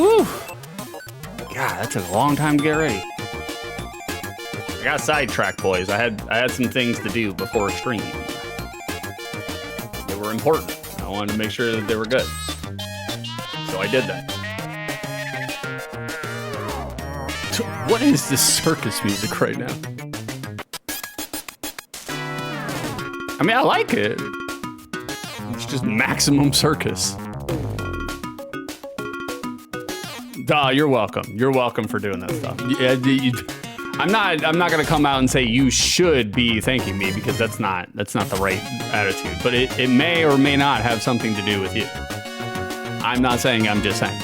Whew. God, that took a long time to get ready. I got sidetracked, boys. I had some things to do before stream. They were important. I wanted to make sure that they were good. So I did that. What is this circus music right now? I mean, I like it. It's just maximum circus. You're welcome. You're welcome for doing that stuff. Yeah, I'm not gonna come out and say you should be thanking me, because that's not the right attitude. But it may or may not have something to do with you. I'm not saying. I'm just saying.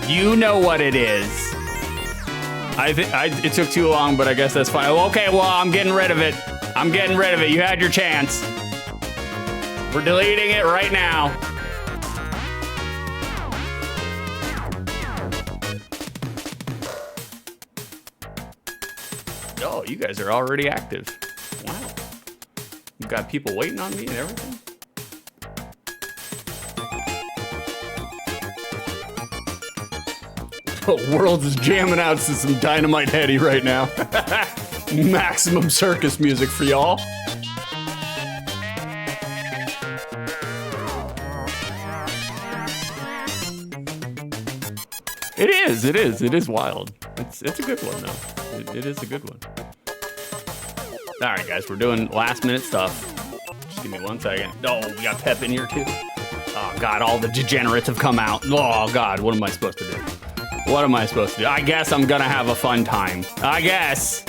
You know what it is. It took too long, but I guess that's fine. Okay, well, I'm getting rid of it. You had your chance. We're deleting it right now. Oh, you guys are already active. Wow. You've got people waiting on me and everything. The world is jamming out to some Dynamite Headdy right now. Maximum circus music for y'all. It is wild. It's a good one though. It is a good one. All right, guys, we're doing last minute stuff. Just give me 1 second. Oh, we got Pep in here too. Oh God, all the degenerates have come out. Oh God, what am I supposed to do? I guess I'm gonna have a fun time. I guess.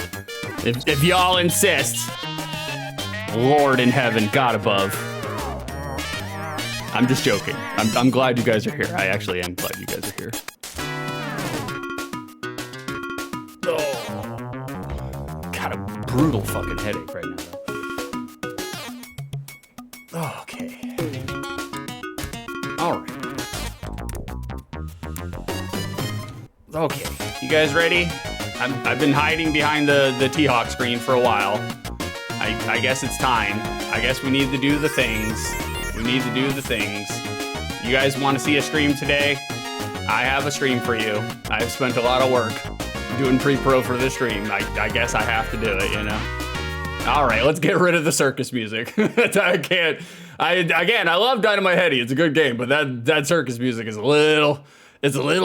If y'all insist. Lord in heaven, God above. I'm just joking. I'm glad you guys are here. I actually am glad you guys are here. Oh. Got a brutal fucking headache right now. Okay. All right. Okay, you guys ready? I've been hiding behind the T-Hawk screen for a while. I guess it's time. I guess we need to do the things. You guys want to see a stream today? I have a stream for you. I've spent a lot of work doing pre-pro for this stream. I guess I have to do it, you know? All right, let's get rid of the circus music. I can't. I love Dynamite Headdy. It's a good game, but that circus music is a little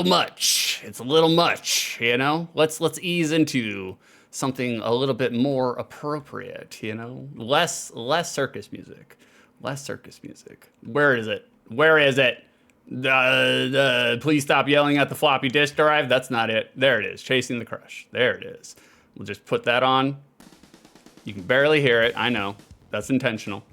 much. It's a little much, you know? Let's ease into something a little bit more appropriate, you know? Less circus music. Where is it? Please stop yelling at the floppy disk drive. That's not it. There it is. Chasing the Crush. There it is. We'll just put that on. You can barely hear it. I know. That's intentional.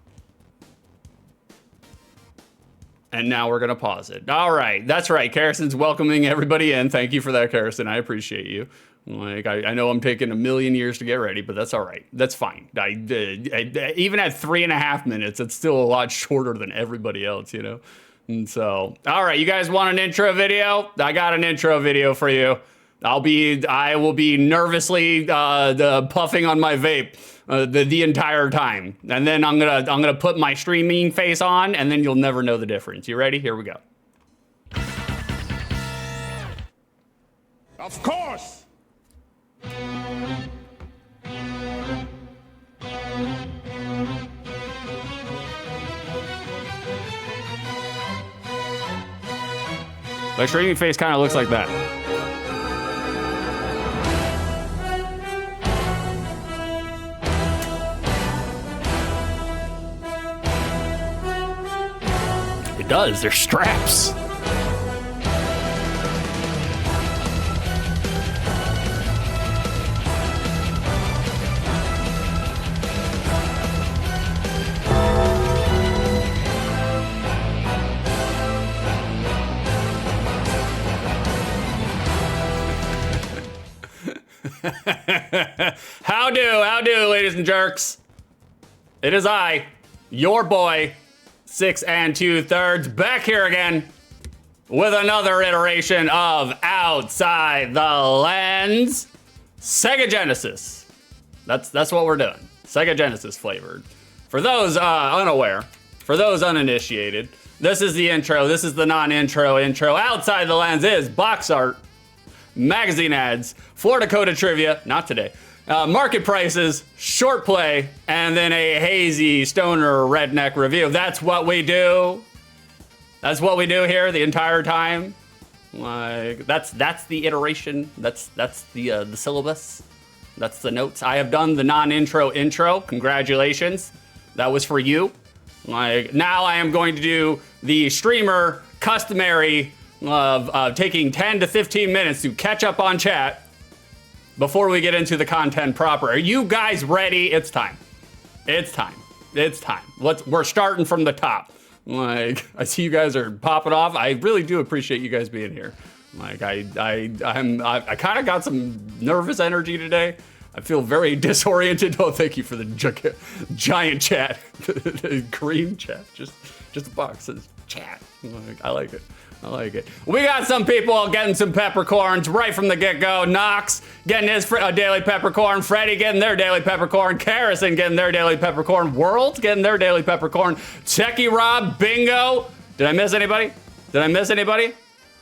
And now we're gonna pause it. All right, that's right. Karason's welcoming everybody in. Thank you for that, Karason. I appreciate you. Like, I know I'm taking a million years to get ready, but that's all right. That's fine. I even at 3.5 minutes, it's still a lot shorter than everybody else, you know? And so, all right, you guys want an intro video? I got an intro video for you. I will be nervously puffing on my vape the entire time, and then I'm gonna put my streaming face on, and then you'll never know the difference. You ready? Here we go. Of course. My streaming face kind of looks like that. It does. They're straps. How do, ladies and jerks? It is I, your boy, 6 2/3, back here again with another iteration of Outside the Lens Sega Genesis. That's what we're doing. Sega Genesis flavored. For those unaware, for those uninitiated, This is the intro. This is the non-intro intro. Outside the lens is box art, magazine ads, Florida Dakota trivia, not today, market prices, short play, and then a hazy stoner redneck review. That's what we do. That's what we do here the entire time. Like that's the iteration. That's the syllabus. That's the notes. I have done the non-intro intro. Congratulations. That was for you. Like now I am going to do the streamer customary of taking 10 to 15 minutes to catch up on chat before we get into the content proper. Are you guys ready? It's time. It's time. It's time. We're starting from the top. Like I see you guys are popping off. I really do appreciate you guys being here. Like I kind of got some nervous energy today. I feel very disoriented. Oh, thank you for the giant chat, the green chat, just a box says chat. Like, I like it. I like it. We got some people getting some peppercorns right from the get-go. Knox getting his daily peppercorn. Freddie getting their daily peppercorn. Carrison getting their daily peppercorn. World getting their daily peppercorn. Techie Rob, bingo. Did I miss anybody? Did I miss anybody?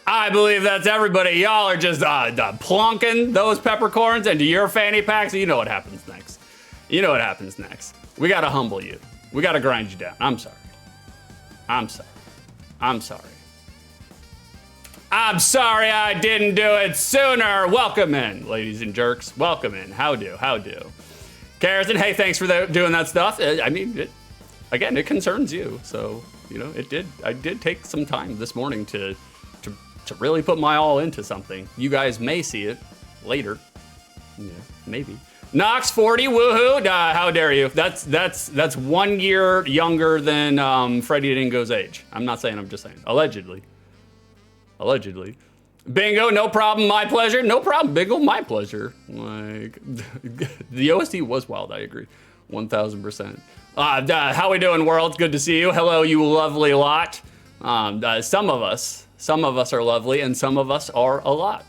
I believe that's everybody. Y'all are just plunking those peppercorns into your fanny packs. You know what happens next. You know what happens next. We got to humble you. We got to grind you down. I'm sorry. I'm sorry. I'm sorry. I'm sorry I didn't do it sooner. Welcome in, ladies and jerks. Welcome in. How do? How do? Garrison, hey, thanks for doing that stuff. I mean, again, it concerns you. So, you know, I did take some time this morning to really put my all into something. You guys may see it later. Yeah, maybe. Knox 40, woohoo! How dare you? That's 1 year younger than Freddie Dingo's age. I'm not saying. I'm just saying. Allegedly. Allegedly. Bingo, no problem. My pleasure. No problem. Bingo, my pleasure. Like the OST was wild. I agree. 1,000%. How we doing, world? Good to see you. Hello, you lovely lot. Some of us are lovely, and some of us are a lot.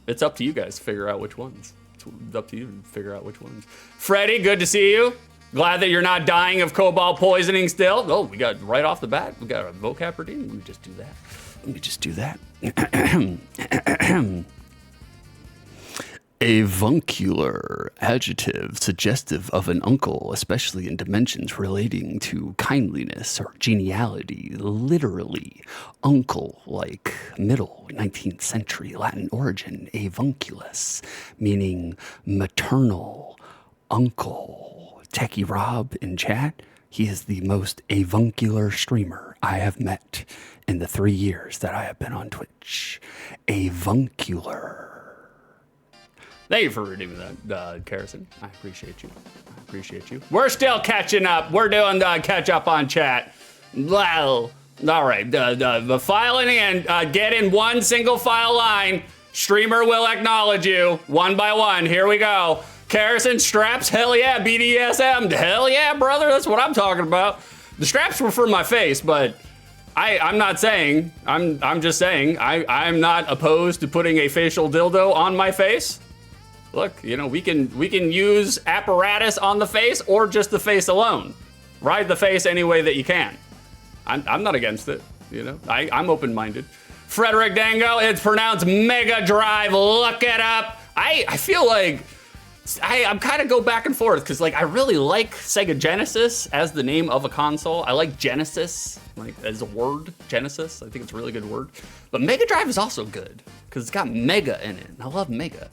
It's up to you guys to figure out which ones. It's up to you to figure out which ones. Freddie, good to see you. Glad that you're not dying of cobalt poisoning still. Oh, we got right off the bat, we got a vocab redeem. Let me just do that. Let me just do that. Avuncular, adjective suggestive of an uncle, especially in dimensions relating to kindliness or geniality. Literally, uncle, like middle 19th century Latin origin, avunculus, meaning maternal uncle. Techie Rob in chat, he is the most avuncular streamer I have met in the 3 years that I have been on Twitch. Avuncular. Thank you for redeeming that, Carrison. I appreciate you. I appreciate you. We're still catching up. We're doing catch up on chat. Well, all right. The filing in, get in one single file line. Streamer will acknowledge you one by one. Here we go. Carrison, straps, hell yeah. BDSM, hell yeah, brother. That's what I'm talking about. The straps were for my face, but I'm not saying. I'm just saying. I'm not opposed to putting a facial dildo on my face. Look, you know, we can use apparatus on the face or just the face alone. Ride the face any way that you can. I'm not against it, you know. I'm open-minded. Frederick Dango, it's pronounced Mega Drive. Look it up. I feel like I'm kind of go back and forth because like I really like Sega Genesis as the name of a console. I like Genesis like as a word, Genesis. I think it's a really good word. But Mega Drive is also good because it's got Mega in it. And I love Mega.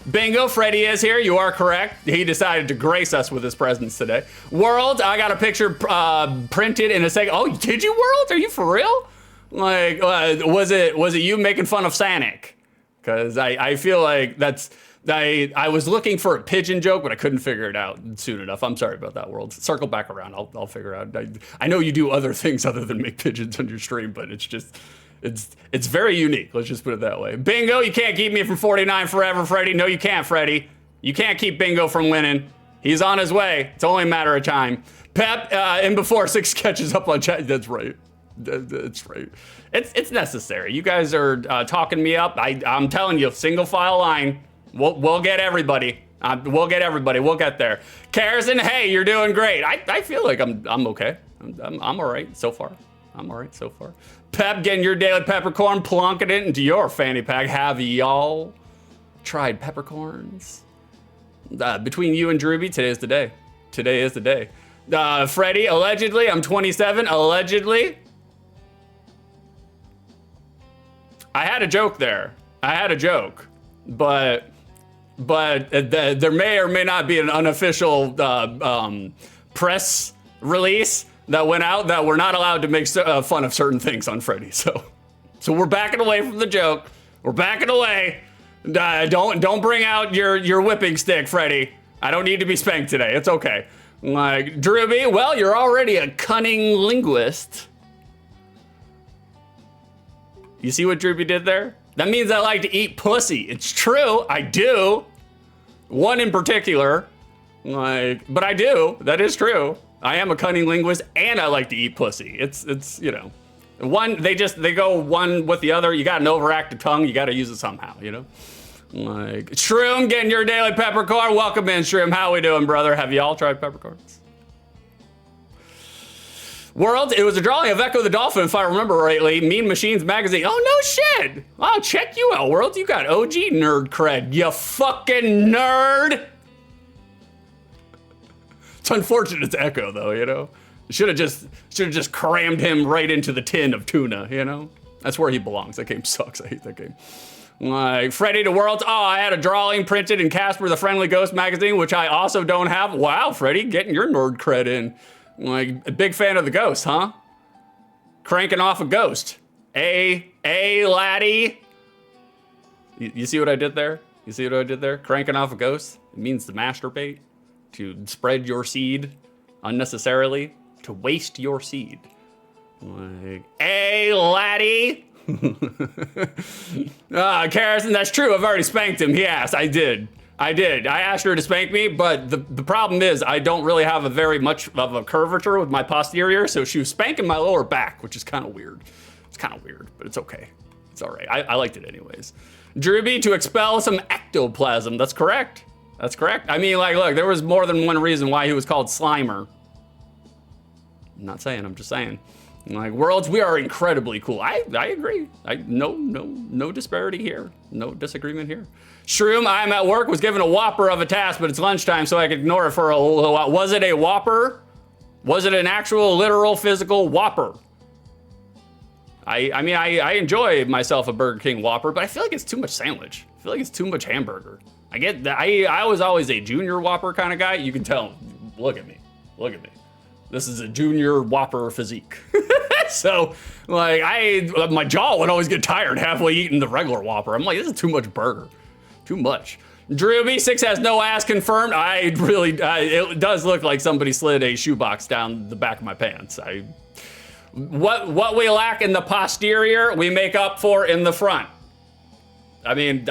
Bingo, Freddy is here. You are correct. He decided to grace us with his presence today. World, I got a picture printed in a Sega. Oh, did you, World? Are you for real? Like, was it you making fun of Sonic? Because I feel like that's. I was looking for a pigeon joke, but I couldn't figure it out soon enough. I'm sorry about that, World. Circle back around. I'll figure it out. I know you do other things other than make pigeons on your stream, but it's just. It's very unique. Let's just put it that way. Bingo, you can't keep me from 49 forever, Freddy. No, you can't, Freddy. You can't keep Bingo from winning. He's on his way. It's only a matter of time. Pep, in before 6 catches up on chat. That's right. That's right. It's necessary. You guys are talking me up. I'm telling you, single file line. We'll get everybody. We'll get everybody. We'll get there. Carrison, hey, you're doing great. I feel like I'm okay. I'm all right so far. I'm all right so far. Pep, getting your daily peppercorn, plunking it into your fanny pack. Have y'all tried peppercorns? Between you and Drewby, today is the day. Today is the day. Freddie, allegedly, I'm 27, allegedly. I had a joke there. I had a joke, but there may or may not be an unofficial press release that went out that we're not allowed to make fun of certain things on Freddie. So we're backing away from the joke. We're backing away. Don't bring out your whipping stick, Freddie. I don't need to be spanked today. It's okay. Like, Drewby, well, you're already a cunning linguist. You see what Drewby did there? That means I like to eat pussy. It's true, I do. One in particular, but I do. That is true. I am a cunning linguist, and I like to eat pussy. It's you know, they go one with the other. You got an overactive tongue. You got to use it somehow. You know, like Shroom, getting your daily peppercorn. Welcome in, Shroom. How we doing, brother? Have y'all tried peppercorns? World, it was a drawing of Echo the Dolphin, if I remember rightly. Mean Machines magazine. Oh, no shit. Oh, check you out, World. You got OG nerd cred. You fucking nerd. It's unfortunate it's Echo, though, you know? Should have just crammed him right into the tin of tuna, you know? That's where he belongs. That game sucks. I hate that game. Like, Freddy to World. Oh, I had a drawing printed in Casper the Friendly Ghost magazine, which I also don't have. Wow, Freddy, getting your nerd cred in. Like, a big fan of the Ghost, huh? Cranking off a Ghost. Laddie. You see what I did there? You see what I did there? Cranking off a Ghost. It means to masturbate, to spread your seed unnecessarily, to waste your seed. Like, laddie. Carrison, that's true. I've already spanked him. He asked. I did. I asked her to spank me, but the problem is I don't really have a very much of a curvature with my posterior, so she was spanking my lower back, which is kind of weird. It's kind of weird, but it's okay. It's all right. I liked it anyways. Drewby, to expel some ectoplasm. That's correct. That's correct. I mean, like, look, there was more than one reason why he was called Slimer. I'm not saying, I'm just saying. Like, Worlds, we are incredibly cool. I agree. No disparity here. No disagreement here. Shroom, I'm at work, was given a whopper of a task, but it's lunchtime, so I could ignore it for a little while. Was it a whopper? Was it an actual, literal, physical whopper? I mean, I enjoy myself a Burger King Whopper, but I feel like it's too much sandwich. I feel like it's too much hamburger. I get that. I was always a junior Whopper kind of guy. You can tell. Look at me. Look at me. This is a junior Whopper physique. So, like, my jaw would always get tired halfway eating the regular Whopper. I'm like, this is too much burger. Too much. Drewby, 6 has no ass confirmed. It does look like somebody slid a shoebox down the back of my pants. What we lack in the posterior, we make up for in the front. I mean,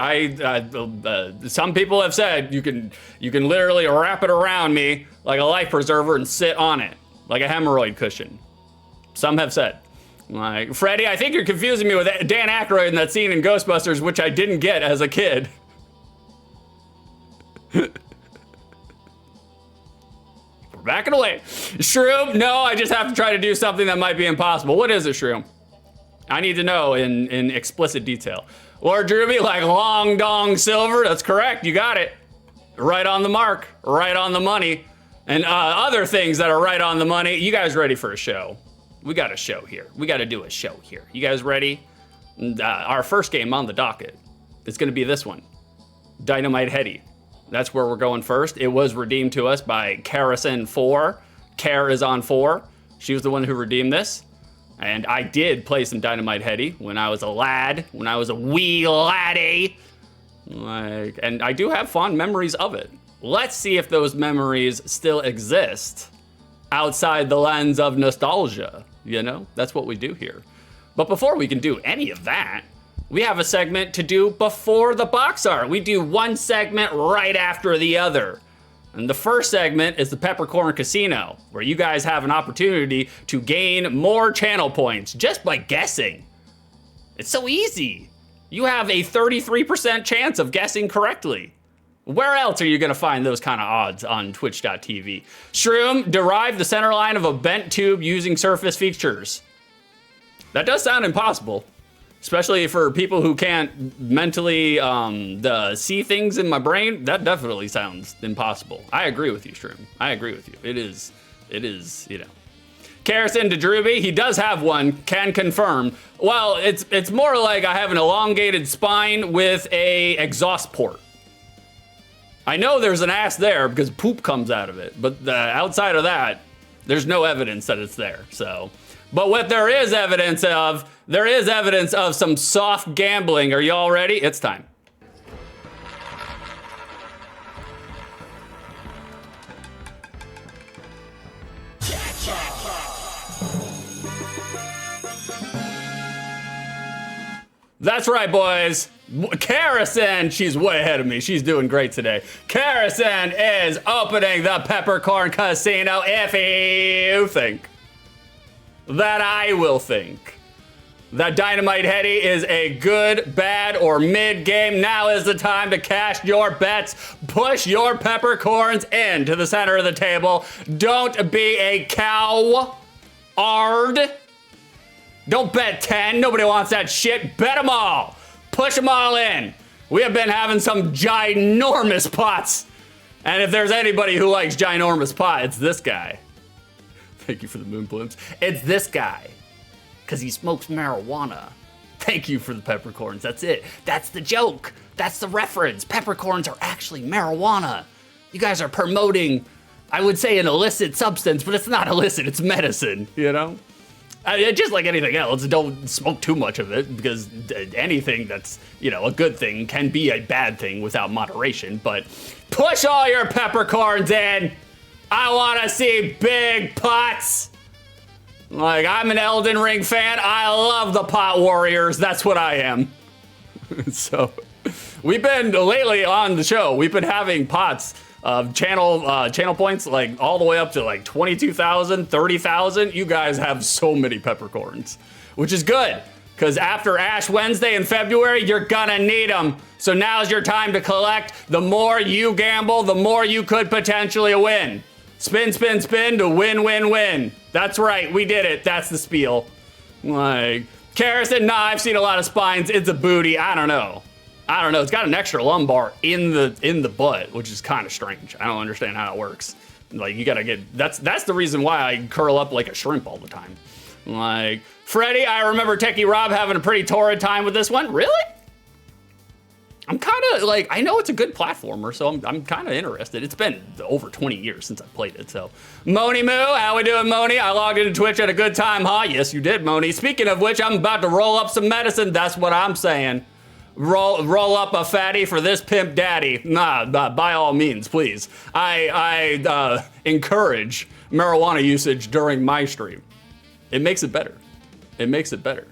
some people have said you can literally wrap it around me like a life preserver and sit on it like a hemorrhoid cushion. Some have said. Like, Freddie, I think you're confusing me with Dan Aykroyd in that scene in Ghostbusters, which I didn't get as a kid. We're backing away. Shroom, no, I just have to try to do something that might be impossible. What is it, Shroom? I need to know in explicit detail. Lord Drewby, like long dong silver. That's correct. You got it. Right on the mark. Right on the money. And other things that are right on the money. You guys ready for a show? We got a show here. We got to do a show here. You guys ready? Our first game on the docket. It's going to be this one. Dynamite Headdy. That's where we're going first. It was redeemed to us by Carison4. Care is on 4. She was the one who redeemed this. And I did play some Dynamite Headdy when I was a lad, when I was a wee laddie. And I do have fond memories of it. Let's see if those memories still exist outside the lens of nostalgia. You know, that's what we do here. But before we can do any of that, we have a segment to do before the box art. We do one segment right after the other. And the first segment is the Peppercorn Casino, where you guys have an opportunity to gain more channel points just by guessing. It's so easy. You have a 33% chance of guessing correctly. Where else are you gonna find those kind of odds on twitch.tv? Shroom, derive the center line of a bent tube using surface features. That does sound impossible, especially for people who can't mentally see things in my brain. That definitely sounds impossible. I agree with you, Shroom. I agree with you. It is, you know. Karison Dedruby, he does have one, can confirm. Well, it's more like I have an elongated spine with a exhaust port. I know there's an ass there because poop comes out of it, but outside of that, there's no evidence that it's there, so. But what there is evidence of some soft gambling. Are y'all ready? It's time. That's right, boys. Karison, she's way ahead of me. She's doing great today. Karison is opening the Peppercorn Casino if you think that I will think that Dynamite Headdy is a good, bad, or mid-game. Now is the time to cash your bets. Push your peppercorns into the center of the table. Don't be a coward. Don't bet 10. Nobody wants that shit. Bet them all. Push them all in. We have been having some ginormous pots. And if there's anybody who likes ginormous pot, it's this guy. Thank you for the moon blooms. It's this guy. Because he smokes marijuana. Thank you for the peppercorns. That's it. That's the joke. That's the reference. Peppercorns are actually marijuana. You guys are promoting, I would say, an illicit substance, but it's not illicit. It's medicine, you know? Just like anything else, don't smoke too much of it, because anything that's, you know, a good thing can be a bad thing without moderation. But push all your peppercorns in. I want to see big pots. Like, I'm an Elden Ring fan. I love the pot warriors. That's what I am. So, we've been lately on the show, we've been having pots of channel points, like all the way up to like 22,000, 30,000. You guys have so many peppercorns, which is good, because after Ash Wednesday in February, you're gonna need them. So now's your time to collect. The more you gamble, the more you could potentially win. Spin, spin, spin to win, win, win. That's right, we did it. That's the spiel. Like, Karison, nah, I've seen a lot of spines. It's a booty. I don't know. It's got an extra lumbar in the butt, which is kind of strange. I don't understand how it works. Like, you gotta get, that's the reason why I curl up like a shrimp all the time. Like, Freddy, I remember Techie Rob having a pretty torrid time with this one. Really? I'm kind of like, I know it's a good platformer, so I'm kind of interested. It's been over 20 years since I played it, so. Moni Moo, how we doing, Moni? I logged into Twitch at a good time, huh? Yes, you did, Moni. Speaking of which, I'm about to roll up some medicine. That's what I'm saying. Roll up a fatty for this pimp daddy. Nah, by all means, please. I encourage marijuana usage during my stream. It makes it better. It makes it better.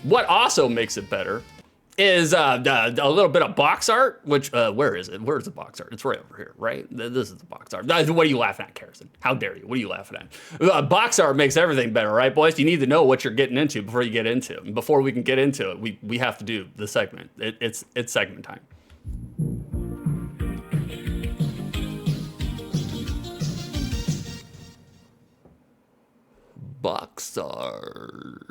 What also makes it better is a little bit of box art, which, where is it? Where's the box art? It's right over here, right? This is the box art. What are you laughing at, Karison? How dare you? What are you laughing at? Box art makes everything better, right, boys? You need to know what you're getting into before you get into it. And before we can get into it, we have to do the segment. It's segment time. Box art.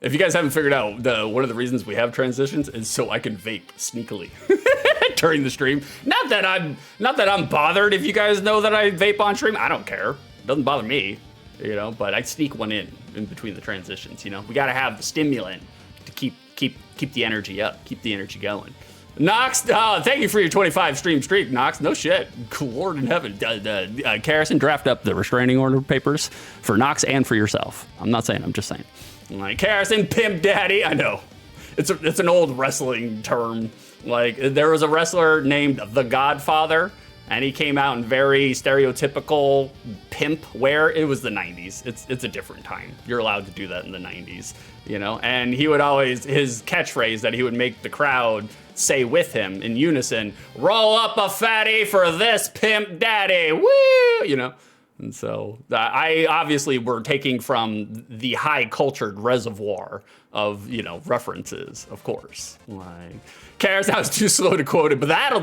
If you guys haven't figured out, one of the reasons we have transitions is so I can vape sneakily during the stream. Not that I'm bothered if you guys know that I vape on stream. I don't care. It doesn't bother me, you know. But I sneak one in between the transitions. You know, we gotta have the stimulant to keep the energy up, keep the energy going. Nox, thank you for your 25 stream streak, Nox. No shit. Lord in heaven. Karison, draft up the restraining order papers for Nox and for yourself. I'm not saying, I'm just saying. Like, Karison, pimp daddy. I know. It's an old wrestling term. Like, there was a wrestler named The Godfather, and he came out in very stereotypical pimp wear. It was the 90s. It's a different time. You're allowed to do that in the 90s, you know? And he would always, his catchphrase that he would make the crowd say with him in unison, roll up a fatty for this pimp daddy, woo, you know? And so I obviously were taking from the high cultured reservoir of, you know, references, of course. Like, Karison, I was too slow to quote it, but that'll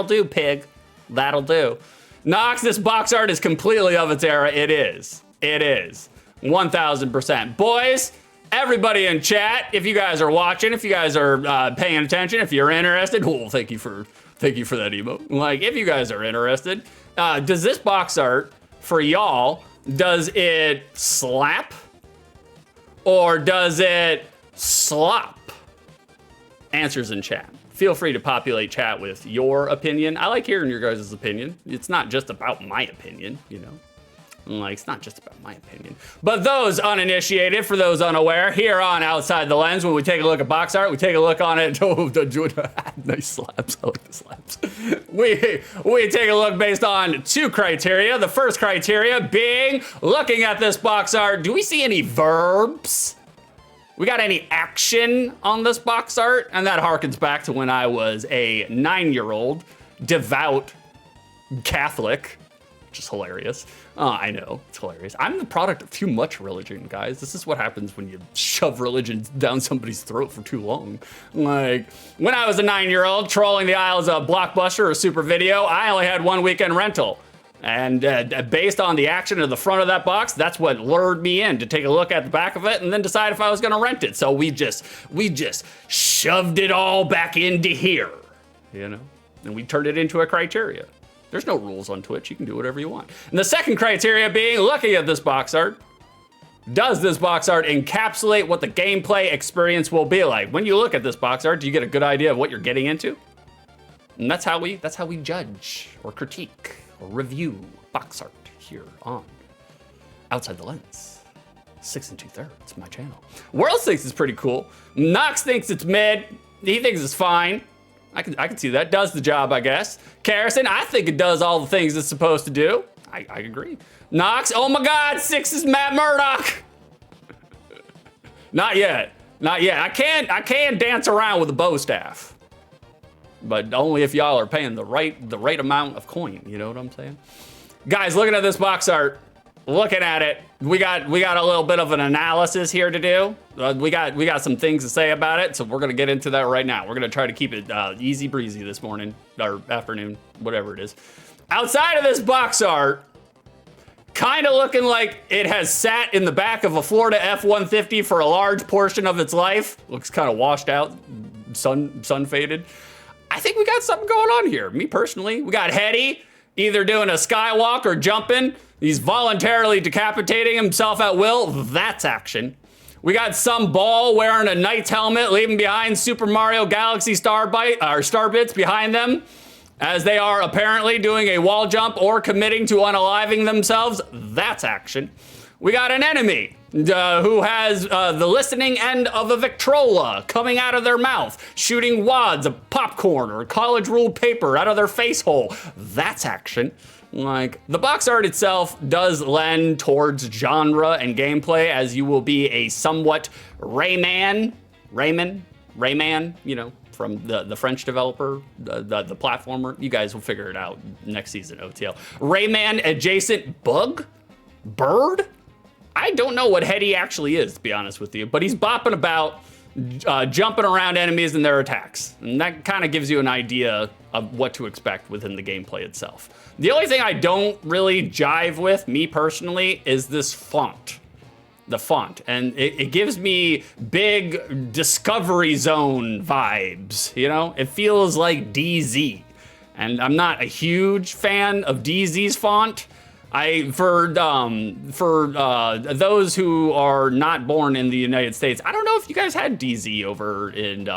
do, pig. That'll do. Nox, this box art is completely of its era. It is. It is. 1000%. Boys, everybody in chat, if you guys are watching, if you guys are paying attention, if you're interested, thank you for that emote. Like, if you guys are interested, does this box art for y'all, does it slap or does it slop? Answers in chat. Feel free to populate chat with your opinion. I like hearing your guys' opinion. It's not just about my opinion, you know? Like, it's not just about my opinion. But those uninitiated, for those unaware, here on Outside the Lens, when we take a look at box art, we take a look on it. Nice slaps. I like the slaps. We take a look based on 2 criteria. The first criteria being, looking at this box art, do we see any verbs? We got any action on this box art? And that harkens back to when I was a 9-year-old, devout Catholic, which is hilarious. I know, it's hilarious. I'm the product of too much religion, guys. This is what happens when you shove religion down somebody's throat for too long. Like, when I was a 9-year-old trolling the aisles of Blockbuster or Super Video, I only had 1 weekend rental. And based on the action of the front of that box, that's what lured me in to take a look at the back of it and then decide if I was gonna rent it. So we just shoved it all back into here, you know? And we turned it into a criteria. There's no rules on Twitch, you can do whatever you want. And the second criteria being, looking at this box art, does this box art encapsulate what the gameplay experience will be like? When you look at this box art, do you get a good idea of what you're getting into? And that's how we judge or critique or review box art here on Outside the Lens. 6 2/3, my channel. World thinks it's pretty cool. Nox thinks it's mid. He thinks it's fine. I can see that. Does the job, I guess. Karrison, I think it does all the things it's supposed to do. I agree. Nox, oh my God, 6 is Matt Murdock. Not yet. Not yet. I can dance around with a bow staff, but only if y'all are paying the right amount of coin. You know what I'm saying? Guys, looking at this box art, looking at it, we got a little bit of an analysis here to do. We got some things to say about it, so we're gonna get into that right now. We're gonna try to keep it easy breezy this morning or afternoon, whatever it is. Outside of this box art, kind of looking like it has sat in the back of a Florida F-150 for a large portion of its life. Looks kind of washed out, sun faded. I think we got something going on here. Me personally, we got Headdy either doing a skywalk or jumping. He's voluntarily decapitating himself at will. That's action. We got some ball wearing a knight's helmet, leaving behind Super Mario Galaxy Starbits behind them, as they are apparently doing a wall jump or committing to unaliving themselves. That's action. We got an enemy who has the listening end of a Victrola coming out of their mouth, shooting wads of popcorn or college ruled paper out of their face hole. That's action. Like, the box art itself does lend towards genre and gameplay, as you will be a somewhat Rayman, you know, from the French developer, the platformer. You guys will figure it out next season, OTL. Rayman adjacent bird? I don't know what Headdy actually is, to be honest with you, but he's bopping about, jumping around enemies and their attacks. And that kind of gives you an idea of what to expect within the gameplay itself. The only thing I don't really jive with, me personally, is this font. The font. And it gives me big Discovery Zone vibes, you know? It feels like DZ. And I'm not a huge fan of DZ's font. For those who are not born in the United States, I don't know if you guys had DZ over in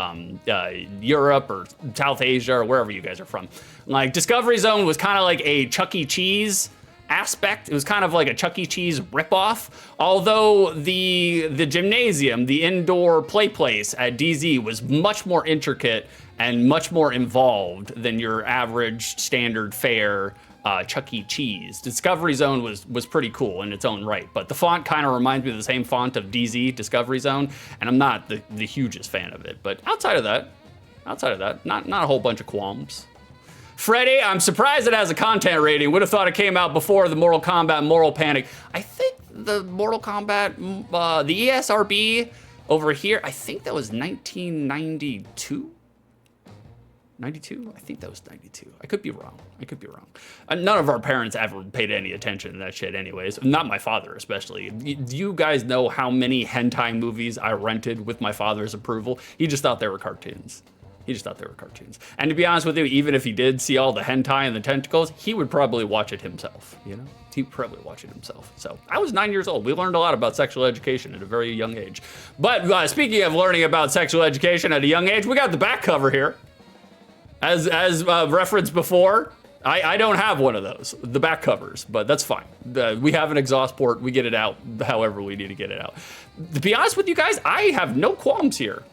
Europe or South Asia or wherever you guys are from. Like, Discovery Zone was kind of like a Chuck E. Cheese aspect. It was kind of like a Chuck E. Cheese ripoff. Although the gymnasium, the indoor play place at DZ was much more intricate and much more involved than your average standard fare Chuck E. Cheese. Discovery Zone was pretty cool in its own right, but the font kind of reminds me of the same font of DZ, Discovery Zone, and I'm not the hugest fan of it. But outside of that, not a whole bunch of qualms. Freddy, I'm surprised it has a content rating. Would have thought it came out before the Mortal Kombat Moral Panic. I think the Mortal Kombat, the ESRB over here, I think that was 1992. 92? I think that was 92. I could be wrong. None of our parents ever paid any attention to that shit anyways. Not my father, especially. Do you guys know how many hentai movies I rented with my father's approval? He just thought they were cartoons. And to be honest with you, even if he did see all the hentai and the tentacles, he would probably watch it himself, you know? He'd probably watch it himself. So I was 9 years old. We learned a lot about sexual education at a very young age. But speaking of learning about sexual education at a young age, we got the back cover here. As referenced before, I don't have one of those, the back covers, but that's fine. We have an exhaust port. We get it out however we need to get it out. To be honest with you guys, I have no qualms here.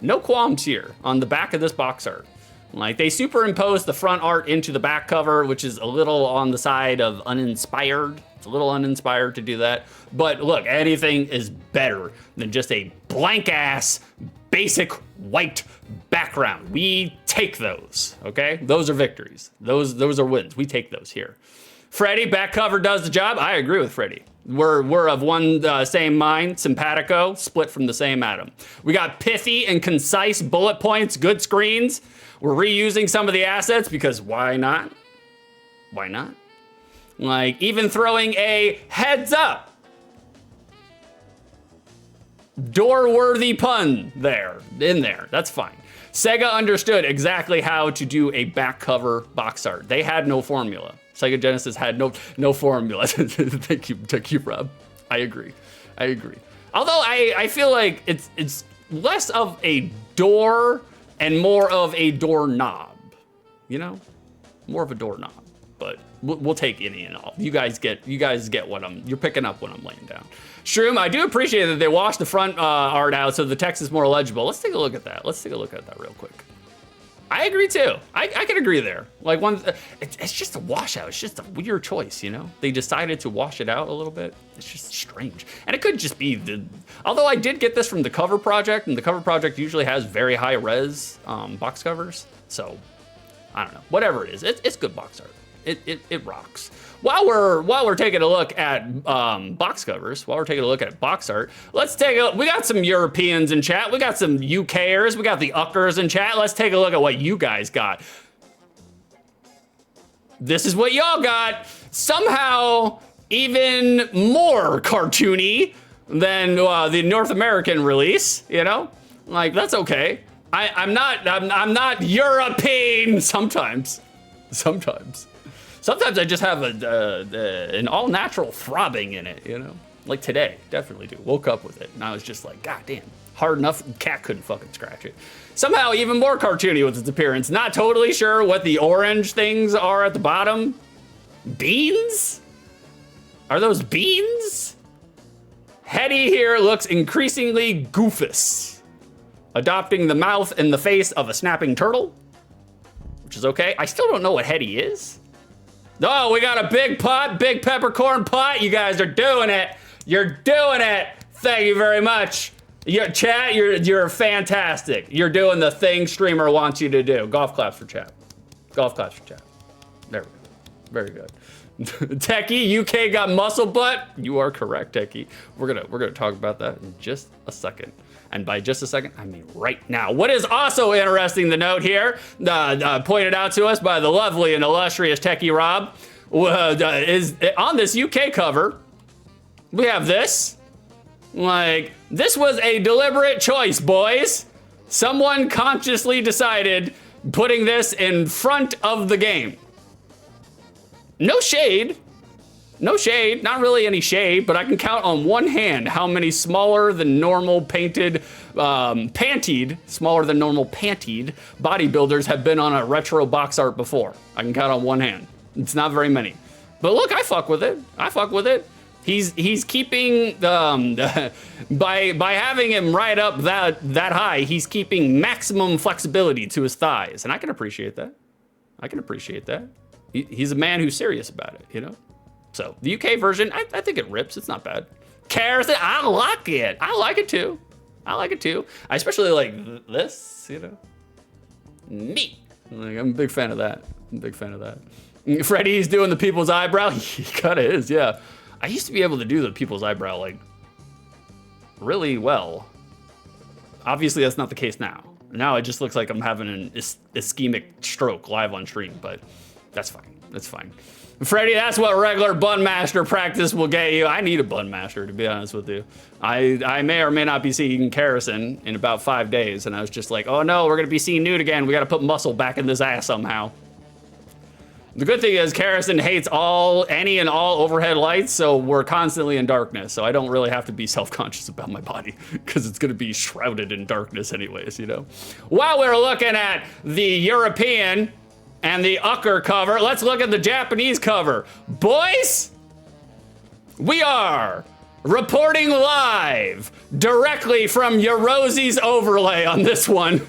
No qualms here on the back of this box art. Like, they superimposed the front art into the back cover, which is a little on the side of uninspired. It's a little uninspired to do that. But look, anything is better than just a blank ass, basic white background. We take those, okay? Those are victories. Those are wins. We take those here. Freddy, back cover does the job. I agree with Freddy. We're of one same mind, simpatico, split from the same atom. We got pithy and concise bullet points, good screens. We're reusing some of the assets because why not? Why not? Like, even throwing a heads up, door-worthy pun in there. That's fine. Sega understood exactly how to do a back cover box art. They had no formula. Sega Genesis had no formula. Thank you, Rob. I agree. Although I feel like it's less of a door and more of a doorknob. You know, more of a doorknob. But we'll take any and all. You guys get what you're picking up when I'm laying down. Shroom, I do appreciate that they washed the front art out so the text is more legible. Let's take a look at that. Real quick. I agree too. I can agree there. Like, it's just a washout. It's just a weird choice, you know? They decided to wash it out a little bit. It's just strange. And it could just be although I did get this from the Cover Project, and the Cover Project usually has very high res box covers. So, I don't know. Whatever it is, it's good box art. It rocks. While we're taking a look at box covers, while we're taking a look at box art, let's take a. We got some Europeans in chat. We got some UKers. We got the Uckers in chat. Let's take a look at what you guys got. This is what y'all got. Somehow even more cartoony than the North American release. You know, like, that's okay. I'm not European. Sometimes I just have an all-natural throbbing in it, you know? Like today, definitely do. Woke up with it, and I was just like, God damn, hard enough, cat couldn't fucking scratch it. Somehow even more cartoony with its appearance. Not totally sure what the orange things are at the bottom. Beans? Are those beans? Headdy here looks increasingly goofus, adopting the mouth and the face of a snapping turtle, which is okay. I still don't know what Headdy is. Oh, we got a big pot, big peppercorn pot. You guys are doing it. You're doing it. Thank you very much. Chat, you're fantastic. You're doing the thing streamer wants you to do. Golf claps for chat. There we go. Very good. Techie, UK got muscle butt. You are correct, Techie. We're gonna talk about that in just a second. And by just a second, I mean right now. What is also interesting to note here, pointed out to us by the lovely and illustrious Techie Rob, is on this UK cover, we have this. Like, this was a deliberate choice, boys. Someone consciously decided putting this in front of the game. No shade, not really any shade, but I can count on one hand how many smaller than normal pantied bodybuilders have been on a retro box art before. I can count on one hand. It's not very many. But look, I fuck with it. He's keeping, by having him right up that high, he's keeping maximum flexibility to his thighs. And I can appreciate that. He's a man who's serious about it, you know? So the UK version, I think it rips. It's not bad. Cares, I like it. I like it too. I especially like this, you know? Neat. Like, I'm a big fan of that. Freddy's doing the people's eyebrow. He kinda is, yeah. I used to be able to do the people's eyebrow, like, really well. Obviously, that's not the case now. Now it just looks like I'm having an ischemic stroke live on stream, but that's fine. That's fine. Freddy, that's what regular bun master practice will get you. I need a bun master, to be honest with you. I may or may not be seeing Karrison in about 5 days, and I was just like, oh no, we're gonna be seeing Newt again. We gotta put muscle back in this ass somehow. The good thing is Karrison hates any and all overhead lights, so we're constantly in darkness, so I don't really have to be self-conscious about my body, because it's gonna be shrouded in darkness anyways, you know? While we're looking at the European and the Ucker cover, let's look at the Japanese cover. Boys, we are reporting live directly from Eurosi's overlay on this one.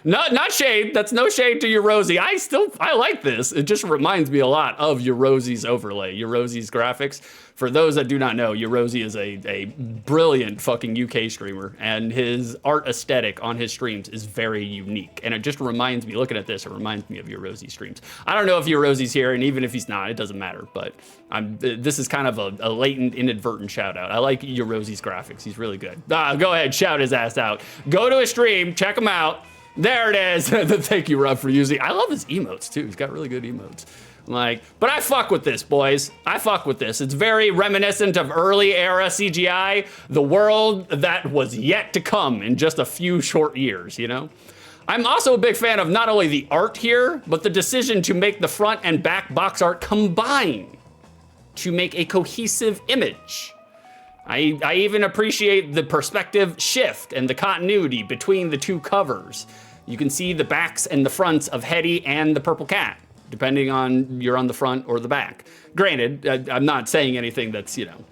Not shade, that's no shade to Eurosi. I like this. It just reminds me a lot of Eurosi's overlay, Eurosi's graphics. For those that do not know, Eurosi is a brilliant fucking UK streamer, and his art aesthetic on his streams is very unique. And it just reminds me, looking at this, it reminds me of Eurosi streams. I don't know if Eurosi's here, and even if he's not, it doesn't matter, but this is kind of a latent, inadvertent shout out. I like Eurosi's graphics, he's really good. Go ahead, shout his ass out. Go to his stream, check him out. There it is. Thank you, Rob, for using. I love his emotes too. He's got really good emotes. But I fuck with this, boys. I fuck with this. It's very reminiscent of early era CGI, the world that was yet to come in just a few short years, you know? I'm also a big fan of not only the art here, but the decision to make the front and back box art combine to make a cohesive image. I even appreciate the perspective shift and the continuity between the two covers. You can see the backs and the fronts of Headdy and the Purple Cat, depending on you're on the front or the back. Granted, I'm not saying anything that's, you know,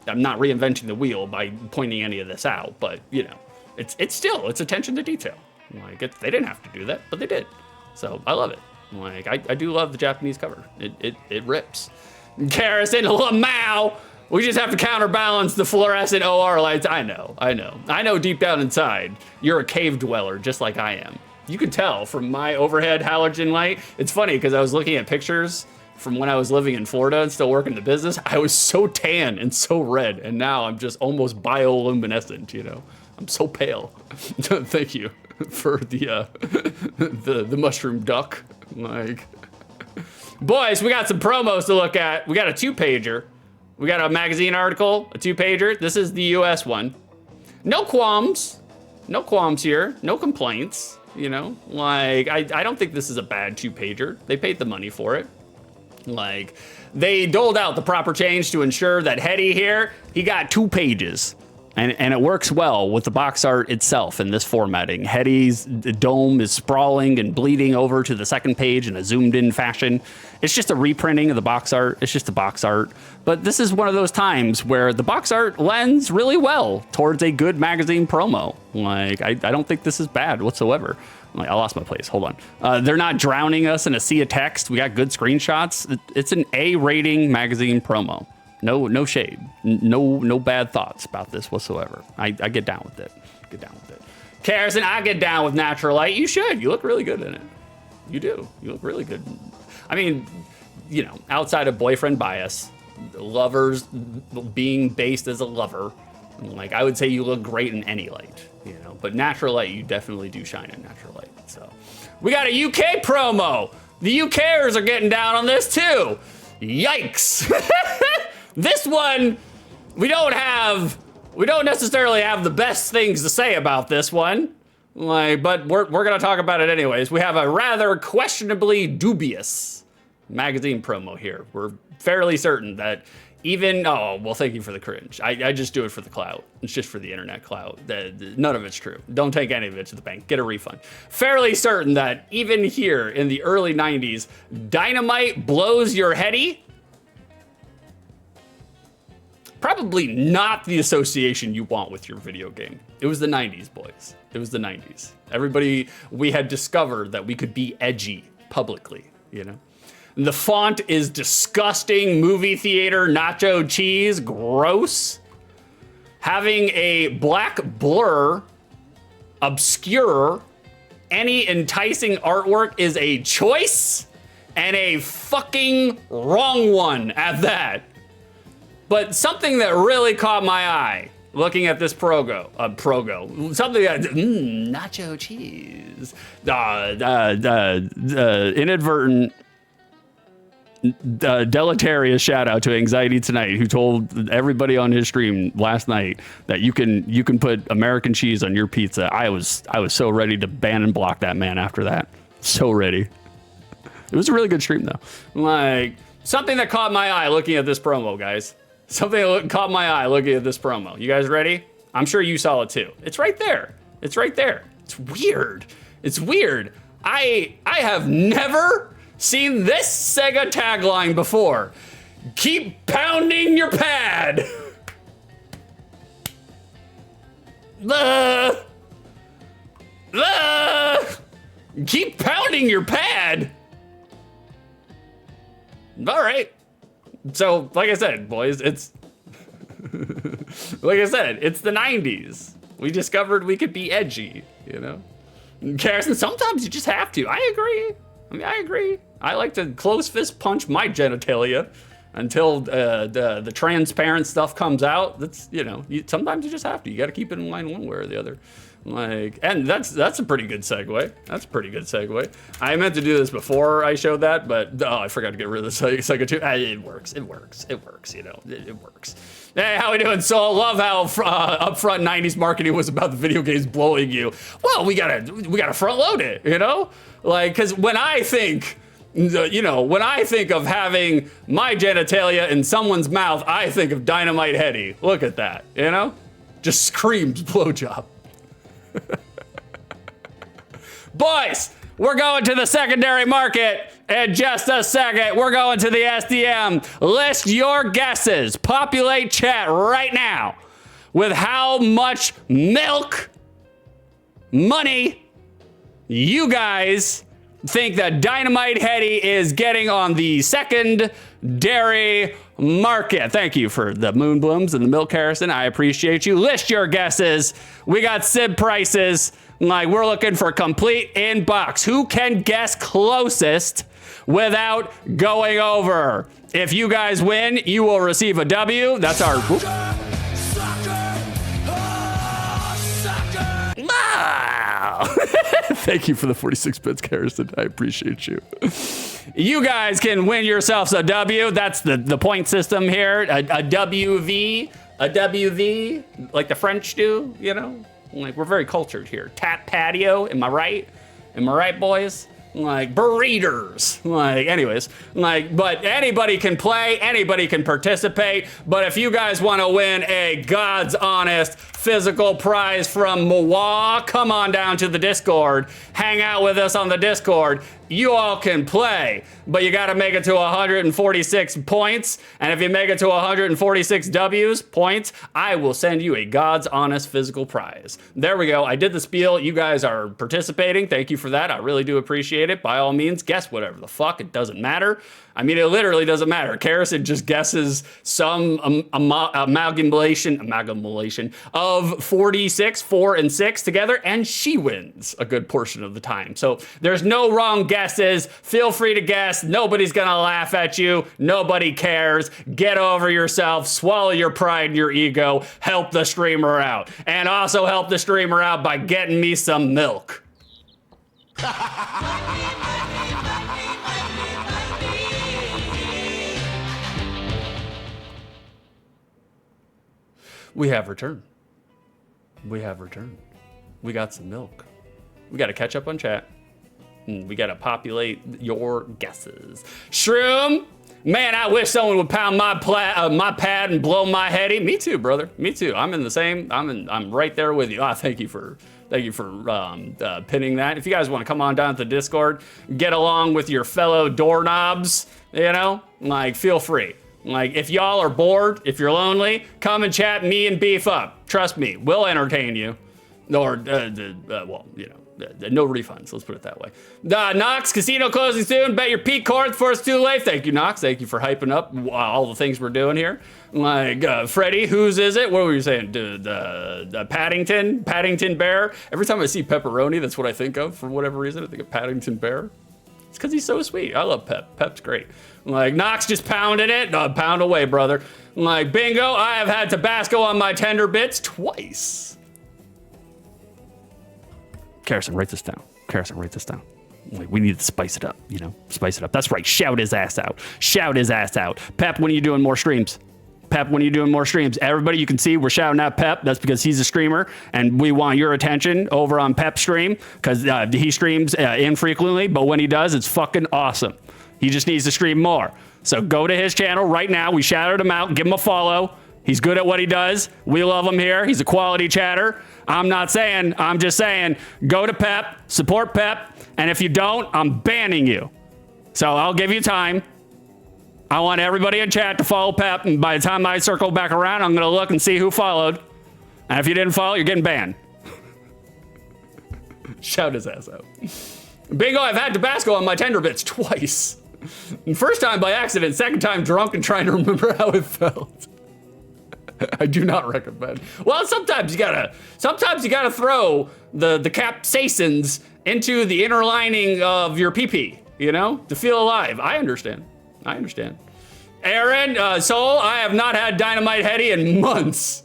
I'm not reinventing the wheel by pointing any of this out, but, you know, it's still attention to detail. They didn't have to do that, but they did. So I love it. I do love the Japanese cover. It rips. Karrison, Lamau. We just have to counterbalance the fluorescent OR lights. I know deep down inside, you're a cave dweller just like I am. You can tell from my overhead halogen light. It's funny because I was looking at pictures from when I was living in Florida and still working the business. I was so tan and so red, and now I'm just almost bioluminescent, you know? I'm so pale. Thank you for the mushroom duck. Boys, we got some promos to look at. We got a 2-pager. We got a magazine article, a 2-pager. This is the US one. No qualms here, no complaints, you know? I don't think this is a bad 2-pager. They paid the money for it. They doled out the proper change to ensure that Headdy here, he got 2 pages. And it works well with the box art itself in this formatting. Headdy's dome is sprawling and bleeding over to the second page in a zoomed in fashion. It's just a reprinting of the box art. It's just the box art. But this is one of those times where the box art lends really well towards a good magazine promo. I don't think this is bad whatsoever. I lost my place, hold on. They're not drowning us in a sea of text. We got good screenshots. It's an A rating magazine promo. No shade, no bad thoughts about this whatsoever. I get down with it. Karrison, I get down with natural light. You should. You look really good in it. You do. You look really good. I mean, you know, outside of boyfriend bias, lovers being based as a lover, I would say you look great in any light, you know. But natural light, you definitely do shine in natural light. So we got a UK promo. The UKers are getting down on this too. Yikes. This one, we don't necessarily have the best things to say about this one, but we're gonna talk about it anyways. We have a rather questionably dubious magazine promo here. We're fairly certain that thank you for the cringe. I just do it for the clout. It's just for the internet clout. None of it's true. Don't take any of it to the bank. Get a refund. Fairly certain that even here in the early 90s, Dynamite blows your Headdy. Probably not the association you want with your video game. It was the 90s, boys. It was the 90s. We had discovered that we could be edgy publicly, you know? And the font is disgusting, movie theater, nacho cheese, gross. Having a black blur, obscure, any enticing artwork is a choice, and a fucking wrong one at that. But something that really caught my eye looking at this progo, something that, nacho cheese, inadvertent, deleterious shout out to Anxiety Tonight, who told everybody on his stream last night that you can put American cheese on your pizza. I was so ready to ban and block that man after that. So ready. It was a really good stream though. Like, something that caught my eye looking at this promo, guys. Something that caught my eye looking at this promo. You guys ready? I'm sure you saw it too. It's right there. It's right there. It's weird. It's weird. I have never seen this Sega tagline before. Keep pounding your pad. Keep pounding your pad. All right. So, like I said, boys, it's like I said, it's the 90s. We discovered we could be edgy, you know? Carson, sometimes you just have to. I agree. I agree. I like to close fist punch my genitalia until the transparent stuff comes out. That's, you know, sometimes you just have to. You got to keep it in line one way or the other. Like, and that's a pretty good segue. That's a pretty good segue. I meant to do this before I showed that, but I forgot to get rid of the Sega 2. It works. It works. It works. You know, it works. Hey, how we doing? So I love how upfront 90s marketing was about the video games blowing you. Well, we gotta front load it. You know, like, because when I think. When I think of having my genitalia in someone's mouth, I think of Dynamite Headdy. Look at that, you know? Just screams blowjob. Boys, we're going to the secondary market in just a second. We're going to the SDM. List your guesses. Populate chat right now with how much milk money you guys think that Dynamite Headdy is getting on the secondary market. Thank you for the moon blooms and the milk, Harrison. I appreciate you. List your guesses. We got SIB prices. Like, we're looking for complete inbox. Who can guess closest without going over? If you guys win, you will receive a W. That's our... Wow. Thank you for the 46 bits, Harrison. I appreciate you. You guys can win yourselves a W. That's the point system here. A WV, like the French do, you know? Like, we're very cultured here. Tap patio, am I right? Am I right, boys? Like, burritos. Like, anyways, like, but anybody can play, anybody can participate. But if you guys want to win a God's honest physical prize from Mwa, come on down to the Discord. Hang out with us on the Discord. You all can play, but you got to make it to 146 points. And if you make it to 146 W's, points, I will send you a God's honest physical prize. There we go. I did the spiel. You guys are participating. Thank you for that. I really do appreciate it. By all means, guess whatever the fuck. It doesn't matter. I mean, it literally doesn't matter. Karrison just guesses some amalgamation of 46, 4, and 6 together, and she wins a good portion of the time. So there's no wrong guesses. Feel free to guess. Nobody's gonna laugh at you. Nobody cares. Get over yourself. Swallow your pride and your ego. Help the streamer out. And also help the streamer out by getting me some milk. We have returned. We have returned. We got some milk. We got to catch up on chat. We got to populate your guesses. Shroom, man, I wish someone would pound my pad and blow my heady. Me too, brother. Me too. I'm in the same. I'm right there with you. Thank you for pinning that. If you guys want to come on down to the Discord, get along with your fellow doorknobs, you know, like, feel free. Like, if y'all are bored, if you're lonely, come and chat me and beef up. Trust me, we'll entertain you. Or, well, you know, no refunds, let's put it that way. Knox, casino closing soon. Bet your P cards before it's too late. Thank you, Knox. Thank you for hyping up all the things we're doing here. Like, Freddie, whose is it? What were you saying? The Paddington Bear. Every time I see pepperoni, that's what I think of for whatever reason. I think of Paddington Bear. It's because he's so sweet. I love Pep. Pep's great. Like, Knox just pounding it. Pound away, brother. Like, bingo, I have had Tabasco on my tender bits twice. Carson, write this down. Carson, write this down. Like, we need to spice it up, you know? Spice it up. That's right. Shout his ass out. Shout his ass out. Pep, when are you doing more streams? Pep, when are you doing more streams? Everybody, you can see we're shouting out Pep. That's because he's a streamer, and we want your attention over on Pep's stream, because he streams infrequently, but when he does, it's fucking awesome. He just needs to stream more. So go to his channel right now. We shouted him out. Give him a follow. He's good at what he does. We love him here. He's a quality chatter. I'm not saying, I'm just saying, go to Pep, support Pep, and if you don't, I'm banning you. So I'll give you time. I want everybody in chat to follow Pep, and by the time I circle back around, I'm gonna look and see who followed. And if you didn't follow, you're getting banned. Shout his ass out. Bingo, I've had Tabasco on my tender bits twice. First time by accident, second time drunk and trying to remember how it felt. I do not recommend. Well, sometimes you gotta throw the capsaicins into the inner lining of your pee-pee, you know, to feel alive. I understand. Aaron, Soul, I have not had Dynamite Headdy in months.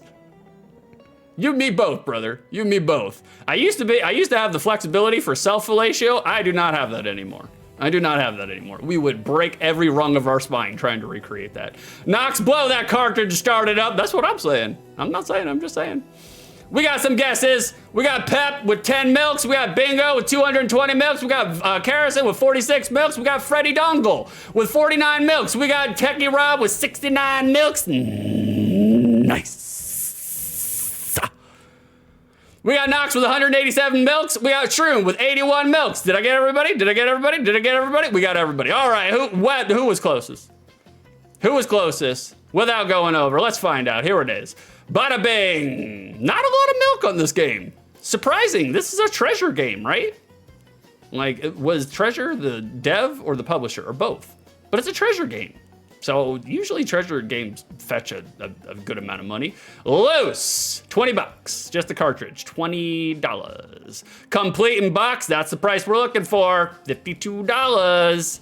You and me both, brother. You and me both. I used to have the flexibility for self-fellatio. I do not have that anymore. We would break every rung of our spine trying to recreate that. Knox, blow that cartridge, start it up. That's what I'm saying. I'm not saying, I'm just saying. We got some guesses. We got Pep with 10 milks. We got Bingo with 220 milks. We got Carrison with 46 milks. We got Freddy Dongle with 49 milks. We got Techie Rob with 69 milks. Nice. We got Knox with 187 milks. We got Shroom with 81 milks. Did I get everybody? We got everybody. All right, who was closest? Who was closest without going over? Let's find out. Here it is. Bada bing. Not a lot of milk on this game. Surprising. This is a Treasure game, right? Like, was Treasure the dev or the publisher or both? But it's a Treasure game. So usually Treasure games fetch a good amount of money. Loose, 20 bucks, just the cartridge, $20. Complete in box, that's the price we're looking for, $52.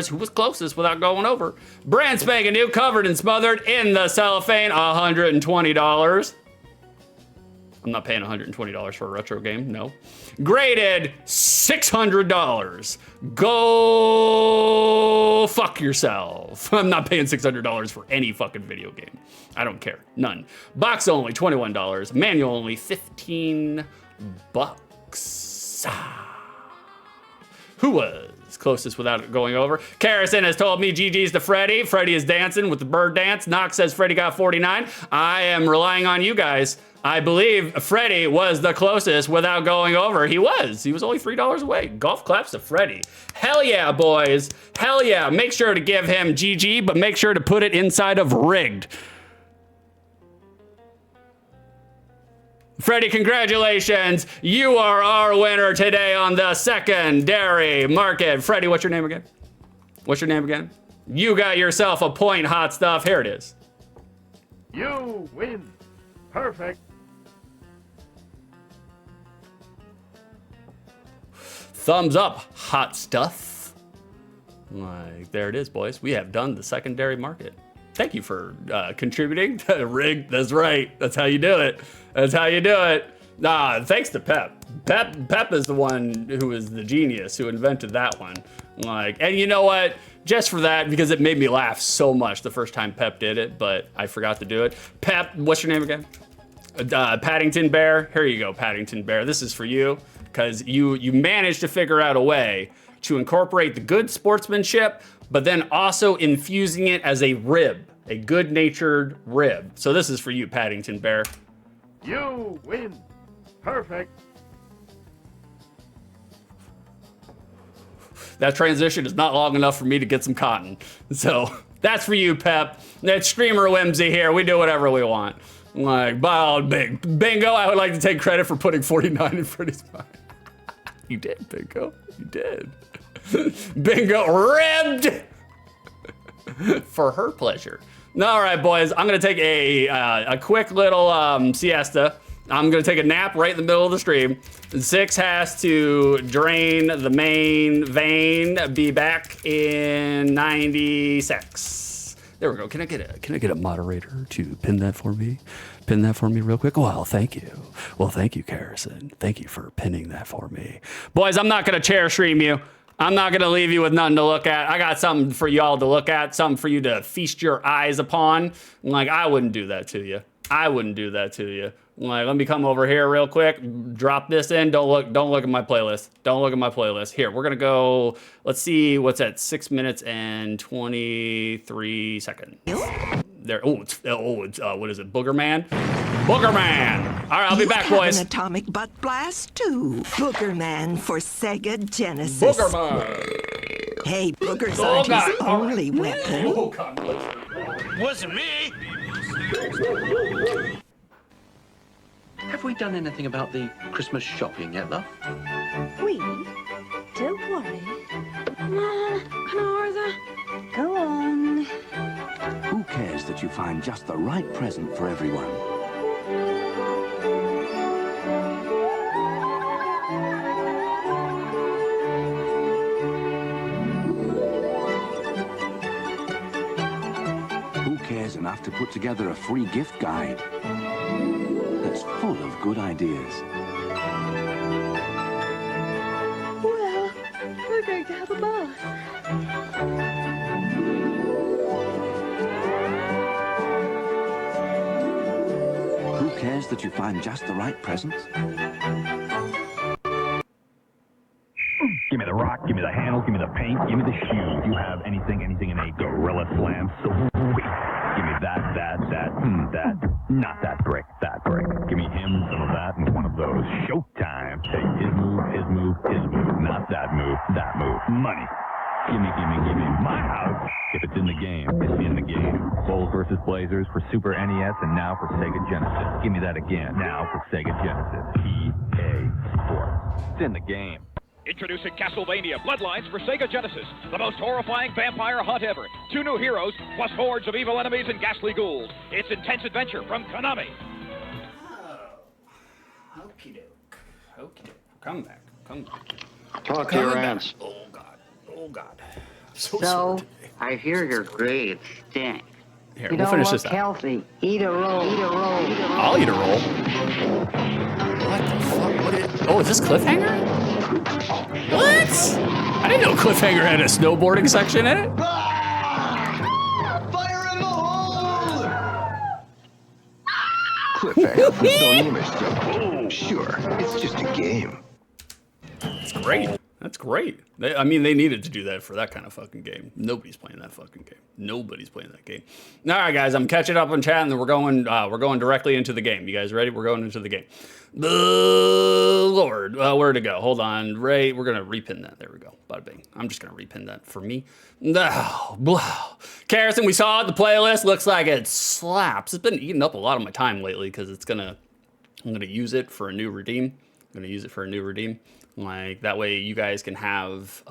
Who was closest without going over? Brand spanking new, covered and smothered in the cellophane, $120. I'm not paying $120 for a retro game, no. Graded $600. Go fuck yourself. I'm not paying $600 for any fucking video game. I don't care, none. Box only, $21. Manual only, 15 bucks. Who was closest without going over? Carrison has told me GG's to Freddy. Freddy is dancing with the bird dance. Knox says Freddy got 49. I am relying on you guys. I believe Freddy was the closest without going over. He was only $3 away. Golf claps to Freddy. Hell yeah, boys. Hell yeah. Make sure to give him GG, but make sure to put it inside of rigged. Freddy, congratulations. You are our winner today on the secondary market. Freddy, what's your name again? You got yourself a point, hot stuff. Here it is. You win. Perfect. Thumbs up, hot stuff. Like, there it is, boys. We have done the secondary market. Thank you for contributing to Rig. That's right. That's how you do it. Thanks to Pep. Pep is the one who is the genius who invented that one. Like, and you know what? Just for that, because it made me laugh so much the first time Pep did it, but I forgot to do it. Pep, what's your name again? Paddington Bear. Here you go, Paddington Bear. This is for you, because you managed to figure out a way to incorporate the good sportsmanship, but then also infusing it as a rib, a good-natured rib. So this is for you, Paddington Bear. You win. Perfect. That transition is not long enough for me to get some cotton. So that's for you, Pep. That's Streamer Whimsy here. We do whatever we want. Like, Bingo, I would like to take credit for putting 49 in Freddy's mind. You did, Bingo. You did. Bingo ribbed for her pleasure. All right, boys, I'm gonna take a quick little siesta, I'm gonna take a nap right in the middle of the stream. 6 has to drain the main vein. Be back in 96. There we go. Can I get a moderator to pin that for me? Pin that for me real quick. Well, thank you. Well, thank you, Carrison. Thank you for pinning that for me. Boys, I'm not gonna chair stream you. I'm not gonna leave you with nothing to look at. I got something for y'all to look at, something for you to feast your eyes upon. Like, I wouldn't do that to you. I wouldn't do that to you. Like, let me come over here real quick, drop this in. Don't look at my playlist. Don't look at my playlist. Here, we're gonna go, let's see what's at 6 minutes and 23 seconds. There, it's what is it, Booger Man? Booger Man! All right, I'll be back, boys. An atomic butt blast too. Booger Man for Sega Genesis. Booger Man! Hey, boogers aren't his only weapon. Oh, God. Wasn't me! Have we done anything about the Christmas shopping yet, love? We? Don't worry. Come on, Arthur. Go on. Who cares that you find just the right present for everyone? Who cares enough to put together a free gift guide that's full of good ideas? Well, we're going to have a bath. Who cares that you find just the right presents? Give me the rock, give me the handle, give me the paint, give me the shoes. You have anything in a Gorilla Slam, so wait. Give me that, not that brick, that brick. Give me him, some of that, and one of those. Showtime. Take his move, not that move, money. Give me my house. If it's in the game, it's in the game. Bulls versus Blazers for Super NES and now for Sega Genesis. Give me that again, now for Sega Genesis. EA Sports. It's in the game. Introducing Castlevania Bloodlines for Sega Genesis, the most horrifying vampire hunt ever. 2 new heroes, plus hordes of evil enemies and ghastly ghouls. It's intense adventure from Konami. Oh, okie doke. Okie doke. Come back. Talk to your aunts. Oh, God. I'm so So, today. I hear your grades stink. Here, You we'll don't finish look this out. healthy. Eat a roll. I'll eat a roll. What the fuck? Oh, is this Cliffhanger? What? I didn't know Cliffhanger had a snowboarding section in it. Fire in the hole! Cliffhanger for Sony Image. Sure, it's just a game. That's great. That's great. I mean, they needed to do that for that kind of fucking game. Nobody's playing that fucking game. Nobody's playing that game. All right, guys, I'm catching up on chat, and then we're going directly into the game. You guys ready? We're going into the game. Lord, where to go? Hold on, Ray. We're gonna repin that. There we go. Bada bing. I'm just gonna repin that for me. Carrison, we saw it. The playlist looks like it slaps. It's been eating up a lot of my time lately because I'm gonna use it for a new redeem. Like, that way you guys can have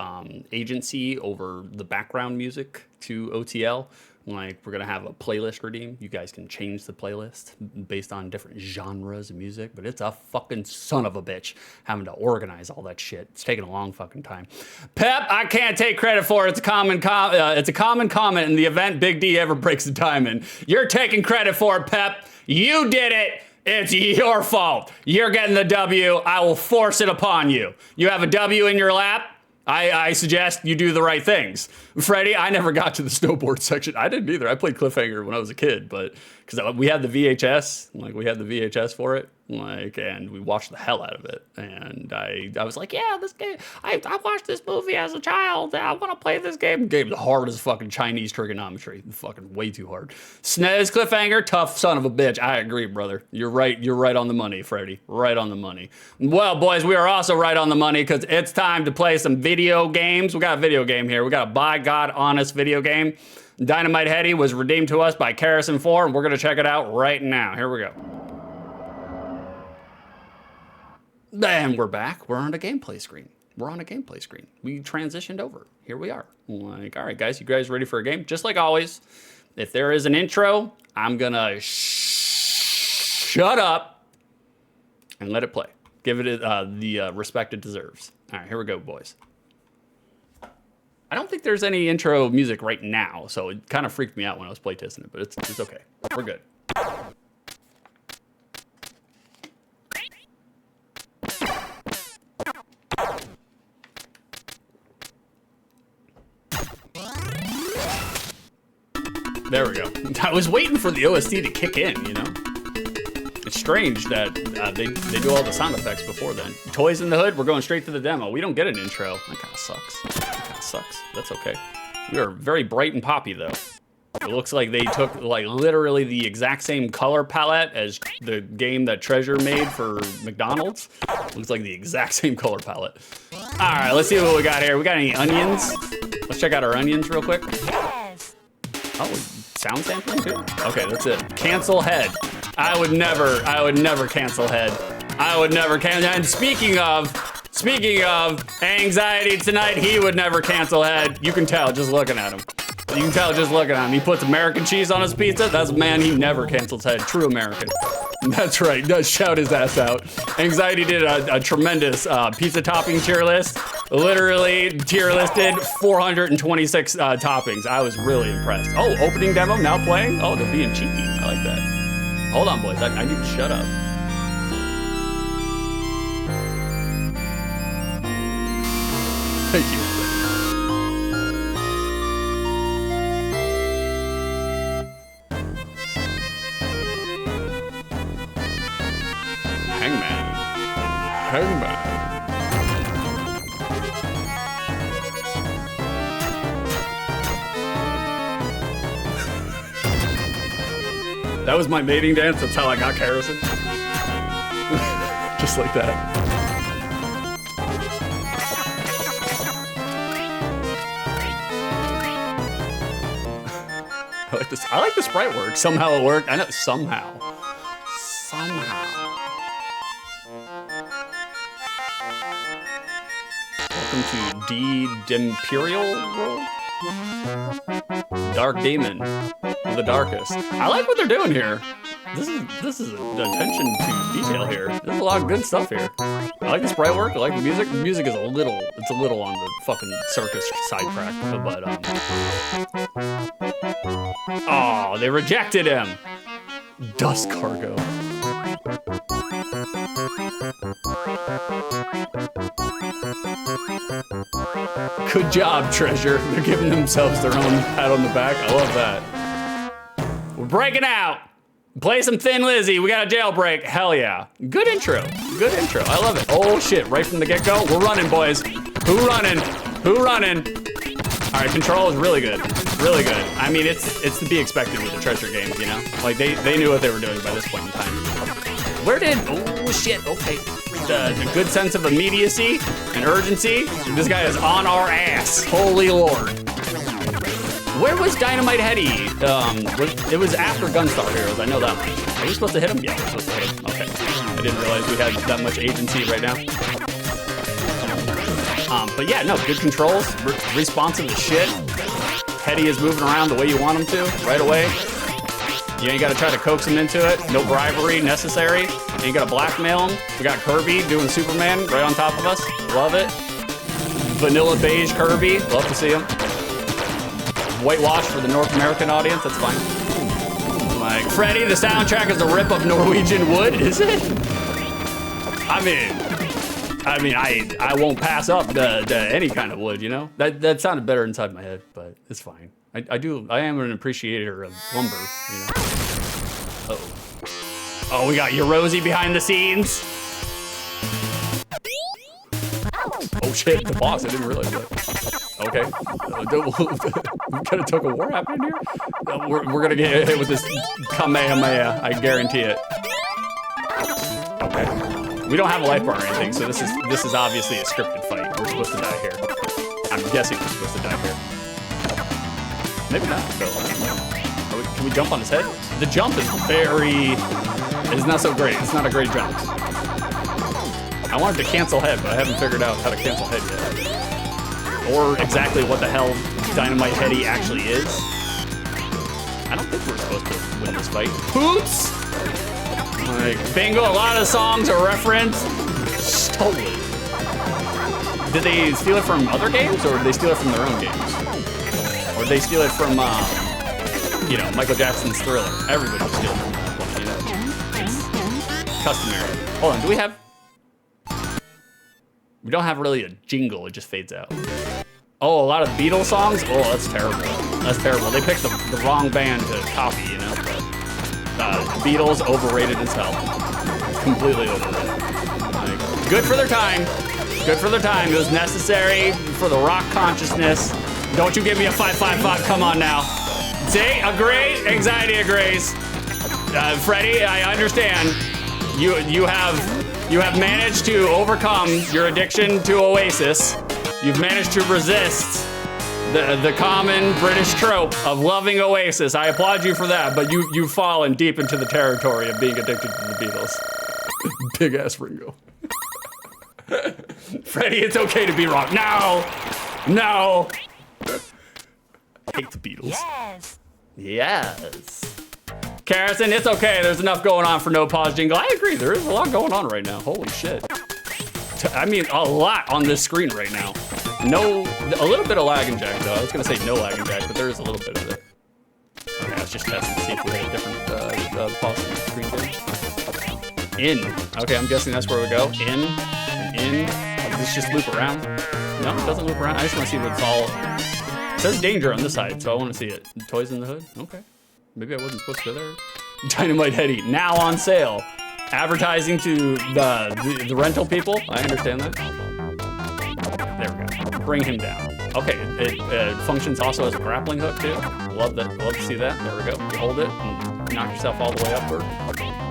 agency over the background music to OTL. Like, we're going to have a playlist redeem. You guys can change the playlist based on different genres of music, but it's a fucking son of a bitch having to organize all that shit. It's taking a long fucking time. Pep, I can't take credit for it. It's a common comment in the event Big D ever breaks a diamond. You're taking credit for it, Pep. You did it. It's your fault. You're getting the W. I will force it upon you. You have a W in your lap. I suggest you do the right things. Freddie, I never got to the snowboard section. I didn't either. I played Cliffhanger when I was a kid, but because we had the VHS, for it, and we watched the hell out of it. And I was like, yeah, this game, I watched this movie as a child. I want to play this game. Game's hard as fucking Chinese trigonometry. Fucking way too hard. SNES Cliffhanger, tough son of a bitch. I agree, brother. You're right on the money, Freddie. Right on the money. Well, boys, we are also right on the money because it's time to play some video games. We got a video game here. We got a by God honest video game. Dynamite Headdy was redeemed to us by Carrison4, and we're going to check it out right now. Here we go. And we're back. We're on a gameplay screen. We transitioned over. Here we are. Like, all right, guys, you guys ready for a game? Just like always, if there is an intro, I'm going to shut up and let it play. Give it the respect it deserves. All right, here we go, boys. I don't think there's any intro music right now, so it kind of freaked me out when I was playtesting it, but it's okay. We're good. There we go. I was waiting for the OST to kick in, you know? It's strange that they do all the sound effects before then. Toys in the Hood, we're going straight to the demo. We don't get an intro. That kind of sucks. That kind of sucks. That's okay. We are very bright and poppy, though. It looks like they took, like, literally the exact same color palette as the game that Treasure made for McDonald's. Looks like the exact same color palette. All right, let's see what we got here. We got any onions? Let's check out our onions real quick. Oh, sound sampling too? Okay, that's it. Cancel head. I would never cancel head. I would never cancel. And speaking of anxiety tonight, he would never cancel head. You can tell just looking at him. You can tell just looking at him. He puts American cheese on his pizza. That's a man, he never cancels head. True American. That's right, does shout his ass out. Anxiety did a tremendous pizza topping tier list. Literally tier listed 426 toppings. I was really impressed. Oh, opening demo, now playing? Oh, they're being cheeky. I like that. Hold on, boys, I need to shut up. Thank you. Hangman. That was my mating dance. That's how I got Harrison. Just like that. I like the sprite work. Somehow it worked. I know somehow. Welcome to D'imperial World? Dark Demon. The darkest. I like what they're doing here. This is attention to detail here. There's a lot of good stuff here. I like the sprite work. I like the music. The music is a little on the fucking circus sidetrack, but oh, they rejected him. Dust cargo. Good job, Treasure. They're giving themselves their own pat on the back. I love that. We're breaking out. Play some Thin Lizzy. We got a jailbreak. Hell yeah. Good intro. Good intro. I love it. Oh shit. Right from the get-go. We're running, boys. Who running? Who running? All right, control is really good. Really good. I mean, it's to be expected with the Treasure games, you know? Like, they knew what they were doing by this point in time. Where did... Oh, shit. Okay. The good sense of immediacy and urgency. This guy is on our ass. Holy Lord. Where was Dynamite Headdy? It was after Gunstar Heroes. I know that much. Are we supposed to hit him? Yeah, we're supposed to hit him. Okay. I didn't realize we had that much agency right now. But yeah, no, good controls. Responsive as shit. Headdy is moving around the way you want him to, right away. You ain't got to try to coax him into it. No bribery necessary. You ain't got to blackmail him. We got Kirby doing Superman right on top of us. Love it. Vanilla beige Kirby. Love to see him. Whitewash for the North American audience. That's fine. Like, Freddy, the soundtrack is a rip of Norwegian Wood. Is it? I mean, I won't pass up to any kind of wood, you know? That sounded better inside my head, but it's fine. I am an appreciator of lumber, you know? Uh-oh. Oh, we got Yorosi behind the scenes. Oh shit, the boss, I didn't realize that. Okay. We got a tug of war happening here? We're gonna get hit with this Kamehameha, I guarantee it. Okay. We don't have a life bar or anything, so this is obviously a scripted fight. We're supposed to die here. I'm guessing we're supposed to die here. Maybe not, though. I don't know. Can we jump on his head? The jump is not so great. It's not a great jump. I wanted to cancel head, but I haven't figured out how to cancel head yet. Or exactly what the hell Dynamite Headdy actually is. I don't think we're supposed to win this fight. Poots! Like, bingo, a lot of songs are referenced. Totally. Did they steal it from other games, or did they steal it from their own games? Or did they steal it from, you know, Michael Jackson's Thriller? Everybody was stealing from that one, you know? It's customary. Hold on, do we have... We don't have really a jingle, it just fades out. Oh, a lot of Beatles songs? Oh, that's terrible. That's terrible. They picked the wrong band to copy, you know? Beatles, overrated as hell. Completely overrated. Like, good for their time. Good for their time. It was necessary for the rock consciousness. Don't you give me a 555, come on now. See, agree, anxiety agrees. Freddie, I understand. You have managed to overcome your addiction to Oasis. You've managed to resist the common British trope of loving Oasis. I applaud you for that, but you've fallen deep into the territory of being addicted to the Beatles. Big ass Ringo. Freddie, it's okay to be wrong. No! No! I hate the Beatles. Yes! Yes. Carrison, it's okay. There's enough going on for no pause jingle. I agree. There is a lot going on right now. Holy shit. I mean, a lot on this screen right now. No, a little bit of lag and jack though. I was gonna say no lag and jack, but there is a little bit of it. Okay, let's just test and see if we have a different pause screen game. In. Okay, I'm guessing that's where we go. In. Does this just loop around? No, it doesn't loop around. I just want to see what it's all. It says danger on this side, so I want to see it. Toys in the hood? Okay. Maybe I wasn't supposed to go there. Dynamite Headdy, now on sale. Advertising to the rental people. I understand that. There we go. Bring him down. Okay, it functions also as a grappling hook too. Love that. Love to see that. There we go. You hold it and knock yourself all the way upward.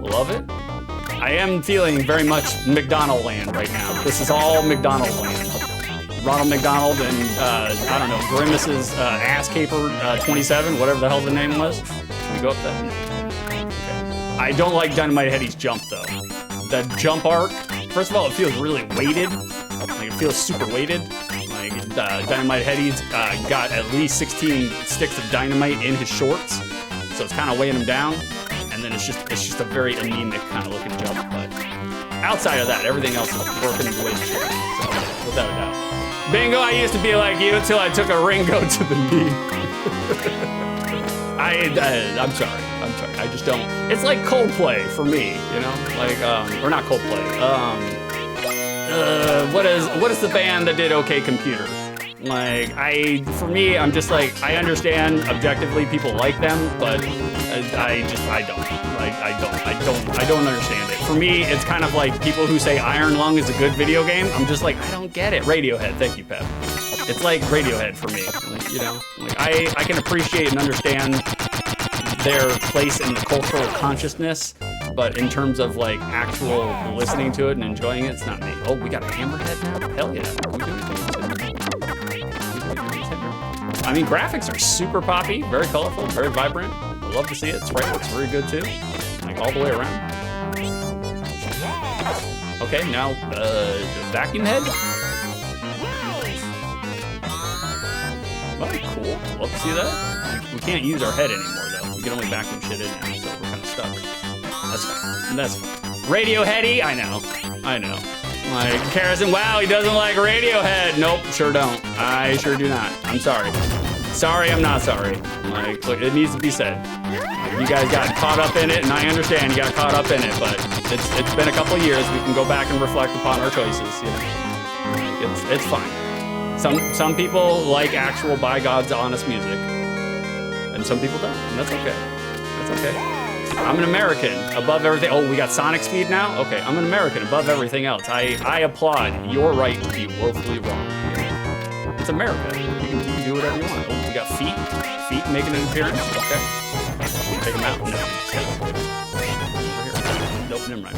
Love it. I am feeling very much McDonald land right now. This is all McDonald land. Ronald McDonald and I don't know, Grimace's ass caper 27, whatever the hell the name was. Can we go up that? Okay. I don't like Dynamite Headdy's jump though. That jump arc, first of all, it feels really weighted. Like it feels super weighted. Like Dynamite Headdy's got at least 16 sticks of dynamite in his shorts, so it's kind of weighing him down. And then it's just a very anemic kind of looking jump. But outside of that, everything else is working the way it should. So without a doubt. Bingo, I used to be like you until I took a Ringo to the knee. I'm sorry. I just don't. It's like Coldplay for me, you know? Like, or not Coldplay. What is the band that did OK Computer? Like, for me, I'm just like, I understand objectively people like them, but I don't understand it. For me, it's kind of like people who say Iron Lung is a good video game. I'm just like, I don't get it. Radiohead, thank you, Pep. It's like Radiohead for me, like, you know? Like, I can appreciate and understand their place in the cultural consciousness, but in terms of like actual listening to it and enjoying it, it's not me. Oh, we got a Hammerhead now? Hell yeah. Can we do anything? I mean, graphics are super poppy, very colorful, very vibrant. I love to see it. Sprite looks very good too, like all the way around. Okay, now vacuum head. Oh, cool. Love to see that. We can't use our head anymore though. We can only vacuum shit in now, so we're kind of stuck. That's fine. That's fine. Radio Heady, I know. Like, Carrison, wow, he doesn't like Radiohead. Nope, sure don't. I sure do not. I'm sorry. Sorry, I'm not sorry. Like, look, it needs to be said. You guys got caught up in it, and I understand you got caught up in it, but it's been a couple of years. We can go back and reflect upon our choices, you know. It's fine. Some people like actual, by God's honest music, and some people don't, and that's okay. That's okay. I'm an American above everything. Oh, we got Sonic speed now? Okay, I'm an American above everything else. I applaud your right to be woefully wrong. It's America. You can do whatever you want. Oh, we got feet. Feet making an appearance. Okay. Take them out. No. Nope, never mind.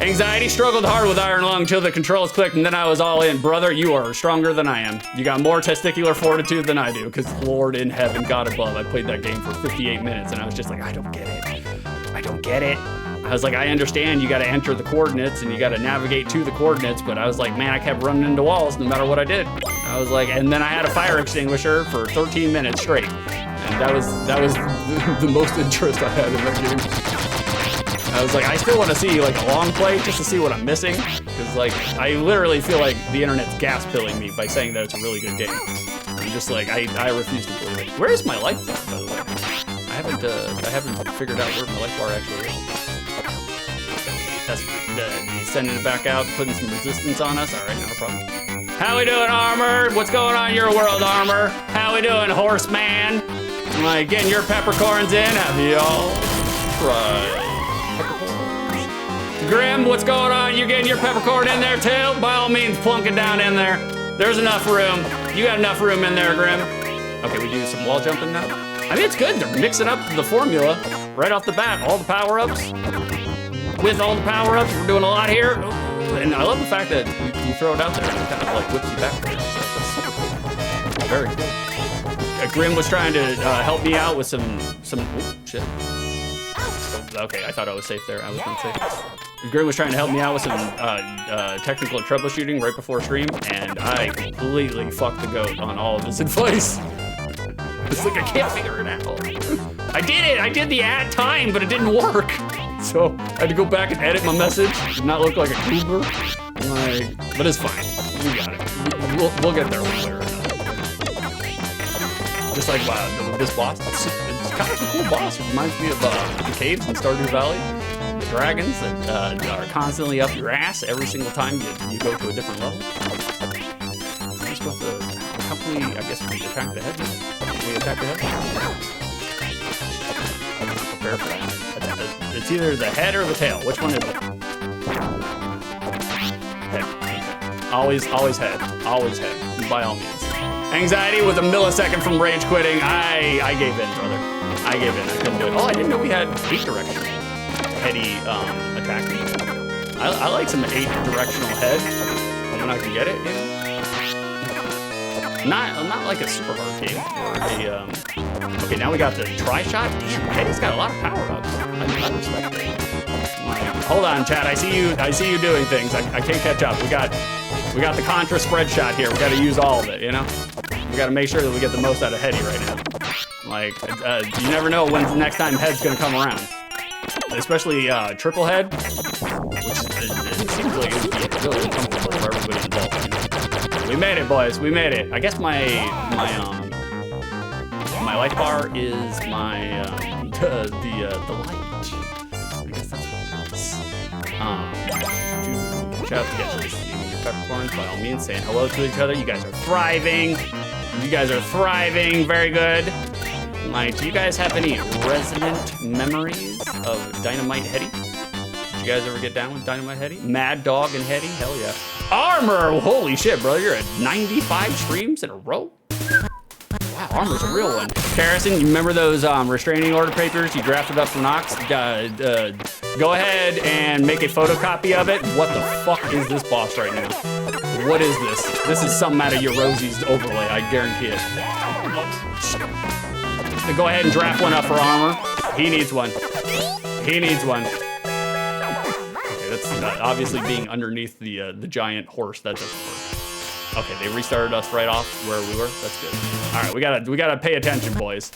Anxiety struggled hard with Iron Lung till the controls clicked, and then I was all in. Brother, you are stronger than I am. You got more testicular fortitude than I do, because Lord in heaven, God above, I played that game for 58 minutes, and I was just like, I don't get it. I don't get it. I was like, I understand you got to enter the coordinates, and you got to navigate to the coordinates, but I was like, man, I kept running into walls no matter what I did. I was like, and then I had a fire extinguisher for 13 minutes straight, and that was the most interest I had in that game. I I was like, I still want to see like a long play just to see what I'm missing, because like I literally feel like the internet's gas pilling me by saying that it's a really good game. I'm just like I refuse to believe it. Where is my life bar, by the way? I haven't figured out where my life bar actually is. That's he's sending it back out, putting some resistance on us. All right, not a problem. How we doing, Armor? What's going on in your world, Armor? How we doing, Horseman? Am I getting your peppercorns in? Have you all tried peppercorns? Grim, what's going on? You getting your peppercorn in there too? By all means, plunk it down in there. There's enough room. You got enough room in there, Grim. Okay, we do some wall jumping now. I mean, it's good. They're mixing up the formula right off the bat. All the power-ups. With all the power-ups, we're doing a lot here. And I love the fact that you throw it out there and it kind of like whips you back there. So that's super cool. Very cool. Grim was trying to help me out with some oh, shit. Okay, I thought I was safe there. I was gonna say. Grim was trying to help me out with some technical troubleshooting right before stream, and I completely fucked the goat on all of his advice. It's like I can't figure it out. I did it. I did the add time, but it didn't work. So I had to go back and edit my message. Did not look like a goober. Like, but it's fine. We got it. We'll get there one way or another. Just like this boss. It's kind of a cool boss. It reminds me of the caves in Stardew Valley. The dragons that are constantly up your ass every single time you go to a different level. We're supposed to, how can we, I guess we attack the head. We attack the head. Prepare for that. It's either the head or the tail. Which one is it? Head. Always head. Always head. By all means. Anxiety with a millisecond from rage quitting. I gave in, brother. I gave in. I couldn't do it. Oh, I didn't know we had 8-directional heady attack. I like some 8-directional head when I can get it, you know? Not like a super hard game. Or okay, now we got the tri-shot. Damn, Heady's got a lot of power-ups. I respect it. Hold on, chat. I see you doing things. I can't catch up. We got the Contra spread shot here. We got to use all of it, you know? We got to make sure that we get the most out of Heady right now. Like, you never know when the next time Head's gonna come around. Especially triple head, which it seems like it would be really uncomfortable for everybody involved. We made it, boys. We made it. I guess my light bar is my the light. I guess that's what it is. Shout out to guys eating your peppercorns by all means, saying hello to each other. You guys are thriving. You guys are thriving. Very good. Like, do you guys have any resonant memories of Dynamite Headdy? Did you guys ever get down with Dynamite Headdy? Mad Dog and Headdy? Hell yeah. Armor! Holy shit, bro. You're at 95 streams in a row? Wow, Armor's a real one. Harrison, you remember those restraining order papers you drafted up for Knox? Go ahead and make a photocopy of it. What the fuck is this boss right now? What is this? This is something out of your Rosie's overlay, I guarantee it. Go ahead and draft one up for Armor. He needs one. He needs one. Okay, that's obviously being underneath the giant horse. That doesn't work. Okay, they restarted us right off where we were. That's good. All right, we gotta pay attention, boys.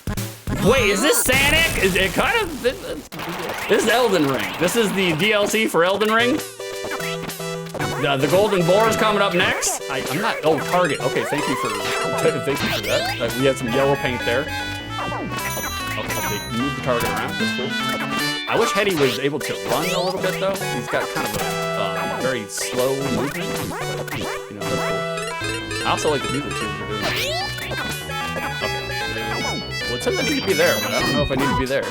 Wait, is this Sanic? Is it kind of? This is Elden Ring. This is the DLC for Elden Ring. The Golden Boar is coming up next. I'm not. Oh, Target. Okay, thank you for that. We had some yellow paint there. Okay, they moved the target around. That's cool. I wish Headdy was able to run a little bit though. He's got kind of a very slow movement. You know, that's cool. I also like the music too. Okay. Well, it says I need to be there, but I don't know if I need to be there.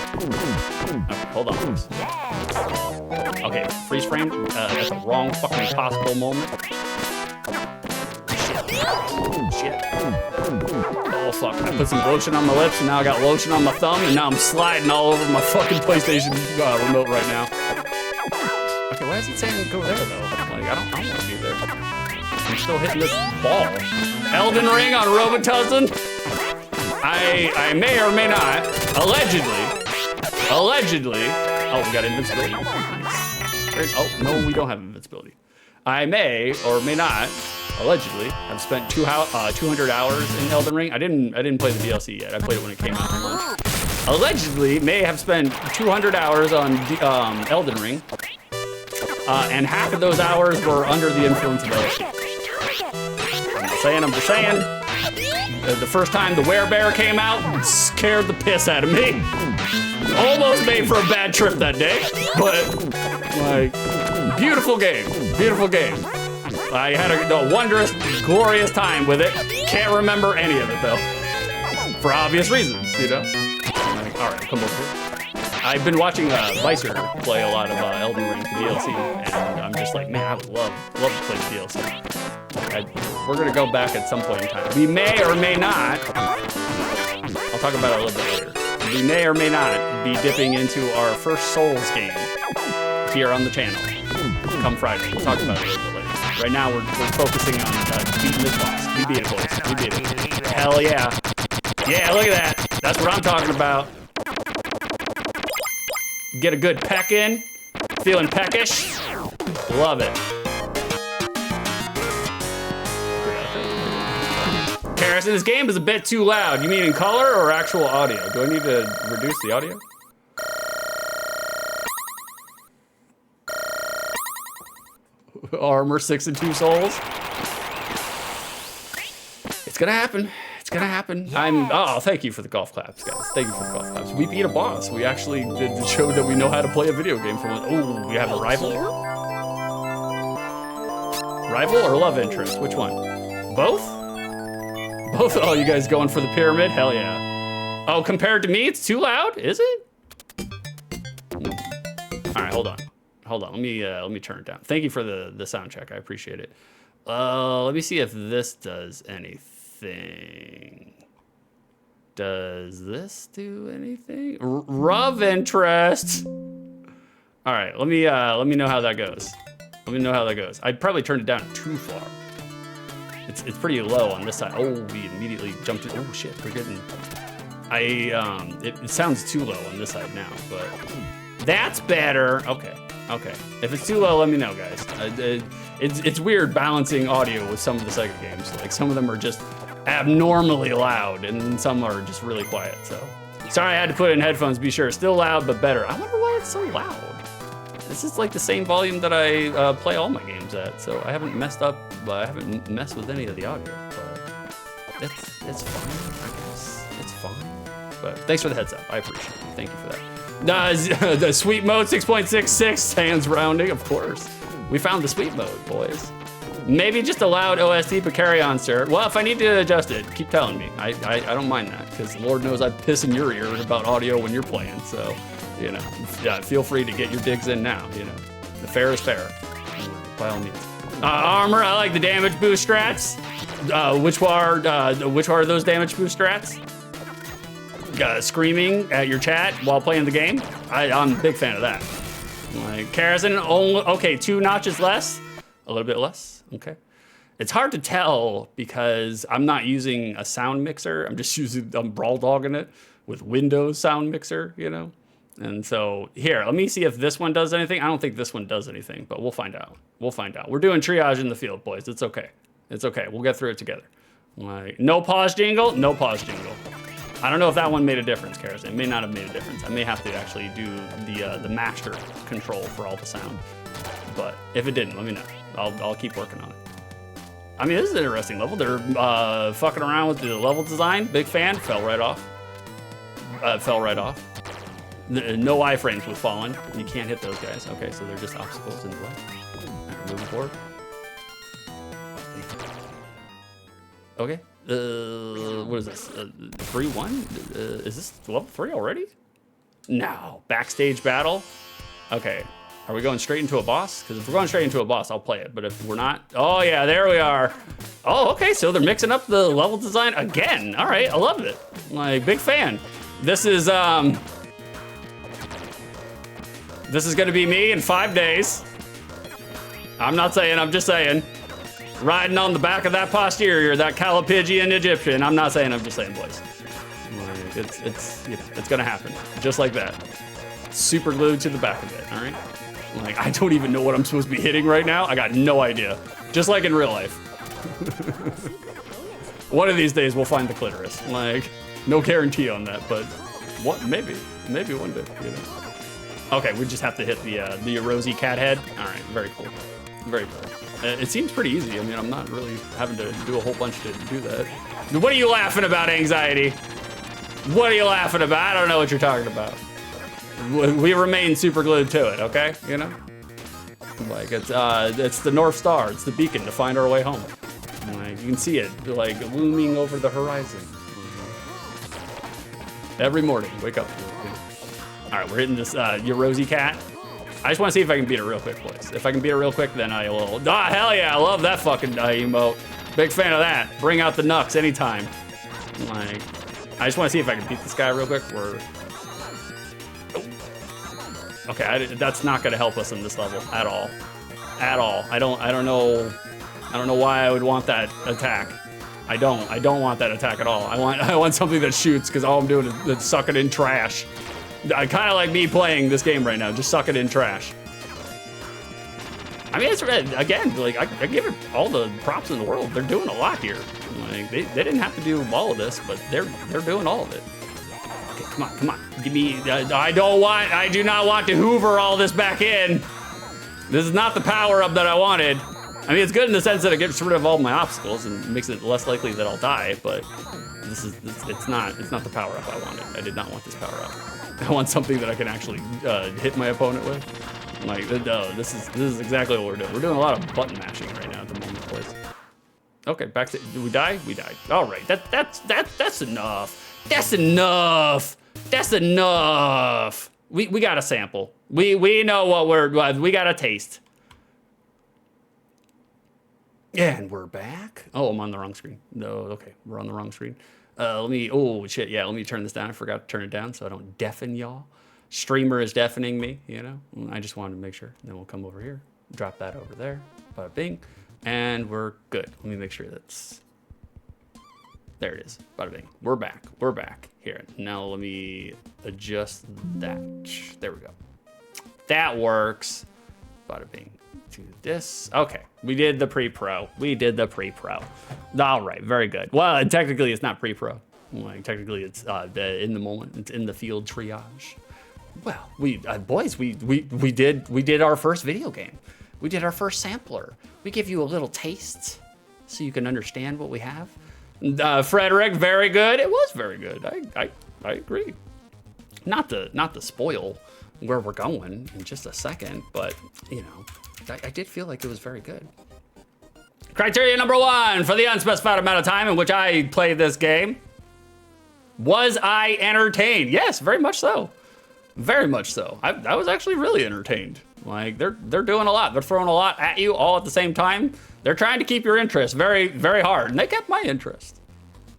Okay, hold on, please. Okay, freeze frame at the wrong fucking possible moment. Shit. Oh fuck, I put some lotion on my lips and now I got lotion on my thumb and now I'm sliding all over my fucking PlayStation remote right now. Okay, why is it saying go there though? Like, I don't want to be there. I'm still hitting this ball. Elden Ring on Robitussin? I may or may not, allegedly. Oh, we got invincibility. Nice. Oh, no, we don't have invincibility. I may or may not, allegedly, have spent 200 hours in Elden Ring. I didn't play the DLC yet. I played it when it came out. allegedly may have spent 200 hours on Elden Ring, and half of those hours were under the influence of LSD. I'm just saying. The first time the werebear came out, scared the piss out of me. Almost made for a bad trip that day, but like, beautiful game. I had a wondrous, glorious time with it. Can't remember any of it though, for obvious reasons, you know. Like, all right, come over here. I've been watching Vicer play a lot of Elden Ring DLC, and I'm just like, man, I would love to play the DLC. We're gonna go back at some point in time. We may or may not. I'll talk about it a little bit later. We may or may not be dipping into our first Souls game here on the channel come Friday. We'll talk about it a little bit later. Right now, we're focusing on beating this boss. We beat it, boys. We beat it. Hell yeah. Yeah, look at that. That's what I'm talking about. Get a good peck in. Feeling peckish. Love it. Harrison, this game is a bit too loud. You mean in color or actual audio? Do I need to reduce the audio? Armor 6 and 2 souls. It's gonna happen. It's gonna happen. Oh, thank you for the golf claps, guys. Thank you for the golf claps. We beat a boss. We actually showed that we know how to play a video game for one. Oh, we have a rival. Rival or love interest? Which one? Both? Both? Oh, you guys going for the pyramid? Hell yeah. Oh, compared to me, it's too loud? Is it? All right, hold on. Let me turn it down. Thank you for the sound check. I appreciate it. Let me see if this does anything. Does this do anything? Love interest. All right, let me know how that goes. I'd probably turned it down too far. It's pretty low on this side. Oh, we immediately jumped in. Oh shit, we're getting. It sounds too low on this side now, but that's better. Okay. If it's too low, let me know, guys. It's weird balancing audio with some of the Sega games. Like some of them are just abnormally loud, and some are just really quiet. So sorry, I had to put it in headphones. Be sure, still loud but better. I wonder why it's so loud. This is like the same volume that I play all my games at, so I haven't messed up. I haven't messed with any of the audio, but it's fine. I guess it's fine. But thanks for the heads up. I appreciate it. Thank you for that. The sweet mode 6.66 sans rounding, of course. We found the sweet mode, boys. Maybe just a loud OST, but carry on, sir. Well, if I need to adjust it, keep telling me. I don't mind that, because Lord knows I piss in your ear about audio when you're playing. So, you know, yeah, feel free to get your digs in now. You know, the fair is fair, by all means. Armor, I like the damage boost strats. Which are those damage boost strats? Screaming at your chat while playing the game. I'm a big fan of that. Like Karrison, okay, 2 notches less, a little bit less. Okay, it's hard to tell because I'm not using a sound mixer. I'm brawl dogging it with Windows sound mixer, you know. And so here, let me see if this one does anything. I don't think this one does anything, but we'll find out. We're doing triage in the field, boys. It's okay. We'll get through it together. Like, no pause jingle. I don't know if that one made a difference, Karrison. It may not have made a difference. I may have to actually do the master control for all the sound. But if it didn't, let me know. I'll keep working on it. I mean, this is an interesting level. They're fucking around with the level design. Big fan. Fell right off. No iframes with fallen. You can't hit those guys. Okay, so they're just obstacles in the way. All right, moving forward. Okay. What is this? 3-1? Is this level 3 already? No. Backstage battle? Okay. Are we going straight into a boss? Because if we're going straight into a boss, I'll play it. But if we're not... Oh, yeah, there we are. Oh, okay. So they're mixing up the level design again. All right. I love it. Like, big fan. This is going to be me in 5 days. I'm not saying. I'm just saying. Riding on the back of that posterior, that Calipigian Egyptian. I'm not saying, I'm just saying, boys. It's gonna happen, just like that. Super glued to the back of it, all right? Like, I don't even know what I'm supposed to be hitting right now. I got no idea. Just like in real life. One of these days, we'll find the clitoris. Like, no guarantee on that, but What? Maybe one day. You know. Okay, we just have to hit the rosy cat head. All right, very cool, very cool. It seems pretty easy. I mean, I'm not really having to do a whole bunch to do that. What are you laughing about, anxiety? What are you laughing about? I don't know what you're talking about. We remain super glued to it, okay? You know, like it's the North Star. It's the beacon to find our way home. Like you can see it like looming over the horizon. Every morning, wake up. All right, we're hitting this your rosy cat. I just want to see if I can beat it real quick, boys. If I can beat it real quick, then I will. Ah, hell yeah, I love that fucking emote. Big fan of that. Bring out the knucks anytime. Like, I just want to see if I can beat this guy real quick. We're... Oh. Okay, that's not gonna help us in this level at all. At all. I don't know why I would want that attack. I don't want that attack at all. I want something that shoots, because all I'm doing is suck it in trash. I kind of like me playing this game right now, just suck it in trash. I mean, it's again, like I give it all the props in the world. They're doing a lot here. Like they didn't have to do all of this, but they're doing all of it. Okay, come on, give me. I do not want to hoover all this back in. This is not the power up that I wanted. I mean, it's good in the sense that it gets rid of all my obstacles and makes it less likely that I'll die, but it's not the power up I wanted. I did not want this power up. I want something that I can actually hit my opponent with. Like, no, this is exactly what we're doing. We're doing a lot of button mashing right now at the moment, boys. Okay, back to, did we die? We died. All right, that's enough. That's enough. That's enough. We got a sample. We know what we got a taste. And we're back. Oh, I'm on the wrong screen. No, okay, we're on the wrong screen. Oh shit, yeah, let me turn this down. I forgot to turn it down so I don't deafen y'all. Streamer is deafening me, you know? I just wanted to make sure. Then we'll come over here, drop that over there, bada bing, and we're good. Let me make sure that's, there it is, bada bing. We're back. Here, now let me adjust that. There we go. That works, bada bing. To this. Okay, we did the pre-pro. All right, very good. Well, technically it's not pre-pro. Like technically it's in the moment. It's in the field triage. Well, boys, we did our first video game. We did our first sampler. We give you a little taste so you can understand what we have. Frederick, very good. It was very good. I agree. Not to spoil where we're going in just a second, but you know. I did feel like it was very good. Criteria number 1 for the unspecified amount of time in which I played this game. Was I entertained? Yes, very much so. Very much so. I was actually really entertained. Like they're doing a lot. They're throwing a lot at you all at the same time. They're trying to keep your interest very, very hard. And they kept my interest.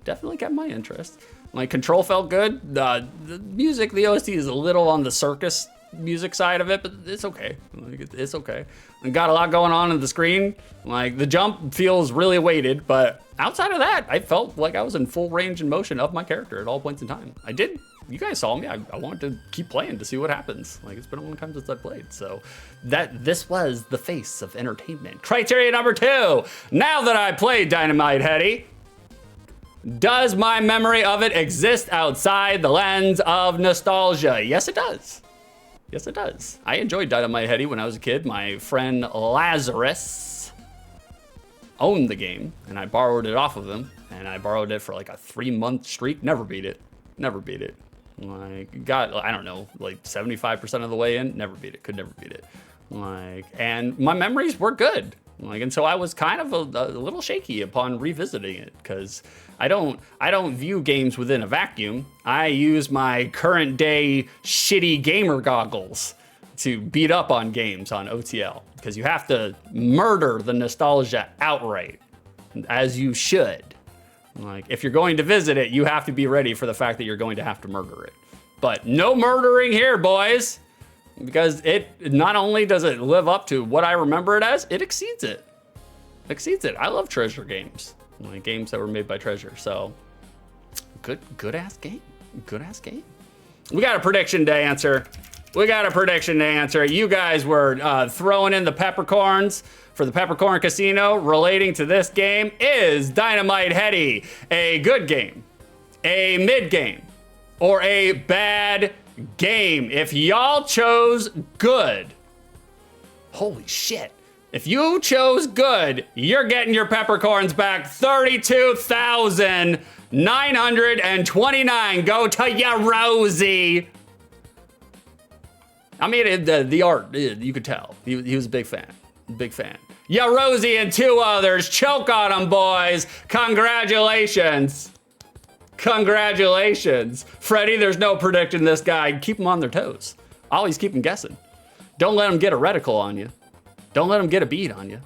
Definitely kept my interest. Like control felt good. The music, the OST is a little on the circus music side of it, but it's okay. Like, it's okay. And got a lot going on the screen. Like the jump feels really weighted, but outside of that, I felt like I was in full range and motion of my character at all points in time. I did. You guys saw me. I wanted to keep playing to see what happens. Like it's been a long time since I played, so this was the face of entertainment. Criteria number 2. Now that I played Dynamite Headdy, does my memory of it exist outside the lens of nostalgia? Yes, it does. Yes, it does. I enjoyed Dynamite Headdy when I was a kid. My friend Lazarus owned the game, and I borrowed it off of him, and I borrowed it for like a 3-month streak. Never beat it. Like, got, I don't know, like 75% of the way in. Never beat it. Could never beat it. Like, and my memories were good. Like, and so I was kind of a little shaky upon revisiting it, because I don't view games within a vacuum. I use my current day shitty gamer goggles to beat up on games on OTL, because you have to murder the nostalgia outright, as you should. Like, if you're going to visit it, you have to be ready for the fact that you're going to have to murder it. But no murdering here, boys. Because it not only does it live up to what I remember it as, it exceeds it. I love treasure games, like games that were made by Treasure. So good ass game. We got a prediction to answer. You guys were throwing in the peppercorns for the Peppercorn Casino relating to this game. Is Dynamite Headdy a good game, a mid game, or a bad game? If y'all chose good, holy shit. If you chose good, you're getting your peppercorns back. 32,929. Go to ya, Rosie. I mean, the art, you could tell. He was a big fan. Big fan. Ya, Rosie and 2 others. Choke on them, boys. Congratulations. Congratulations. Freddie, there's no predicting this guy. Keep them on their toes. Always keep them guessing. Don't let them get a reticle on you. Don't let them get a bead on you.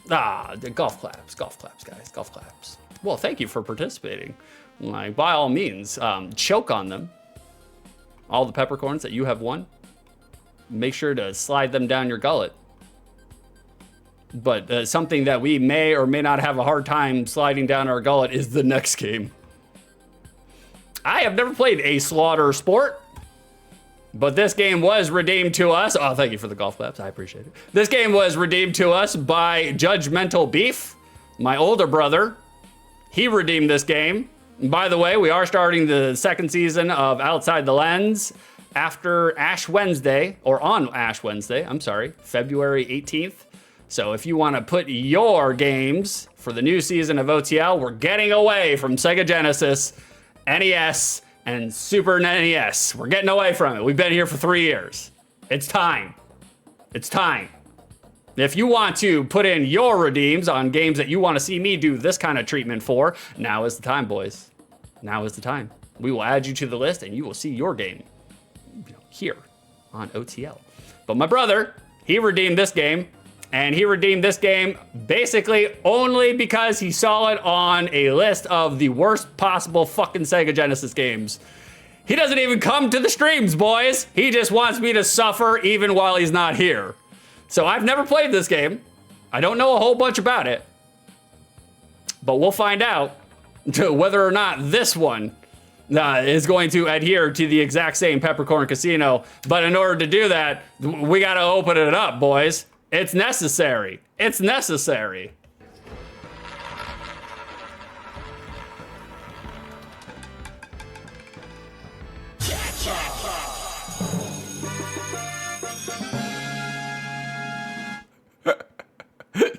The golf claps, guys, golf claps. Well, thank you for participating. Like, by all means, choke on them. All the peppercorns that you have won. Make sure to slide them down your gullet. But something that we may or may not have a hard time sliding down our gullet is the next game. I have never played a slaughter sport, but this game was redeemed to us. Oh, thank you for the golf claps. I appreciate it. This game was redeemed to us by Judgmental Beef, my older brother. He redeemed this game. And by the way, we are starting the 2nd season of Outside the Lens after Ash Wednesday, or on Ash Wednesday, I'm sorry, February 18th. So if you want to put your games for the new season of OTL, we're getting away from Sega Genesis, NES, and Super NES. We're getting away from it. We've been here for 3 years. It's time. It's time. If you want to put in your redeems on games that you want to see me do this kind of treatment for, now is the time, boys. Now is the time. We will add you to the list and you will see your game here on OTL. But my brother, he redeemed this game. And he redeemed this game basically only because he saw it on a list of the worst possible fucking Sega Genesis games. He doesn't even come to the streams, boys. He just wants me to suffer even while he's not here. So I've never played this game. I don't know a whole bunch about it. But we'll find out whether or not this one is going to adhere to the exact same Peppercorn Casino. But in order to do that, we gotta open it up, boys. It's necessary. It's necessary.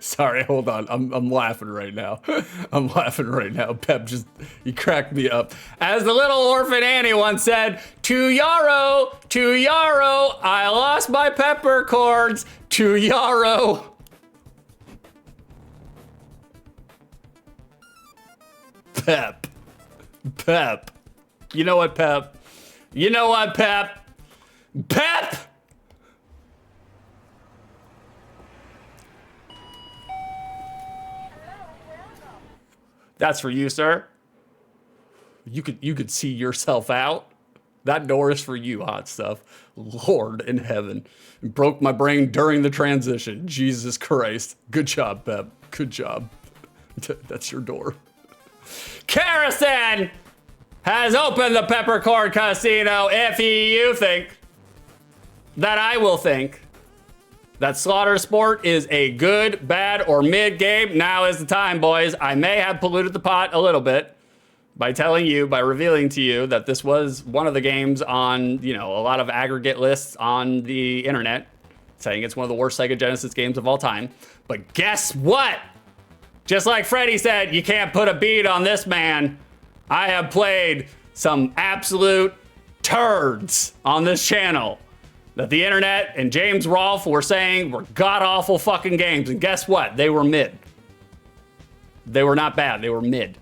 Sorry, hold on. I'm laughing right now. I'm laughing right now. Pep he cracked me up. As the little orphan Annie once said, to yarrow, I lost my peppercorns, to yarrow. Pep. You know what, Pep? Pep! That's for you, sir. You could see yourself out. That door is for you, hot stuff. Lord in heaven. It broke my brain during the transition. Jesus Christ. Good job, Pep. Good job. That's your door. Kerrison has opened the Peppercorn Casino. If you think that I will think that Slaughter Sport is a good, bad, or mid game, now is the time, boys. I may have polluted the pot a little bit by revealing to you that this was one of the games on, a lot of aggregate lists on the internet, saying it's one of the worst Sega Genesis games of all time. But guess what? Just like Freddie said, you can't put a beat on this man. I have played some absolute turds on this channel that the internet and James Rolfe were saying were god-awful fucking games. And guess what? They were mid. They were not bad. They were mid.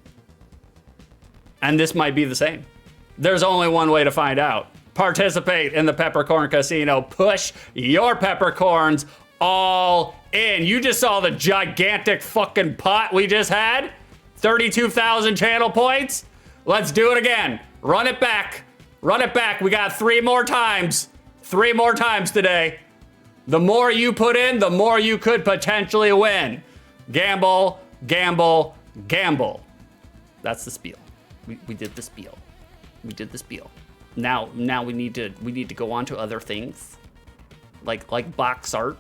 And this might be the same. There's only one way to find out. Participate in the Peppercorn Casino. Push your peppercorns all in. You just saw the gigantic fucking pot we just had. 32,000 channel points. Let's do it again. Run it back. Run it back. We got 3 more times. 3 more times today. The more you put in, the more you could potentially win. Gamble, gamble, gamble. That's the spiel. We did the spiel. We did the spiel. Now we need to go on to other things, like box art.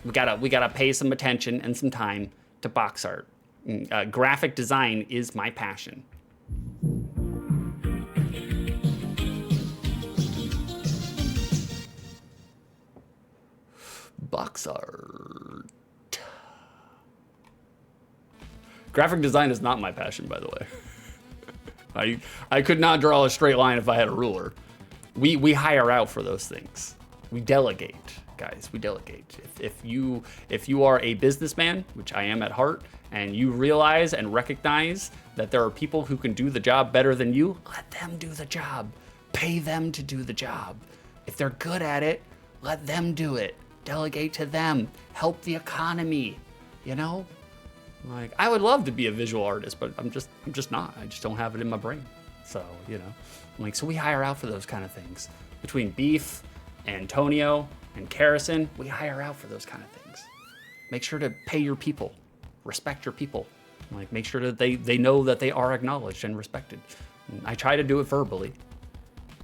We gotta pay some attention and some time to box art. Graphic design is my passion. box art. Graphic design is not my passion, by the way. I could not draw a straight line if I had a ruler. We hire out for those things. We delegate, guys. We delegate. If you are a businessman, which I am at heart, and you realize and recognize that there are people who can do the job better than you, let them do the job. Pay them to do the job. If they're good at it, let them do it. Delegate to them. Help the economy. You know? Like, I would love to be a visual artist, but I'm just not. I just don't have it in my brain. So, you know, like, so we hire out for those kind of things. Between Beef, Antonio, and Kerrison, we hire out for those kind of things. Make sure to pay your people, respect your people. Like, make sure that they know that they are acknowledged and respected. And I try to do it verbally.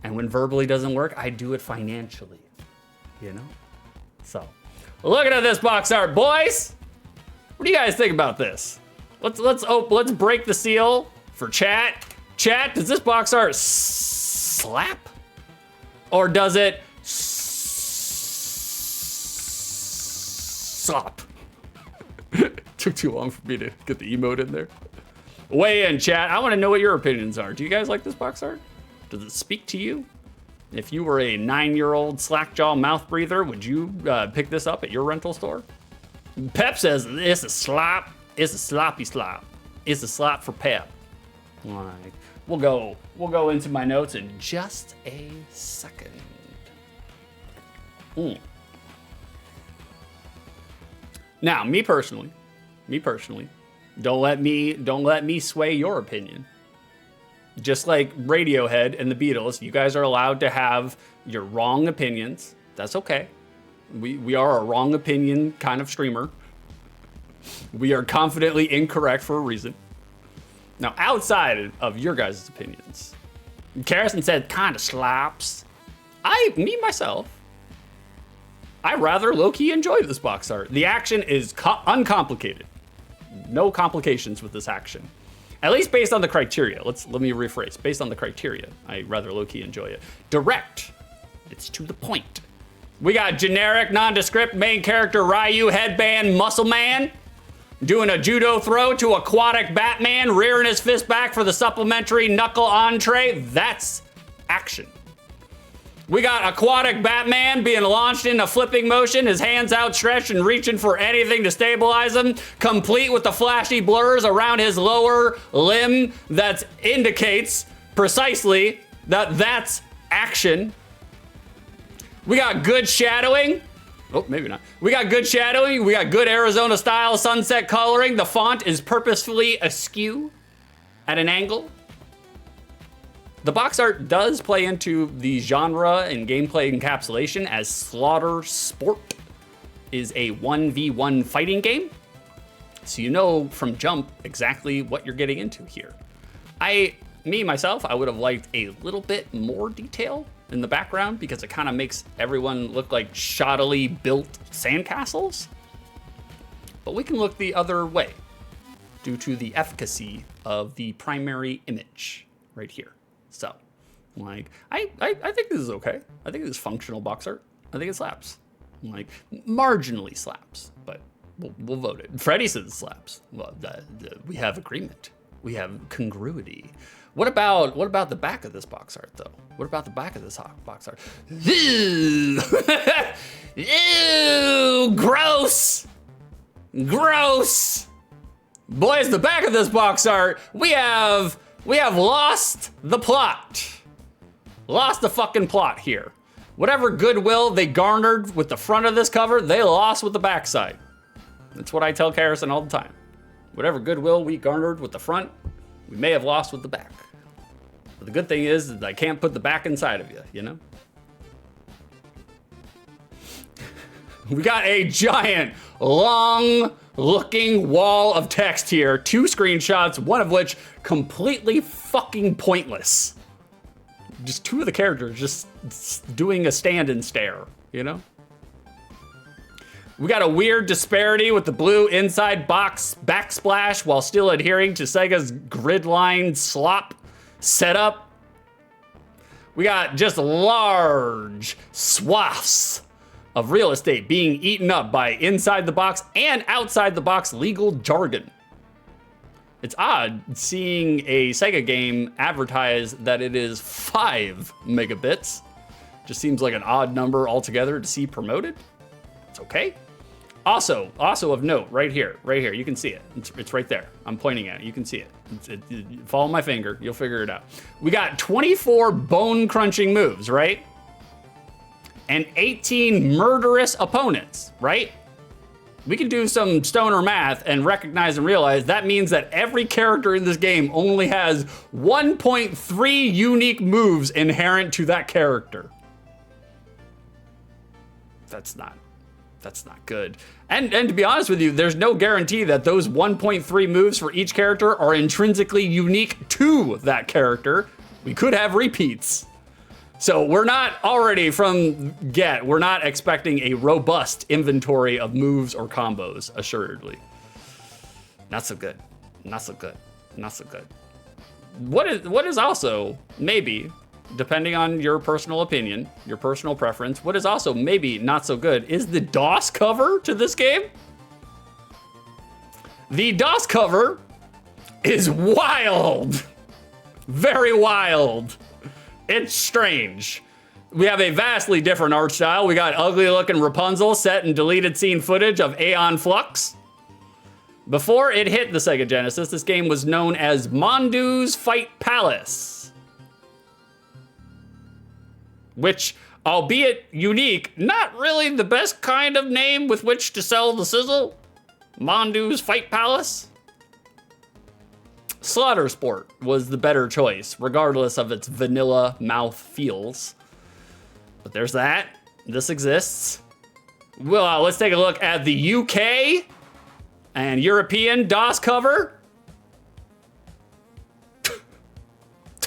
And when verbally doesn't work, I do it financially, you know? So, looking at this box art, boys. What do you guys think about this? Let's break the seal for chat. Chat, does this box art slap? Or does it slop? Took too long for me to get the emote in there. Weigh in, chat. I want to know what your opinions are. Do you guys like this box art? Does it speak to you? If you were a 9-year-old slackjaw mouth breather, would you pick this up at your rental store? Pep says it's a slop. It's a sloppy slop. It's a slop for Pep. Like, we'll go into my notes in just a second. Now, me personally, don't let me sway your opinion. Just like Radiohead and the Beatles, you guys are allowed to have your wrong opinions. That's okay. We are a wrong opinion kind of streamer. We are confidently incorrect for a reason. Now, outside of your guys' opinions, Kerrison said kind of slaps. Myself, I rather low-key enjoy this box art. The action is uncomplicated. No complications with this action. At least based on the criteria. Let me rephrase. Based on the criteria, I rather low-key enjoy it. Direct. It's to the point. We got generic, nondescript main character Ryu, headband, muscle man, doing a judo throw to aquatic Batman, rearing his fist back for the supplementary knuckle entree. That's action. We got aquatic Batman being launched in a flipping motion, his hands outstretched and reaching for anything to stabilize him, complete with the flashy blurs around his lower limb that indicates precisely that that's action. We got good shadowing. Oh, maybe not. We got good shadowing. We got good Arizona style sunset coloring. The font is purposefully askew at an angle. The box art does play into the genre and gameplay encapsulation, as Slaughter Sport is a 1v1 fighting game. So you know from jump exactly what you're getting into here. Myself, I would have liked a little bit more detail in the background because it kind of makes everyone look like shoddily built sandcastles. But we can look the other way due to the efficacy of the primary image right here. So, like, I think this is okay. I think this is functional box art. I think it slaps. Like, marginally slaps, but we'll vote it. Freddy says it slaps. Well, we have agreement. We have congruity. What about the back of this box art, though? What about the back of this box art? Ew! Ew! Gross! Gross! Boys, the back of this box art, we have lost the plot. Lost the fucking plot here. Whatever goodwill they garnered with the front of this cover, they lost with the backside. That's what I tell Kerrison all the time. Whatever goodwill we garnered with the front, we may have lost with the back. But the good thing is that I can't put the back inside of you, you know? We got a giant, long-looking wall of text here. 2 screenshots, one of which completely fucking pointless. Just 2 of the characters just doing a stand and stare, you know? We got a weird disparity with the blue inside box backsplash while still adhering to Sega's grid-line slop setup. We got just large swaths of real estate being eaten up by inside the box and outside the box legal jargon. It's odd seeing a Sega game advertise that it is 5 megabits. Just seems like an odd number altogether to see promoted. It's okay. Also of note, right here, you can see it. It's right there. I'm pointing at it. You can see it. Follow my finger. You'll figure it out. We got 24 bone-crunching moves, right? And 18 murderous opponents, right? We can do some stoner math and recognize and realize that means that every character in this game only has 1.3 unique moves inherent to that character. That's not good. And to be honest with you, there's no guarantee that those 1.3 moves for each character are intrinsically unique to that character. We could have repeats. So we're not already we're not expecting a robust inventory of moves or combos, assuredly. Not so good. Not so good. Not so good. What is also maybe, depending on your personal opinion, your personal preference, what is also maybe not so good is the DOS cover to this game. The DOS cover is wild. Very wild. It's strange. We have a vastly different art style. We got ugly looking Rapunzel set in deleted scene footage of Aeon Flux. Before it hit the Sega Genesis, this game was known as Mondu's Fight Palace. Which, albeit unique, not really the best kind of name with which to sell the sizzle. Mondu's Fight Palace. Slaughter Sport was the better choice, regardless of its vanilla mouth feels. But there's that. This exists. Well, let's take a look at the UK and European DOS cover.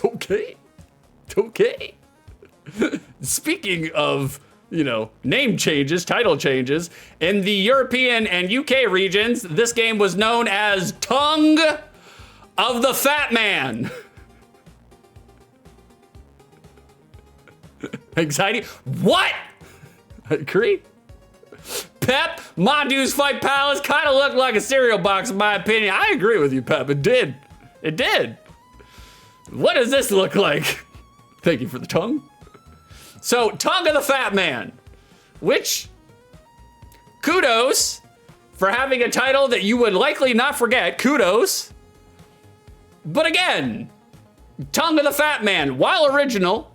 Okay. Speaking of, name changes, title changes, in the European and UK regions, this game was known as Tongue of the Fat Man. Anxiety? What? I agree. Pep, Mondu's Fight Palace kind of looked like a cereal box in my opinion. I agree with you, Pep. It did. What does this look like? Thank you for the tongue. So, Tongue of the Fat Man, which, kudos for having a title that you would likely not forget. Kudos. But again, Tongue of the Fat Man, while original,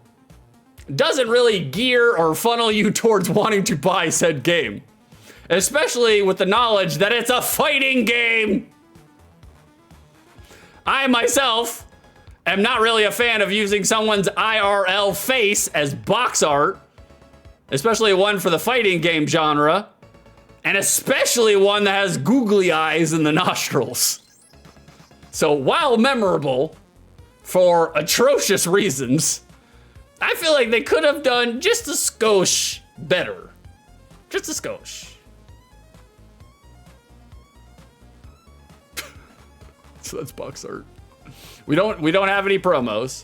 doesn't really gear or funnel you towards wanting to buy said game. Especially with the knowledge that it's a fighting game. I myself am not really a fan of using someone's IRL face as box art, especially one for the fighting game genre, and especially one that has googly eyes in the nostrils. So while memorable for atrocious reasons, I feel like they could have done just a skosh better. Just a skosh. So that's box art. We don't have any promos.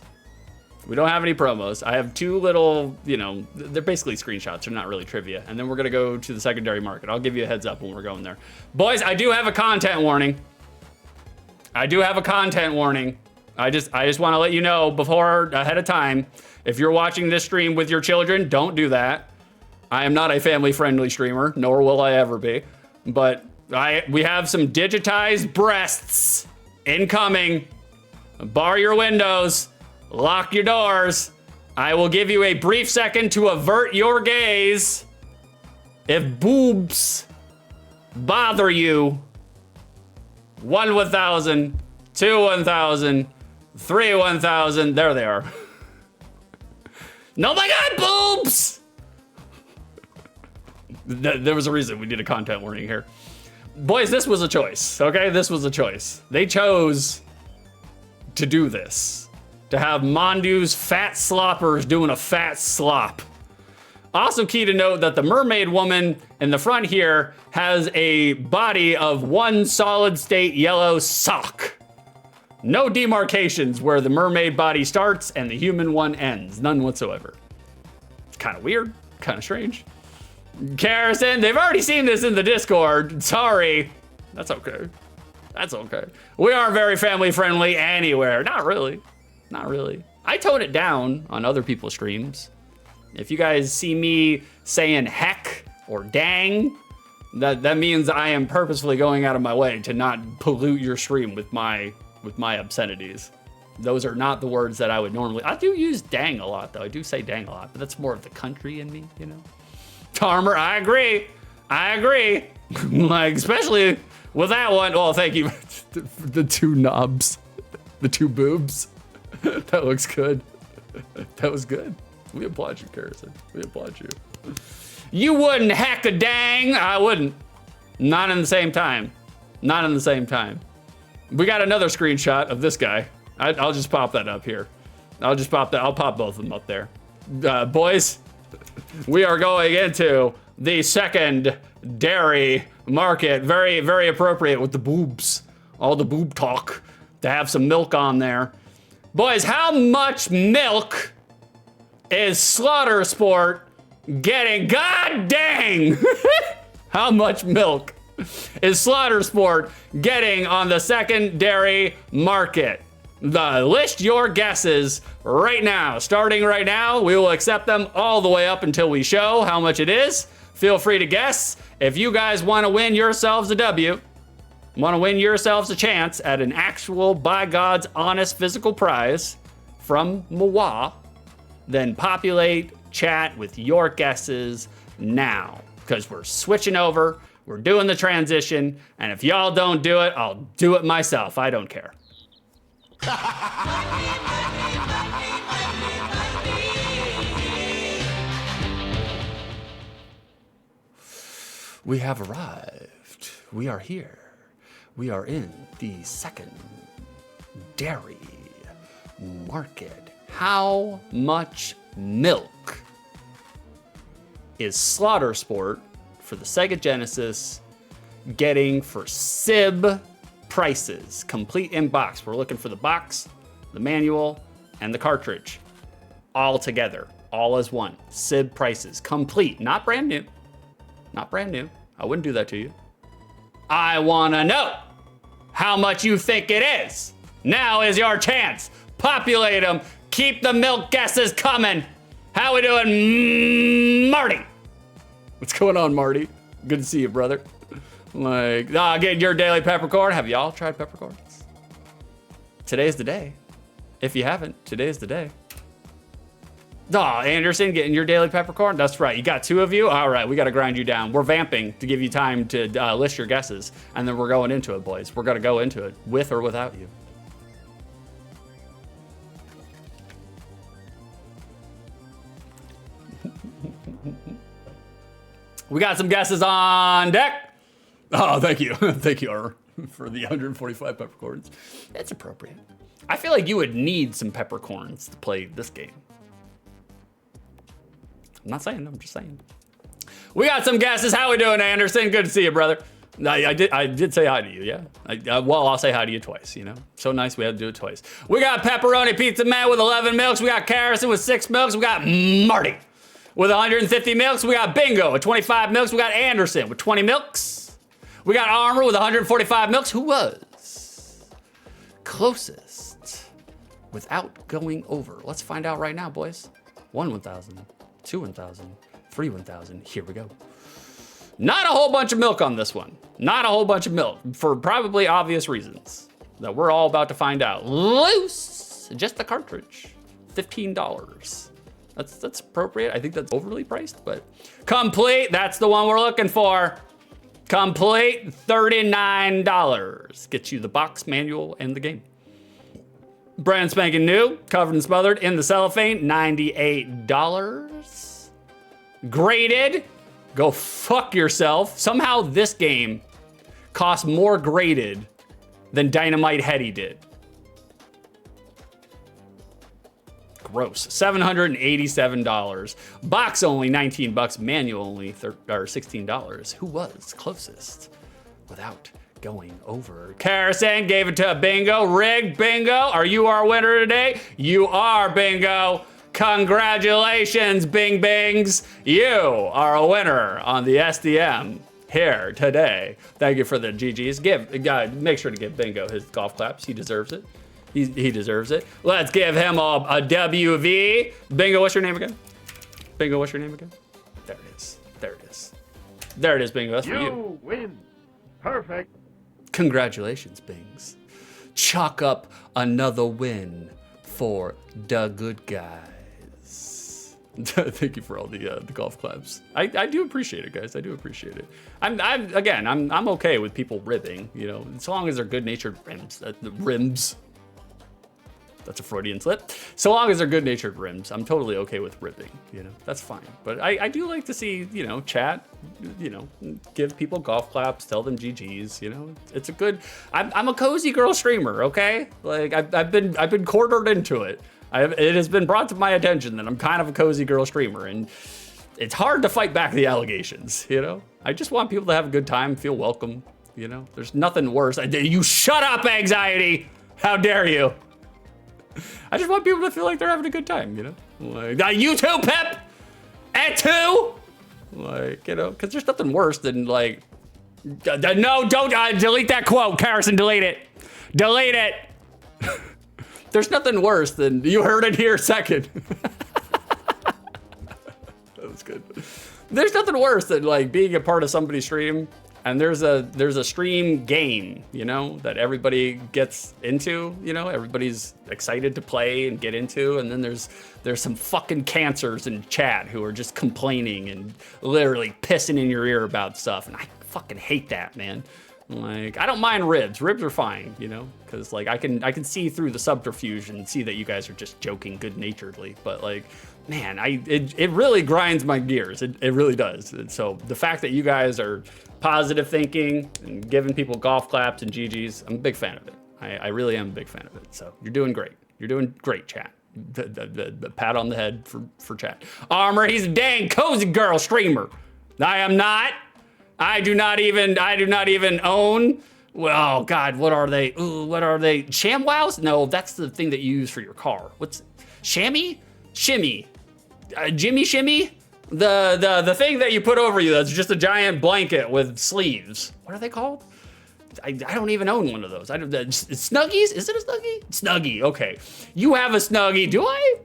I have two little, they're basically screenshots. They're not really trivia. And then we're gonna go to the secondary market. I'll give you a heads up when we're going there. Boys, I do have a content warning. I just want to let you know ahead of time, if you're watching this stream with your children, don't do that. I am not a family-friendly streamer, nor will I ever be. But we have some digitized breasts incoming. Bar your windows, lock your doors. I will give you a brief second to avert your gaze. If boobs bother you, 1 1,000, 2 1,000, 3 1,000. There they are. No, my God, boobs! There was a reason we did a content warning here. Boys, this was a choice, okay? This was a choice. They chose to do this. To have Mondu's fat sloppers doing a fat slop. Also key to note that the mermaid woman in the front here has a body of one solid state yellow sock. No demarcations where the mermaid body starts and the human one ends. None whatsoever. It's kind of weird, kind of strange. Carrison, they've already seen this in the Discord. Sorry. That's okay. That's okay. We aren't very family friendly anywhere. Not really. Not really. I tone it down on other people's streams. If you guys see me saying heck or dang, that means I am purposefully going out of my way to not pollute your stream with my obscenities. Those are not the words that I would normally. I do use dang a lot though. I do say dang a lot, but that's more of the country in me, you know. Tarmer, I agree. Like, especially with that one. Oh, thank you. The two knobs, the two boobs. That looks good. That was good. We applaud you, Carrison. We applaud you. You wouldn't heck a dang. I wouldn't. Not in the same time. Not in the same time. We got another screenshot of this guy. I'll just pop that up here. I'll just pop that. I'll pop both of them up there. Boys, we are going into the secondary market. Very, very appropriate with the boobs. All the boob talk to have some milk on there. Boys, how much milk is Slaughter Sport getting? God dang! How much milk is Slaughter Sport getting on the secondary market? List your guesses right now. Starting right now, we will accept them all the way up until we show how much it is. Feel free to guess. If you guys want to win yourselves a W, want to win yourselves a chance at an actual, by God's honest physical prize from Mwa, then populate chat with your guesses now, because we're switching over, we're doing the transition, and if y'all don't do it, I'll do it myself. I don't care. We have arrived. We are here. We are in the secondary market. How much milk is Slaughter Sport for the Sega Genesis getting for SIB prices? Complete in box. We're looking for the box, the manual, and the cartridge. All together. All as one. SIB prices. Complete. Not brand new. Not brand new. I wouldn't do that to you. I want to know how much you think it is. Now is your chance. Populate them. Keep the milk guesses coming. How we doing, Marty? What's going on, Marty? Good to see you, brother. Like, get your daily peppercorn. Have y'all tried peppercorns? Today's the day. If you haven't, today's the day. Anderson, getting your daily peppercorn? That's right. You got two of you? All right, we got to grind you down. We're vamping to give you time to list your guesses, and then we're going into it, boys. We're going to go into it with or without you. We got some guesses on deck. Oh, thank you. Thank you, R, for the 145 peppercorns. It's appropriate. I feel like you would need some peppercorns to play this game. I'm not saying, I'm just saying. We got some guesses. How we doing, Anderson? Good to see you, brother. I did say hi to you, yeah. Well, I'll say hi to you twice, you know. So nice we had to do it twice. We got Pepperoni Pizza Man with 11 milks. We got Carrison with 6 milks. We got Marty with 150 milks. We got Bingo with 25 milks. We got Anderson with 20 milks. We got Armor with 145 milks. Who was closest without going over? Let's find out right now, boys. 1,000. 2 1,000, 3 1,000. Here we go. Not a whole bunch of milk on this one. Not a whole bunch of milk for probably obvious reasons that we're all about to find out. Loose, just the cartridge, $15. That's appropriate. I think that's overly priced, but complete. That's the one we're looking for. Complete, $39. Gets you the box, manual, and the game. Brand spanking new, covered and smothered in the cellophane, $98. Graded, go fuck yourself. Somehow this game costs more graded than Dynamite Headdy did. Gross, $787. Box only, $19. Manual only, $16. Who was closest without going over? Carrison gave it to Bingo. Rigged Bingo. Are you our winner today? You are, Bingo. Congratulations, Bing Bings. You are a winner on the SDM here today. Thank you for the GGs. Make sure to give Bingo his golf claps. He deserves it. He deserves it. Let's give him a WV. Bingo, what's your name again? Bingo, what's your name again? There it is. There it is. There it is, Bingo. That's for you. You win. Perfect. Congratulations, Bings. Chalk up another win for the good guys. Thank you for all the golf claps. I do appreciate it, guys. I do appreciate it. I'm okay with people ribbing, you know, as long as they're good-natured rims. Rims. That's a Freudian slip. So long as they're good-natured rims, I'm totally okay with ribbing, you know, that's fine. But I do like to see, you know, chat, you know, give people golf claps, tell them GGs, you know, it's a good, I'm a cozy girl streamer, okay? Like I've been quartered into it. It has been brought to my attention that I'm kind of a cozy girl streamer, and it's hard to fight back the allegations, you know? I just want people to have a good time, feel welcome, you know? There's nothing worse. You shut up, anxiety! How dare you? I just want people to feel like they're having a good time, you know? Like, you too, Pep! At two! Like, you know, because there's nothing worse than, like, no, don't delete that quote, Carson, delete it. Delete it! There's nothing worse than, you heard it here second. That was good. There's nothing worse than, like, being a part of somebody's stream and there's a stream game, you know, that everybody gets into, you know, everybody's excited to play and get into, and then there's some fucking cancers in chat who are just complaining and literally pissing in your ear about stuff, and I fucking hate that, man. Like, I don't mind ribs. Ribs are fine, you know, because like I can see through the subterfuge and see that you guys are just joking good-naturedly. But like, man, it really grinds my gears. It really does. And so the fact that you guys are positive thinking and giving people golf claps and GGs, I'm a big fan of it. I really am a big fan of it. So you're doing great. You're doing great, chat. The pat on the head for chat. Armor, he's a dang cozy girl streamer. I am not. I do not even own, well, God, what are they? Ooh, what are they? ShamWows? No, that's the thing that you use for your car. What's, Shammy? Shimmy. Jimmy Shimmy? The thing that you put over you that's just a giant blanket with sleeves. What are they called? I don't even own one of those. Snuggies? Is it a Snuggie? Snuggie, okay. You have a Snuggie. Do I?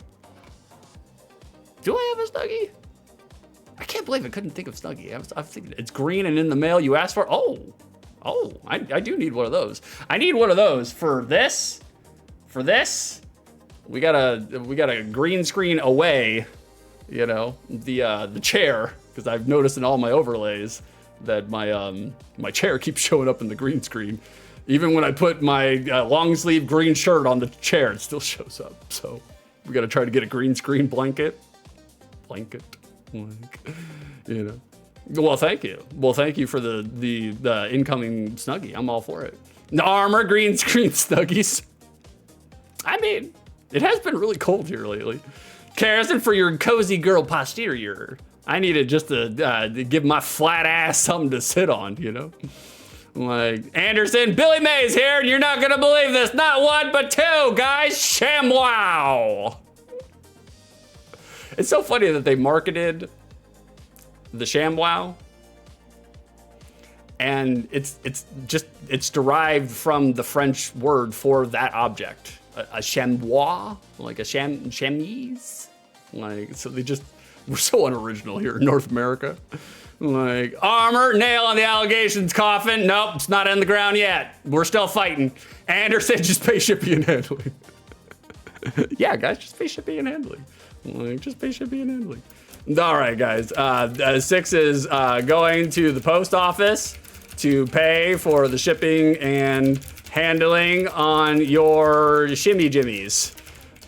Do I have a Snuggie? I can't believe I couldn't think of Snuggie. I was thinking it's green and in the mail you asked for. Oh, I do need one of those. I need one of those for this. For this, we got a green screen away, you know, the chair, because I've noticed in all my overlays that my chair keeps showing up in the green screen. Even when I put my long sleeve green shirt on the chair, it still shows up. So we got to try to get a green screen blanket. Like, you know. Well, thank you. Well, thank you for the incoming Snuggie. I'm all for it. Armor green screen Snuggies. I mean, it has been really cold here lately. Carson, for your cozy girl posterior, I needed just to give my flat ass something to sit on, you know? Like, Anderson, Billy Mays here, and you're not gonna believe this. Not one, but two, guys. ShamWow. It's so funny that they marketed the ShamWow, and it's derived from the French word for that object, a chamois, like a chamise. Like, so we're so unoriginal here in North America. Like, armor, nail on the allegations coffin. Nope, it's not in the ground yet. We're still fighting. Anderson, just pay shipping and handling. Yeah, guys, just pay shipping and handling. Like, just pay shipping and handling. All right, guys. 6 is going to the post office to pay for the shipping and handling on your shimmy jimmies.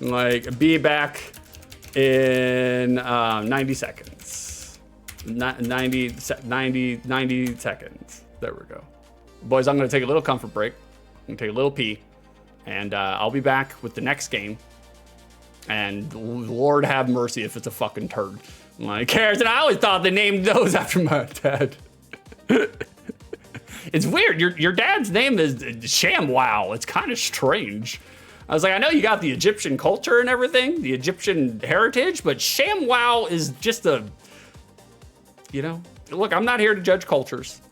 Like, be back in 90 seconds. 90 seconds. There we go. Boys, I'm going to take a little comfort break. I'm going to take a little pee. And I'll be back with the next game. And Lord have mercy if it's a fucking turd. Like, Harrison, I always thought they named those after my dad. It's weird. Your dad's name is ShamWow. It's kind of strange. I was like, I know you got the Egyptian culture and everything, the Egyptian heritage, but ShamWow is just a, you know, look, I'm not here to judge cultures.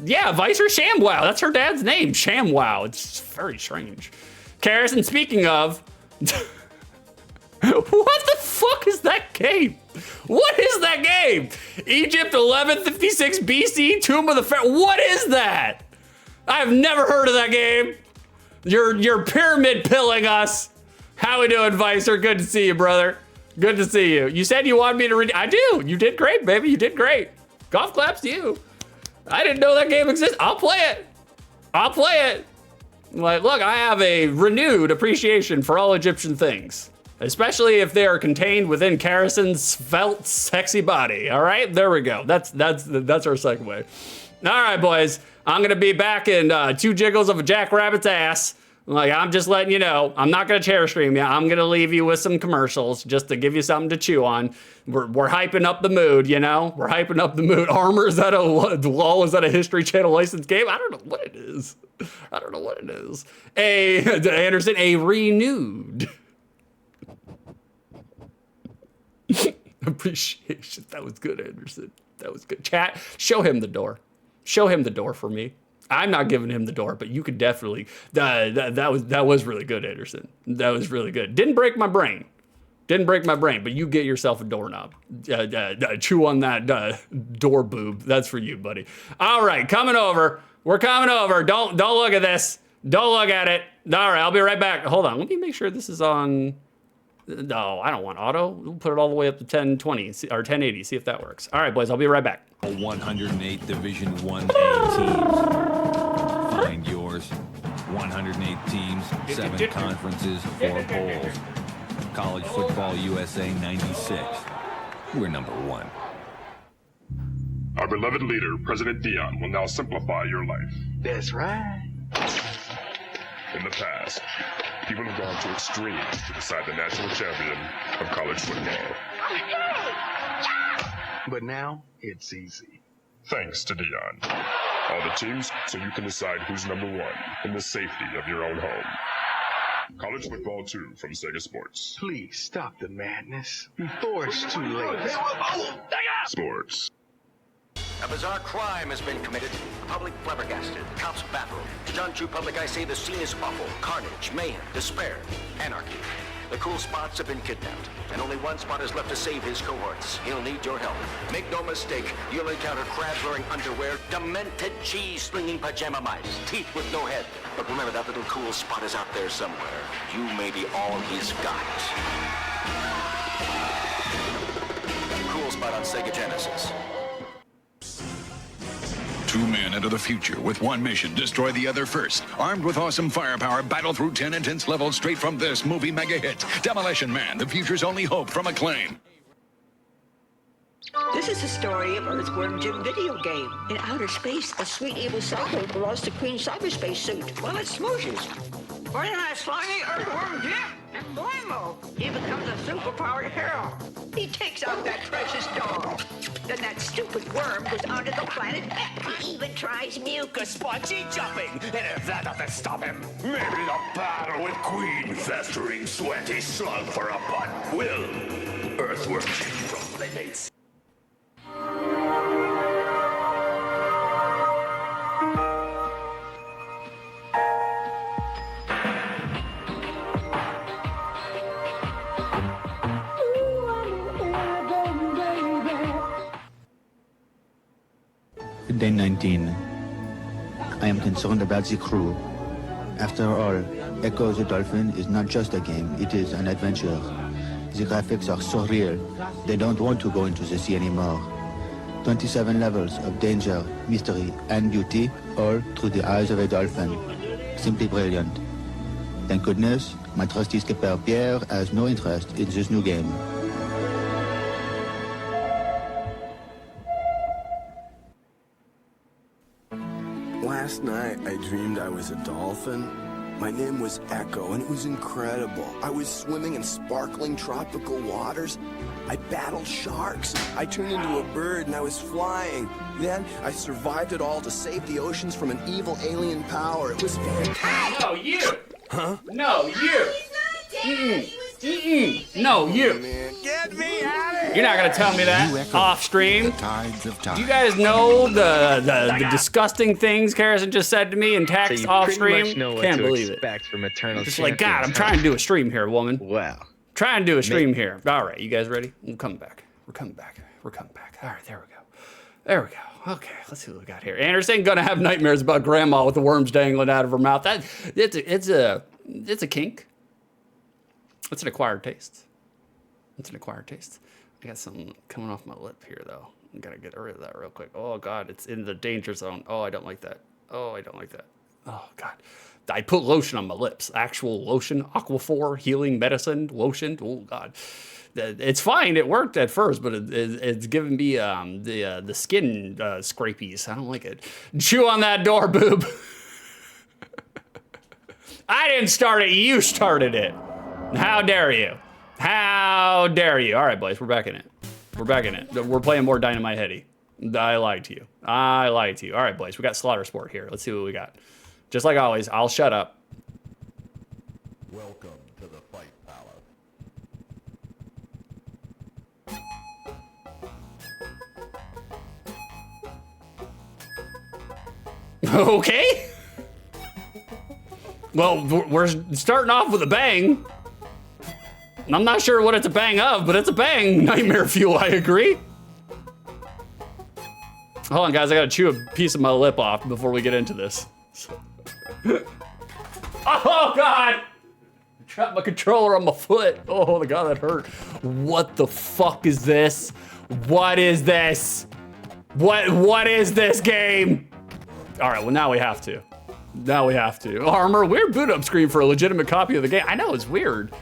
Yeah, Vicer ShamWow, that's her dad's name, ShamWow. It's very strange. Karrison, speaking of, what the fuck is that game? What is that game? Egypt 1156 BC, Tomb of the Pharaoh. What is that? I've never heard of that game. You're pyramid pilling us. How we doing, Vicer? Good to see you, brother. Good to see you. You said you wanted me to read. I do. You did great, baby. You did great. Golf claps to you. I didn't know that game existed. I'll play it. I'll play it. Like, look, I have a renewed appreciation for all Egyptian things, especially if they are contained within Karrison's svelte, sexy body. All right, there we go. That's our segue. All right, boys. I'm gonna be back in 2 jiggles of a jackrabbit's ass. Like, I'm just letting you know, I'm not gonna chair stream you. I'm gonna leave you with some commercials just to give you something to chew on. We're hyping up the mood, you know? We're hyping up the mood. Armor, is that a LOL? Is that a History Channel licensed game? I don't know what it is. I don't know what it is. Anderson, a renewed appreciation. That was good, Anderson. That was good. Chat, show him the door. Show him the door for me. I'm not giving him the door, but you could definitely. That was really good, Anderson. That was really good. Didn't break my brain. Didn't break my brain, but you get yourself a doorknob. Chew on that door boob. That's for you, buddy. All right, coming over. We're coming over. Don't look at this. Don't look at it. All right, I'll be right back. Hold on. Let me make sure this is on. No, I don't want auto. We'll put it all the way up to 1020 or 1080. See if that works. All right, boys. I'll be right back. 108 Division 1A teams. Find yours. 108 teams, 7 conferences, 4 bowls. College Football USA 96. We're number 1. Our beloved leader, President Dion, will now simplify your life. That's right. In the past, people have gone to extremes to decide the national champion of college football. But now, it's easy. Thanks to Dion. All the teams, so you can decide who's number 1 in the safety of your own home. College Football 2 from Sega Sports. Please stop the madness before it's too late. Sports. A bizarre crime has been committed. The public flabbergasted. Cops baffled. To untrue public, I say the scene is awful. Carnage, mayhem, despair, anarchy. The cool spots have been kidnapped, and only one spot is left to save his cohorts. He'll need your help. Make no mistake, you'll encounter crabs-wearing underwear, demented cheese-slinging pajama mice, teeth with no head. But remember, that little cool spot is out there somewhere. You may be all he's got. Cool spot on Sega Genesis. 2 men enter the future with one mission: destroy the other first. Armed with awesome firepower, battle through 10 intense levels straight from this movie mega hit, Demolition Man, the future's only hope from Acclaim. This is the story of Earthworm Jim video game. In outer space, a sweet evil cyborg lost the Queen's cyberspace suit while it smooshes. When I slimy Earthworm Jim, and blammo, he becomes a superpowered hero. He takes out that precious dog. Then that stupid worm goes onto the planet. He even tries mucus spongy jumping. And if that doesn't stop him, maybe the battle with Queen festering sweaty slug for a butt will. Earthworm Jim from Playmates. Day 19. I am concerned about the crew. After all, Echo the Dolphin is not just a game, it is an adventure. The graphics are so real, they don't want to go into the sea anymore. 27 levels of danger, mystery, and beauty, all through the eyes of a dolphin. Simply brilliant. Thank goodness, my trusty skipper Pierre has no interest in this new game. Last night, I dreamed I was a dolphin. My name was Echo, and it was incredible. I was swimming in sparkling tropical waters. I battled sharks. I turned into a bird, and I was flying. Then, I survived it all to save the oceans from an evil alien power. It was fantastic. Oh, you! Huh? No, you. No, you. Get me out of here! You're not gonna tell me that off stream. Tides of time. Do you guys know the disgusting things Carrison just said to me in text off stream? Can't believe it. From Eternal Just like, God, I'm trying to do a stream here, woman. Wow. Trying to do a stream here. All right, you guys ready? We're coming back. We're coming back. We're coming back. All right, there we go. There we go. Okay, let's see what we got here. Anderson gonna have nightmares about grandma with the worms dangling out of her mouth. It's a kink. It's an acquired taste. It's an acquired taste. I got something coming off my lip here though. I gotta get rid of that real quick. Oh God, it's in the danger zone. Oh, I don't like that. Oh, I don't like that. Oh God. I put lotion on my lips. Actual lotion, Aquaphor, healing medicine, lotion. Oh God. It's fine. It worked at first, but it's giving me the skin scrapies. I don't like it. Chew on that door, boob. I didn't start it. You started it. How dare you? How dare you? All right, boys, we're back in it. We're back in it. We're playing more Dynamite Headdy. I lied to you. I lied to you. All right, boys, we got Slaughter Sport here. Let's see what we got. Just like always, I'll shut up. Welcome to the Fight Palace. Okay. Well, we're starting off with a bang. I'm not sure what it's a bang of, but it's a bang. Nightmare fuel, I agree. Hold on, guys. I gotta chew a piece of my lip off before we get into this. Oh, God. I trapped my controller on my foot. Oh, God, that hurt. What the fuck is this? What is this? What is this game? All right, well, now we have to. Now we have to. Armor, weird boot up screen for a legitimate copy of the game. I know, it's weird.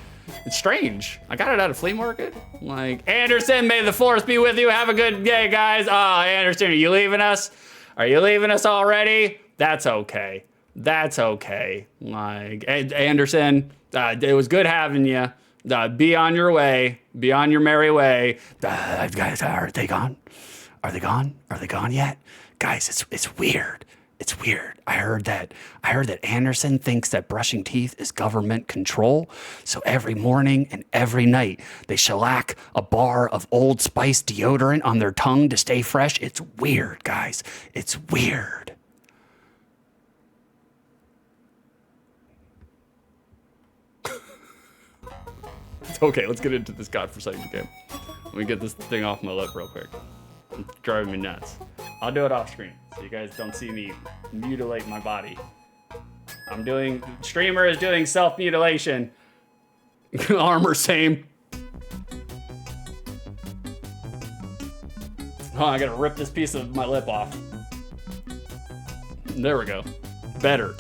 It's strange. I got it at a flea market. Like, Anderson, may the force be with you. Have a good day, guys. Oh, Anderson, are you leaving us? Are you leaving us already? That's okay. That's okay. Like, Anderson, it was good having you. Be on your way. Be on your merry way. Guys, are they gone? Are they gone? Are they gone yet? Guys, it's weird. It's weird. I heard that Anderson thinks that brushing teeth is government control. So every morning and every night, they shellac a bar of Old Spice deodorant on their tongue to stay fresh. It's weird, guys. It's weird. Okay, let's get into this godforsaken game. Let me get this thing off my lip real quick. It's driving me nuts. I'll do it off screen so you guys don't see me mutilate my body. Streamer is doing self-mutilation. Armor, same. Oh, I gotta rip this piece of my lip off. There we go. Better.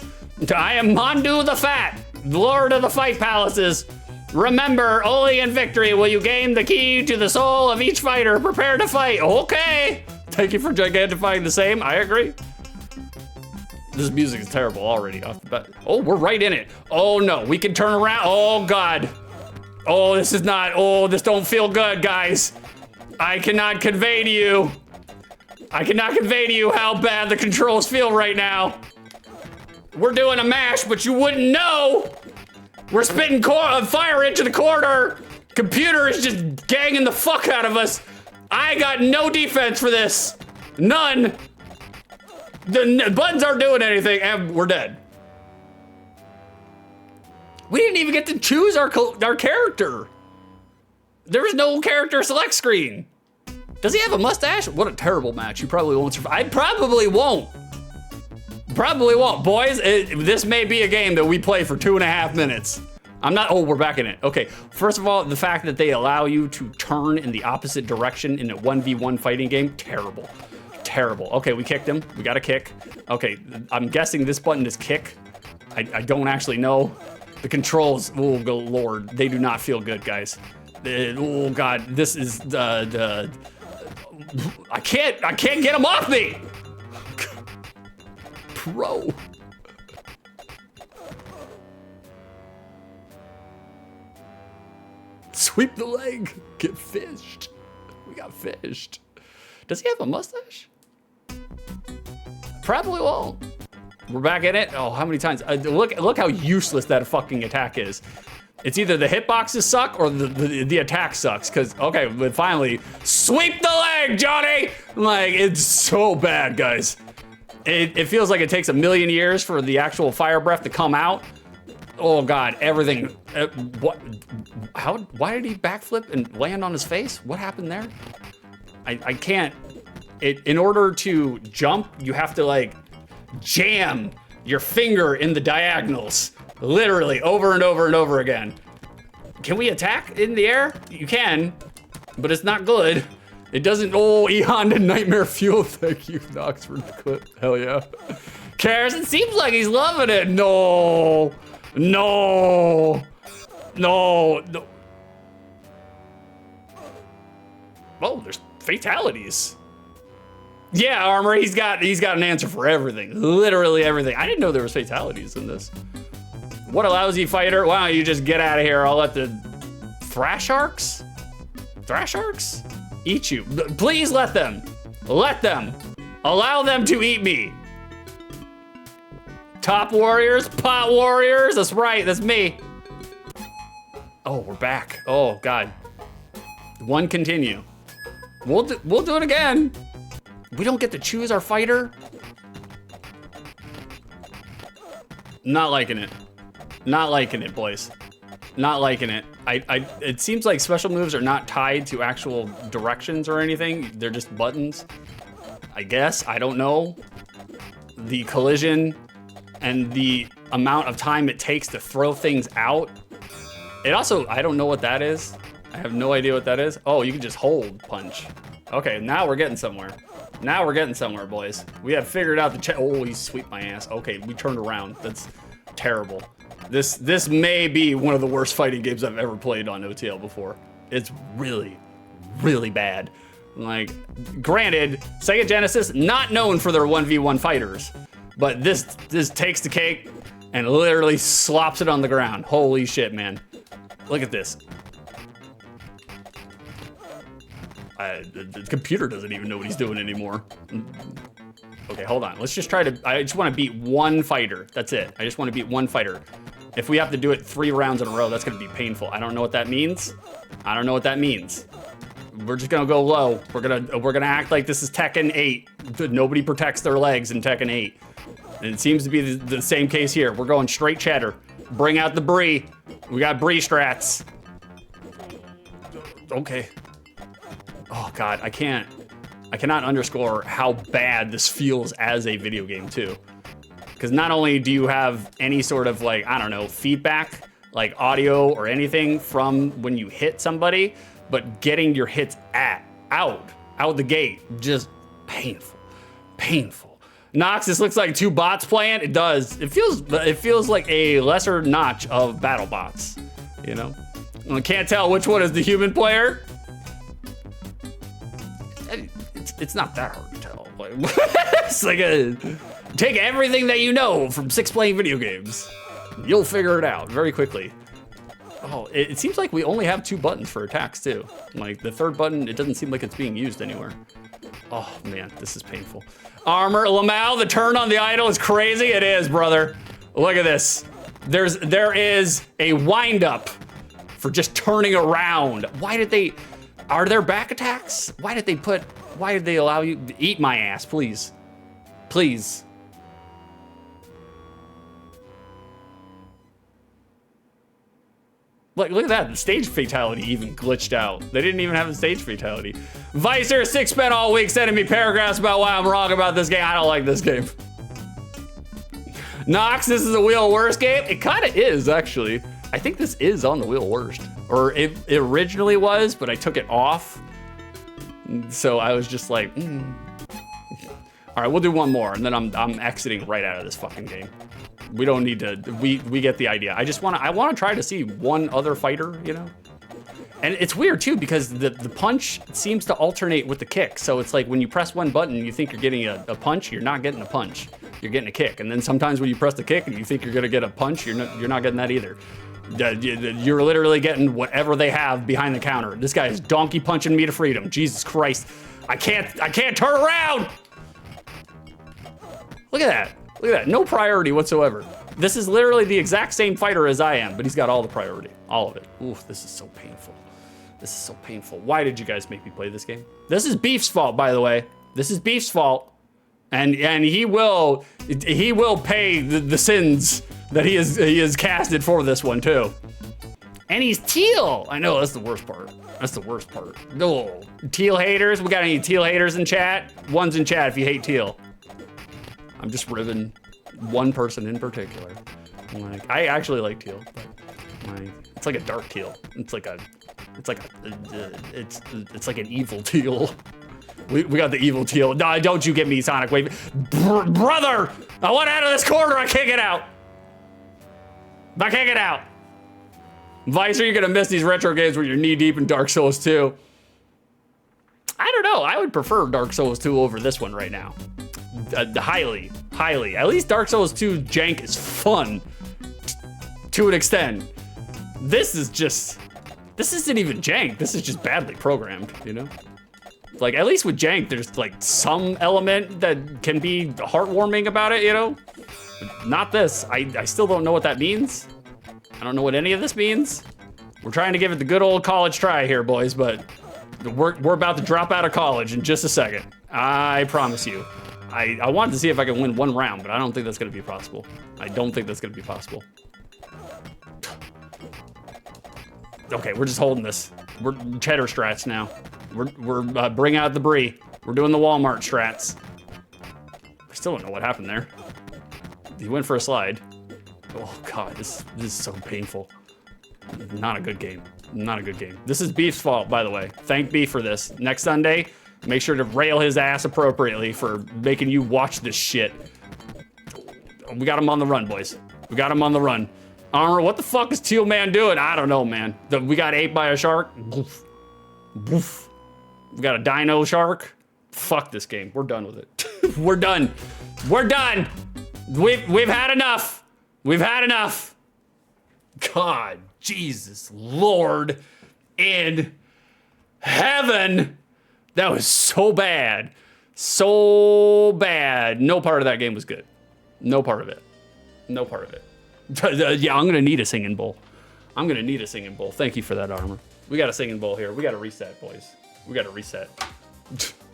I am Mondu the Fat, Lord of the Fight Palaces. Remember, only in victory will you gain the key to the soul of each fighter. Prepare to fight. Okay. Thank you for gigantifying the same. I agree. This music is terrible already off the bat. Oh, we're right in it. Oh no, we can turn around. Oh God. Oh, this is not, oh, this don't feel good, guys. I cannot convey to you. I cannot convey to you how bad the controls feel right now. We're doing a mash, but you wouldn't know. We're spitting fire into the corner. Computer is just ganging the fuck out of us. I got no defense for this. None. The buttons aren't doing anything, and we're dead. We didn't even get to choose our character. There was no character select screen. Does he have a mustache? What a terrible match. You probably won't survive. I probably won't. Probably won't. Boys, this may be a game that we play for 2.5 minutes. I'm not, oh, we're back in it. Okay, first of all, the fact that they allow you to turn in the opposite direction in a 1v1 fighting game, terrible. Terrible. Okay, we kicked him. We got a kick. Okay, I'm guessing this button is kick. I don't actually know. The controls, oh Lord, they do not feel good, guys. Oh God, this is I can't get him off me! Pro. Sweep the leg. Get fished. We got fished. Does he have a mustache? Probably won't. We're back in it. Oh, how many times? Look how useless that fucking attack is. It's either the hitboxes suck or the attack sucks. Cause okay, but finally, sweep the leg, Johnny. Like it's so bad, guys. It feels like it takes a million years for the actual fire breath to come out. Oh God, everything. What? How? Why did he backflip and land on his face? What happened there? I can't. In order to jump, you have to like jam your finger in the diagonals. Literally over and over and over again. Can we attack in the air? You can, but it's not good. It doesn't, oh, Eon and Nightmare Fuel. Thank you, Knox, for the clip. Hell yeah. Karis, it seems like he's loving it. No, no, no, no. Oh, there's fatalities. Yeah, Armor, he's got an answer for everything. Literally everything. I didn't know there was fatalities in this. What a lousy fighter. Why don't you just get out of here? I'll let the Thrash Sharks eat you. Please let them. Let them. Allow them to eat me. Top warriors, pot warriors. That's right, that's me. Oh, we're back. Oh God. One continue. We'll do it again. We don't get to choose our fighter. Not liking it. Not liking it, boys. Not liking it. It seems like special moves are not tied to actual directions or anything. They're just buttons. I guess, I don't know. The collision and the amount of time it takes to throw things out. It also, I don't know what that is. I have no idea what that is. Oh, you can just hold punch. Okay, now we're getting somewhere. Now we're getting somewhere, boys. We have figured out the oh, he sweeped my ass. Okay, we turned around. That's terrible. This may be one of the worst fighting games I've ever played on OTL before. It's really, really bad. Like, granted, Sega Genesis, not known for their 1v1 fighters, but this takes the cake and literally slops it on the ground. Holy shit, man. Look at this. The computer doesn't even know what he's doing anymore. Okay, hold on. Let's just try to, I just want to beat one fighter. That's it. I just want to beat one fighter. If we have to do it 3 rounds in a row, that's going to be painful. I don't know what that means. I don't know what that means. We're just going to go low. We're going to act like this is Tekken 8. Nobody protects their legs in Tekken 8. And it seems to be the same case here. We're going straight cheddar. Bring out the brie. We got brie strats. Okay. Oh God, I cannot underscore how bad this feels as a video game too. Because not only do you have any sort of like, I don't know, feedback, like audio or anything from when you hit somebody, but getting your hits out the gate, just painful. Nox, this looks like 2 bots playing. It does. It feels like a lesser notch of battle bots, you know? I can't tell which one is the human player. It's not that hard to tell. Like, it's like take everything that you know from 6 playing video games. You'll figure it out very quickly. Oh, it seems like we only have 2 buttons for attacks too. Like the 3rd button, it doesn't seem like it's being used anywhere. Oh man, this is painful. Armor, Lamau, the turn on the idol is crazy. It is, brother. Look at this. There is a wind up for just turning around. Are there back attacks? Why did they allow you to eat my ass, please? Please. Look at that, the stage fatality even glitched out. They didn't even have the stage fatality. Vicer, 6 spent all week sending me paragraphs about why I'm wrong about this game. I don't like this game. Nox, this is a wheel worst game? It kind of is, actually. I think this is on the wheel worst. Or it originally was, but I took it off. So I was just like, All right, we'll do one more, and then I'm exiting right out of this fucking game. We don't need to, we get the idea. I wanna try to see one other fighter, you know? And it's weird too, because the punch seems to alternate with the kick. So it's like when you press one button, you think you're getting a punch, you're not getting a punch. You're getting a kick. And then sometimes when you press the kick and you think you're gonna get a punch, you're not getting that either. You're literally getting whatever they have behind the counter. This guy is donkey punching me to freedom. Jesus Christ. I can't turn around. Look at that. Look at that, no priority whatsoever. This is literally the exact same fighter as I am, but he's got all the priority, all of it. Oof, this is so painful. This is so painful. Why did you guys make me play this game? This is Beef's fault, by the way. This is Beef's fault. And he will pay the sins that he has casted for this one too. And he's teal. I know, that's the worst part. That's the worst part. No, teal haters. We got any teal haters in chat? One's in chat if you hate teal. I'm just ribbing one person in particular. I actually like teal, but it's like a dark teal. It's like an evil teal. We got the evil teal. No, don't you get me Sonic Wave. Brother, I want out of this corner. I can't get out. I can't get out. Vicer, you're gonna miss these retro games where you're knee deep in Dark Souls 2. I don't know. I would prefer Dark Souls 2 over this one right now. Highly. At least Dark Souls 2 jank is fun to an extent. This isn't even jank. This is just badly programmed, you know? Like, at least with jank, there's like some element that can be heartwarming about it, you know? But not this. I still don't know what that means. I don't know what any of this means. We're trying to give it the good old college try here, boys, but we're about to drop out of college in just a second. I promise you. I wanted to see if I can win one round, but I don't think that's gonna be possible. I don't think that's gonna be possible. Okay, we're just holding this. We're cheddar strats now. We're bring out the brie. We're doing the Walmart strats. I still don't know what happened there. He went for a slide. Oh God, this is so painful. Not a good game. Not a good game. This is Beef's fault, by the way. Thank Beef for this. Next Sunday, make sure to rail his ass appropriately for making you watch this shit. We got him on the run, boys. We got him on the run. Armor, what the fuck is Teal Man doing? I don't know, man. We got ate by a shark. Boof. Boof. We got a dino shark. Fuck this game. We're done with it. We're done. We're done. We've had enough. We've had enough. God, Jesus, Lord in heaven. That was so bad. So bad. No part of that game was good. No part of it. No part of it. Yeah, I'm gonna need a singing bowl. I'm gonna need a singing bowl. Thank you for that, Armor. We got a singing bowl here. We got to reset, boys. We got to reset.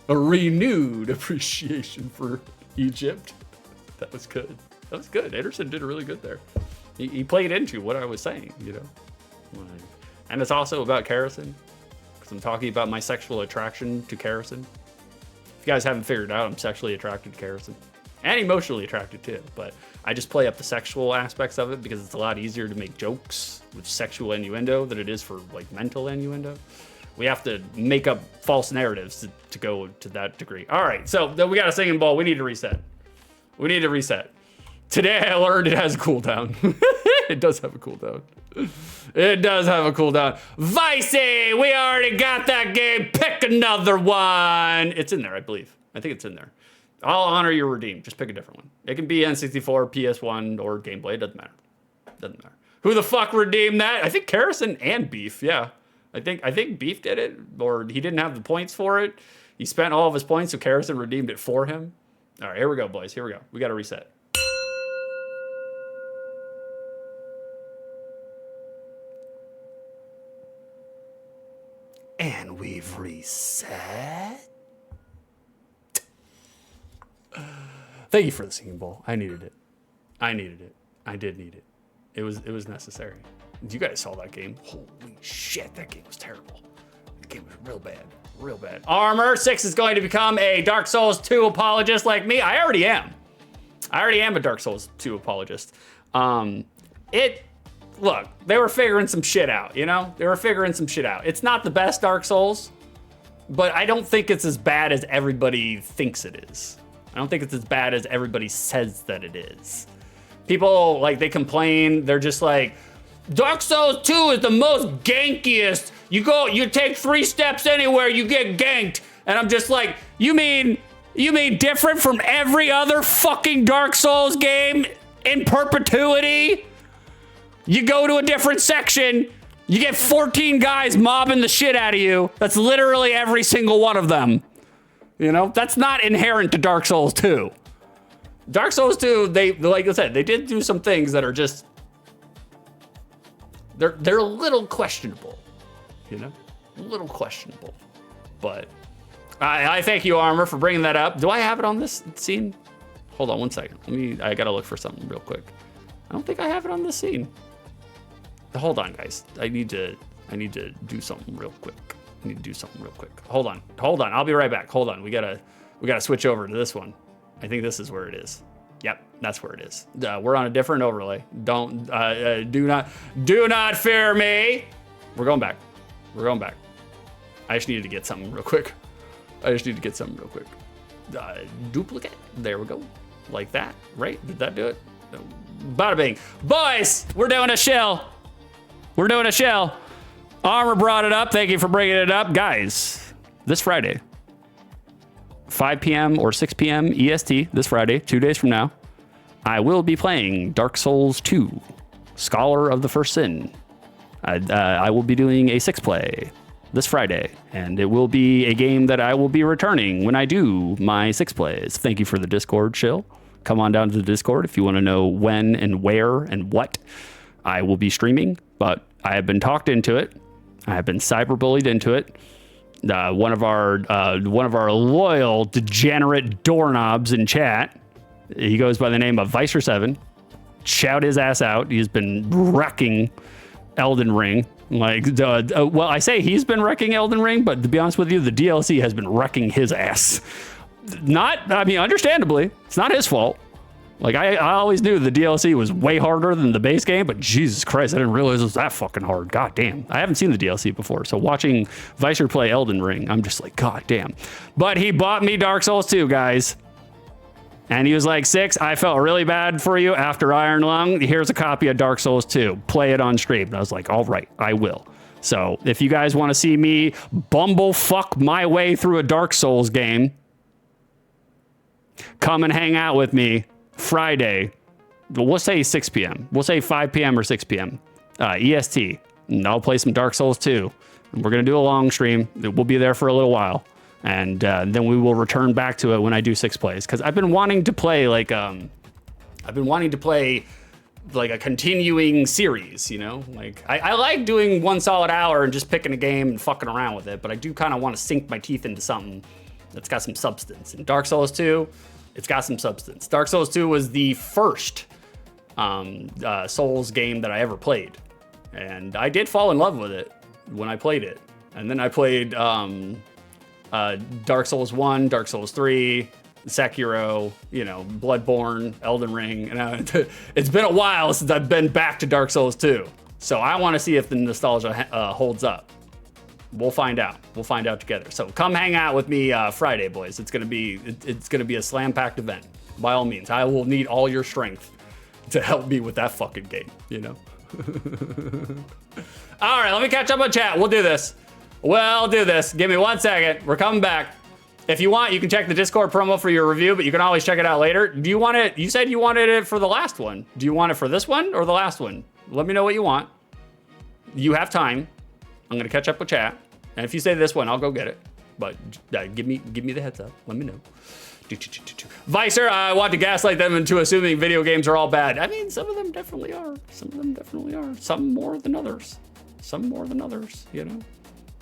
A renewed appreciation for Egypt. That was good. That was good. Anderson did really good there. He played into what I was saying, you know. And it's also about Kerrison, because I'm talking about my sexual attraction to Kerrison. If you guys haven't figured it out, I'm sexually attracted to Kerrison. And emotionally attracted too, but I just play up the sexual aspects of it because it's a lot easier to make jokes with sexual innuendo than it is for like mental innuendo. We have to make up false narratives to go to that degree. All right, so we got a singing bowl. We need to reset. We need to reset. Today I learned it has a cooldown. It does have a cooldown. It does have a cooldown. Vicey, we already got that game. Pick another one. It's in there, I believe. I think it's in there. I'll honor your redeem. Just pick a different one. It can be N64, PS1, or Game Boy. It doesn't matter. Doesn't matter. Who the fuck redeemed that? I think Kerrison and Beef. Yeah, I think Beef did it, or he didn't have the points for it. He spent all of his points, so Kerrison redeemed it for him. All right, here we go, boys. Here we go. We got to reset. And we've reset. Thank you for the singing bowl. I needed it. I needed it. I did need it. It was necessary. You guys saw that game. Holy shit, that game was terrible. That game was real bad. Real bad. Armor 6 is going to become a Dark Souls 2 apologist like me. I already am. I already am a Dark Souls 2 apologist. Look, they were figuring some shit out, you know? They were figuring some shit out. It's not the best Dark Souls, but I don't think it's as bad as everybody thinks it is. I don't think it's as bad as everybody says that it is. People, like, they complain. They're just like, Dark Souls 2 is the most gankiest. You take 3 steps anywhere, you get ganked. And I'm just like, you mean different from every other fucking Dark Souls game in perpetuity? You go to a different section, you get 14 guys mobbing the shit out of you. That's literally every single one of them. You know, that's not inherent to Dark Souls 2. Dark Souls 2, they, like I said, they did do some things that are just, they're a little questionable, you know? A little questionable. But I thank you, Armor, for bringing that up. Do I have it on this scene? Hold on one second. I gotta look for something real quick. I don't think I have it on this scene. Hold on, guys. I need to do something real quick. Hold on. I'll be right back. Hold on. We gotta switch over to this one. I think this is where it is. Yep, that's where it is. We're on a different overlay. Do not fear me. We're going back. I just needed to get something real quick. Duplicate. There we go. Like that, right? Did that do it? Bada bing. Boys, we're doing a shell. Armor brought it up. Thank you for bringing it up. Guys, this Friday, 5 p.m. or 6 p.m. EST, this Friday, 2 days from now, I will be playing Dark Souls 2, Scholar of the First Sin. I will be doing a 6-play this Friday, and it will be a game that I will be returning when I do my 6-plays. Thank you for the Discord, Chill. Come on down to the Discord if you want to know when and where and what I will be streaming, but I have been talked into it. I have been cyberbullied into it. One of our loyal degenerate doorknobs in chat, he goes by the name of Vicer7. Shout his ass out. He's been wrecking Elden Ring. Well, I say he's been wrecking Elden Ring, but to be honest with you, the DLC has been wrecking his ass. Understandably, it's not his fault. I always knew the DLC was way harder than the base game, but Jesus Christ, I didn't realize it was that fucking hard. God damn. I haven't seen the DLC before, so watching Vicer play Elden Ring, I'm just like, God damn. But he bought me Dark Souls 2, guys. And he was like, 6, I felt really bad for you after Iron Lung. Here's a copy of Dark Souls 2. Play it on stream. And I was like, all right, I will. So if you guys want to see me bumblefuck my way through a Dark Souls game, come and hang out with me Friday. We'll say 6 p.m. We'll say 5 p.m. or 6 p.m. EST. And I'll play some Dark Souls 2. And we're going to do a long stream. We'll be there for a little while. And then we will return back to it when I do 6 plays. Because I've been wanting to play a continuing series, you know? I like doing one solid hour and just picking a game and fucking around with it, but I do kind of want to sink my teeth into something that's got some substance. And Dark Souls 2, it's got some substance. Dark Souls 2 was the first Souls game that I ever played. And I did fall in love with it when I played it. And then I played Dark Souls 1, Dark Souls 3, Sekiro, Bloodborne, Elden Ring. And it's been a while since I've been back to Dark Souls 2. So I want to see if the nostalgia holds up. We'll find out. We'll find out together. So come hang out with me Friday, boys. It's gonna be a slam-packed event. By all means, I will need all your strength to help me with that fucking game. All right, let me catch up on chat. We'll do this. Give me 1 second. We're coming back. If you want, you can check the Discord promo for your review, but you can always check it out later. Do you want it? You said you wanted it for the last one. Do you want it for this one or the last one? Let me know what you want. You have time. I'm gonna catch up with chat, and if you say this one, I'll go get it. But give me the heads up. Let me know. Vicer, I want to gaslight them into assuming video games are all bad. I mean, some of them definitely are. Some more than others.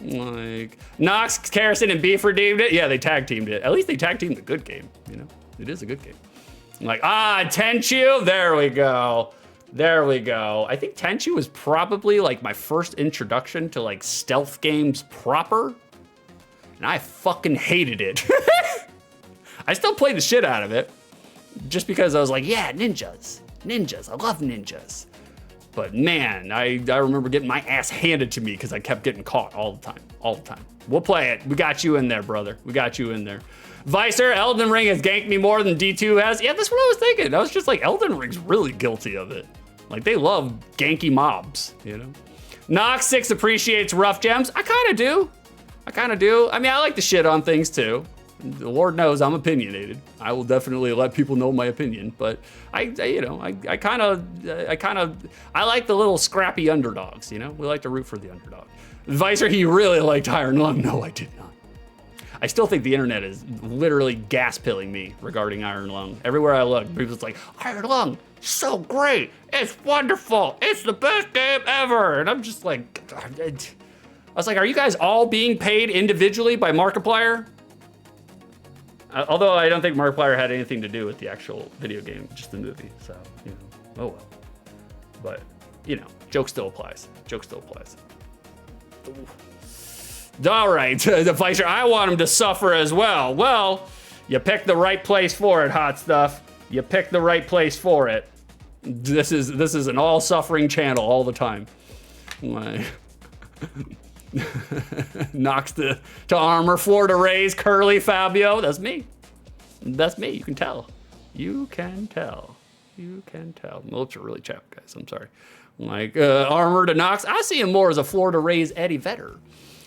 Like Nox, Karrison, and Beef redeemed it. Yeah, they tag teamed it. At least they tag teamed the good game. It is a good game. Tenchu. There we go. I think Tenchu was probably my first introduction to stealth games proper, and I fucking hated it. I still played the shit out of it, just because I was like, yeah, ninjas. I love ninjas. But man, I remember getting my ass handed to me because I kept getting caught all the time. We'll play it. We got you in there, brother. Vicer, Elden Ring has ganked me more than D2 has. Yeah, that's what I was thinking. I was just like, Elden Ring's really guilty of it. They love ganky mobs, Nox 6 appreciates rough gems. I kind of do. I mean, I like to shit on things too. The Lord knows I'm opinionated. I will definitely let people know my opinion, but I like the little scrappy underdogs, We like to root for the underdog. Vicer, he really liked Iron Lung. No, I did not. I still think the internet is literally gas-pilling me regarding Iron Lung. Everywhere I look, people's like, Iron Lung, so great. It's wonderful. It's the best game ever. And I'm just like, I was like, are you guys all being paid individually by Markiplier? Although I don't think Markiplier had anything to do with the actual video game, just the movie. So, you know, oh well. But, you know, joke still applies. Joke still applies. Ooh. All right, the Fleischer, I want him to suffer as well. Well, you picked the right place for it, hot stuff. You picked the right place for it. This is an all-suffering channel all the time. Like, knocks to armor, floor to raise, Curly Fabio. That's me. That's me. You can tell. You can tell. You can tell. My lips are really chapped, guys. I'm sorry. Like armor to Knox. I see him more as a floor to raise Eddie Vedder.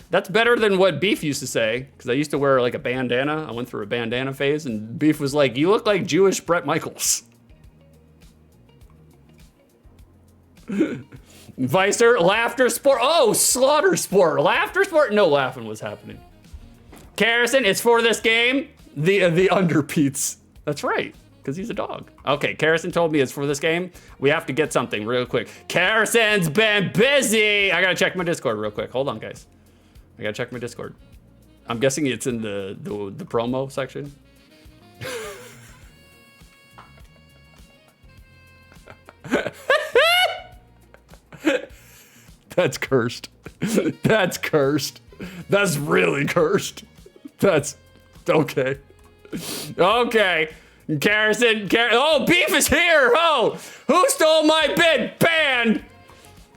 That's better than what Beef used to say, because I used to wear like a bandana. I went through a bandana phase, and Beef was like, "You look like Jewish Bret Michaels." Weiser, laughter sport. Oh, slaughter sport. Laughter sport. No laughing was happening. Carrison, it's for this game. The underpeats. That's right, because he's a dog. Okay, Carrison told me it's for this game. We have to get something real quick. Carrison's been busy. I gotta check my Discord real quick. Hold on, guys. I gotta check my Discord. I'm guessing it's in the promo section. That's cursed. That's cursed. That's really cursed. That's okay. Okay. Carrison, oh, Beef is here. Oh, who stole my bid? Banned.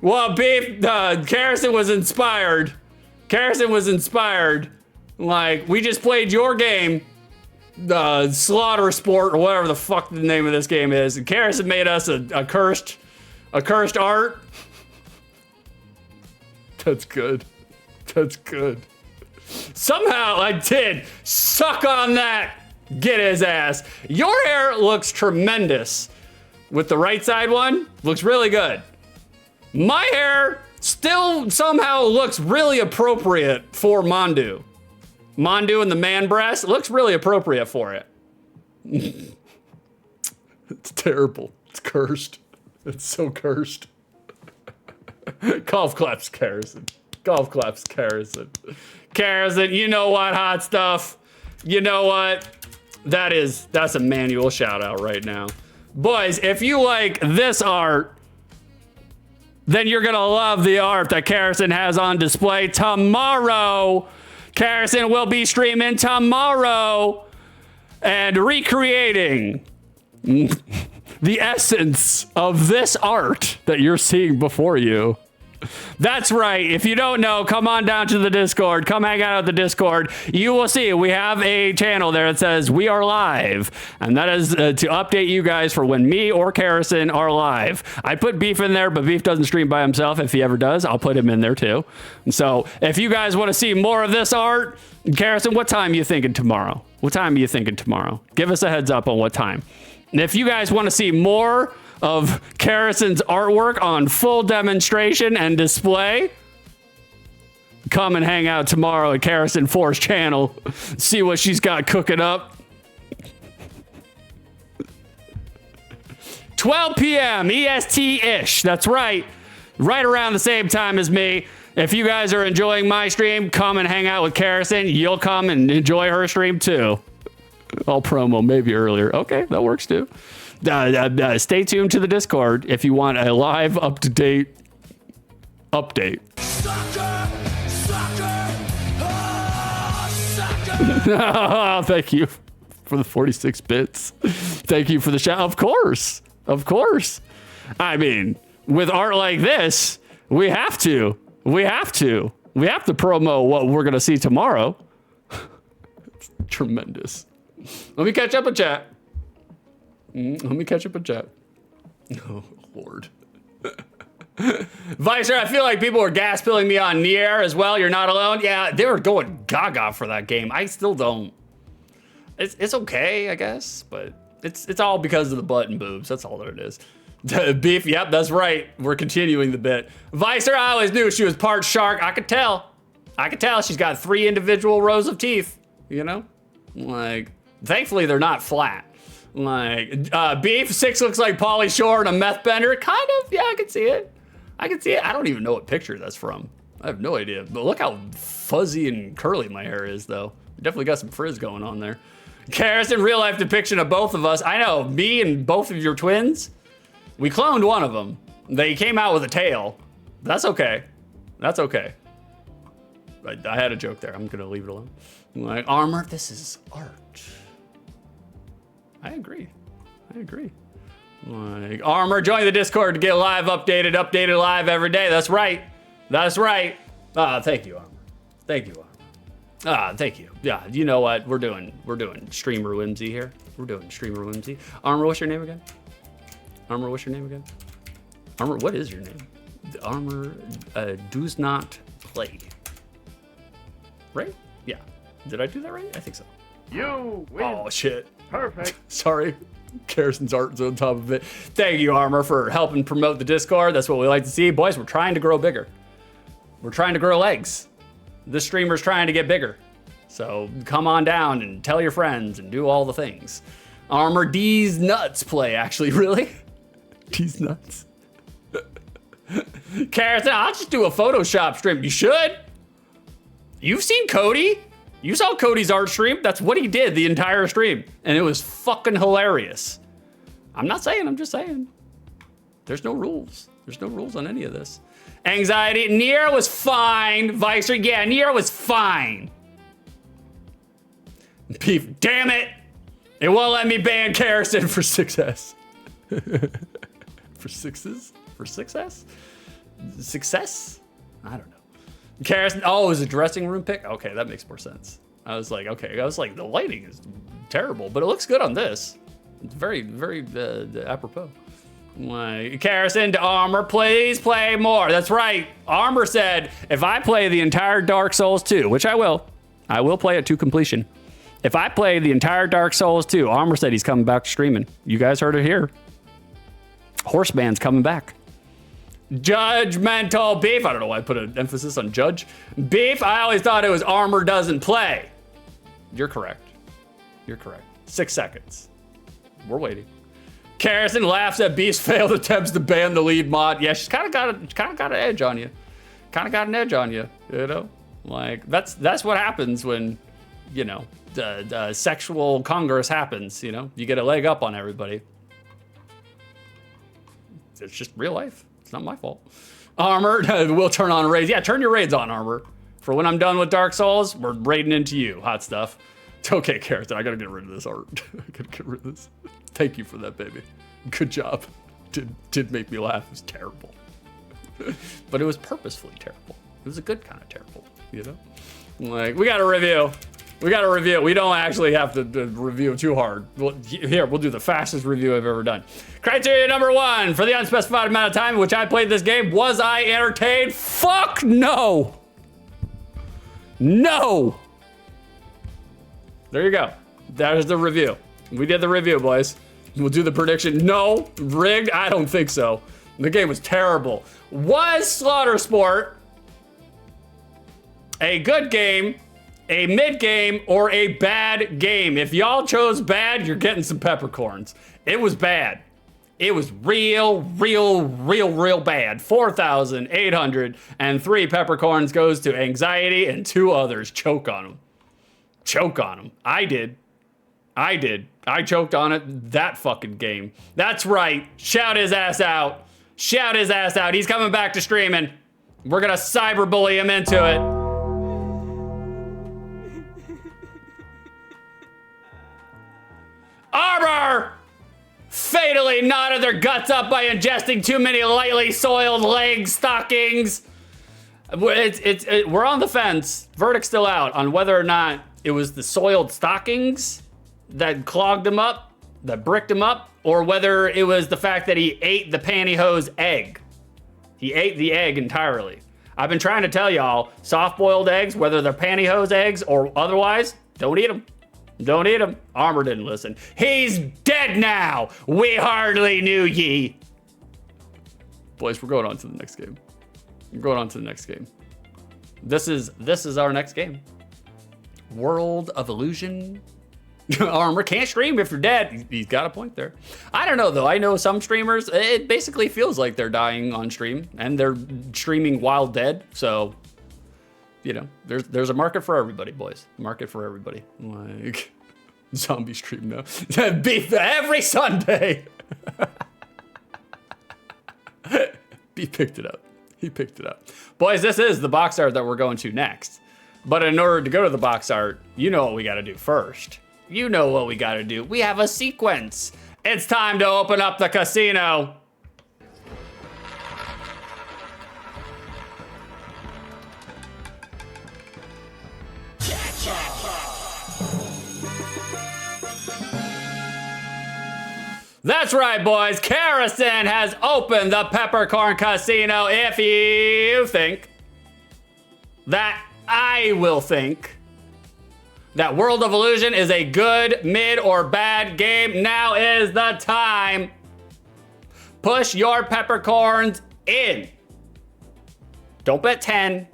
Well, Beef, Carrison was inspired. Carrison was inspired. Like, we just played your game, Slaughter Sport, or whatever the fuck the name of this game is. And Carrison made us a cursed art. That's good. That's good. Somehow I did suck on that. Get his ass. Your hair looks tremendous. With the right side one, looks really good. My hair still somehow looks really appropriate for Mondu. Mondu and the man breast looks really appropriate for it. It's terrible. It's cursed. It's so cursed. Golf claps, Carrison. Golf claps, Carrison. Carrison, you know what, hot stuff? You know what? That's a manual shout out right now. Boys, if you like this art, then you're gonna love the art that Carrison has on display tomorrow. Carrison will be streaming tomorrow and recreating the essence of this art that you're seeing before you. That's right. If you don't know, come on down to the Discord. Come hang out at the Discord. You will see we have a channel there that says we are live. And that is to update you guys for when me or Carrison are live. I put Beef in there, but Beef doesn't stream by himself. If he ever does, I'll put him in there too. And so if you guys want to see more of this art, Carrison, what time are you thinking tomorrow? What time are you thinking tomorrow? Give us a heads up on what time. And if you guys want to see more of Carrison's artwork on full demonstration and display, come and hang out tomorrow at Carrison 4's channel. See what she's got cooking up. 12 p.m. EST-ish. That's right. Right around the same time as me. If you guys are enjoying my stream, come and hang out with Carrison. You'll come and enjoy her stream too. I'll promo maybe earlier. Okay, that works too. Stay tuned to the Discord if you want a live, up-to-date update. Thank you for the 46 bits. Thank you for the shout. Of course. Of course. I mean, with art like this, we have to. We have to promo what we're going to see tomorrow. It's tremendous. Let me catch up a chat. Oh, Lord. Vicer, I feel like people were gas pilling me on Nier as well. You're not alone. Yeah, they were going gaga for that game. I still don't. It's okay, I guess, but it's all because of the butt and boobs. That's all that it is. Beef, yep, that's right. We're continuing the bit. Vicer, I always knew she was part shark. I could tell. She's got 3 individual rows of teeth. you know? Like, thankfully they're not flat. Like, Beef 6 looks like Pauly Shore and a meth bender. Kind of, yeah, I can see it. I don't even know what picture that's from. I have no idea. But look how fuzzy and curly my hair is, though. Definitely got some frizz going on there. Karrison, real life depiction of both of us. I know, me and both of your twins. We cloned one of them. They came out with a tail. That's okay. That's okay. I had a joke there. I'm gonna leave it alone. Like, Armor, this is art. I agree. Like, Armor, join the Discord to get live updated live every day. That's right. Thank you, Armor. Thank you. Yeah, you know what? We're doing streamer whimsy here. Armor, what's your name again? Armor, what is your name? Armor does not play. Right? Yeah. Did I do that right? I think so. You win. Oh, shit. Perfect. Sorry. Karrison's art's on top of it. Thank you, Armor, for helping promote the Discord. That's what we like to see. Boys, we're trying to grow bigger. We're trying to grow legs. This streamer's trying to get bigger. So come on down and tell your friends and do all the things. Armor, D's nuts play, actually. Really? D's nuts. Karrison, I'll just do a Photoshop stream. You should. You've seen Cody. You saw Cody's art stream. That's what he did the entire stream. And it was fucking hilarious. I'm not saying, I'm just saying. There's no rules. There's no rules on any of this. Anxiety, Nier was fine. Vicer, yeah, Nier was fine. Beef, damn it. It won't let me ban Karrison for 6S. For 6s? For 6S? Success? I don't know. Karrison, oh, it was a dressing room pick? Okay, that makes more sense. I was like, the lighting is terrible, but it looks good on this. It's very, very apropos. Like, Karrison to Armor, please play more. That's right. Armor said, if I play the entire Dark Souls 2, which I will play it to completion. If I play the entire Dark Souls 2, Armor said he's coming back streaming. You guys heard it here. Horseman's coming back. Judgmental Beef. I don't know why I put an emphasis on judge. Beef, I always thought it was Armor doesn't play. You're correct. 6 seconds. We're waiting. Karrison laughs at Beef's failed attempts to ban the lead mod. Yeah, she's kind of got an edge on you. You know? Like, that's what happens when, you know, the sexual congress happens, you know? You get a leg up on everybody. It's just real life. It's not my fault. Armor, we'll turn on raids. Yeah, turn your raids on, Armor. For when I'm done with Dark Souls, we're raiding into you. Hot stuff. It's okay, Karrison. I gotta get rid of this art. Thank you for that, baby. Good job. Did make me laugh. It was terrible. But it was purposefully terrible. It was a good kind of terrible, you know? Like, we got a review. We don't actually have to review too hard. We'll do the fastest review I've ever done. Criteria number 1, for the unspecified amount of time in which I played this game, was I entertained? Fuck no! No! There you go. That is the review. We did the review, boys. We'll do the prediction. No, rigged? I don't think so. The game was terrible. Was Slaughter Sport a good game, a mid game, or a bad game? If y'all chose bad, you're getting some peppercorns. It was bad. It was real bad. 4,803 peppercorns goes to Anxiety and 2 others. Choke on them. I did. I choked on it. That fucking game. That's right. Shout his ass out. He's coming back to streaming. We're gonna cyberbully him into it. Armor fatally knotted their guts up by ingesting too many lightly soiled leg stockings. We're on the fence. Verdict's still out on whether or not it was the soiled stockings that clogged him up, that bricked him up, or whether it was the fact that he ate the pantyhose egg. He ate the egg entirely. I've been trying to tell y'all, soft-boiled eggs, whether they're pantyhose eggs or otherwise, don't eat them. Don't eat him. Armor didn't listen. He's dead now. We hardly knew ye. Boys, we're going on to the next game. This is our next game. World of Illusion. Armor can't stream if you're dead. He's got a point there. I don't know though. I know some streamers, it basically feels like they're dying on stream and they're streaming while dead. So, you know, there's a market for everybody, boys. Market for everybody. Like zombie stream now. Beef every Sunday. Beef picked it up. He picked it up. Boys, this is the box art that we're going to next. But in order to go to the box art, you know what we got to do first. You know what we gotta do. We have a sequence. It's time to open up the casino. That's right, boys. Kerrison has opened the Peppercorn Casino. If you think that I will think that World of Illusion is a good, mid, or bad game, now is the time. Push your peppercorns in. Don't bet 10.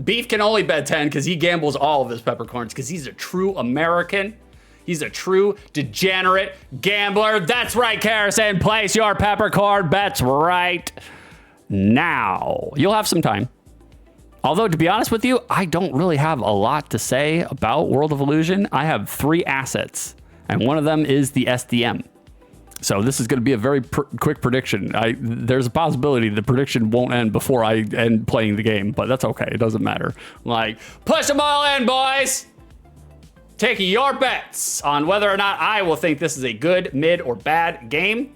Beef can only bet 10 because he gambles all of his peppercorns because he's a true American. He's a true degenerate gambler. That's right, Kerrison. Place your peppercorn bets right now. You'll have some time. Although, to be honest with you, I don't really have a lot to say about World of Illusion. I have 3 assets, and one of them is the SDM. So this is going to be a very quick prediction. There's a possibility the prediction won't end before I end playing the game, but that's okay. It doesn't matter. Like, push them all in, boys! Take your bets on whether or not I will think this is a good, mid, or bad game.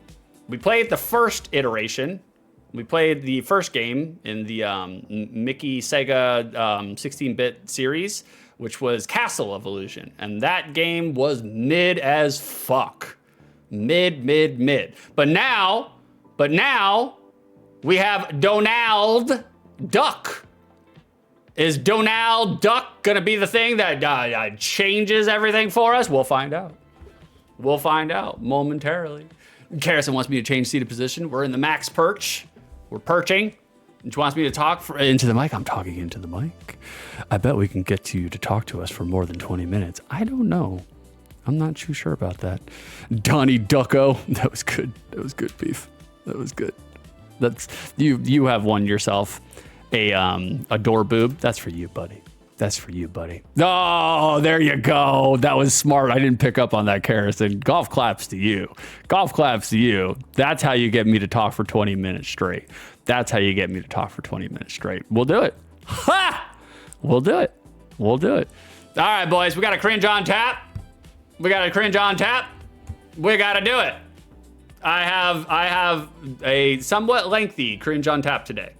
We played the first iteration. We played the first game in the Mickey Sega 16-bit series, which was Castle of Illusion. And that game was mid as fuck. Mid. But now we have Donald Duck. Is Donald Duck gonna be the thing that changes everything for us? We'll find out. We'll find out momentarily. Kerrison wants me to change seated position. We're in the max perch. We're perching. And she wants me to talk into the mic. I'm talking into the mic. I bet we can get you to talk to us for more than 20 minutes. I don't know. I'm not too sure about that. Donnie Ducko. That was good. That was good, Beef. That was good. That's you have won yourself a door boob. That's for you, buddy. That's for you, buddy. Oh, there you go. That was smart. I didn't pick up on that, Kerrison. Golf claps to you. Golf claps to you. That's how you get me to talk for 20 minutes straight. That's how you get me to talk for 20 minutes straight. We'll do it. Ha! We'll do it. We'll do it. All right, boys. We got a cringe on tap. We got a cringe on tap. We got to do it. I have a somewhat lengthy cringe on tap today.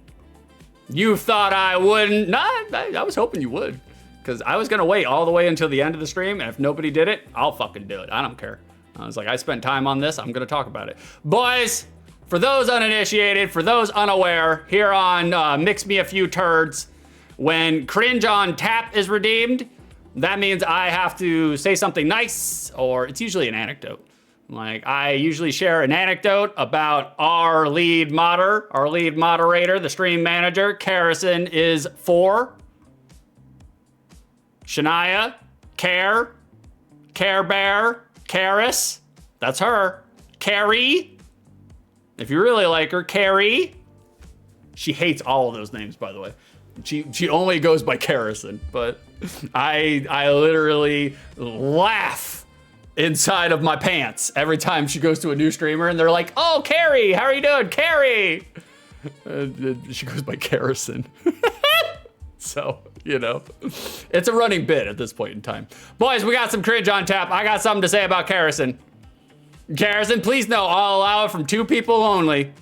You thought I wouldn't? Nah, I was hoping you would. Because I was going to wait all the way until the end of the stream, and if nobody did it, I'll fucking do it. I don't care. I was like, I spent time on this. I'm going to talk about it. Boys, for those uninitiated, for those unaware, here on Mix Me a Few Turds, when cringe on tap is redeemed, that means I have to say something nice, or it's usually an anecdote. Like, I usually share an anecdote about our lead moderator, the stream manager. Kerrison is 4. Shania, Care Bear, Karis, that's her. Carrie, if you really like her, Carrie. She hates all of those names, by the way. She only goes by Kerrison, but I literally laugh inside of my pants every time she goes to a new streamer and they're like, oh, Carrie, how are you doing? Carrie. She goes by Kerrison. So, you know, it's a running bit at this point in time. Boys, we got some cringe on tap. I got something to say about Kerrison. Kerrison, please know I'll allow it from 2 people only.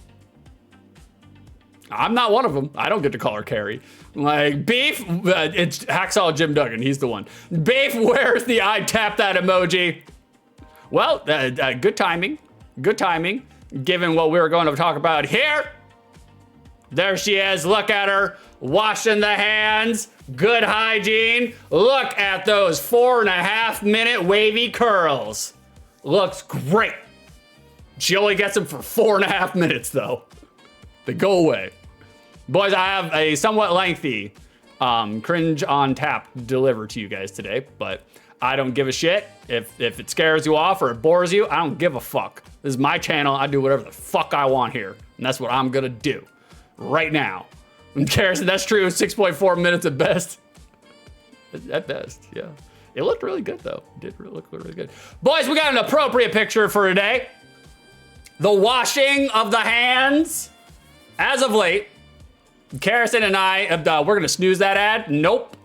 I'm not one of them. I don't get to call her Carrie. Like, Beef, it's Hacksaw Jim Duggan. He's the one. Beef, where's the I tap that emoji? Well, good timing. Good timing, given what we were going to talk about here. There she is. Look at her. Washing the hands. Good hygiene. Look at those 4.5-minute wavy curls. Looks great. She only gets them for 4.5 minutes, though. They go away. Boys, I have a somewhat lengthy Cringe on tap delivered to you guys today, but I don't give a shit. If it scares you off or it bores you, I don't give a fuck. This is my channel. I do whatever the fuck I want here. And that's what I'm gonna do right now. And Garrison, that's true. 6.4 minutes at best. At best, yeah. It looked really good though. It did look really good. Boys, we got an appropriate picture for today. The washing of the hands. As of late, Garrison and I, we're gonna snooze that ad. Nope.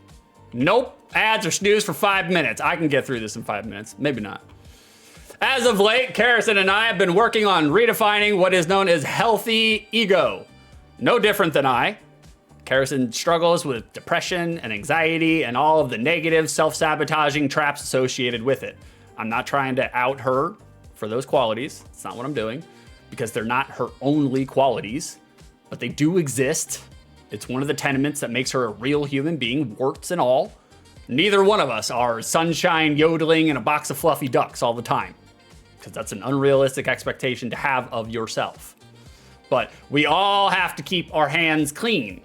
Ads are snoozed for 5 minutes. I can get through this in 5 minutes. Maybe not. As of late, Garrison and I have been working on redefining what is known as healthy ego. No different than I. Garrison struggles with depression and anxiety and all of the negative self-sabotaging traps associated with it. I'm not trying to out her for those qualities. It's not what I'm doing, because they're not her only qualities, but they do exist. It's one of the tenements that makes her a real human being, warts and all. Neither one of us are sunshine yodeling in a box of fluffy ducks all the time, because that's an unrealistic expectation to have of yourself. But we all have to keep our hands clean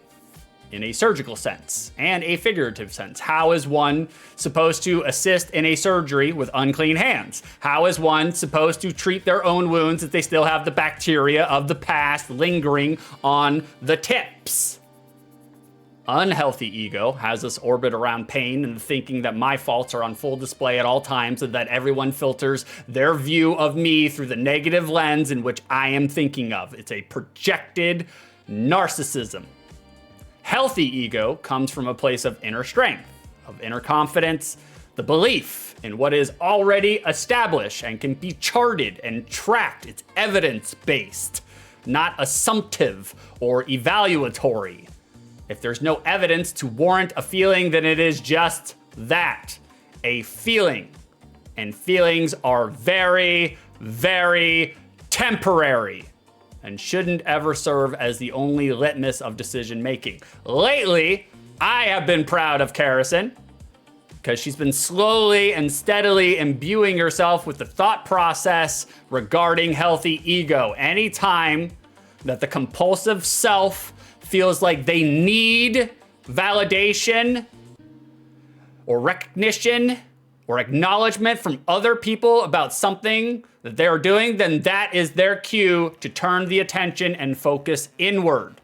in a surgical sense and a figurative sense. How is one supposed to assist in a surgery with unclean hands? How is one supposed to treat their own wounds if they still have the bacteria of the past lingering on the tips? Unhealthy ego has us orbit around pain and thinking that my faults are on full display at all times and that everyone filters their view of me through the negative lens in which I am thinking of. It's a projected narcissism. Healthy ego comes from a place of inner strength, of inner confidence, the belief in what is already established and can be charted and tracked. It's evidence-based, not assumptive or evaluatory. If there's no evidence to warrant a feeling, then it is just that, a feeling. And feelings are very, very temporary and shouldn't ever serve as the only litmus of decision making. Lately, I have been proud of Garrison because she's been slowly and steadily imbuing herself with the thought process regarding healthy ego. Anytime that the compulsive self feels like they need validation or recognition or acknowledgement from other people about something that they're doing, then that is their cue to turn the attention and focus inward.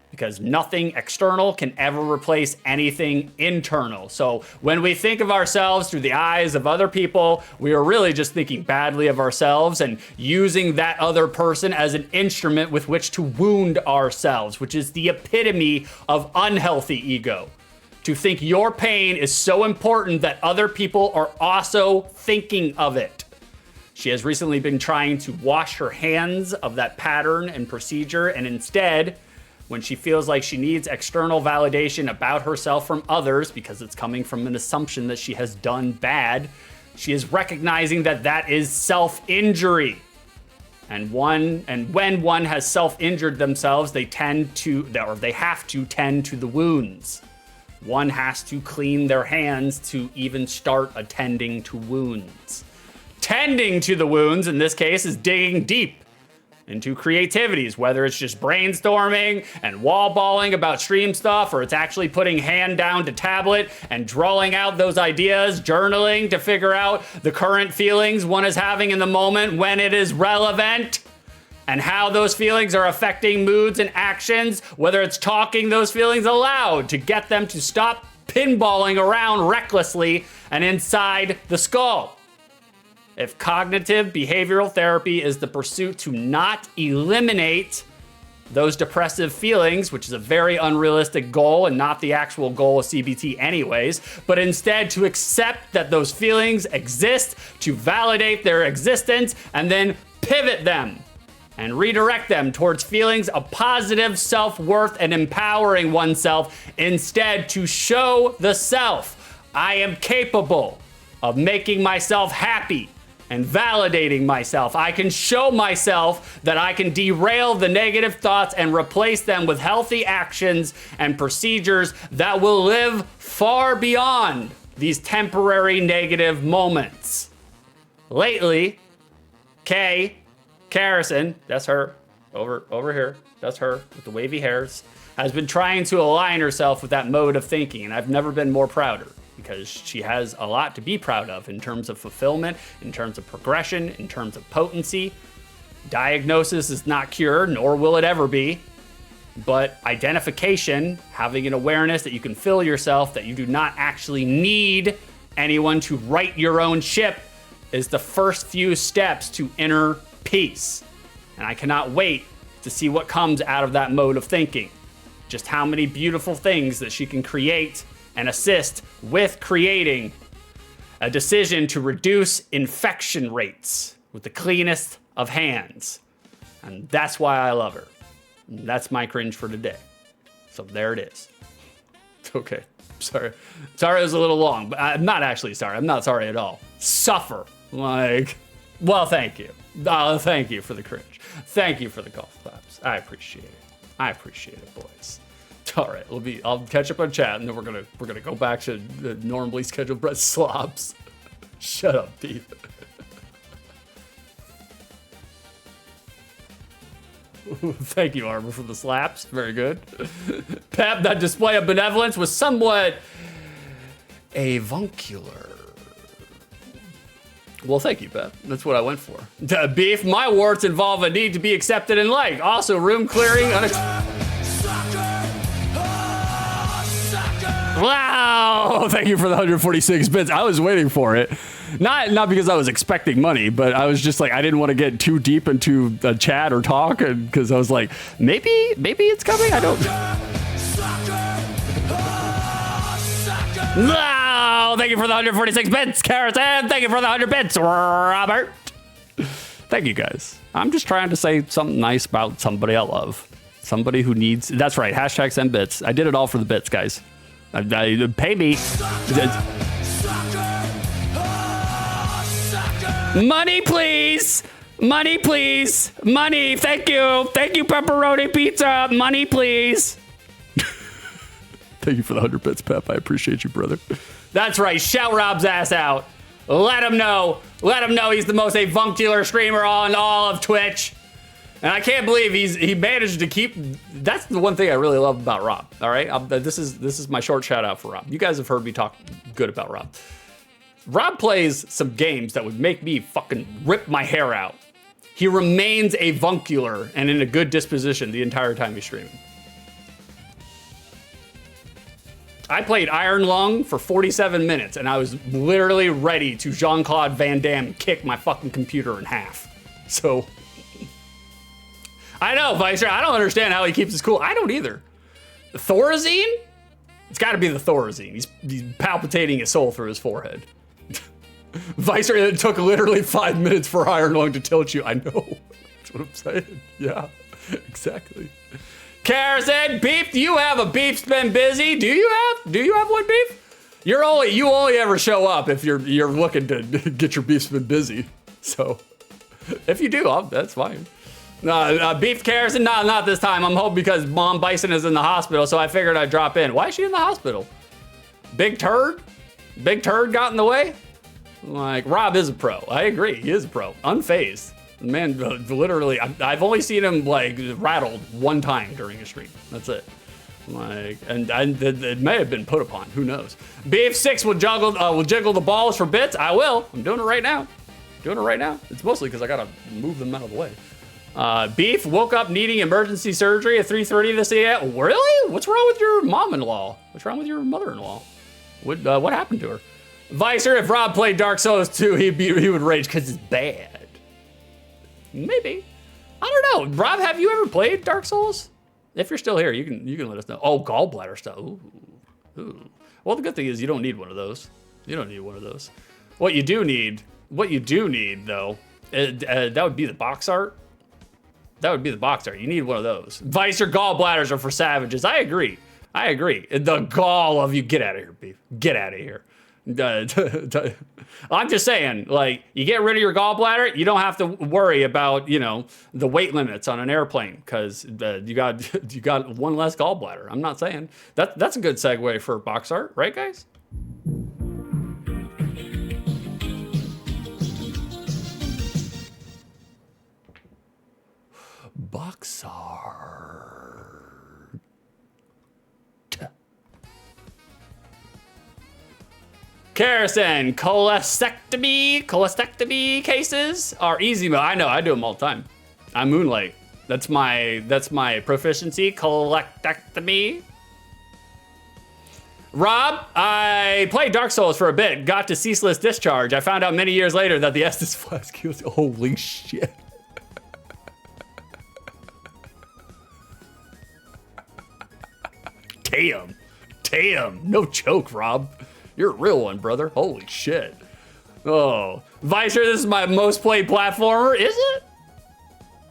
Because nothing external can ever replace anything internal. So when we think of ourselves through the eyes of other people, we are really just thinking badly of ourselves and using that other person as an instrument with which to wound ourselves, which is the epitome of unhealthy ego. To think your pain is so important that other people are also thinking of it. She has recently been trying to wash her hands of that pattern and procedure, and instead, when she feels like she needs external validation about herself from others because it's coming from an assumption that she has done bad, she is recognizing that that is self-injury. And when one has self-injured themselves, they have to tend to the wounds. One has to clean their hands to even start attending to wounds. Tending to the wounds, in this case, is digging deep into creativities, whether it's just brainstorming and wall balling about stream stuff, or it's actually putting hand down to tablet and drawing out those ideas, journaling to figure out the current feelings one is having in the moment when it is relevant, and how those feelings are affecting moods and actions, whether it's talking those feelings aloud to get them to stop pinballing around recklessly and inside the skull. If cognitive behavioral therapy is the pursuit to not eliminate those depressive feelings, which is a very unrealistic goal and not the actual goal of CBT anyways, but instead to accept that those feelings exist, to validate their existence, and then pivot them and redirect them towards feelings of positive self-worth and empowering oneself, instead to show the self, I am capable of making myself happy and validating myself. I can show myself that I can derail the negative thoughts and replace them with healthy actions and procedures that will live far beyond these temporary negative moments. Lately, Garrison, that's her, over here. That's her with the wavy hairs. Has been trying to align herself with that mode of thinking, and I've never been more prouder because she has a lot to be proud of in terms of fulfillment, in terms of progression, in terms of potency. Diagnosis is not cure, nor will it ever be. But identification, having an awareness that you can fill yourself, that you do not actually need anyone to write your own ship, is the first few steps to inner peace. And I cannot wait to see what comes out of that mode of thinking. Just how many beautiful things that she can create and assist with creating a decision to reduce infection rates with the cleanest of hands. And that's why I love her. And that's my cringe for today. So there it is. Okay, sorry. Sorry it was a little long, but I'm not actually sorry. I'm not sorry at all. Suffer. Like, well, thank you. Thank you for the cringe. Thank you for the golf claps. I appreciate it. I appreciate it, boys. All right, I'll catch up on chat, and then we're gonna go back to the normally scheduled bread slobs. Shut up, Pete. Thank you, Arbor, for the slaps. Very good. Pep, that display of benevolence was somewhat avuncular. Well, thank you, Pep. That's what I went for. Beef, my warts involve a need to be accepted and liked. Also, room clearing. Wow! Thank you for the 146 bits. I was waiting for it. Not because I was expecting money, but I was just like, I didn't want to get too deep into a chat or talk, because I was like, maybe it's coming. I don't. No! Thank you for the 146 bits, Carrots, and thank you for the 100 bits, Robert. Thank you, guys. I'm just trying to say something nice about somebody I love. Somebody who needs. That's right. Hashtag send bits. I did it all for the bits, guys. Pay me. Money, please. Money, please. Money. Thank you. Thank you, pepperoni pizza. Money, please. Thank you for the 100 bits, Pep. I appreciate you, brother. That's right. Shout Rob's ass out. Let him know. Let him know he's the most avuncular streamer on all of Twitch. And I can't believe he managed to keep. That's the one thing I really love about Rob. All right, this is my short shout out for Rob. You guys have heard me talk good about Rob. Rob plays some games that would make me fucking rip my hair out. He remains avuncular and in a good disposition the entire time he's streaming. I played Iron Lung for 47 minutes, and I was literally ready to Jean-Claude Van Damme kick my fucking computer in half. So. I know, Vicer. I don't understand how he keeps his cool. I don't either. The Thorazine? It's got to be the Thorazine. He's palpitating his soul through his forehead. Vicer, it took literally 5 minutes for Iron Lung to tilt you. I know. That's what I'm saying. Yeah, exactly. Carson, Beef, do you have a Beef's been busy? Do you have one, Beef? You only ever show up if you're looking to get your Beef's been busy. So if you do, that's fine. Beef Carson, not this time. I'm hoping because Mom Bison is in the hospital, so I figured I'd drop in. Why is she in the hospital? Big turd? Big turd got in the way? Like, Rob is a pro. I agree, he is a pro. Unfazed. The man, literally, I've only seen him, like, rattled one time during a stream. That's it. Like, and it may have been put upon. Who knows? Beef 6 will jiggle the balls for bits. I will. I'm doing it right now. It's mostly because I gotta move them out of the way. Beef woke up needing emergency surgery at 3:30 this AM. Really? What's wrong with your mom-in-law? What's wrong with your mother-in-law? What happened to her? Vicer, if Rob played Dark Souls 2, he would rage because it's bad. Maybe. I don't know. Rob, have you ever played Dark Souls? If you're still here, you can let us know. Oh, gallbladder stuff. Ooh. Well, the good thing is you don't need one of those. What you do need, though, that would be the box art. You need one of those. Vicer gallbladders are for savages. I agree. The gall of you. Get out of here, Beef. Get out of here. I'm just saying, like, you get rid of your gallbladder, you don't have to worry about, the weight limits on an airplane because you got one less gallbladder. I'm not saying that's a good segue for box art, right, guys? Box art. Kerosene, cholecystectomy cases are easy. I know, I do them all the time. I moonlight. That's my proficiency, cholecystectomy. Rob, I played Dark Souls for a bit, got to Ceaseless Discharge. I found out many years later that the Estus Flask kills. Holy shit. Damn, no joke, Rob. You're a real one, brother. Holy shit. Oh, Vicer, this is my most played platformer, is it?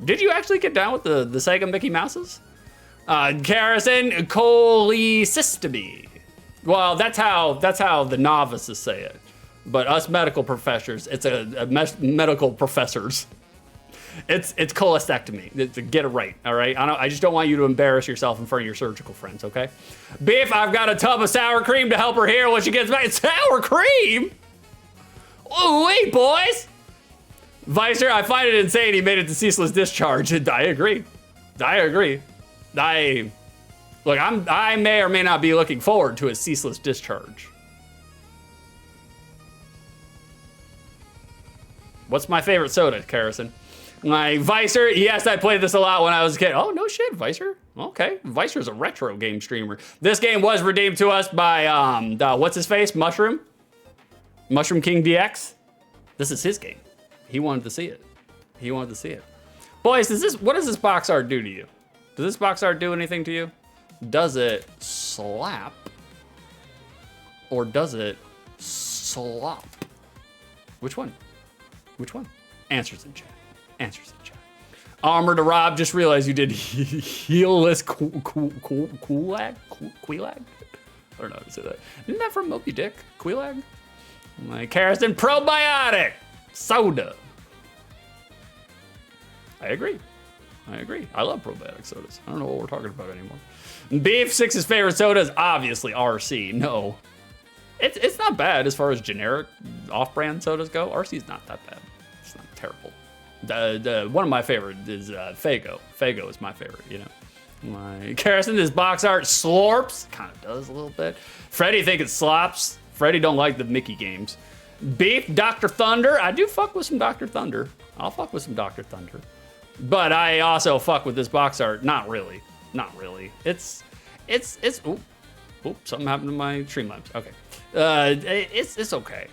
Did you actually get down with the Sega Mickey Mouses? Kerosene, cholecystectomy. Well, that's how the novices say it. But us medical professors, it's medical professors. It's cholecystectomy. Get it right, all right? I just don't want you to embarrass yourself in front of your surgical friends, okay? Beef, I've got a tub of sour cream to help her heal when she gets back. Sour cream? Ooh, wait, boys. Vicer, I find it insane he made it to Ceaseless Discharge. I agree. Look, I may or may not be looking forward to a Ceaseless Discharge. What's my favorite soda, Kerosene? My Vicer, yes, I played this a lot when I was a kid. Oh, no shit, Vicer. Okay, Vicer's a retro game streamer. This game was redeemed to us by, what's his face? Mushroom King DX. This is his game. He wanted to see it. Boys, what does this box art do to you? Does this box art do anything to you? Does it slap? Or does it slop? Which one? Answers in chat. Armor to Rob, just realized you did heelless Queelag? I don't know how to say that. Isn't that from Moby Dick? Queelag? My Kerosene probiotic soda. I agree. I love probiotic sodas. I don't know what we're talking about anymore. Beef, Six's favorite soda is obviously RC. No. It's not bad as far as generic off-brand sodas go. RC's not that bad. It's not terrible. One of my favorite is Faygo. Faygo is my favorite, you know. My Kerosene, this box art slorps. Kind of does a little bit. Freddy think it slops. Freddy don't like the Mickey games. Beef, Dr. Thunder. I do fuck with some Dr. Thunder. I'll fuck with some Dr. Thunder. But I also fuck with this box art. Not really. It's oop, something happened to my Streamlabs. Okay. It's okay.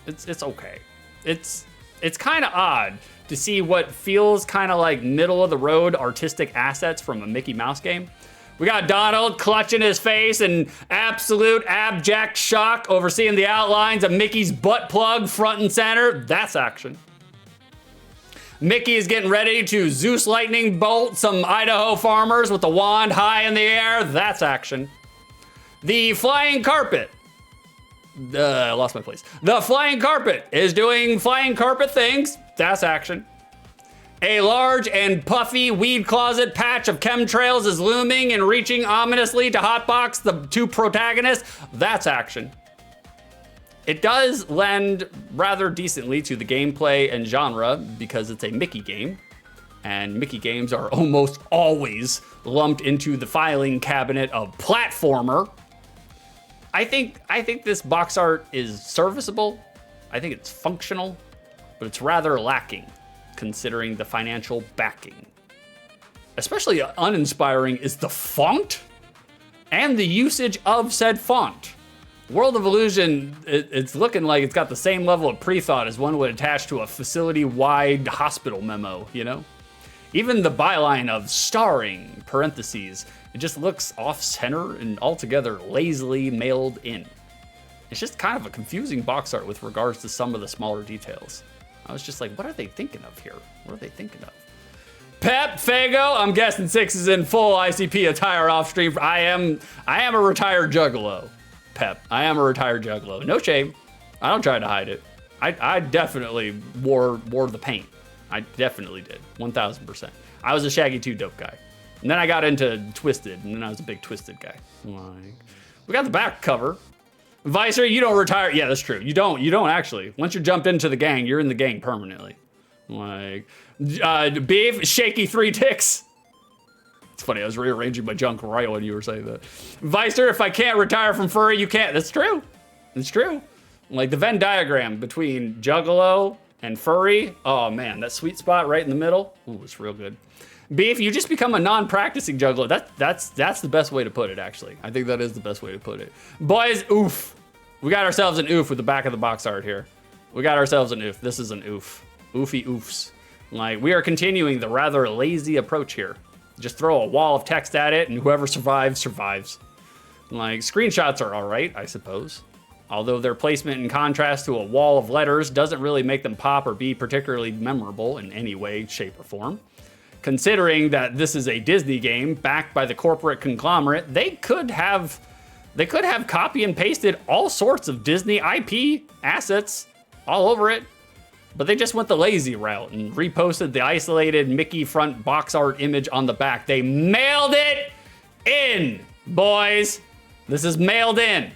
It's okay. It's kind of odd to see what feels kind of like middle of the road artistic assets from a Mickey Mouse game. We got Donald clutching his face in absolute abject shock over seeing the outlines of Mickey's butt plug front and center. That's action. Mickey is getting ready to Zeus lightning bolt some Idaho farmers with the wand high in the air. That's action. The flying carpet. I lost my place. The flying carpet is doing flying carpet things. That's action. A large and puffy weed closet patch of chemtrails is looming and reaching ominously to hotbox the two protagonists. That's action. It does lend rather decently to the gameplay and genre because it's a Mickey game, and Mickey games are almost always lumped into the filing cabinet of platformer. I think this box art is serviceable. I think it's functional, but it's rather lacking considering the financial backing. Especially uninspiring is the font and the usage of said font. World of Illusion, it's looking like it's got the same level of pre-thought as one would attach to a facility-wide hospital memo, you know? Even the byline of starring, parentheses, it just looks off-center and altogether lazily mailed in. It's just kind of a confusing box art with regards to some of the smaller details. I was just like, what are they thinking of here? What are they thinking of? Pep, Faygo, I'm guessing Six is in full ICP attire off stream. I am a retired juggalo. Pep, I am a retired juggalo. No shame. I don't try to hide it. I definitely wore the paint. I definitely did, 1000%. I was a Shaggy 2 dope guy. And then I got into Twisted, and then I was a big Twisted guy. Like, we got the back cover. Vicer, you don't retire. Yeah, that's true. You don't actually. Once you jump into the gang, you're in the gang permanently. Like, Beef, Shaky 3 ticks. funny. I was rearranging my junk right when you were saying that. Vicer, if I can't retire from furry, you can't. That's true. It's true. Like the Venn diagram between Juggalo and furry. Oh man, that sweet spot right in the middle. Ooh, it's real good. Beef, you just become a non-practicing Juggalo. That's the best way to put it, actually. I think that is the best way to put it. Boys, oof. We got ourselves an oof with the back of the box art here. We got ourselves an oof. This is an oof. Oofy oofs. Like, we are continuing the rather lazy approach here. Just throw a wall of text at it, and whoever survives, survives. Like, screenshots are all right, I suppose. Although their placement in contrast to a wall of letters doesn't really make them pop or be particularly memorable in any way, shape, or form. Considering that this is a Disney game backed by the corporate conglomerate, they could have copy and pasted all sorts of Disney IP assets all over it. But they just went the lazy route and reposted the isolated Mickey front box art image on the back. They mailed it in, boys. This is mailed in.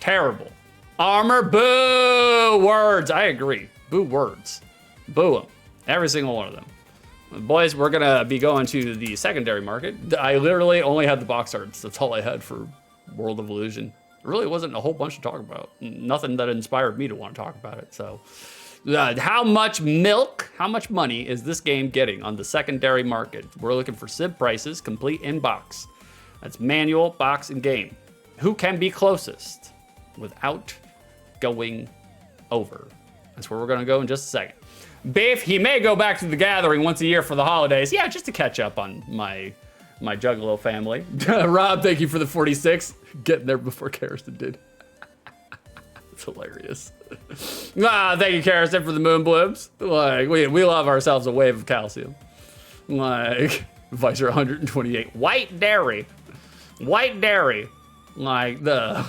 Terrible. Armor, boo words. I agree. Boo words. Boo them. Every single one of them. Boys, we're gonna be going to the secondary market. I literally only had the box arts. That's all I had for World of Illusion. There really wasn't a whole bunch to talk about. Nothing that inspired me to want to talk about it, so. How much milk, how much money is this game getting on the secondary market? We're looking for SIB prices, complete in box. That's manual, box, and game. Who can be closest without going over? That's where we're gonna go in just a second. Beef, he may go back to the gathering once a year for the holidays. Yeah, just to catch up on my Juggalo family. Rob, thank you for the 46. Getting there before Karsten did. It's hilarious. Thank you, Karsten, for the moon blooms. Like, we love ourselves a wave of calcium. Like, Vicer 128. White dairy. White dairy. Like, I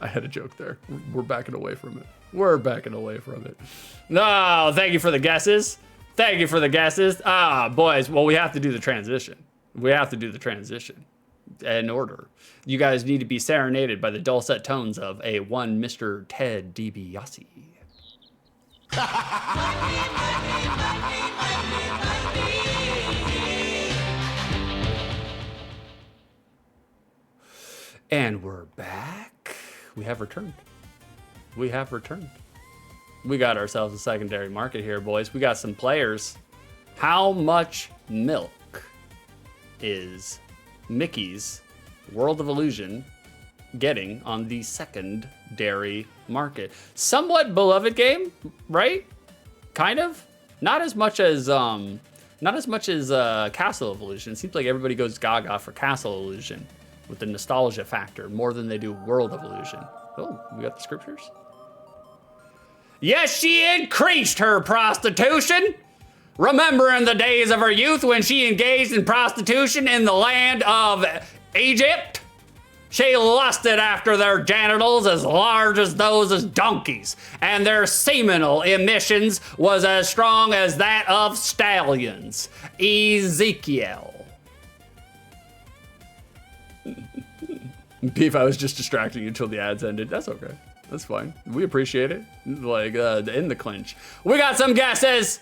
had a joke there. We're backing away from it. We're backing away from it. No, thank you for the guesses. Thank you for the guesses. Boys, well, we have to do the transition. We have to do the transition in order. You guys need to be serenaded by the dulcet tones of a one Mr. Ted DiBiase. And we're back. We have returned. We have returned. We got ourselves a secondary market here, boys. We got some players. How much milk is Mickey's World of Illusion getting on the secondary market? Somewhat beloved game, right? Kind of. Not as much as Castle of Illusion. It seems like everybody goes gaga for Castle Illusion with the nostalgia factor more than they do World of Illusion. Oh, we got the scriptures. Yes, she increased her prostitution, remembering the days of her youth when she engaged in prostitution in the land of Egypt. She lusted after their genitals as large as those of donkeys, and their seminal emissions was as strong as that of stallions. Ezekiel. Beef, I was just distracting you until the ads ended. That's okay. That's fine. We appreciate it. Like, in the clinch. We got some guesses.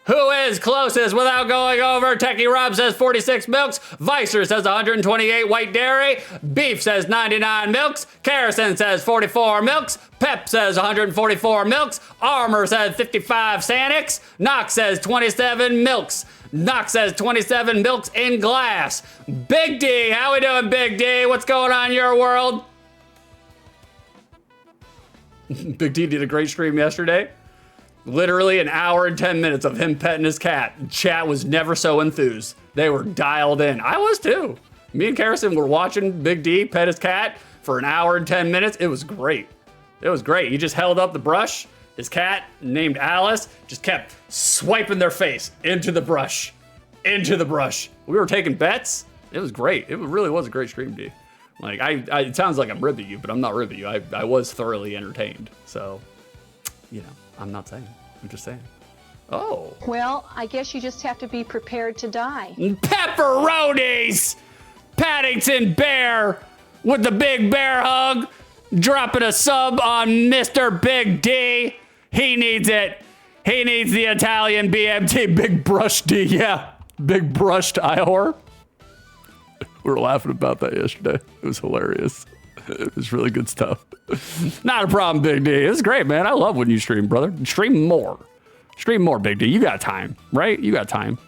Who is closest without going over? Techie Rob says 46 milks. Vicer says 128 white dairy. Beef says 99 milks. Karsten says 44 milks. Pep says 144 milks. Armor says 55 Sanix. Knox says 27 milks. Knox says 27 milks in glass. Big D, how we doing, Big D? What's going on in your world? Big D did a great stream yesterday. Literally an hour and 10 minutes of him petting his cat. Chat was never so enthused. They were dialed in. I was too. Me and Karsten were watching Big D pet his cat for an hour and 10 minutes. It was great. It was great. He just held up the brush. His cat, named Alice, just kept swiping their face into the brush. Into the brush. We were taking bets. It was great. It really was a great stream, D. Like, it sounds like I'm ribbing you, but I'm not ribbing you. I was thoroughly entertained. So, you know, I'm not saying. I'm just saying. Oh. Well, I guess you just have to be prepared to die. Pepperonis! Paddington Bear with the big bear hug. Dropping a sub on Mr. Big D. He needs it. He needs the Italian BMT Big Brush D. Yeah. Big brushed eye whore. We were laughing about that yesterday. It was hilarious. It was really good stuff. Not a problem, Big D. It's great, man. I love when you stream, brother. Stream more. Stream more, Big D. You got time, right? You got time.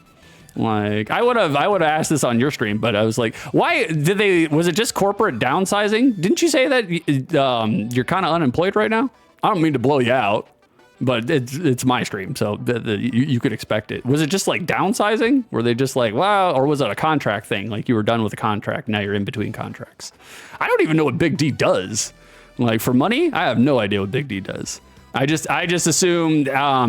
Like, I would have asked this on your stream, but I was like, why did they, was it just corporate downsizing? Didn't you say that you're kind of unemployed right now? I don't mean to blow you out, but it's my stream, so you could expect it. Was it just like downsizing? Were they just like, wow, or was it a contract thing? Like you were done with a contract, now you're in between contracts. I don't even know what Big D does. Like for money, I have no idea what Big D does. I just assumed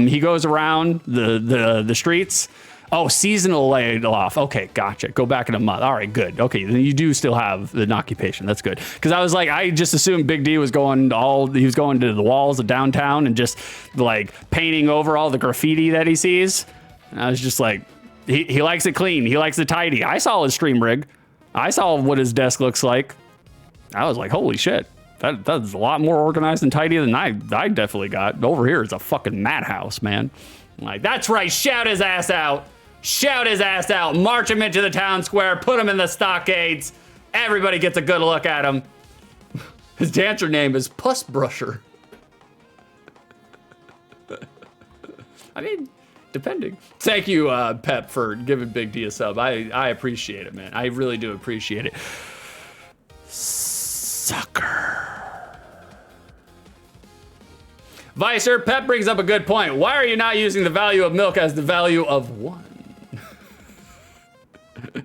he goes around the streets. Oh, seasonal laid off. Okay, gotcha. Go back in a month. All right, good. Okay, then you do still have an occupation. That's good. Because I was like, I just assumed Big D was going to the walls of downtown and just like painting over all the graffiti that he sees. And I was just like, he likes it clean. He likes it tidy. I saw his stream rig. I saw what his desk looks like. I was like, holy shit. That's a lot more organized and tidy than I definitely got. Over here is a fucking madhouse, man. Like, that's right. Shout his ass out. Shout his ass out. March him into the town square. Put him in the stockades. Everybody gets a good look at him. His dancer name is Puss Brusher. I mean, depending. Thank you, Pep, for giving Big D a sub. I appreciate it, man. I really do appreciate it. Sucker. Vicer, Pep brings up a good point. Why are you not using the value of milk as the value of one?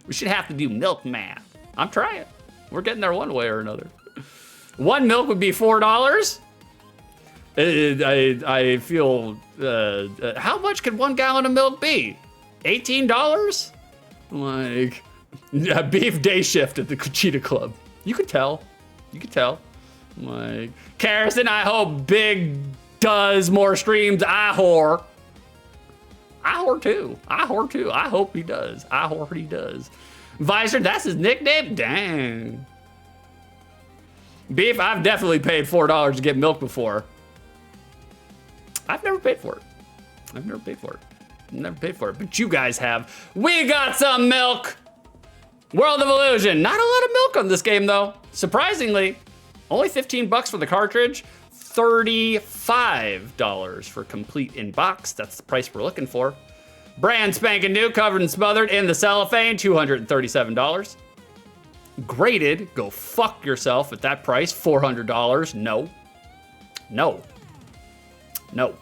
We should have to do milk math. I'm trying. We're getting there one way or another. One milk would be $4. I feel, how much could 1 gallon of milk be? $18? Like, beef day shift at the Cheetah Club. You could tell. You could tell. Like, Carson, I hope Big does more streams. I whore. I whore too. I whore too. I hope he does. I whore he does. Visor, that's his nickname? Dang. Beef, I've definitely paid $4 to get milk before. I've never paid for it. I've never paid for it. Never paid for it, but you guys have. We got some milk. World of Illusion. Not a lot of milk on this game though. Surprisingly, only $15 for the cartridge. $35 for complete in box. That's the price we're looking for. Brand spanking new, covered and smothered in the cellophane, $237. Graded, go fuck yourself at that price, $400. No. No. No.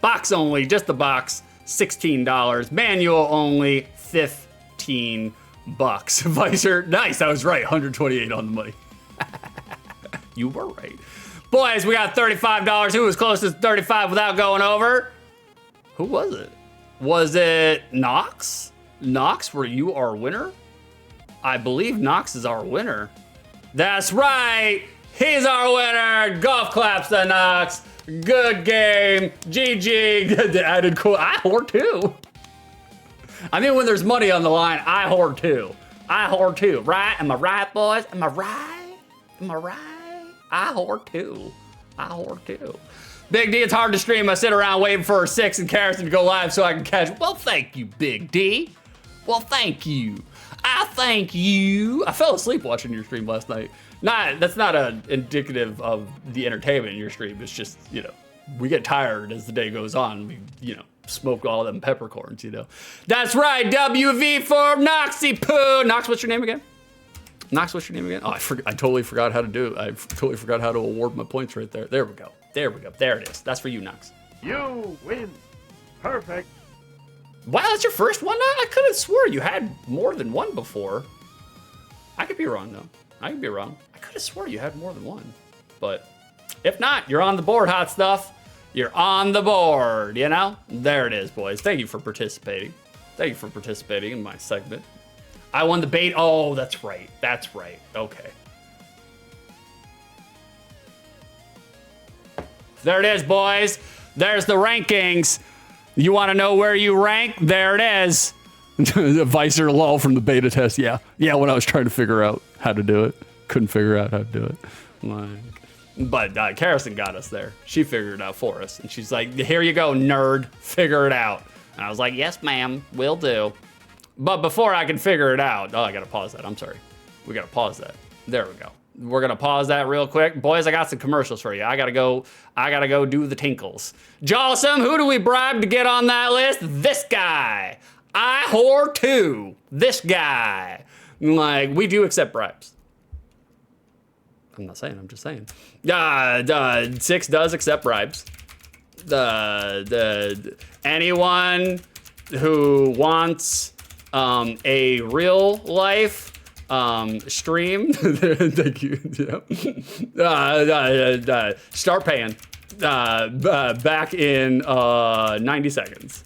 Box only, just the box, $16. Manual only, $15. Visor, nice, I was right, 128 on the money. You were right. Boys, we got $35. Who was closest to 35 without going over? Who was it? Was it Knox? Knox, were you our winner? I believe Knox is our winner. That's right. He's our winner. Golf claps to Knox. Good game. GG. Added cool. I whore too. I mean, when there's money on the line, I whore too. I whore too. Right? Am I right, boys? Am I right? Am I right? I whore too. I whore too. Big D, it's hard to stream. I sit around waiting for 6 and Carson to go live so I can catch. Well, thank you, Big D. Well, thank you. I thank you. I fell asleep watching your stream last night. That's not indicative of the entertainment in your stream. It's just, you know, we get tired as the day goes on. We, you know, smoke all them peppercorns, you know. That's right. WV for Noxy Poo. Nox, what's your name again? Knox, what's your name again? Oh, I totally forgot how to do it. I totally forgot how to award my points right there. There we go. There we go. There it is. That's for you, Knox. You win. Perfect. Wow, that's your first one? I could have swore you had more than one before. I could be wrong, though. I could be wrong. I could have swore you had more than one. But if not, you're on the board, hot stuff. You're on the board, you know? There it is, boys. Thank you for participating. Thank you for participating in my segment. I won the bait. Oh, that's right. That's right. Okay. There it is, boys. There's the rankings. You want to know where you rank? There it is. The Visor lull from the beta test. Yeah. Yeah, when I was trying to figure out how to do it. Couldn't figure out how to do it. But Carison got us there. She figured it out for us. And she's like, here you go, nerd. Figure it out. And I was like, yes, ma'am. Will do. But before I can figure it out, oh, I gotta pause that. I'm sorry. We gotta pause that. There we go. We're gonna pause that real quick. Boys, I got some commercials for you. I gotta go do the tinkles. Jawsome, who do we bribe to get on that list? This guy. I whore too. This guy. Like, we do accept bribes. I'm not saying, I'm just saying. Six does accept bribes. Anyone who wants a real life stream, thank you. Start paying back in 90 seconds.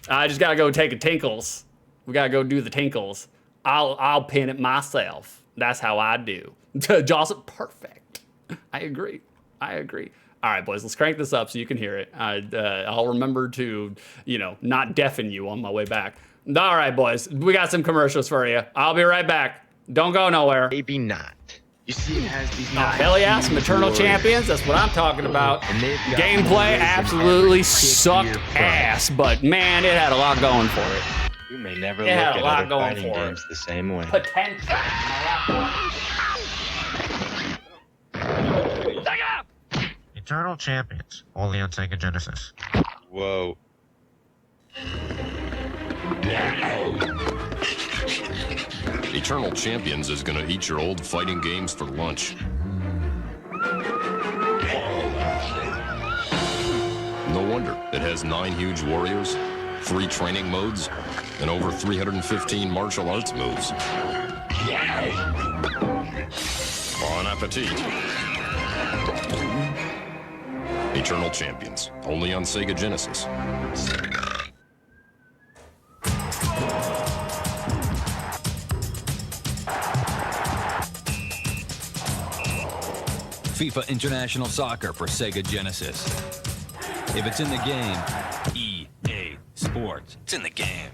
I just gotta go take a tinkles. We gotta go do the tinkles. I'll pin it myself. That's how I do. Jocelyn, perfect. I agree. All right, boys, let's crank this up so you can hear it. I'll remember to, not deafen you on my way back. All right, boys, we got some commercials for you. I'll be right back. Don't go nowhere. Maybe not. You see, it has these hell yeah, some Eternal Champions. That's what I'm talking about. Gameplay absolutely sucked ass, but man, it had a lot going for it. You may never It look had a at lot other going fighting for it. games the same way. Potential. Eternal Champions, only on Sega Genesis. Whoa. Eternal Champions is gonna eat your old fighting games for lunch. No wonder it has 9 huge warriors, 3 training modes, and over 315 martial arts moves. Bon appetit. Eternal Champions, only on Sega Genesis. FIFA International Soccer for Sega Genesis. If it's in the game, EA Sports. It's in the game.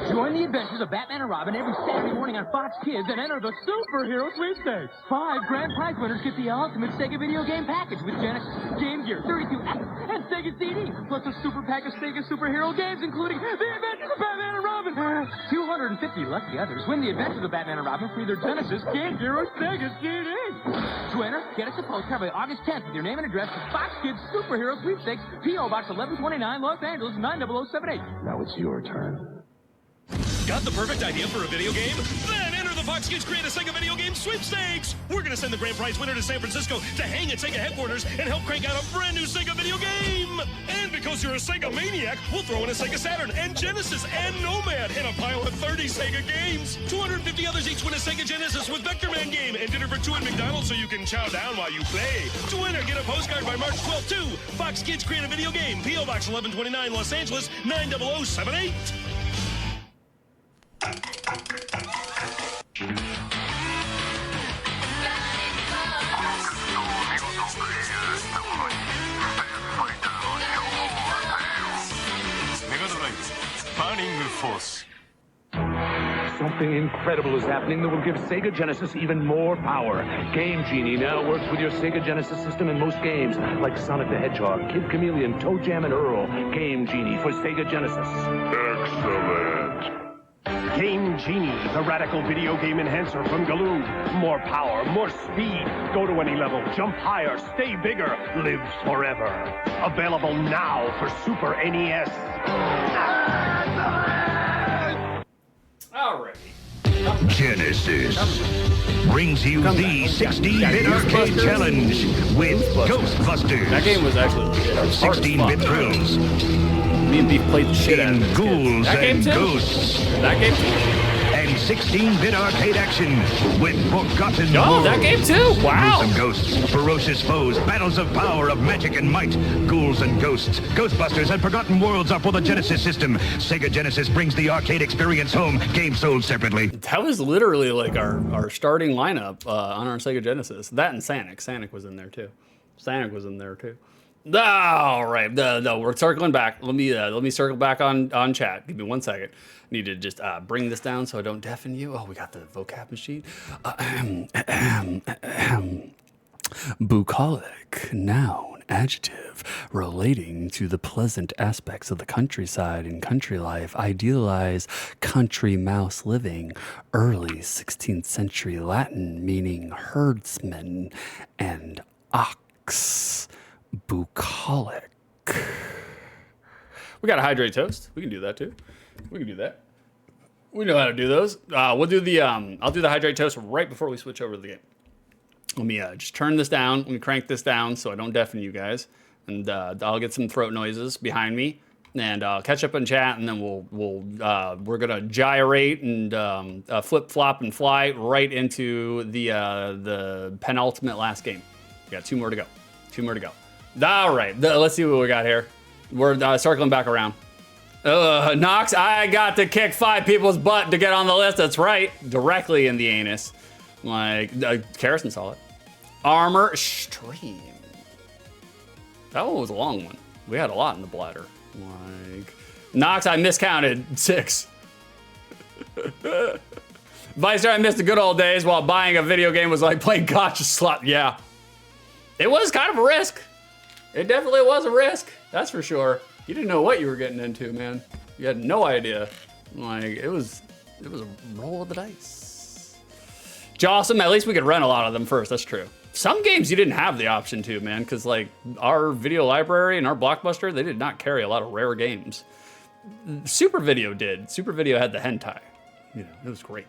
Join the adventures of Batman and Robin every Saturday morning on Fox Kids and enter the Superhero Sweepstakes. 5 grand prize winners get the ultimate Sega video game package with Genesis, Game Gear, 32X, and Sega CD, plus a super pack of Sega superhero games, including The Adventures of Batman and Robin. 250 lucky others win The Adventures of Batman and Robin for either Genesis, Game Gear, or Sega CD. To enter, get us a postcard by August 10th with your name and address to Fox Kids Superhero Sweepstakes, P.O. Box 1129, Los Angeles, 90078. Now it's your turn. Got the perfect idea for a video game? Then enter the Fox Kids Create a Sega Video Game Sweepstakes! We're gonna send the grand prize winner to San Francisco to hang at Sega headquarters and help crank out a brand new Sega video game! And because you're a Sega maniac, we'll throw in a Sega Saturn and Genesis and Nomad and a pile of 30 Sega games! 250 others each win a Sega Genesis with Vector Man game and dinner for 2 at McDonald's so you can chow down while you play. To enter, get a postcard by March 12th too! Fox Kids Create a Video Game, P.O. Box 1129, Los Angeles, 90078. Something incredible is happening that will give Sega Genesis even more power. Game Genie now works with your Sega Genesis system in most games, like Sonic the Hedgehog, Kid Chameleon, Toe Jam, and Earl. Game Genie for Sega Genesis. Excellent. Game Genie, the radical video game enhancer from Galoob. More power, more speed. Go to any level, jump higher, stay bigger, live forever. Available now for Super NES. Alrighty. Genesis brings you the 16-bit arcade challenge with Ghostbusters. That game was actually legit. 16-bit thrills. Me and Beef played the shit out of it. Ghouls That game and too? ghosts. That game too? And 16-bit arcade action with forgotten Oh, that game too? Wow. Ghouls and ghosts, ferocious foes, battles of power, of magic and might. Ghouls and ghosts, Ghostbusters and Forgotten Worlds are for the Genesis system. Sega Genesis brings the arcade experience home. Games sold separately. That was literally like our starting lineup on our Sega Genesis. That and Sonic. Sonic was in there too. All right, no, we're circling back. Let me circle back on chat. Give me 1 second. Need to just bring this down so I don't deafen you. Oh, we got the vocab machine. Bucolic, noun, adjective relating to the pleasant aspects of the countryside and country life. Idealize country mouse living. Early 16th century Latin meaning herdsman and ox. Bucolic. We got a hydrate toast. We can do that too. We can do that. We know how to do those. We'll do the, I'll do the hydrate toast right before we switch over to the game. Let me just turn this down. Let me crank this down so I don't deafen you guys. And I'll get some throat noises behind me. And I'll catch up in chat, and then we're gonna gyrate and flip, flop, and fly right into the penultimate last game. We got 2 more to go. 2 more to go. All right, let's see what we got here. We're circling back around. Knox, I got to kick 5 people's butt to get on the list. That's right, directly in the anus. Like, Karrison saw it. Armor stream. That one was a long one. We had a lot in the bladder. Like, Knox, I miscounted 6. Vicer, I missed the good old days while buying a video game was like playing gotcha slot. Yeah. It was kind of a risk. It definitely was a risk. That's for sure. You didn't know what you were getting into, man. You had no idea. Like, it was a roll of the dice. Jawsome, at least we could rent a lot of them first. That's true. Some games you didn't have the option to, man, because like our video library and our Blockbuster, they did not carry a lot of rare games. Super Video did. Super Video had the hentai. You know, it was great.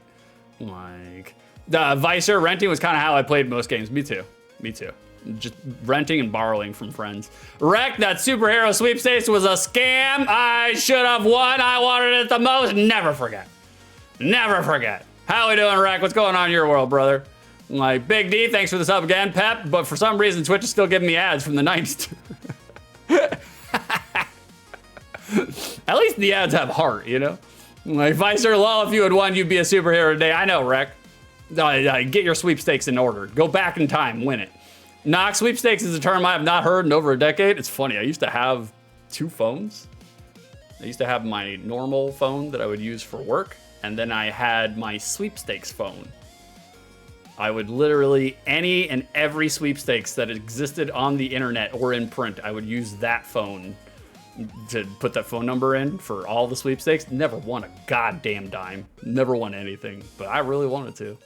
Like, Vicer, renting was kind of how I played most games. Me too. Me too. Just renting and borrowing from friends. Wreck, that superhero sweepstakes was a scam. I should have won. I wanted it the most. Never forget. Never forget. How we doing, Wreck? What's going on in your world, brother? Like, Big D, thanks for the sub again, Pep. But for some reason, Twitch is still giving me ads from the 90s. At least the ads have heart, you know? Like, Vicer, lol, if you had won, you'd be a superhero today. I know, Wreck. Get your sweepstakes in order. Go back in time, win it. Knox, sweepstakes is a term I have not heard in over a decade. It's funny, I used to have 2 phones. I used to have my normal phone that I would use for work, and then I had my sweepstakes phone. I would literally, any and every sweepstakes that existed on the internet or in print, I would use that phone to put that phone number in for all the sweepstakes. Never won a goddamn dime. Never won anything, but I really wanted to.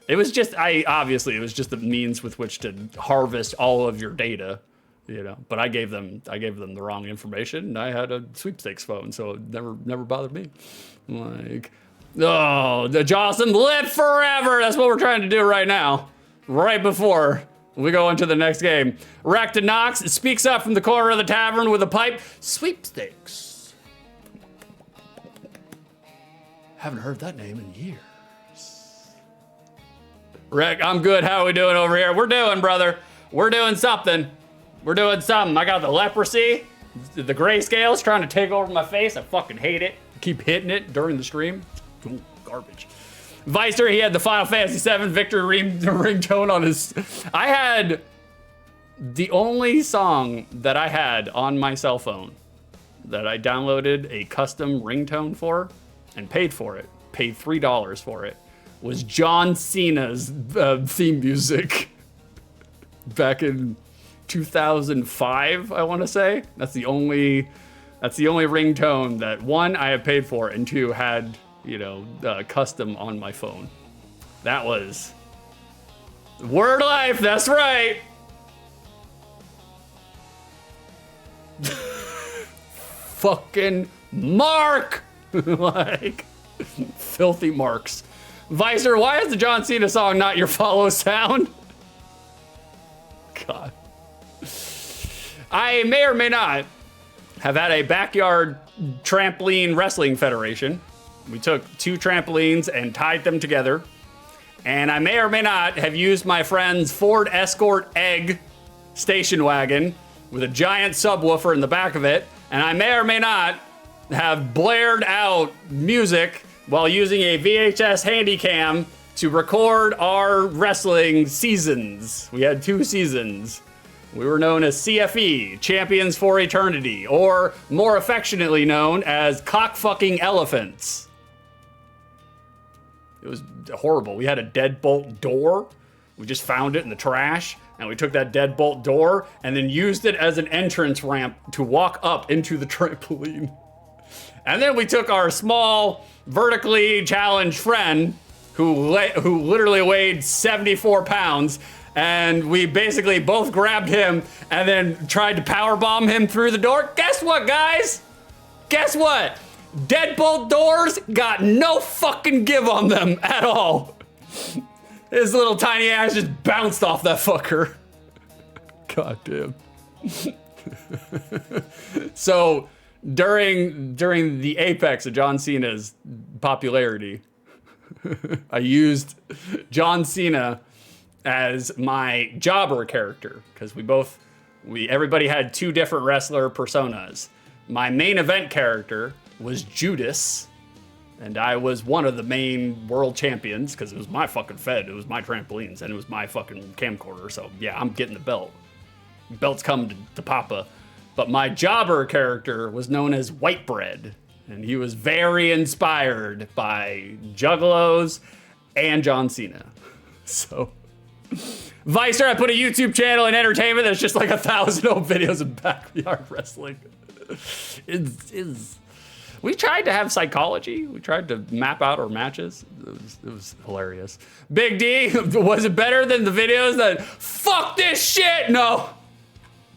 It was just, obviously, it was just the means with which to harvest all of your data, you know. But I gave them the wrong information, and I had a sweepstakes phone, so it never bothered me. Like, oh, the Jawsome, live forever. That's what we're trying to do right now, right before we go into the next game. Wreck to Knox speaks up from the corner of the tavern with a pipe. Sweepstakes. Haven't heard that name in years. Rick, I'm good. How are we doing over here? We're doing, brother. We're doing something. We're doing something. I got the leprosy. The grayscale's trying to take over my face. I fucking hate it. Keep hitting it during the stream. Ooh, garbage. Vicer, he had the Final Fantasy VII victory ringtone on his... I had the only song that I had on my cell phone that I downloaded a custom ringtone for and paid for it. Paid $3 for it. Was John Cena's theme music back in 2005, I want to say. That's the only ringtone that, 1, I have paid for, and 2, had, you know, custom on my phone. That was Word Life, that's right. Fucking Mark. Like, filthy marks. Vicer, why is the John Cena song not your follow sound? God. I may or may not have had a backyard trampoline wrestling federation. We took 2 trampolines and tied them together. And I may or may not have used my friend's Ford Escort egg station wagon with a giant subwoofer in the back of it. And I may or may not have blared out music while using a VHS Handycam to record our wrestling seasons. We had 2 seasons. We were known as CFE, Champions for Eternity, or more affectionately known as Cockfucking Elephants. It was horrible. We had a deadbolt door. We just found it in the trash. And we took that deadbolt door and then used it as an entrance ramp to walk up into the trampoline. And then we took our small, vertically challenged friend, who literally weighed 74 pounds, and we basically both grabbed him and then tried to powerbomb him through the door. Guess what, guys? Guess what? Deadbolt doors got no fucking give on them at all. His little tiny ass just bounced off that fucker. God damn. So during the apex of John Cena's popularity, I used John Cena as my jobber character because everybody had two different wrestler personas. My main event character was Judas, and I was one of the main world champions because it was my fucking fed, it was my trampolines, and it was my fucking camcorder. So yeah, I'm getting the belt. Belt's coming to Papa. But my jobber character was known as White Bread, and he was very inspired by Juggalos and John Cena. So, Vicer, I put a YouTube channel in entertainment that's just like 1,000 old videos of backyard wrestling. We tried to have psychology. We tried to map out our matches. It was hilarious. Big D, was it better than the videos that, fuck this shit? No.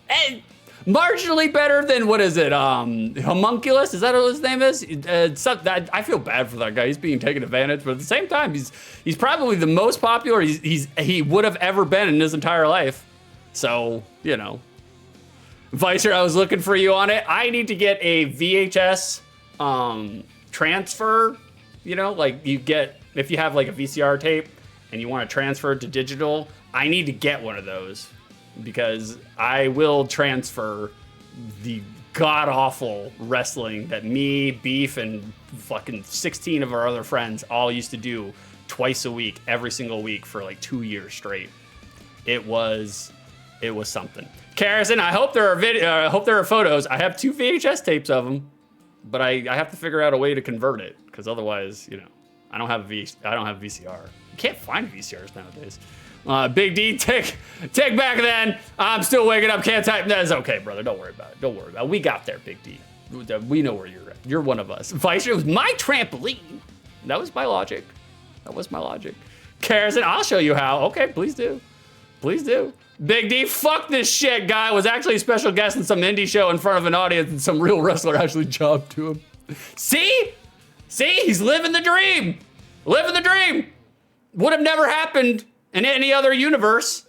And marginally better than, what is it, Homunculus? Is that what his name is? I feel bad for that guy. He's being taken advantage, but at the same time, he's probably the most popular he would have ever been in his entire life. So, you know. Vicer, I was looking for you on it. I need to get a VHS transfer, you know, like you get, if you have like a VCR tape and you want to transfer it to digital, I need to get one of those because I will transfer the god-awful wrestling that me, Beef, and fucking 16 of our other friends all used to do twice a week, every single week for like 2 years straight. It was something. Carrison, I hope there are photos. I have 2 VHS tapes of them, but I have to figure out a way to convert it because otherwise, you know, I don't have VCR. You can't find VCRs nowadays. Big D, take back then. I'm still waking up, can't type. That's okay, brother. Don't worry about it. We got there, Big D. We know where you're at. You're one of us. Vicer, it was my trampoline. That was my logic. Carrison, I'll show you how. Okay, please do. Big D, fuck this shit. Guy was actually a special guest in some indie show in front of an audience and some real wrestler actually jobbed to him. See, he's living the dream. Would have never happened in any other universe.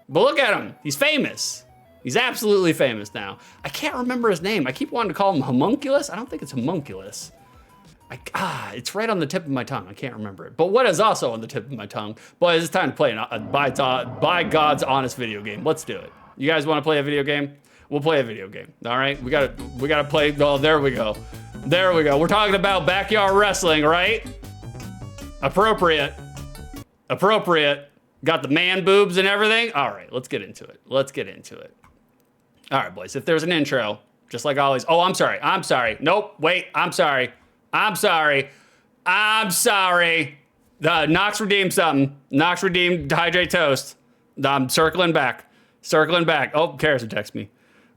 But look at him. He's famous. He's absolutely famous now. I can't remember his name. I keep wanting to call him Homunculus. I don't think it's Homunculus. It's right on the tip of my tongue. I can't remember it. But what is also on the tip of my tongue? Boys, it's time to play by God's honest video game. Let's do it. You guys want to play a video game? We'll play a video game. All right? We gotta play. Oh, there we go. We're talking about backyard wrestling, right? Appropriate. Got the man boobs and everything. All right, let's get into it. All right, boys. If there's an intro, just like always. Oh, I'm sorry. Nope. Wait. I'm sorry. Knox redeemed something. Knox redeemed Hydrate Toast. I'm circling back. Oh, Karis would text me.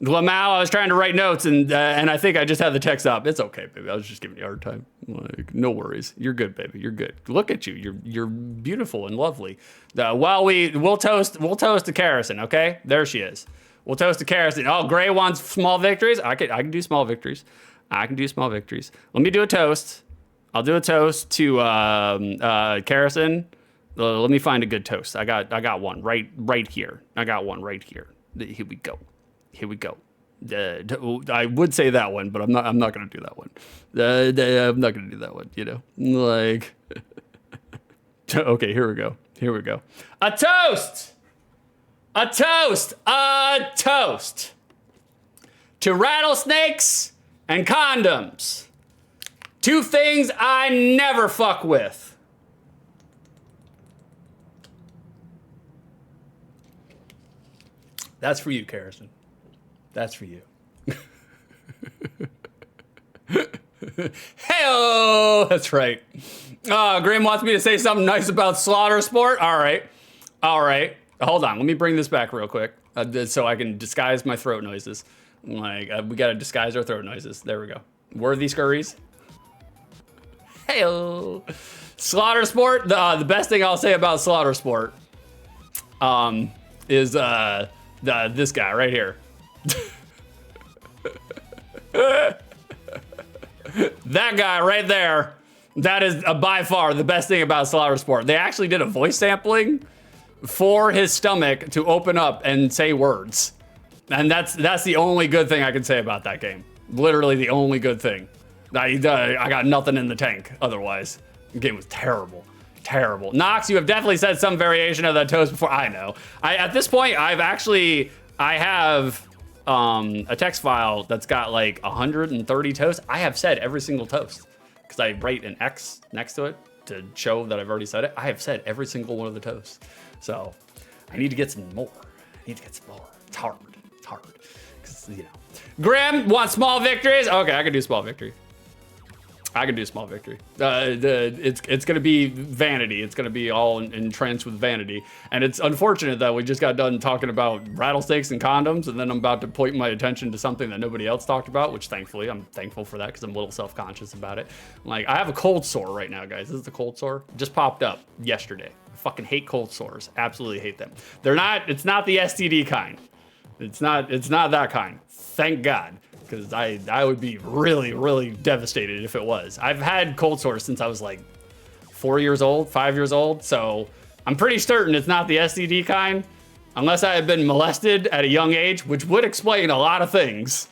Lamau, I was trying to write notes and I think I just had the text up. It's okay, baby. I was just giving you a hard time. Like, no worries. You're good, baby. You're good. Look at you. You're beautiful and lovely. We'll toast to Karison, okay? There she is. We'll toast to Karison. Oh, Gray wants small victories. I can do small victories. Let me do a toast. I'll do a toast to Karison. Let me find a good toast. I got one right here. Here we go. I would say that one, but I'm not gonna do that one. I'm not gonna do that one. You know, like. Okay, here we go. A toast to rattlesnakes and condoms. 2 things I never fuck with. That's for you, Karison. That's for you. Hey-oh! That's right. Grim wants me to say something nice about Slaughter Sport. All right. Hold on, let me bring this back real quick so I can disguise my throat noises. Like, we gotta disguise our throat noises. There we go. Worthy scurries. Heyo. Slaughter Sport. The best thing I'll say about Slaughter Sport is this guy right here. That guy right there. That is by far the best thing about Slaughter Sport. They actually did a voice sampling for his stomach to open up and say words. And that's the only good thing I can say about that game. Literally the only good thing. I got nothing in the tank otherwise. The game was terrible. Terrible. Knox, you have definitely said some variation of that toast before. I know. At this point, I have a text file that's got like 130 toasts. I have said every single toast because I write an X next to it to show that I've already said it. I have said every single one of the toasts. So I need to get some more. It's hard. It's hard. Because, you know. Graham wants small victories. Okay, I can do small victory. It's going to be vanity. It's going to be all entrenched with vanity. And it's unfortunate that we just got done talking about rattlesnakes and condoms, and then I'm about to point my attention to something that nobody else talked about, which thankfully, I'm thankful for that because I'm a little self-conscious about it. Like, I have a cold sore right now, guys. This is the cold sore. Just popped up yesterday. I fucking hate cold sores. Absolutely hate them. It's not the STD kind. It's not that kind. Thank God. Because I would be really, really devastated if it was. I've had cold sores since I was like 4 years old, 5 years old. So I'm pretty certain it's not the STD kind, unless I had been molested at a young age, which would explain a lot of things.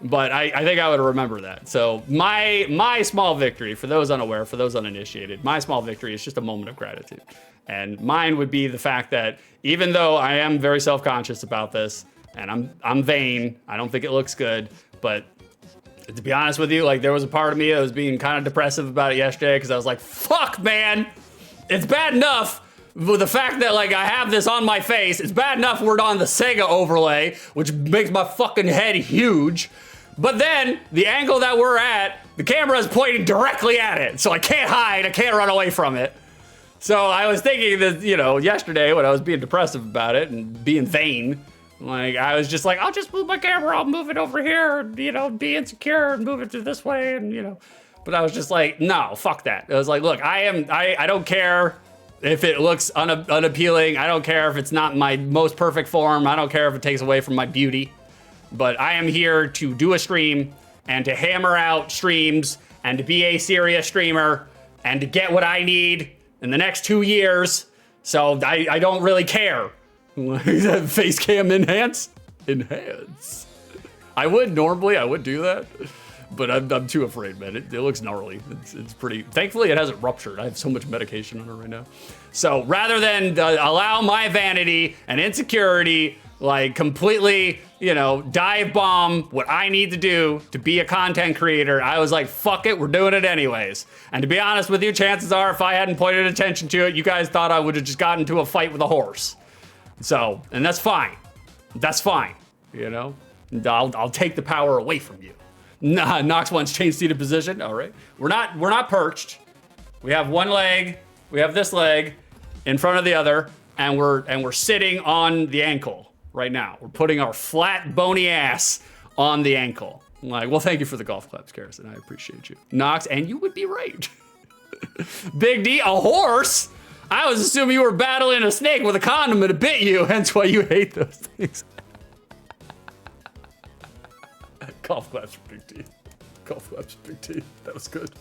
But I think I would remember that. So my small victory, for those unaware, for those uninitiated, my small victory is just a moment of gratitude. And mine would be the fact that even though I am very self-conscious about this, and I'm vain. I don't think it looks good, but to be honest with you, like, there was a part of me that was being kind of depressive about it yesterday because I was like, fuck, man, it's bad enough with the fact that, like, I have this on my face. It's bad enough we're on the Sega overlay, which makes my fucking head huge. But then the angle that we're at, the camera is pointing directly at it, so I can't hide. I can't run away from it. So I was thinking that, you know, yesterday when I was being depressive about it and being vain, like, I was just like, I'll just move my camera, I'll move it over here, and, you know, be insecure and move it to this way, and, you know. But I was just like, no, fuck that. I was like, look, I don't care if it looks unappealing. I don't care if it's not my most perfect form. I don't care if it takes away from my beauty. But I am here to do a stream and to hammer out streams and to be a serious streamer and to get what I need in the next 2 years. So I don't really care. Face cam enhance. I would do that, but I'm too afraid, man. It looks gnarly. It's pretty. Thankfully, it hasn't ruptured. I have so much medication on it right now. So rather than allow my vanity and insecurity, like, completely, you know, dive bomb what I need to do to be a content creator, I was like, fuck it, we're doing it anyways. And to be honest with you, chances are, if I hadn't pointed attention to it, you guys thought I would have just gotten into a fight with a horse. So, and that's fine. That's fine, you know? I'll take the power away from you. Nah, Knox wants change seated position. All right. We're not perched. We have one leg. We have this leg in front of the other, and we're sitting on the ankle right now. We're putting our flat, bony ass on the ankle. I'm like, well, thank you for the golf claps, Karrison. I appreciate you. Knox, and you would be right. Big D, a horse? I was assuming you were battling a snake with a condom and it bit you, hence why you hate those things. Golf claps for Big T. Golf claps for Big T. That was good.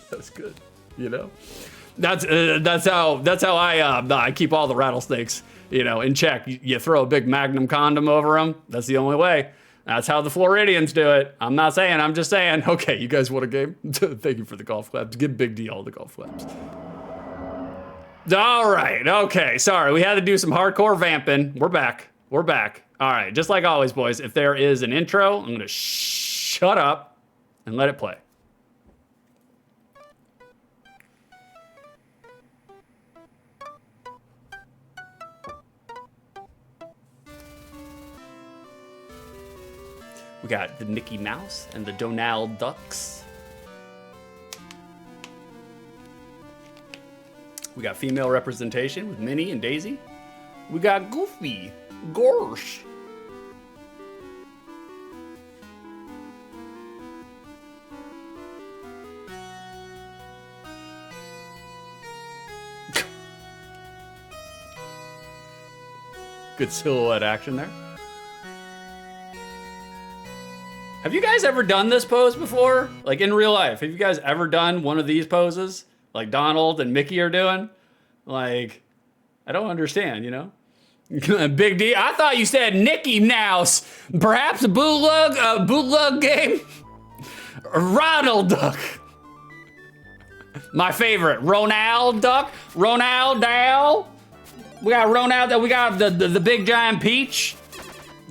That's good. You know, that's how I keep all the rattlesnakes, you know, in check. You throw a big Magnum condom over them. That's the only way. That's how the Floridians do it. I'm not saying. I'm just saying. Okay, you guys want a game? Thank you for the golf claps. Give Big D all the golf claps. All right. Okay. Sorry. We had to do some hardcore vamping. We're back. We're back. All right. Just like always, boys, if there is an intro, I'm going to shut up and let it play. We got the Mickey Mouse and the Donald Ducks. We got female representation with Minnie and Daisy. We got Goofy. Gorsh. Good silhouette action there. Have you guys ever done this pose before? Like in real life, have you guys ever done one of these poses? Like Donald and Mickey are doing? Like, I don't understand, you know? Big D, I thought you said Nicky Mouse. Perhaps a bootleg game? Ronald Duck. My favorite, Ronald Duck. Ronald Dow. We got Ronald, we got the big giant peach.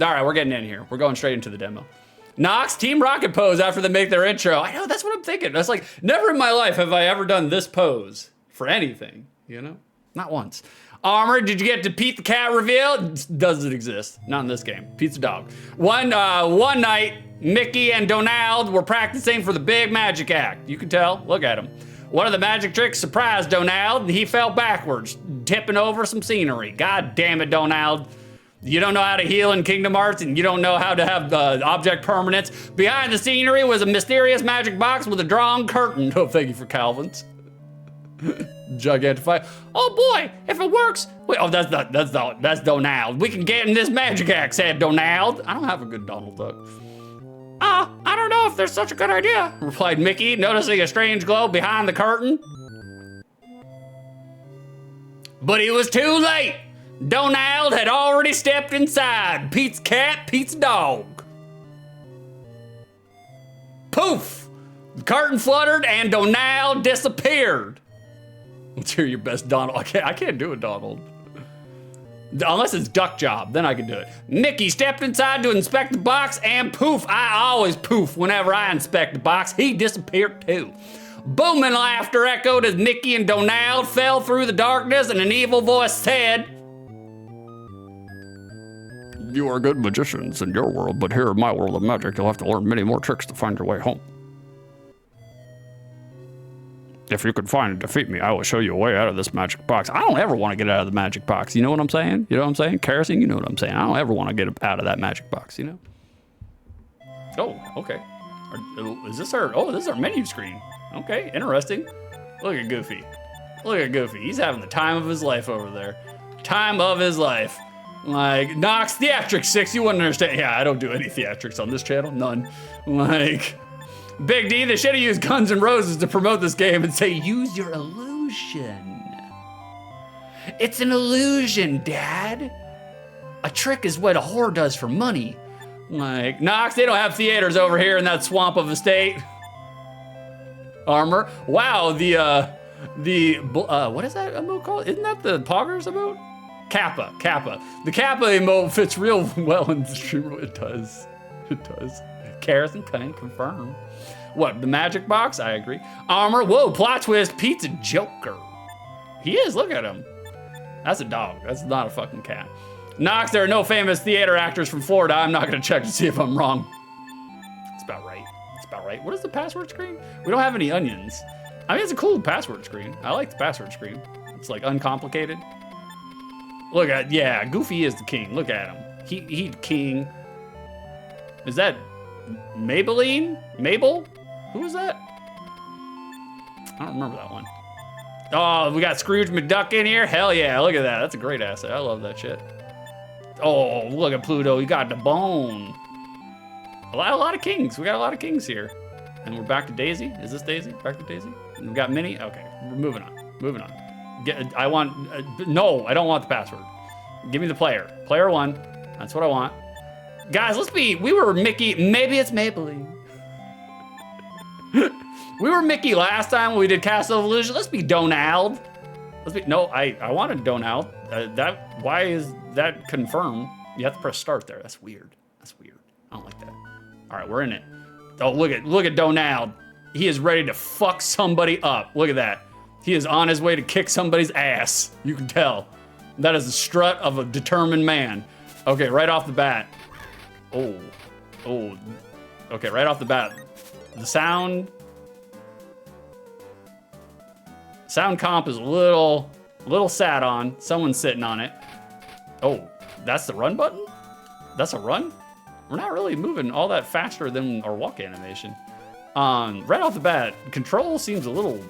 All right, we're getting in here. We're going straight into the demo. Nox, Team Rocket pose after they make their intro. I know, that's what I'm thinking. That's like, never in my life have I ever done this pose for anything, you know? Not once. Armor, did you get to Pete the Cat reveal? Doesn't exist, not in this game. Pete's a dog. One night, Mickey and Donald were practicing for the big magic act. You can tell, look at him. One of the magic tricks surprised Donald, and he fell backwards, tipping over some scenery. God damn it, Donald. You don't know how to heal in Kingdom Hearts, and you don't know how to have object permanence. Behind the scenery was a mysterious magic box with a drawn curtain. Oh, thank you for Calvin's. Gigantify. Oh boy, if it works. Wait, oh, that's Donald. We can get in this magic act, said Donald. I don't have a good Donald Duck. I don't know if there's such a good idea, replied Mickey, noticing a strange glow behind the curtain. But he was too late. Donald had already stepped inside. Pete's cat, Pete's dog. Poof! The curtain fluttered and Donald disappeared. Let's hear your best Donald. I can't do a Donald. Unless it's Duck Job, then I can do it. Mickey stepped inside to inspect the box and poof, I always poof whenever I inspect the box. He disappeared too. Booming laughter echoed as Mickey and Donald fell through the darkness and an evil voice said, "You are good magicians in your world, but here in my world of magic, you'll have to learn many more tricks to find your way home. If you can find and defeat me, I will show you a way out of this magic box." I don't ever want to get out of the magic box. You know what I'm saying? You know what I'm saying? Kerosene, you know what I'm saying? I don't ever want to get out of that magic box, you know? Oh, okay. Is this our, oh, this is our menu screen. Okay, interesting. Look at Goofy. Look at Goofy. He's having the time of his life over there. Time of his life. Like, Nox Theatrics 6, you wouldn't understand. Yeah, I don't do any theatrics on this channel, none. Like, Big D, they should have used Guns N' Roses to promote this game and say, use your illusion. It's an illusion, Dad. A trick is what a whore does for money. Like, Nox, they don't have theaters over here in that swamp of a state. Armor, wow, what is that emote called? Isn't that the Poggers emote? Kappa. The Kappa emote fits real well in the stream. It does. Kerosene can confirm. What, the magic box? I agree. Armor, whoa, plot twist, Pete's a joker. He is, look at him. That's a dog, that's not a fucking cat. Nox, there are no famous theater actors from Florida. I'm not gonna check to see if I'm wrong. It's about right. What is the password screen? We don't have any onions. I mean, it's a cool password screen. I like the password screen. It's like uncomplicated. Look at, yeah, Goofy is the king. Look at him. He king. Is that Maybelline? Mabel? Who is that? I don't remember that one. Oh, we got Scrooge McDuck in here? Hell yeah, look at that. That's a great asset. I love that shit. Oh, look at Pluto. You got the bone. A lot of kings. We got a lot of kings here. And we're back to Daisy. Is this Daisy? Back to Daisy? And we got Minnie. Okay, we're moving on. No, I don't want the password. Give me the player. Player 1. That's what I want. Guys, we were Mickey. Maybe it's Maybelline. We were Mickey last time when we did Castle of Illusion. Let's be Donald. No, I wanted Donald. Why is that confirmed? You have to press start there. That's weird. I don't like that. All right, we're in it. Oh, look at Donald. He is ready to fuck somebody up. Look at that. He is on his way to kick somebody's ass. You can tell. That is the strut of a determined man. Okay, right off the bat. Oh. Okay, right off the bat. The sound comp is a little sat on. Someone's sitting on it. Oh, that's the run button? That's a run? We're not really moving all that faster than our walk animation. Right off the bat, control seems a little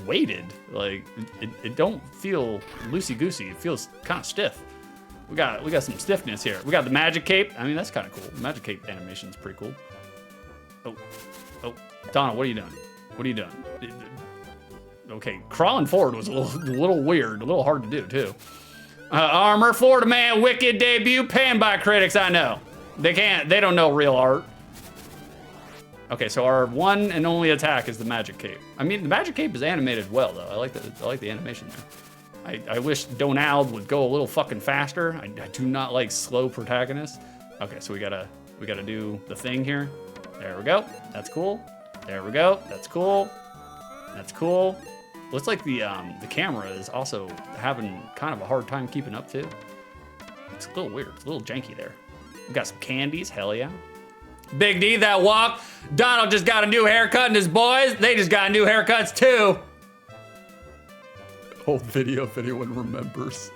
weighted. Like, it don't feel loosey-goosey. It feels kind of stiff. We got some stiffness here. We got the magic cape. I mean, that's kind of cool. The magic cape animation is pretty cool. Oh, Donald, what are you doing? What are you doing? Okay, crawling forward was a little weird, a little hard to do too. Armor Florida Man, wicked debut, panned by critics. I know they don't know real art. Okay, so our one and only attack is the magic cape. I mean, the magic cape is animated well though. I like the animation there. I wish Donald would go a little fucking faster. I do not like slow protagonists. Okay, so we gotta do the thing here. There we go. That's cool. There we go. That's cool. That's cool. Looks like the camera is also having kind of a hard time keeping up too. It's a little weird. It's a little janky there. We got some candies. Hell yeah. Big D, that walk. Donald just got a new haircut, and his boys, they just got new haircuts too. Old video if anyone remembers.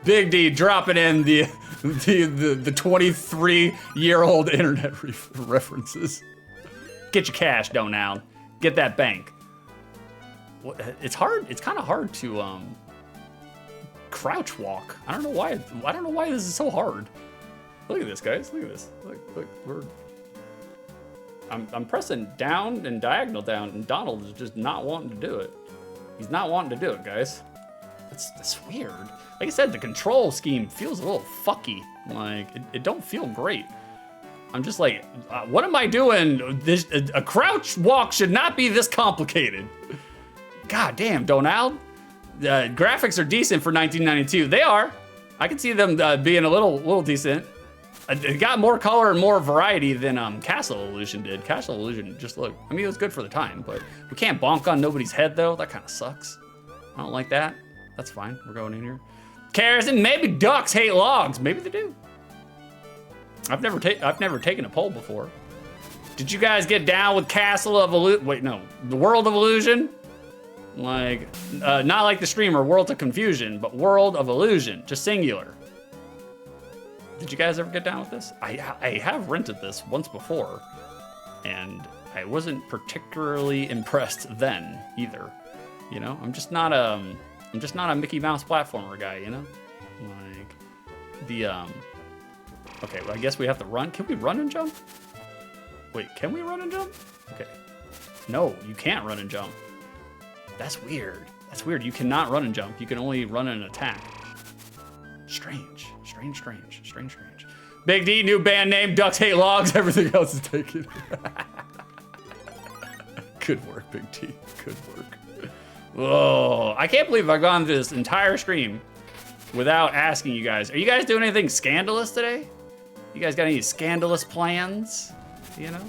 Big D dropping in the 23-year-old internet references. Get your cash, Donald. Get that bank. It's hard. It's kind of hard to crouch walk. I don't know why. I don't know why this is so hard. Look at this, guys. Look at this. Look. I'm pressing down and diagonal down, and Donald is just not wanting to do it. He's not wanting to do it, guys. That's weird. Like I said, the control scheme feels a little fucky. Like it don't feel great. I'm just like, what am I doing? A crouch walk should not be this complicated. God damn, Donald. Graphics are decent for 1992. They are. I can see them being a little decent. It got more color and more variety than Castle Illusion did. Castle Illusion just looked, I mean, it was good for the time, but we can't bonk on nobody's head though. That kind of sucks. I don't like that. That's fine. We're going in here. Carrison, maybe ducks hate logs. Maybe they do. I've never taken a poll before. Did you guys get down with Castle of Illusion? Wait, no, the World of Illusion? Like, not like the streamer, World of Confusion, but World of Illusion, just singular. Did you guys ever get down with this? I have rented this once before, and I wasn't particularly impressed then either. You know, I'm just not a Mickey Mouse platformer guy. You know, like the Okay, well, I guess we have to run. Can we run and jump? Wait, can we run and jump? Okay. No, you can't run and jump. That's weird. That's weird. You cannot run and jump. You can only run and attack. Strange. Big D, new band name, Ducks Hate Logs. Everything else is taken. Good work, Big D. Good work. Oh, I can't believe I've gone through this entire stream without asking you guys. Are you guys doing anything scandalous today? You guys got any scandalous plans? You know?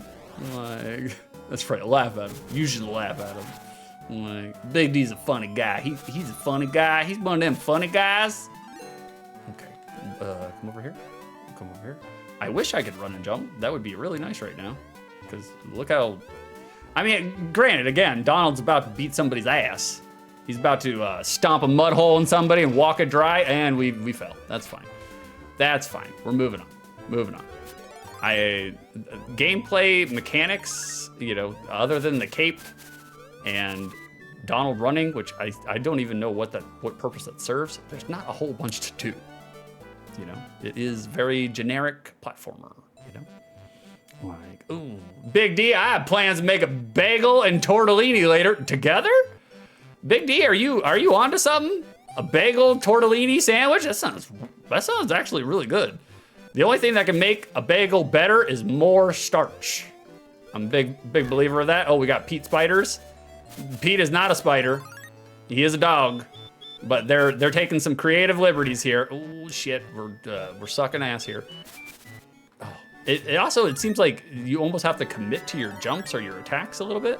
Like, that's right, laugh at him. You should laugh at him. Like, Big D's a funny guy. He's a funny guy. He's one of them funny guys. Okay, come over here. Come over here. I wish I could run and jump. That would be really nice right now. Because look how... I mean, granted, again, Donald's about to beat somebody's ass. He's about to stomp a mud hole in somebody and walk it dry, and we fell. That's fine. That's fine. We're moving on. Moving on. Gameplay mechanics, you know, other than the cape and Donald running, which I don't even know what purpose that serves. There's not a whole bunch to do. You know, it is very generic platformer, you know? Like, ooh, Big D, I have plans to make a bagel and tortellini later. Together? Big D, are you onto something? A bagel tortellini sandwich? That sounds actually really good. The only thing that can make a bagel better is more starch. I'm a big believer of that. Oh, we got Pete Spiders. Pete is not a spider. He is a dog. But they're taking some creative liberties here. Oh shit, we're sucking ass here. Oh, it also seems like you almost have to commit to your jumps or your attacks a little bit.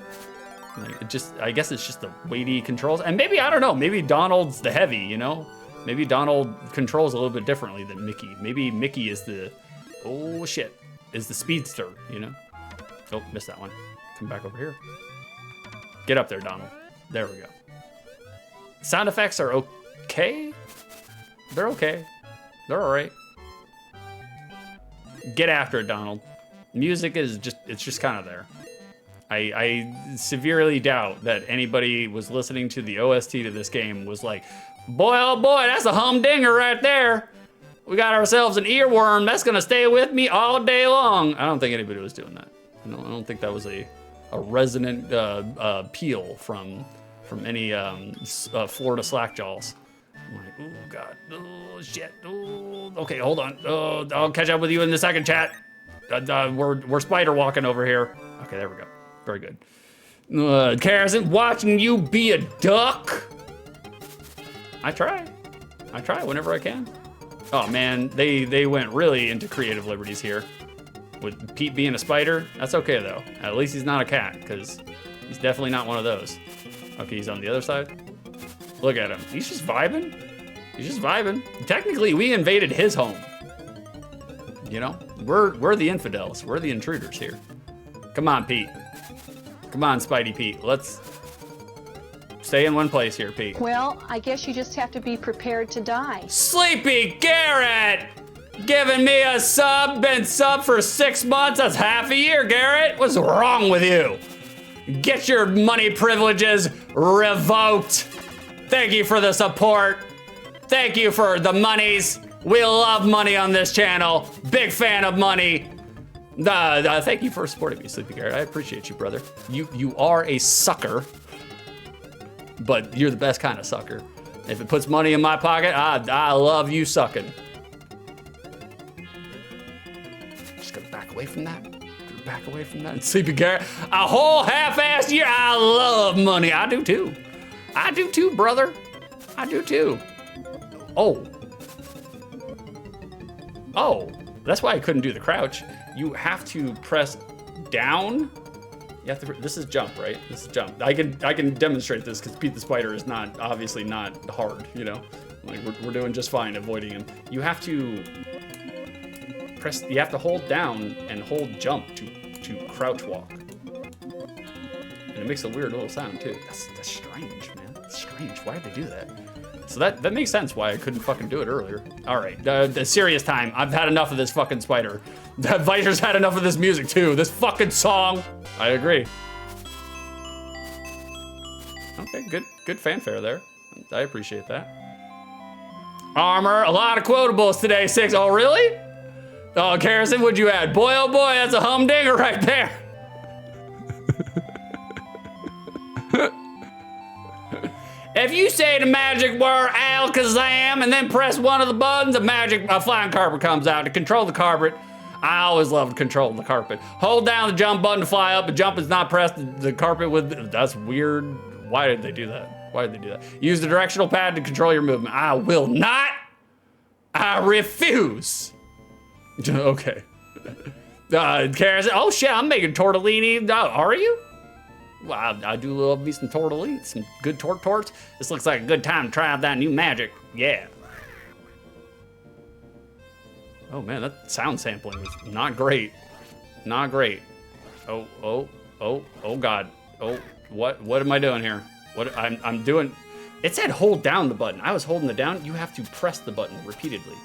Like I guess it's just the weighty controls, and maybe I don't know. Maybe Donald's the heavy, you know. Maybe Donald controls a little bit differently than Mickey. Maybe Mickey is the is the speedster, you know. Oh, missed that one. Come back over here. Get up there, Donald. There we go. Sound effects are okay. They're okay. They're all right. Get after it, Donald. Music is it's just kind of there. I severely doubt that anybody was listening to the OST to this game was like, boy, oh boy, that's a humdinger right there. We got ourselves an earworm. That's gonna stay with me all day long. I don't think anybody was doing that. I don't think that was a resonant peal from any Florida slackjaws. I'm like, oh God, oh shit, oh, okay, hold on. Oh, I'll catch up with you in the second, chat. We're spider walking over here. Okay, there we go. Very good. Carson, watching you be a duck. I try whenever I can. Oh man, they went really into creative liberties here. With Pete being a spider, that's okay though. At least he's not a cat, because he's definitely not one of those. Okay, he's on the other side. Look at him, he's just vibing. He's just vibing. Technically, we invaded his home. You know, we're the infidels. We're the intruders here. Come on, Pete. Come on, Spidey Pete. Let's stay in one place here, Pete. Well, I guess you just have to be prepared to die. Sleepy Garrett! Giving me a sub, been sub for 6 months. That's half a year, Garrett. What's wrong with you? Get your money privileges revoked. Thank you for the support. Thank you for the monies. We love money on this channel. Big fan of money. Thank you for supporting me, Sleepy Garrett. I appreciate you, brother. You are a sucker, but you're the best kind of sucker. If it puts money in my pocket, I love you sucking. Just gonna back away from that. Back away from that. Sleepy Garrett, a whole half-assed year. I love money. I do too. I do too, brother. I do too. Oh. Oh, that's why I couldn't do the crouch. You have to press down. You have to. This is jump, right? This is jump. I can demonstrate this because Pete the Spider is obviously not hard. You know, like we're doing just fine avoiding him. You have to press. You have to hold down and hold jump to crouch walk. And it makes a weird little sound too. That's strange, man. That's strange. Why did they do that? So that makes sense why I couldn't fucking do it earlier. All right, the serious time. I've had enough of this fucking spider. Vicer's had enough of this music too. This fucking song. I agree. Okay, good fanfare there. I appreciate that. Armor, a lot of quotables today, 6. Oh, really? Oh, Harrison, what'd you add? Boy, oh boy, that's a humdinger right there. If you say the magic word Alakazam and then press one of the buttons, a flying carpet comes out. To control the carpet, I always loved controlling the carpet. Hold down the jump button to fly up. The jump is not pressed the carpet with, that's weird. Why did they do that? Why did they do that? Use the directional pad to control your movement. I will not. I refuse. Okay. Kara said, oh shit, I'm making tortellini. Are you? Well, I do love me some tortellini, some good torts. This looks like a good time to try out that new magic. Yeah. Oh man, that sound sampling is not great. Not great. Oh God. Oh, what am I doing here? What I'm doing? It said hold down the button. I was holding it down. You have to press the button repeatedly.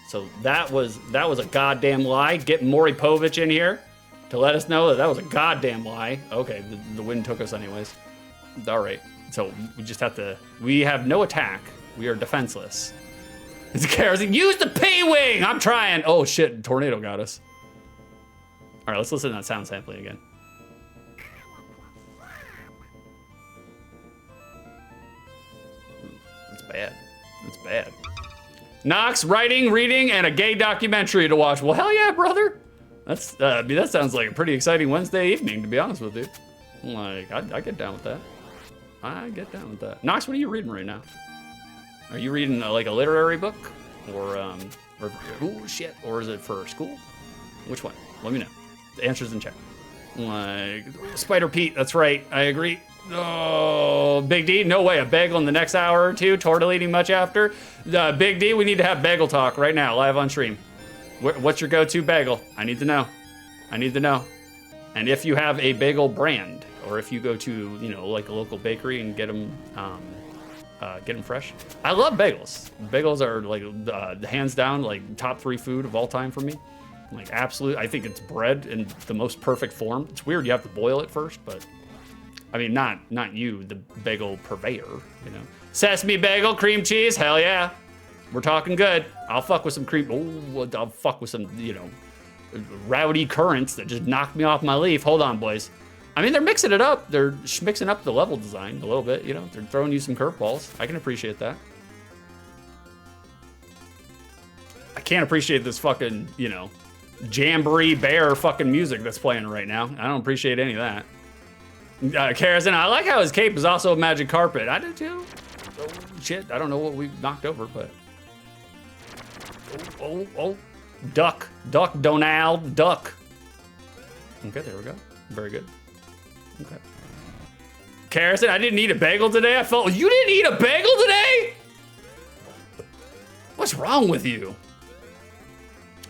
So that was a goddamn lie. Get Maury Povich in here to let us know that was a goddamn lie. Okay, the wind took us anyways. All right, so we just have to, we have no attack. We are defenseless. It's Kerosene, use the P-Wing! I'm trying. Oh shit, tornado got us. All right, let's listen to that sound sampling again. That's bad, that's bad. Knox, writing, reading, and a gay documentary to watch. Well, hell yeah, brother. That's, that sounds like a pretty exciting Wednesday evening, to be honest with you. Like, I get down with that. I get down with that. Knox, what are you reading right now? Are you reading like a literary book? Or ooh, shit, or is it for school? Which one? Let me know. The answer's in chat. Like, Spider Pete, that's right, I agree. Oh, Big D, no way, a bagel in the next hour or two, tortellini much after. Big D, we need to have bagel talk right now, live on stream. What's your go-to bagel? I need to know. I need to know. And if you have a bagel brand, or if you go to, you know, like a local bakery and get them Get them fresh. I love bagels. Bagels are like hands down like top 3 food of all time for me. Like absolute. I think it's bread in the most perfect form. It's weird you have to boil it first, but I mean not you, the bagel purveyor. You know, sesame bagel, cream cheese. Hell yeah, we're talking good. I'll fuck with some cream. Oh, I'll fuck with some rowdy currants that just knocked me off my leaf. Hold on, boys. I mean, they're mixing it up. They're mixing up the level design a little bit, you know. They're throwing you some curveballs. I can appreciate that. I can't appreciate this fucking, you know, Jamboree Bear fucking music that's playing right now. I don't appreciate any of that. Karazin, I like how his cape is also a magic carpet. I do too. Oh, shit. I don't know what we knocked over, but... Oh. Duck, Donald, duck. Okay, there we go. Very good. Okay. Karazin, I didn't eat a bagel today. I felt you didn't eat a bagel today? What's wrong with you?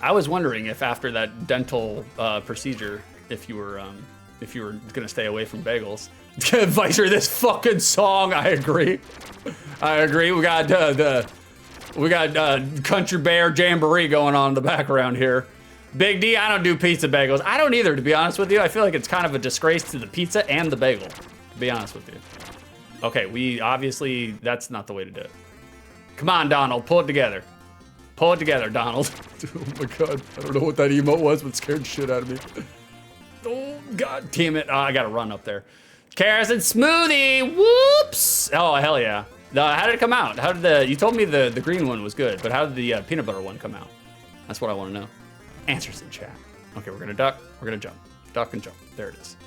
I was wondering if after that dental procedure, if you were gonna stay away from bagels. Vicer, this fucking song. I agree. We got Country Bear Jamboree going on in the background here. Big D, I don't do pizza bagels. I don't either, to be honest with you. I feel like it's kind of a disgrace to the pizza and the bagel, to be honest with you. Okay, obviously, that's not the way to do it. Come on, Donald, pull it together. Pull it together, Donald. Oh my God, I don't know what that emote was, but scared the shit out of me. Oh, God damn it. Oh, I gotta run up there. Karazin smoothie, whoops. Oh, hell yeah. How did it come out? You told me the green one was good, but how did the peanut butter one come out? That's what I wanna know. Answers in chat. Okay, we're gonna duck, we're gonna jump. Duck and jump, there it is.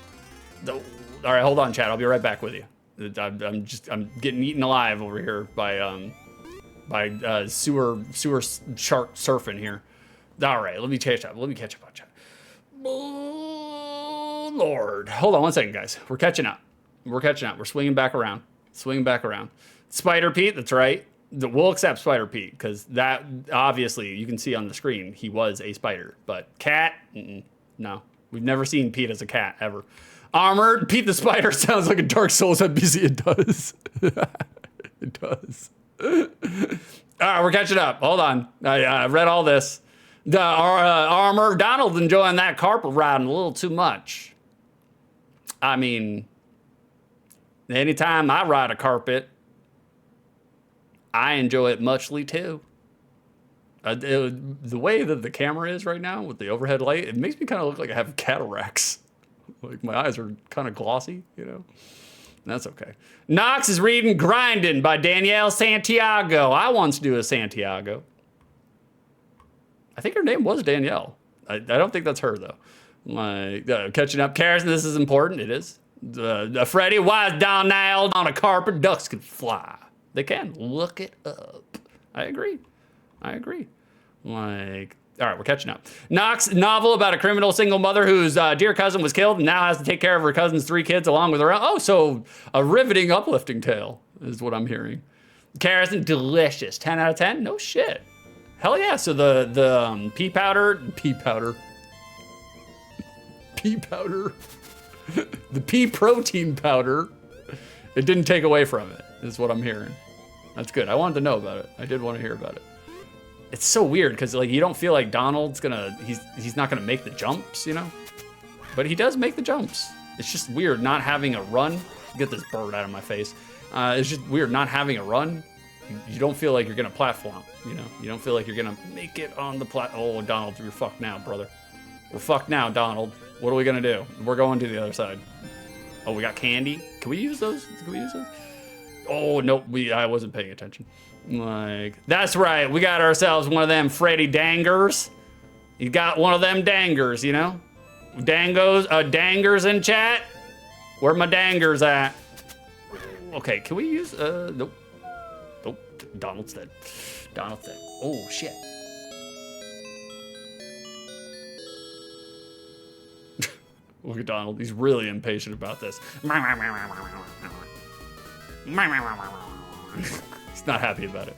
All right, hold on, chat, I'll be right back with you. I'm getting eaten alive over here by sewer shark surfing here. All right, let me catch up on chat. Oh, Lord. Hold on 1 second, guys. We're catching up. We're swinging back around. Spider Pete, that's right. We'll accept Spider Pete, because that, obviously, you can see on the screen, he was a spider. But cat, no. We've never seen Pete as a cat, ever. Armored, Pete the Spider sounds like a Dark Souls NPC. It does. It does. All right, we're catching up. Hold on. I read all this. Armor, Donald enjoying that carpet riding a little too much. I mean, anytime I ride a carpet, I enjoy it muchly too. The way that the camera is right now with the overhead light, it makes me kind of look like I have cataracts. Like my eyes are kind of glossy, you know? That's okay. Knox is reading Grindin' by Danielle Santiago. I once knew a Santiago. I think her name was Danielle. I don't think that's her, though. Catching up. Karazin, this is important. It is. Freddy, why is Donald on a carpet? Ducks can fly. They can. Look it up. I agree. All right, we're catching up. Knox, novel about a criminal single mother whose dear cousin was killed and now has to take care of her cousin's 3 kids along with her own. Oh, so a riveting, uplifting tale is what I'm hearing. Karazin, delicious. 10 out of 10? No shit. Hell yeah. So the pea powder, the pea protein powder, it didn't take away from it, is what I'm hearing. That's good. I wanted to know about it. I did want to hear about it. It's so weird because like you don't feel like Donald's he's not gonna make the jumps, you know? But he does make the jumps. It's just weird not having a run. Get this bird out of my face. It's just weird not having a run. You don't feel like you're gonna platform, you know? You don't feel like you're gonna make it on the Oh, Donald, you're fucked now, brother. We're fucked now, Donald. What are we gonna do? We're going to the other side. Oh, we got candy. Can we use those? Oh, nope, I wasn't paying attention. Like, that's right, we got ourselves one of them Freddy dangers. You got one of them dangers, you know? Dangers in chat? Where my dangers at? Okay, can we use, nope. Nope, Donald's dead. Oh, shit. Look at Donald, he's really impatient about this. He's not happy about it.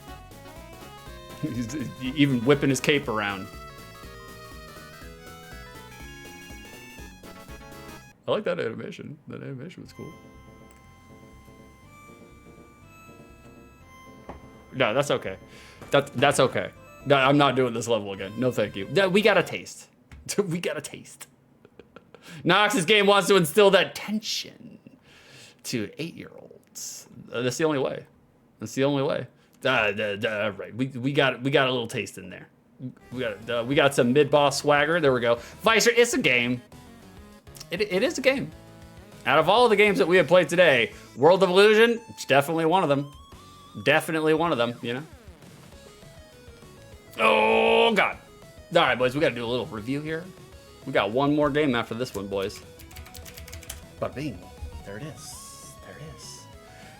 He's even whipping his cape around. I like that animation. That animation was cool. No, that's okay. That's okay. No, I'm not doing this level again. No, thank you. No, we got a taste. We got a taste. Nox's game wants to instill that tension to 8-year-olds. That's the only way. That's the only way. Right. We got a little taste in there. We got some mid-boss swagger. There we go. Vicer, it's a game. It is a game. Out of all of the games that we have played today, World of Illusion, it's definitely one of them. Definitely one of them, you know? Oh, God. All right, boys, we got to do a little review here. We got one more game after this one, boys. But bing, there it is. There it is.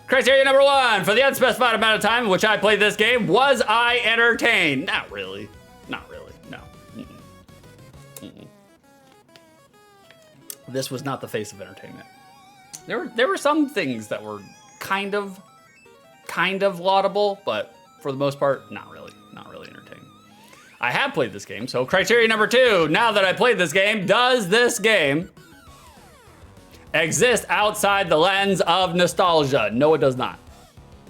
Criteria number 1, for the unspecified amount of time in which I played this game, was I entertained? Not really. Not really, no. This was not the face of entertainment. There were some things that were kind of laudable, but for the most part, not really entertaining. I have played this game, so criteria number 2, now that I played this game, does this game exist outside the lens of nostalgia? No, it does not.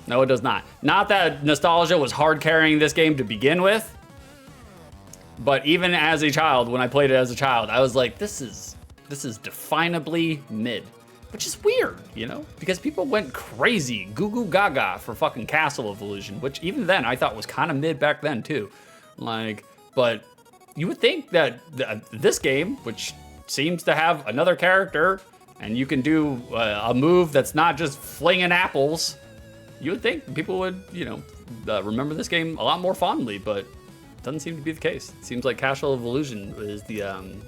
No, it does not. Not that nostalgia was hard carrying this game to begin with, but even as a child, when I played it as a child, I was like, this is definably mid. Which is weird, you know? Because people went crazy, goo goo gaga for fucking Castle of Illusion, which even then I thought was kind of mid back then too. Like, but you would think that this game, which seems to have another character, and you can do a move that's not just flinging apples, you would think people would, you know, remember this game a lot more fondly, but doesn't seem to be the case. It seems like Castle of Illusion is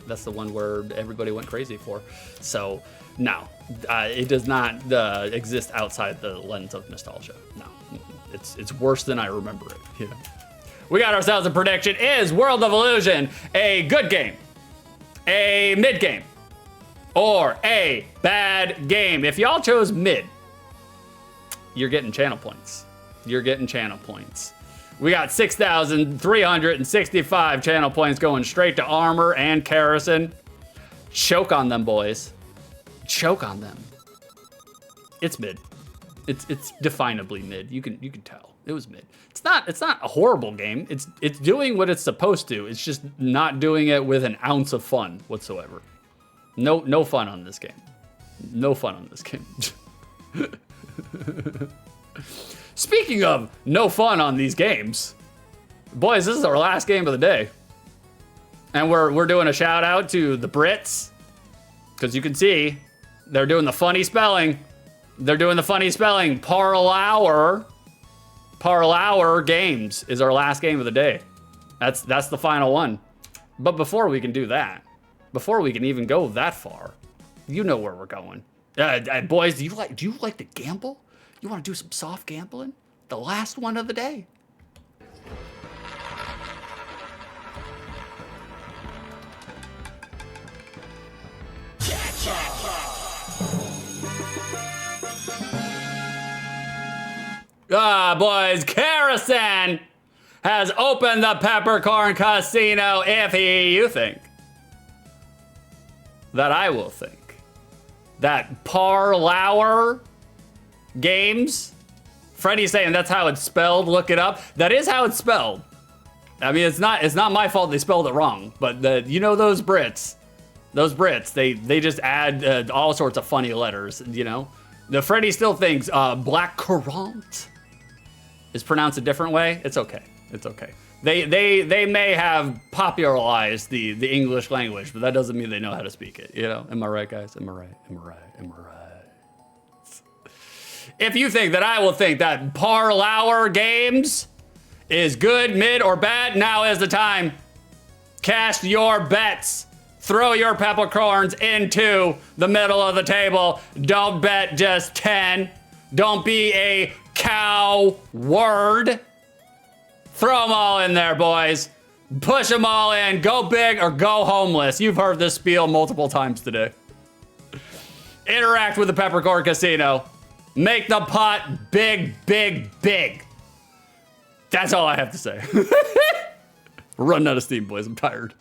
that's the one where everybody went crazy for. So no, it does not exist outside the lens of nostalgia. No, it's worse than I remember it. You know, we got ourselves a prediction: is World of Illusion a good game, a mid game, or a bad game? If y'all chose mid, you're getting channel points. You're getting channel points. We got 6,365 channel points going straight to Armor and Kerrison. Choke on them, boys. Choke on them. It's mid. It's definably mid. You can tell it was mid. It's not a horrible game. It's doing what it's supposed to. It's just not doing it with an ounce of fun whatsoever. No fun on this game. No fun on this game. Speaking of no fun on these games, boys, this is our last game of the day. And we're doing a shout out to the Brits, because you can see they're doing the funny spelling. They're doing the funny spelling. Parlour Games is our last game of the day. That's the final one. But before we can do that, before we can even go that far, you know where we're going. Boys, do you like to gamble? You want to do some soft gambling? The last one of the day. Boys, Kerrison has opened the Peppercorn Casino. If you think that I will think that Parlour Games, Freddie's saying that's how it's spelled. Look it up. That is how it's spelled. I mean, it's not my fault they spelled it wrong, but those Brits, they just add all sorts of funny letters. You know, the Freddie still thinks black currant is pronounced a different way. It's okay. It's okay. They may have popularized the English language, but that doesn't mean they know how to speak it. You know, am I right, guys? Am I right? Am I right? Am I right? If you think that I will think that Parlour Games is good, mid, or bad, now is the time. Cast your bets. Throw your peppercorns into the middle of the table. Don't bet just 10. Don't be a coward. Throw them all in there, boys. Push them all in. Go big or go homeless. You've heard this spiel multiple times today. Interact with the Peppercorn Casino. Make the pot big, big, big. That's all I have to say. We're running out of steam, boys. I'm tired.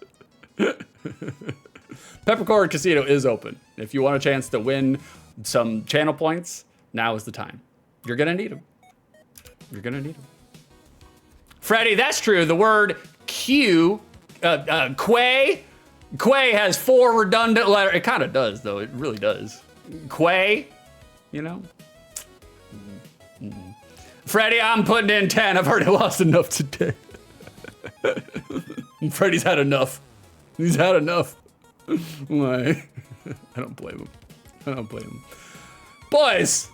Peppercorn Casino is open. If you want a chance to win some channel points, now is the time. You're gonna need them. You're gonna need them. Freddie, that's true. The word Q, quay has 4 redundant letters. It kind of does, though. It really does. Quay, you know? Freddie, I'm putting in 10. I've already lost enough today. Freddie's had enough. He's had enough. Why? I don't blame him. I don't blame him. Boys,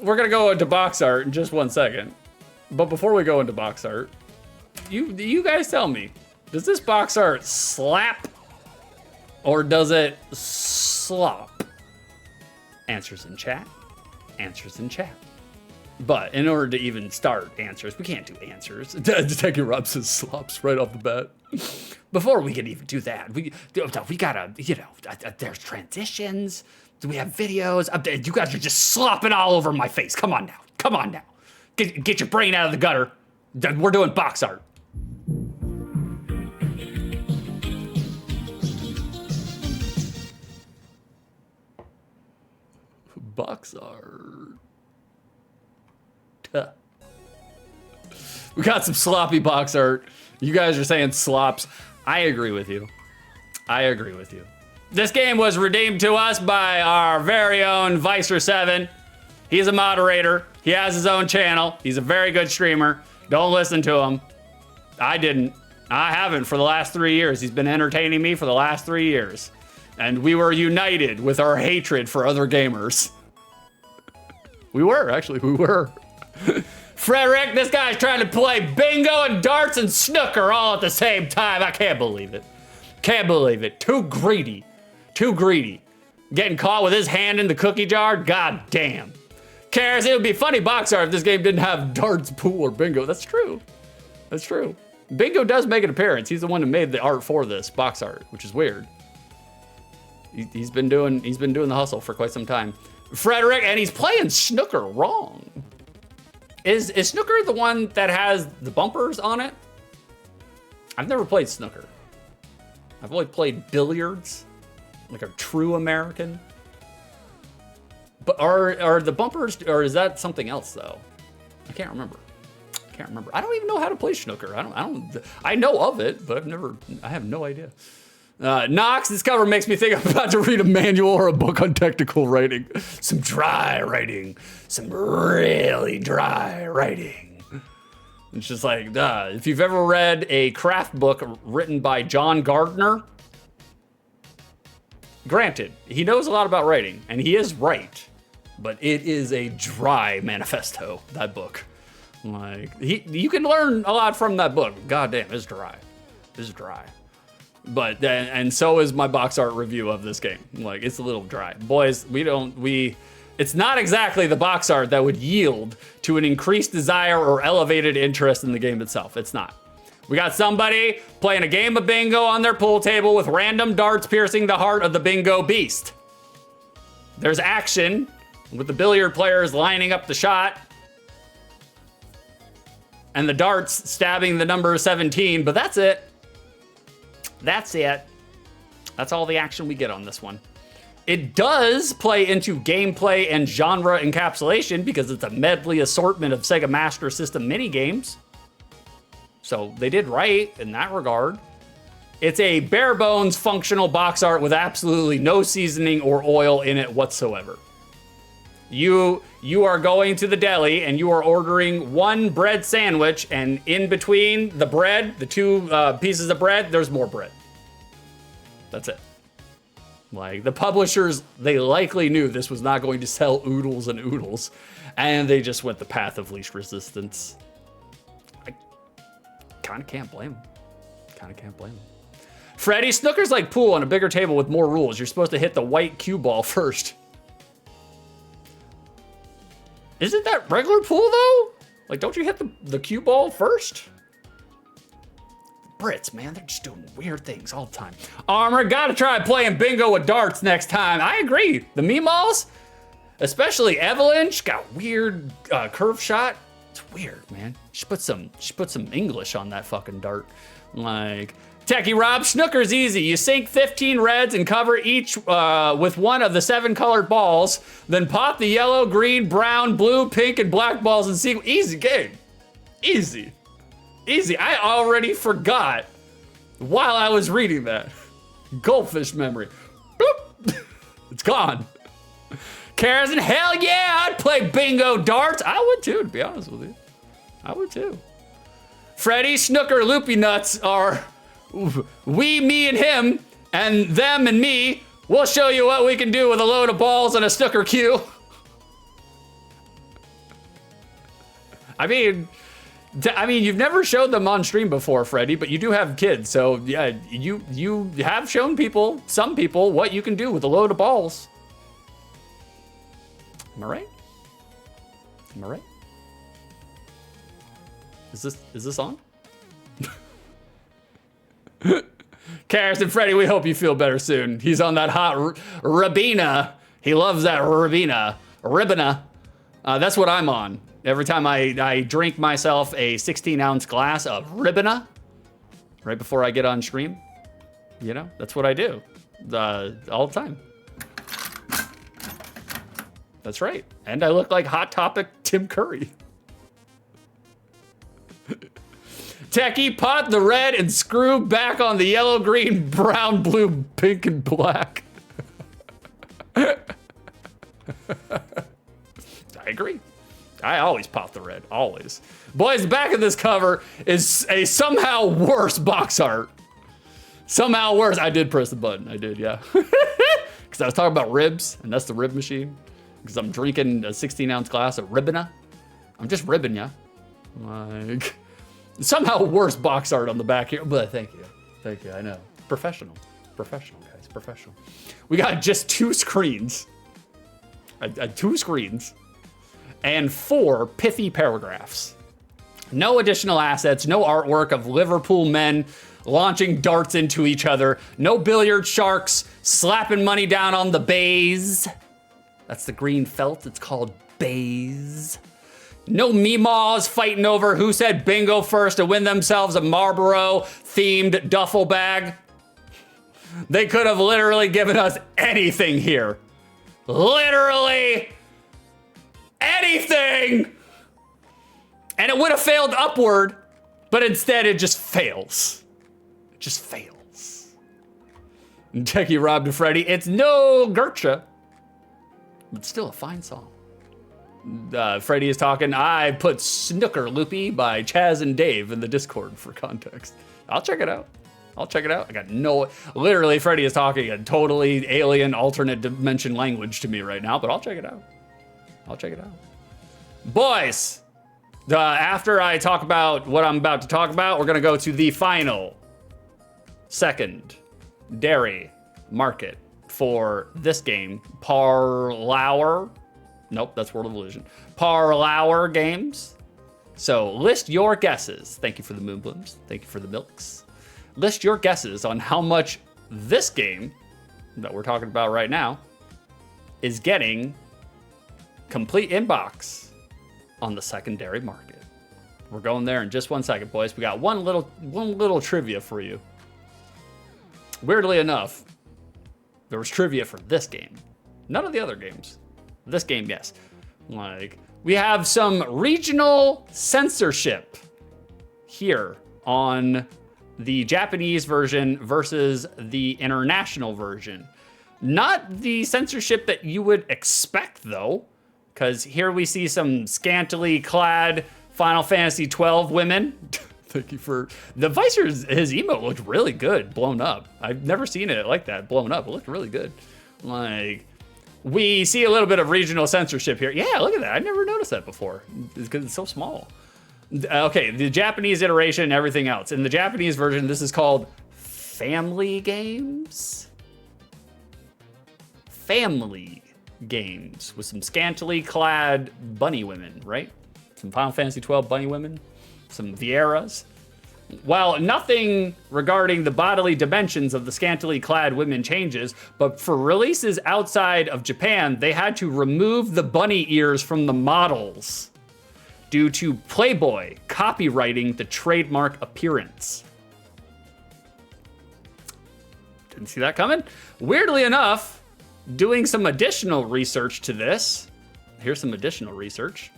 we're gonna go into box art in just 1 second. But before we go into box art, you guys tell me, does this box art slap or does it slop? Answers in chat. Answers in chat. But in order to even start answers, we can't do answers. Detective Rob says slops right off the bat. Before we can even do that, we gotta, you know, there's transitions. Do we have videos? You guys are just slopping all over my face. Come on now. Come on now. Get your brain out of the gutter. We're doing box art. Box art. We got some sloppy box art. You guys are saying slops. I agree with you. I agree with you. This game was redeemed to us by our very own Vicer7. He's a moderator. He has his own channel. He's a very good streamer. Don't listen to him. I didn't. I haven't for the last 3 years. He's been entertaining me for the last 3 years. And we were united with our hatred for other gamers. We were, actually, we were. Frederick, this guy's trying to play bingo and darts and snooker all at the same time. I can't believe it. Can't believe it. Too greedy. Too greedy. Getting caught with his hand in the cookie jar? God damn. Karis, it would be funny box art if this game didn't have darts, pool, or bingo. That's true. That's true. Bingo does make an appearance. He's the one who made the art for this box art, which is weird. He's been doing the hustle for quite some time. Frederick, and he's playing snooker wrong. Is snooker the one that has the bumpers on it? I've never played snooker. I've only played billiards, like a true American. But are the bumpers, or is that something else though? I can't remember. I don't even know how to play snooker. I know of it, but I have no idea. Knox, this cover makes me think I'm about to read a manual or a book on technical writing. Some dry writing. Some really dry writing. It's just like, if you've ever read a craft book written by John Gardner, granted, he knows a lot about writing, and he is right, but it is a dry manifesto, that book. Like, you can learn a lot from that book. God damn, it's dry. It's dry. But and so is my box art review of this game. Like, it's a little dry. Boys, it's not exactly the box art that would yield to an increased desire or elevated interest in the game itself. It's not. We got somebody playing a game of bingo on their pool table with random darts piercing the heart of the bingo beast. There's action with the billiard players lining up the shot and the darts stabbing the number 17, but that's it. That's it. That's all the action we get on this one. It does play into gameplay and genre encapsulation because it's a medley assortment of Sega Master System minigames. So they did right in that regard. It's a bare bones functional box art with absolutely no seasoning or oil in it whatsoever. You are going to the deli and you are ordering one bread sandwich, and in between the bread, the two pieces of bread, there's more bread. That's it. Like, the publishers, they likely knew this was not going to sell oodles and oodles, and they just went the path of least resistance. I kind of can't blame them. Freddy, snooker's like pool on a bigger table with more rules. You're supposed to hit the white cue ball first. Isn't that regular pool though? Like, don't you hit the cue ball first? Brits, man, they're just doing weird things all the time. Armor, gotta try playing bingo with darts next time. I agree. The Meemaws, especially Evelyn, she's got a weird curve shot. It's weird, man. She put some English on that fucking dart. Like, Techie Rob, snooker's easy. You sink 15 reds and cover each with one of the 7 colored balls, then pop the yellow, green, brown, blue, pink, and black balls in sequence. Easy game. Easy. Easy. I already forgot while I was reading that. Goldfish memory. Boop. It's gone. Carson, hell yeah, I'd play bingo darts. I would too, to be honest with you. I would too. Freddy, Snooker, Loopy Nuts are we, me, and him, and them and me. We'll show you what we can do with a load of balls and a snooker cue. I mean, you've never showed them on stream before, Freddy, but you do have kids, so yeah, you have shown people, some people, what you can do with a load of balls. Am I right? Am I right? Is this on? Karis and Freddy, we hope you feel better soon. He's on that hot Ribena. He loves that Ribena. That's what I'm on. Every time I drink myself a 16-ounce glass of Ribena, right before I get on stream, you know, that's what I do all the time. That's right. And I look like Hot Topic Tim Curry. Techie, pot the red and screw back on the yellow, green, brown, blue, pink, and black. I agree. I always pop the red, always. Boys, the back of this cover is a somehow worse box art. Somehow worse. I did press the button. I did, yeah. Because I was talking about ribs, and that's the rib machine. Because I'm drinking a 16-ounce glass of Ribena. I'm just ribbing ya. Like, somehow worse box art on the back here, but thank you. Thank you, I know. Professional, guys, professional. We got just 2 screens. 2 screens. And 4 pithy paragraphs. No additional assets, no artwork of Liverpool men launching darts into each other. No billiard sharks slapping money down on the bays. That's the green felt, it's called bays. No meemaws fighting over who said bingo first to win themselves a Marlboro-themed duffel bag. They could have literally given us anything here. Literally anything! And it would have failed upward, but instead it just fails. It just fails. And Techie Rob to Freddy, it's no Gertrude, but still a fine song. Freddy is talking, I put Snooker Loopy by Chaz and Dave in the Discord for context. I'll check it out. I got literally Freddy is talking a totally alien alternate dimension language to me right now, but I'll check it out. Boys, after I talk about what I'm about to talk about, we're gonna go to the final secondary market for this game, Parlour. Nope, that's World of Illusion. Parlour Games. So list your guesses. Thank you for the moonblooms. Thank you for the milks. List your guesses on how much this game that we're talking about right now is getting complete inbox on the secondary market. We're going there in just 1 second, boys. We got one little trivia for you. Weirdly enough, there was trivia for this game. None of the other games. This game, yes. Like, we have some regional censorship here on the Japanese version versus the international version. Not the censorship that you would expect, though, because here we see some scantily clad Final Fantasy 12 women. Thank you for the Vicer. His emote looked really good, blown up. I've never seen it like that, blown up. It looked really good. Like, we see a little bit of regional censorship here. Yeah, look at that. I never noticed that before. It's because it's so small. Okay, the Japanese iteration and everything else. In the Japanese version, this is called Family Games. Family Games with some scantily clad bunny women, right? Some Final Fantasy 12 bunny women, some Vieras. While nothing regarding the bodily dimensions of the scantily clad women changes, but for releases outside of Japan, they had to remove the bunny ears from the models due to Playboy copywriting the trademark appearance. Didn't see that coming. Weirdly enough, doing some additional research to this, here's some additional research.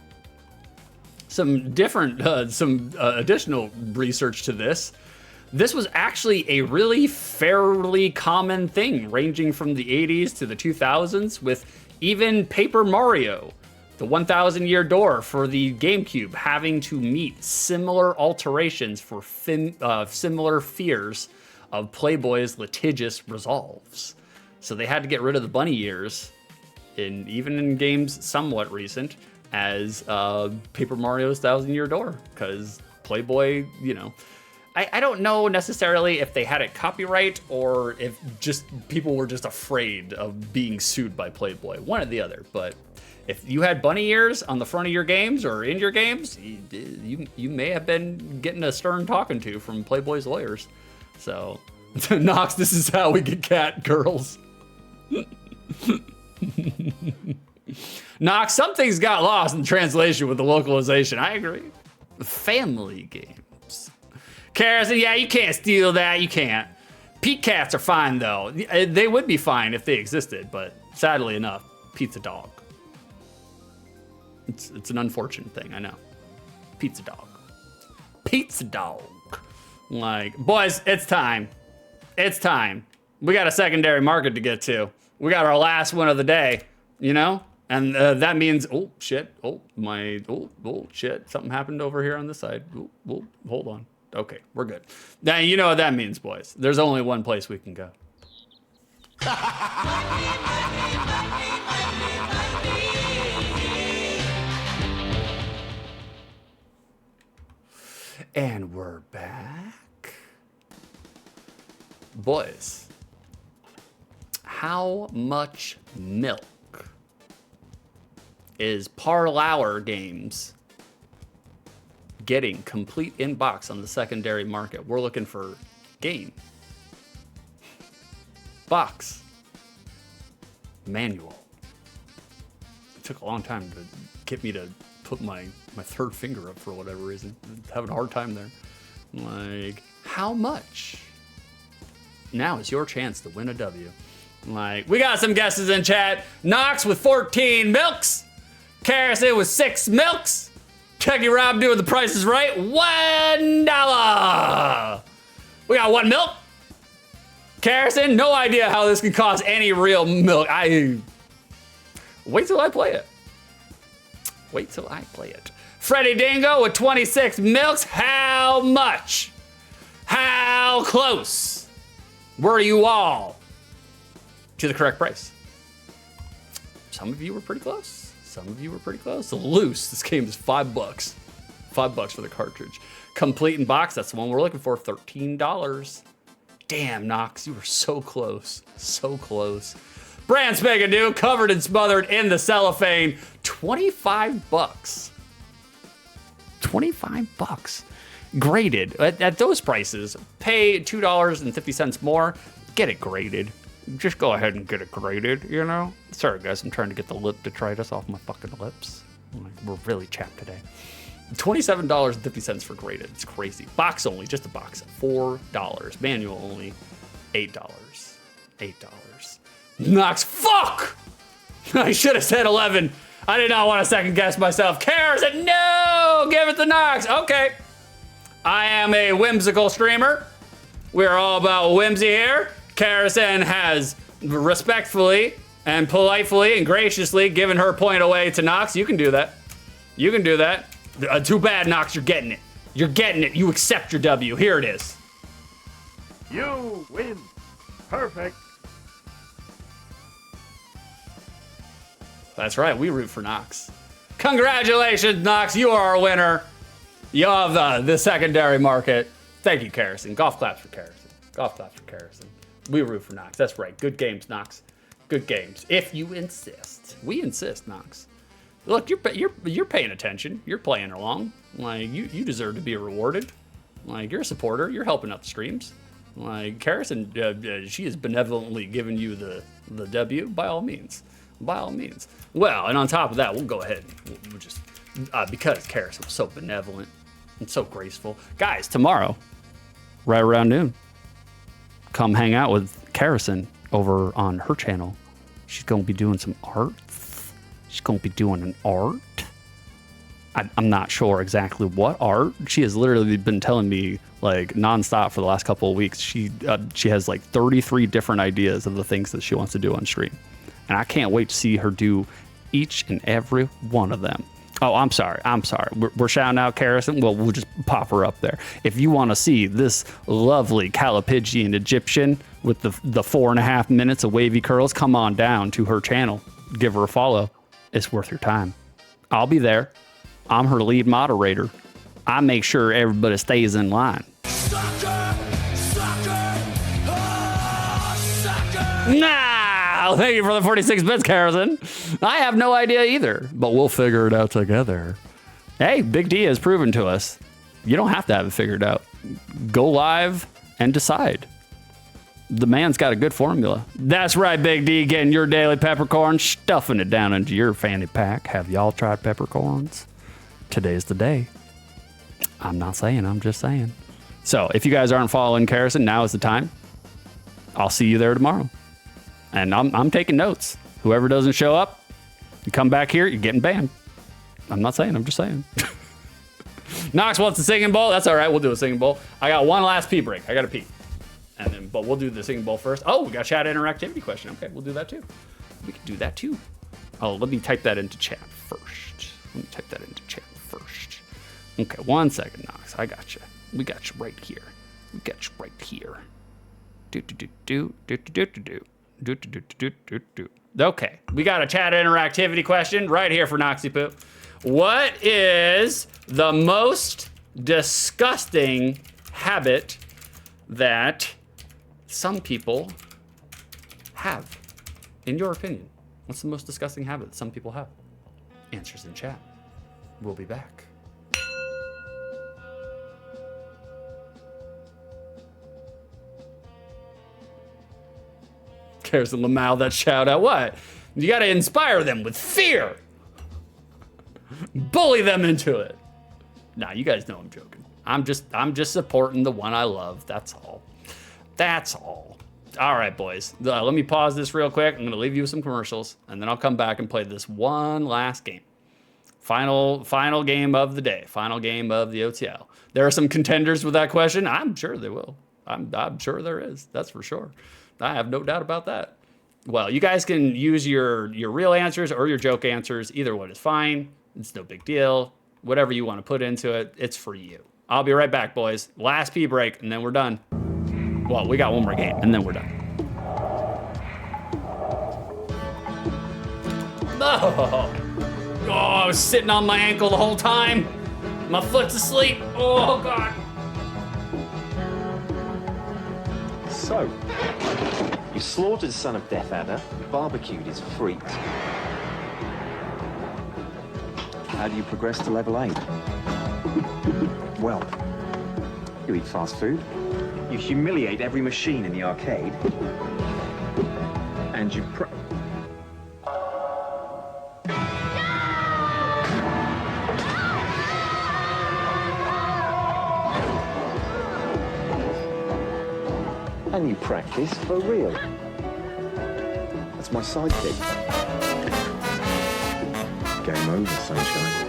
some different, some additional research to this. This was actually a really fairly common thing, ranging from the 80s to the 2000s, with even Paper Mario, the 1,000-Year Door for the GameCube, having to meet similar alterations for similar fears of Playboy's litigious resolves. So they had to get rid of the bunny ears, even in games somewhat recent, as Paper Mario's 1,000-Year Door, because Playboy, you know, I don't know necessarily if they had it copyright or if just people were just afraid of being sued by Playboy, one or the other. But if you had bunny ears on the front of your games or in your games, you may have been getting a stern talking to from Playboy's lawyers. So, Knox, this is how we get cat girls. Knox, some things got lost in translation with the localization. I agree. Family games. Carson, yeah, you can't steal that. You can't. Pete cats are fine, though. They would be fine if they existed, but sadly enough, Pete's a dog. It's an unfortunate thing, I know. Pete's a dog. Pete's a dog. Like, boys, it's time. It's time. We got a secondary market to get to. We got our last one of the day, you know? And that means, oh, shit. Oh, shit. Something happened over here on this side. Oh, hold on. Okay, we're good. Now, you know what that means, boys. There's only one place we can go. And we're back. Boys, how much milk is Parlour Games getting complete in box on the secondary market? We're looking for game, box, manual. It took a long time to get me to put my third finger up for whatever reason. Having a hard time there. Like, how much? Now is your chance to win a W. Like, we got some guesses in chat. Knox with 14 milks. Carson with 6 milks. Chucky Rob doing the Price is Right. $1. We got 1 milk. Carson, no idea how this can cost any real milk. Wait till I play it. Wait till I play it. Freddie Dingo with 26 milks. How much? How close were you all to the correct price? Some of you were pretty close. Some of you were pretty close. Loose, this game is $5. $5 for the cartridge. Complete in box, that's the one we're looking for, $13. Damn, Knox, you were so close. So close. Brand spanking new, covered and smothered in the cellophane, $25. $25. Graded. At those prices, pay $2.50 more, get it graded. Just go ahead and get it graded, you know? Sorry, guys, I'm trying to get the lip detritus off my fucking lips. We're really chapped today. $27.50 for graded. It's crazy. Box only, just a box, $4. Manual only, $8. $8. Knox, fuck! I should have said 11. I did not want to second guess myself. Kara said, no, give it to Knox. Okay. I am a whimsical streamer. We're all about whimsy here. Karrasen has respectfully and politely and graciously given her point away to Knox. You can do that. You can do that. Too bad, Knox, you're getting it. You're getting it. You accept your W. Here it is. You win. Perfect. That's right. We root for Knox. Congratulations, Knox. You are our winner. You have the secondary market. Thank you, Karrasen. Golf claps for Karrasen. Golf claps for Karrasen. We root for Knox. That's right. Good games, Knox. Good games. If you insist. We insist, Knox. Look, you're paying attention. You're playing along. Like, you deserve to be rewarded. Like, you're a supporter. You're helping out the streams. Like, Karrasen, she has benevolently given you the W. By all means. By all means. Well, and on top of that, we'll go ahead. We'll just, because Karrasen was so benevolent and so graceful. Guys, tomorrow, right around noon, come hang out with Karrasen over on her channel. She's going to be doing some art. She's going to be doing an art. I'm not sure exactly what art. She has literally been telling me like nonstop for the last couple of weeks. She has like 33 different ideas of the things that she wants to do on stream. And I can't wait to see her do each and every one of them. Oh, I'm sorry. We're shouting out Karison. Well, we'll just pop her up there. If you want to see this lovely Calipigian Egyptian with the 4.5 minutes of wavy curls, come on down to her channel. Give her a follow. It's worth your time. I'll be there. I'm her lead moderator. I make sure everybody stays in line. Nah, thank you for the 46 bits, Karison. I have no idea either, but we'll figure it out together. Hey, Big D has proven to us, you don't have to have it figured out. Go live and decide. The man's got a good formula. That's right, Big D, getting your daily peppercorn, stuffing it down into your fanny pack. Have y'all tried peppercorns? Today's the day. I'm not saying, I'm just saying. So if you guys aren't following Karison, now is the time. I'll see you there tomorrow. And I'm taking notes. Whoever doesn't show up, you come back here, you're getting banned. I'm not saying, I'm just saying. Knox wants the singing bowl. That's all right, we'll do a singing bowl. I got one last pee break. I got to pee. But we'll do the singing bowl first. Oh, we got chat interactivity question. Okay, we'll do that too. We can do that too. Oh, let me type that into chat first. Okay, 1 second, Knox. I got you. We got you right here. Okay, we got a chat interactivity question right here for Noxy Poo. What is the most disgusting habit that some people have? In your opinion, what's the most disgusting habit that some people have? Answers in chat. We'll be back. Karison Lamau, that shout out. What? You got to inspire them with fear. Bully them into it. Nah, you guys know I'm joking. I'm just supporting the one I love. That's all. All right, boys. Let me pause this real quick. I'm going to leave you with some commercials, and then I'll come back and play this one last game. Final game of the day. Final game of the OTL. There are some contenders with that question. I'm sure they will. I'm sure there is. That's for sure. I have no doubt about that. Well, you guys can use your real answers or your joke answers. Either one is fine. It's no big deal. Whatever you want to put into it, it's for you. I'll be right back, boys. Last pee break, and then we're done. Well, we got one more game, and then we're done. Oh, I was sitting on my ankle the whole time. My foot's asleep. Oh, God. So, you slaughtered the son of Death Adder, barbecued his freaks. How do you progress to level 8? Well, you eat fast food, you humiliate every machine in the arcade, and you and you practice for real. That's my sidekick. Game over, sunshine.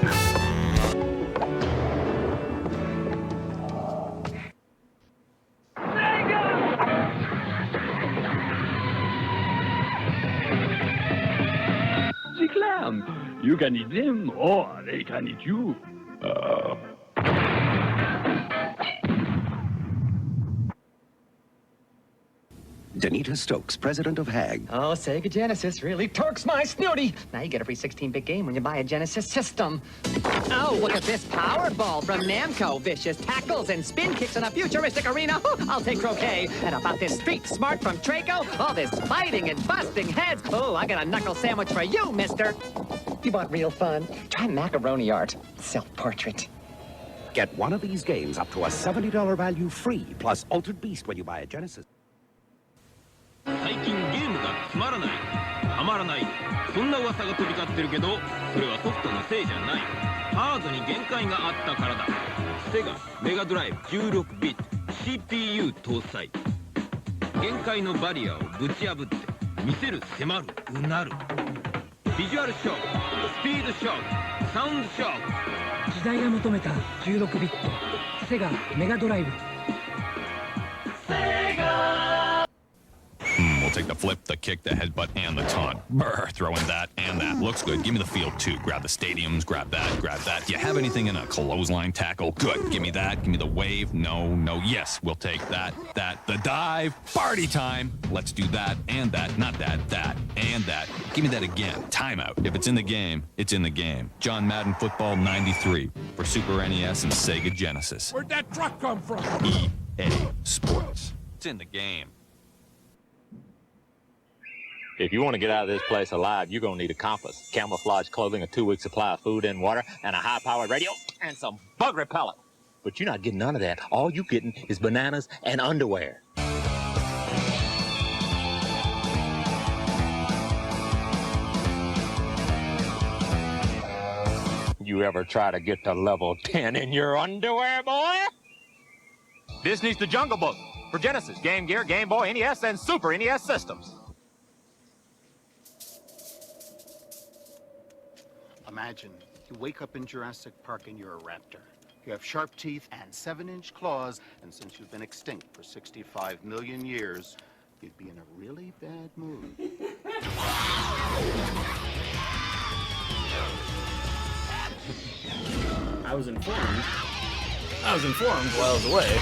The clam. You can eat them, or they can eat you. Danita Stokes, president of HAG. Oh, Sega Genesis really torques my snooty. Now you get a free 16-bit game when you buy a Genesis system. Oh, look at this Powerball from Namco. Vicious tackles and spin kicks in a futuristic arena. I'll take croquet. And about this Street Smart from Traco, all this fighting and busting heads. Oh, I got a knuckle sandwich for you, mister. You want real fun? Try macaroni art. Self-portrait. Get one of these games up to a $70 value free, plus Altered Beast when you buy a Genesis. 最近ゲームがつまらないはまらないそんな噂が飛び交ってるけどそれはソフトのせいじゃないハードに限界があったからだセガメガドライブ16ビット CPU 搭載限界のバリアをぶち破って見せる迫るうなるビジュアルショックスピードショックサウンドショック時代が求めた16ビットセガメガドライブ We'll take the flip, the kick, the headbutt, and the taunt. Brr, throw in that and that. Looks good. Give me the field, too. Grab the stadiums, grab that, grab that. Do you have anything in a clothesline tackle? Good. Give me that. Give me the wave. No, no. Yes, we'll take that, that. The dive. Party time. Let's do that and that. Not that, that, and that. Give me that again. Timeout. If it's in the game, it's in the game. John Madden Football 93 for Super NES and Sega Genesis. Where'd that truck come from? EA Sports. It's in the game. If you want to get out of this place alive, you're going to need a compass, camouflage clothing, a 2-week supply of food and water, and a high-powered radio, and some bug repellent. But you're not getting none of that. All you're getting is bananas and underwear. You ever try to get to level 10 in your underwear, boy? Disney's The Jungle Book for Genesis, Game Gear, Game Boy, NES, and Super NES systems. Imagine you wake up in Jurassic Park and you're a raptor. You have sharp teeth and 7-inch claws, and since you've been extinct for 65 million years, you'd be in a really bad mood. I was informed while I was away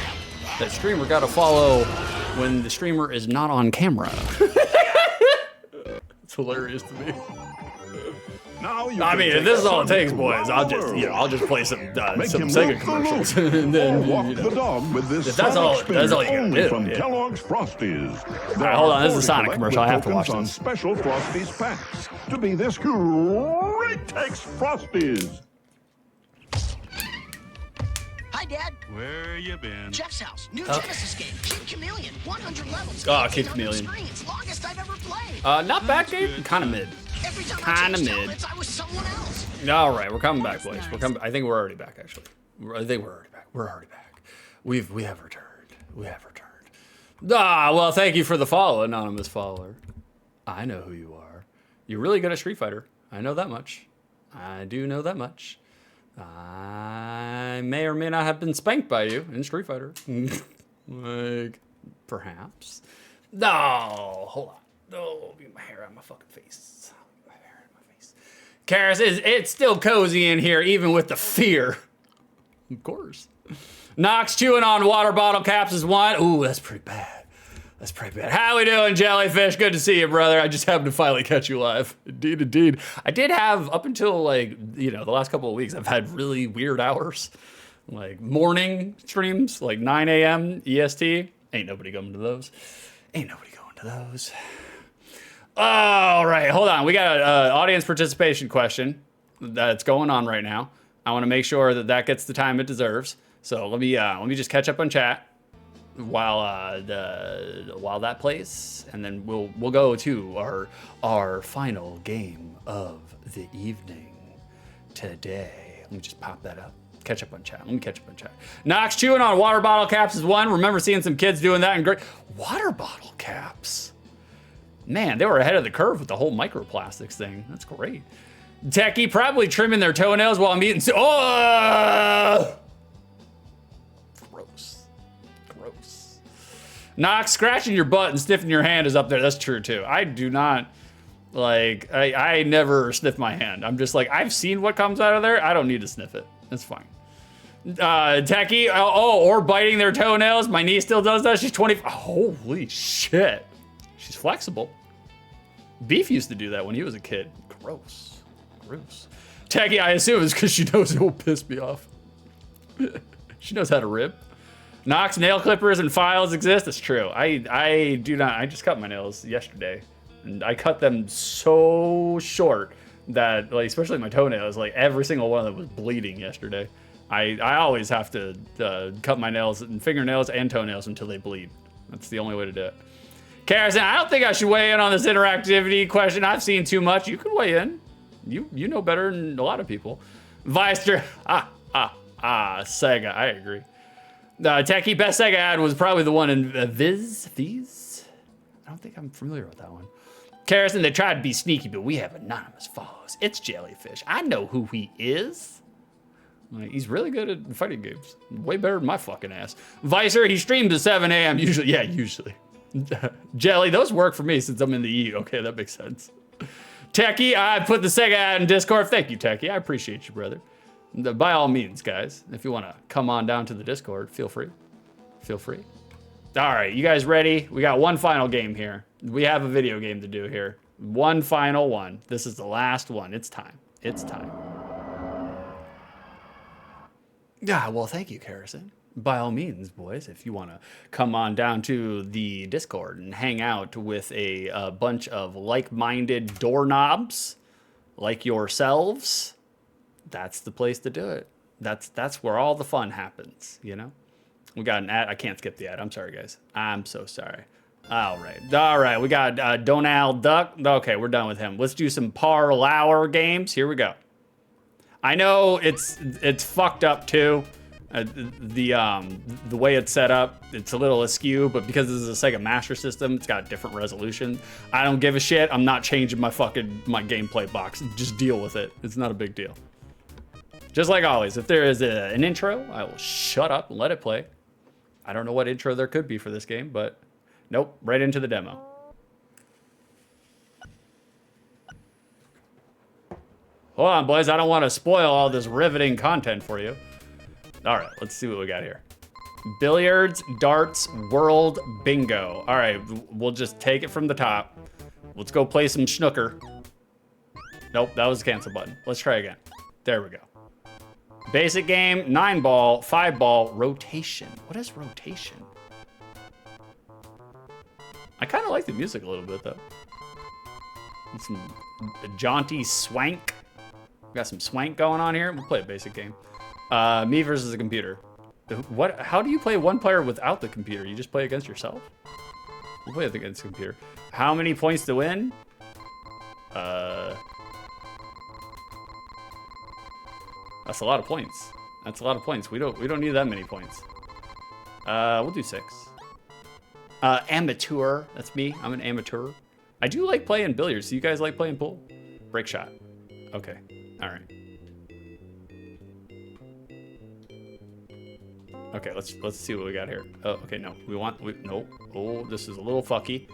that streamer got to follow when the streamer is not on camera. It's hilarious to me. I mean, if this is all it takes, boys, I'll just play some Sega commercials, and then the dog with this if that's all you gotta do. From Kellogg's Frosties. All right, hold on, this is a Sonic commercial. I have to watch on this. Special Frosties packs to be this great takes Frosties. Hi, Dad. Where you been? Jeff's house. New Genesis game. Kid Chameleon. 100 levels. Oh, Kid Chameleon. Longest I've ever played. Not bad game. Kind of mid. Kind of mid. I was someone else. All right, we're coming back, boys. We're coming. I think we're already back. Actually, I think we're already back. We're already back. We have returned. We have returned. Well, thank you for the follow, anonymous follower. I know who you are. You're really good at Street Fighter. I know that much. I do know that much. I may or may not have been spanked by you in Street Fighter. Like, perhaps. No, hold on. No, get my hair out of my fucking face. Karis, it's still cozy in here, even with the fear. Of course. Knox chewing on water bottle caps is one. Ooh, that's pretty bad. That's pretty bad. How we doing, Jellyfish? Good to see you, brother. I just happened to finally catch you live. Indeed, indeed. I did have, up until the last couple of weeks, I've had really weird hours. Like morning streams, like 9 a.m. EST. Ain't nobody going to those. Ain't nobody going to those. All right, hold on. We got an audience participation question that's going on right now. I want to make sure that gets the time it deserves. So let me just catch up on chat while that plays, and then we'll go to our final game of the evening today. Let me just pop that up. Catch up on chat. Let me catch up on chat. Knox chewing on water bottle caps is one. Remember seeing some kids doing that and great water bottle caps. Man, they were ahead of the curve with the whole microplastics thing. That's great. Techie probably trimming their toenails while I'm eating. Oh! Gross. Gross. Knox, scratching your butt and sniffing your hand is up there. That's true, too. I do not, I never sniff my hand. I'm just like, I've seen what comes out of there. I don't need to sniff it. That's fine. Techie, or biting their toenails. My niece still does that. She's 20. Holy shit. She's flexible. Beef used to do that when he was a kid. Gross. Gross. Techie, I assume it's because she knows it will piss me off. She knows how to rib. Knox nail clippers and files exist. It's true. I do not. I just cut my nails yesterday. And I cut them so short that, especially my toenails, every single one of them was bleeding yesterday. I always have to cut my nails and fingernails and toenails until they bleed. That's the only way to do it. Karison, I don't think I should weigh in on this interactivity question. I've seen too much. You can weigh in. You know better than a lot of people. Weister, Sega, I agree. Techie, best Sega ad was probably the one in Viz? I don't think I'm familiar with that one. Karison, they tried to be sneaky, but we have anonymous followers. It's Jellyfish. I know who he is. Like, he's really good at fighting games. Way better than my fucking ass. Vicer, he streams at 7 a.m. usually. Yeah, usually. Jelly, those work for me since I'm in the EU. Okay, that makes sense. Techie, I put the Sega ad in Discord. Thank you, Techie. I appreciate you, brother. By all means, guys, if you want to come on down to the Discord, feel free. Feel free. All right, you guys ready? We got one final game here. We have a video game to do here. One final one. This is the last one. It's time. It's time. Yeah, well, thank you, Harrison. By all means, boys, if you want to come on down to the Discord and hang out with a bunch of like-minded doorknobs like yourselves, that's the place to do it. That's where all the fun happens, you know? We got an ad. I can't skip the ad. I'm sorry, guys. I'm so sorry. All right. We got Donald Duck. Okay, we're done with him. Let's do some parlour games. Here we go. I know it's fucked up too. The way it's set up, it's a little askew, but because this is a Sega Master System, it's got different resolution. I don't give a shit. I'm not changing my gameplay box. Just deal with it. It's not a big deal. Just like always, if there is an intro, I will shut up and let it play. I don't know what intro there could be for this game, but nope, right into the demo. Hold on, boys. I don't want to spoil all this riveting content for you. All right, let's see what we got here. Billiards, darts, world, bingo. All right, we'll just take it from the top. Let's go play some snooker. Nope, that was the cancel button. Let's try again. There we go. Basic game, 9-ball, 5-ball, rotation. What is rotation? I kind of like the music a little bit, though. Some jaunty swank. We got some swank going on here. We'll play a basic game. Me versus the computer. What? How do you play one player without the computer? You just play against yourself? We'll play against the computer. How many points to win? That's a lot of points. That's a lot of points. We don't need that many points. We'll do 6. Amateur. That's me. I'm an amateur. I do like playing billiards. Do you guys like playing pool? Break shot. Okay. All right. Okay, let's see what we got here. Oh, okay, no. No. Oh, this is a little fucky.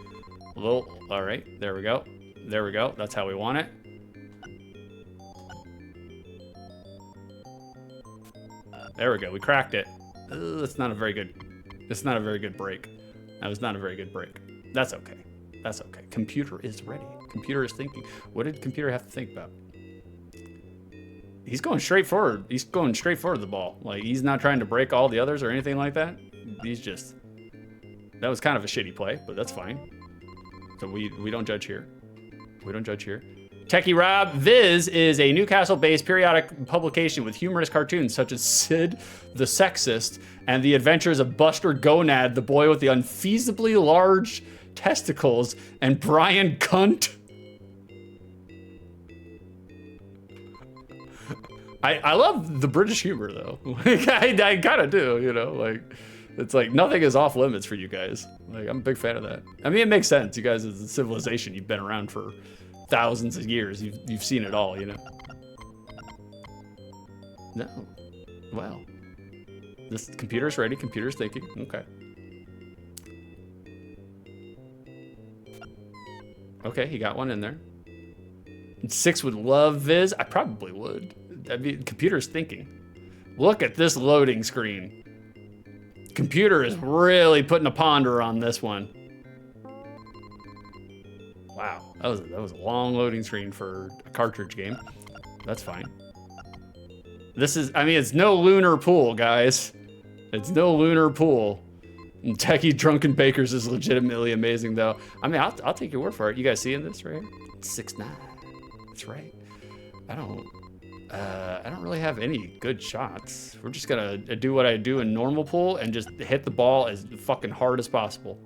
All right, there we go. There we go. That's how we want it. There we go. We cracked it. That's not a very good break. That was not a very good break. That's okay. That's okay. Computer is ready. Computer is thinking. What did computer have to think about? He's going straight forward. He's going straight forward the ball. Like, he's not trying to break all the others or anything like that. He's just... That was kind of a shitty play, but that's fine. So we don't judge here. We don't judge here. Techie Rob, Viz is a Newcastle-based periodic publication with humorous cartoons such as Sid the Sexist and The Adventures of Buster Gonad, the boy with the unfeasibly large testicles, and Brian Cunt. I love the British humor, though. Like, I gotta do, you know? Like, it's like nothing is off limits for you guys. Like, I'm a big fan of that. I mean, it makes sense. You guys, as a civilization, you've been around for thousands of years. You've seen it all, you know? No. Well. This computer's ready. Computer's thinking. Okay. Okay, he got one in there. 6 would love Viz. I probably would. I mean, computer's thinking. Look at this loading screen. Computer is really putting a ponder on this one. Wow, that was a long loading screen for a cartridge game. That's fine. This is, I mean, it's no lunar pool, guys. It's no lunar pool. And Techie Drunken Bakers is legitimately amazing, though. I mean, I'll take your word for it. You guys seeing this right here? 6'9". That's right. I don't really have any good shots. We're just gonna do what I do in normal pool and just hit the ball as fucking hard as possible.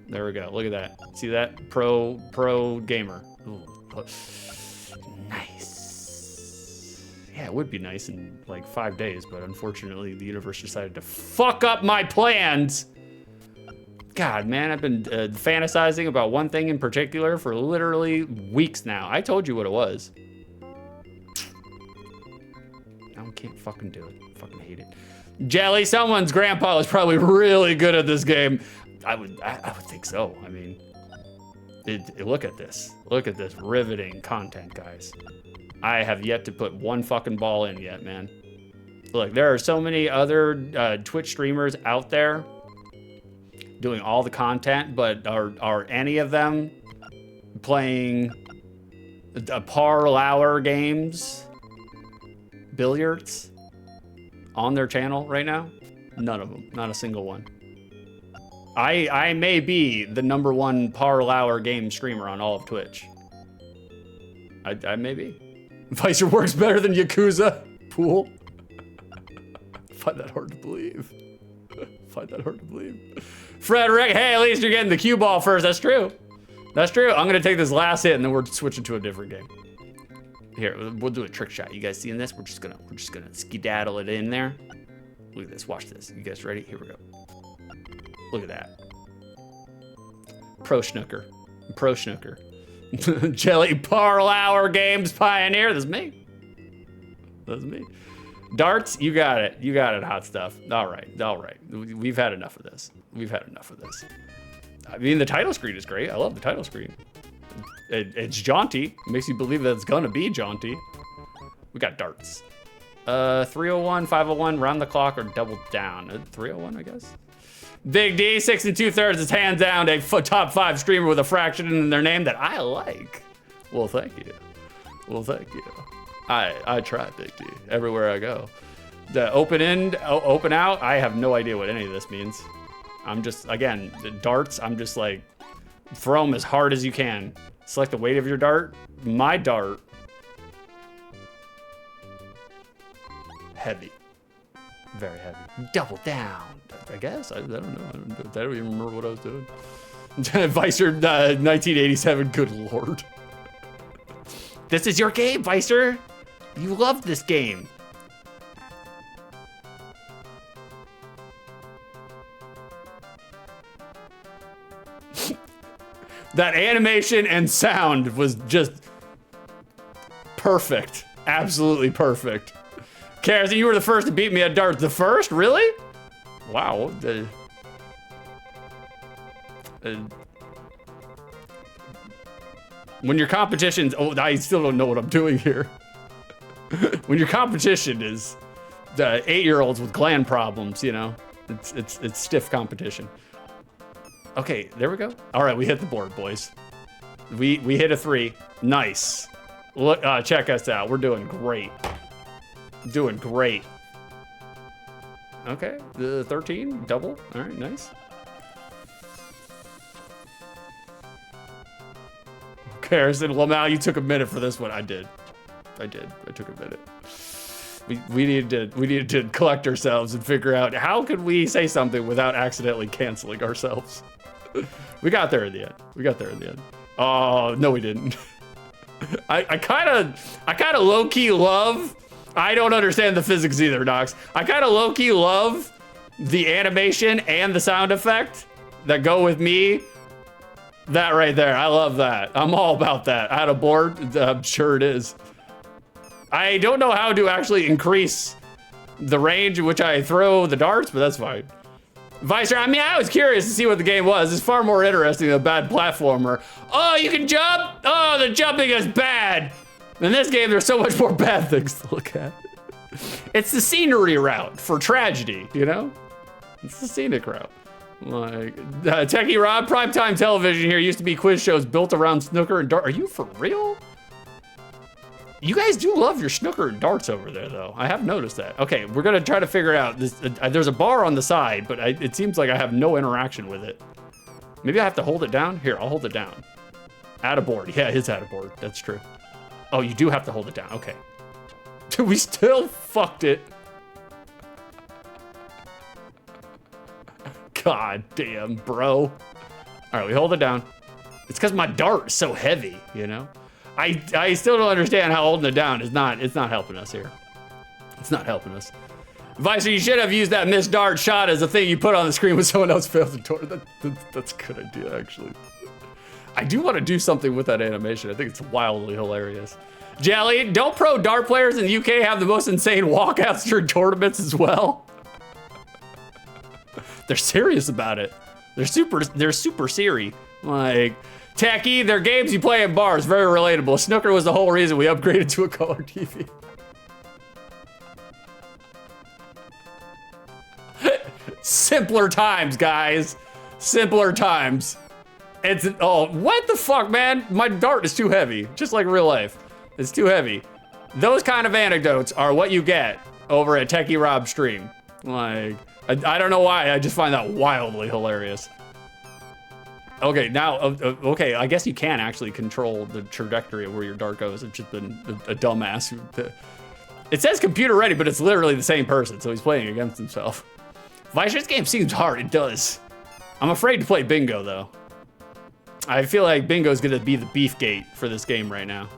There we go. Look at that. See that? Pro gamer. Ooh. Nice. Yeah, it would be nice in like 5 days, but unfortunately the universe decided to fuck up my plans. God, man, I've been fantasizing about one thing in particular for literally weeks now. I told you what it was. Now we can't fucking do it. Fucking hate it. Jelly, someone's grandpa is probably really good at this game. I would think so. I mean, look at this. Look at this riveting content, guys. I have yet to put one fucking ball in yet, man. Look, there are so many other Twitch streamers out there doing all the content, but are any of them playing par games, billiards on their channel right now? None of them, not a single one. I may be the #1 par game streamer on all of Twitch. I may be. Vicer works better than Yakuza. Pool. Find that hard to believe. Find that hard to believe. Frederick, hey, at least you're getting the cue ball first. That's true. That's true. I'm gonna take this last hit and then we're switching to a different game. Here, we'll do a trick shot. You guys seeing this? We're just gonna skedaddle it in there. Look at this. Watch this. You guys ready? Here we go. Look at that. Pro snooker. Pro snooker. Jelly Parlour Games Pioneer. That's me. That's me. Darts, you got it. You got it, hot stuff. All right. All right. We've had enough of this. We've had enough of this. I mean, the title screen is great. I love the title screen. It's jaunty. It makes you believe that it's gonna be jaunty. We got darts. 301, 501, round the clock, or double down. 301, I guess. Big D, 6 2/3 is hands down a top 5 streamer with a fraction in their name that I like. Well, thank you. Well, thank you. I try, Big D, everywhere I go. The open end, open out, I have no idea what any of this means. I'm just, again, the darts, I'm just like, throw them as hard as you can. Select the weight of your dart. My dart, heavy. Very heavy. Double down, I guess. I don't know. I don't even remember what I was doing. Vicer 1987, good lord. This is your game, Vicer. You love this game. That animation and sound was just perfect. Absolutely perfect. Karis, you were the first to beat me at darts. The first? Really? Wow. When your competition's, oh, I still don't know what I'm doing here. When your competition is the 8-year-olds with gland problems, you know, it's stiff competition. Okay, there we go. All right, we hit the board, boys. We hit a 3. Nice. Look, check us out. We're doing great. Doing great. Okay, the 13 double. All right, nice. Harrison, Lamau, you took a minute for this one. I did. I took a minute. We needed to collect ourselves and figure out how could we say something without accidentally canceling ourselves. We got there in the end. Oh no, we didn't. I kind of low key love. I don't understand the physics either, Nox. I kind of low key love the animation and the sound effect that go with me. That right there, I love that. I'm all about that. Out of board, I'm sure it is. I don't know how to actually increase the range in which I throw the darts, but that's fine. Vicer, I mean, I was curious to see what the game was. It's far more interesting than a bad platformer. Oh, you can jump? Oh, the jumping is bad. In this game, there's so much more bad things to look at. It's the scenery route for tragedy, you know? It's the scenic route. Like, Techie Rob, primetime television here used to be quiz shows built around snooker and dart. Are you for real? You guys do love your snooker and darts over there, though. I have noticed that. Okay, we're gonna try to figure out this. There's a bar on the side, but it seems like I have no interaction with it. Maybe I have to hold it down? Here, I'll hold it down. Out of board. Yeah, it's out of board. That's true. Oh, you do have to hold it down. Okay. We still fucked it. God damn, bro. All right, we hold it down. It's because my dart is so heavy, you know? I still don't understand how holding it down is not, it's not helping us here. It's not helping us. Vicer, you should have used that missed dart shot as a thing you put on the screen when someone else failed the door. That's a good idea, actually. I do want to do something with that animation. I think it's wildly hilarious. Jelly, don't pro dart players in the UK have the most insane walkouts during tournaments as well? They're serious about it. They're super serious. Like, Techie, they're games you play in bars, very relatable. Snooker was the whole reason we upgraded to a color TV. Simpler times, guys. Simpler times. It's, oh, what the fuck, man? My dart is too heavy, just like real life. It's too heavy. Those kind of anecdotes are what you get over at Techie Rob stream. Like, I don't know why, I just find that wildly hilarious. Okay, now, okay, I guess you can actually control the trajectory of where your dart goes. I've just been a dumbass who, it says computer ready, but it's literally the same person, so he's playing against himself. Vice's game seems hard, it does. I'm afraid to play bingo, though. I feel like bingo's gonna be the beef gate for this game right now.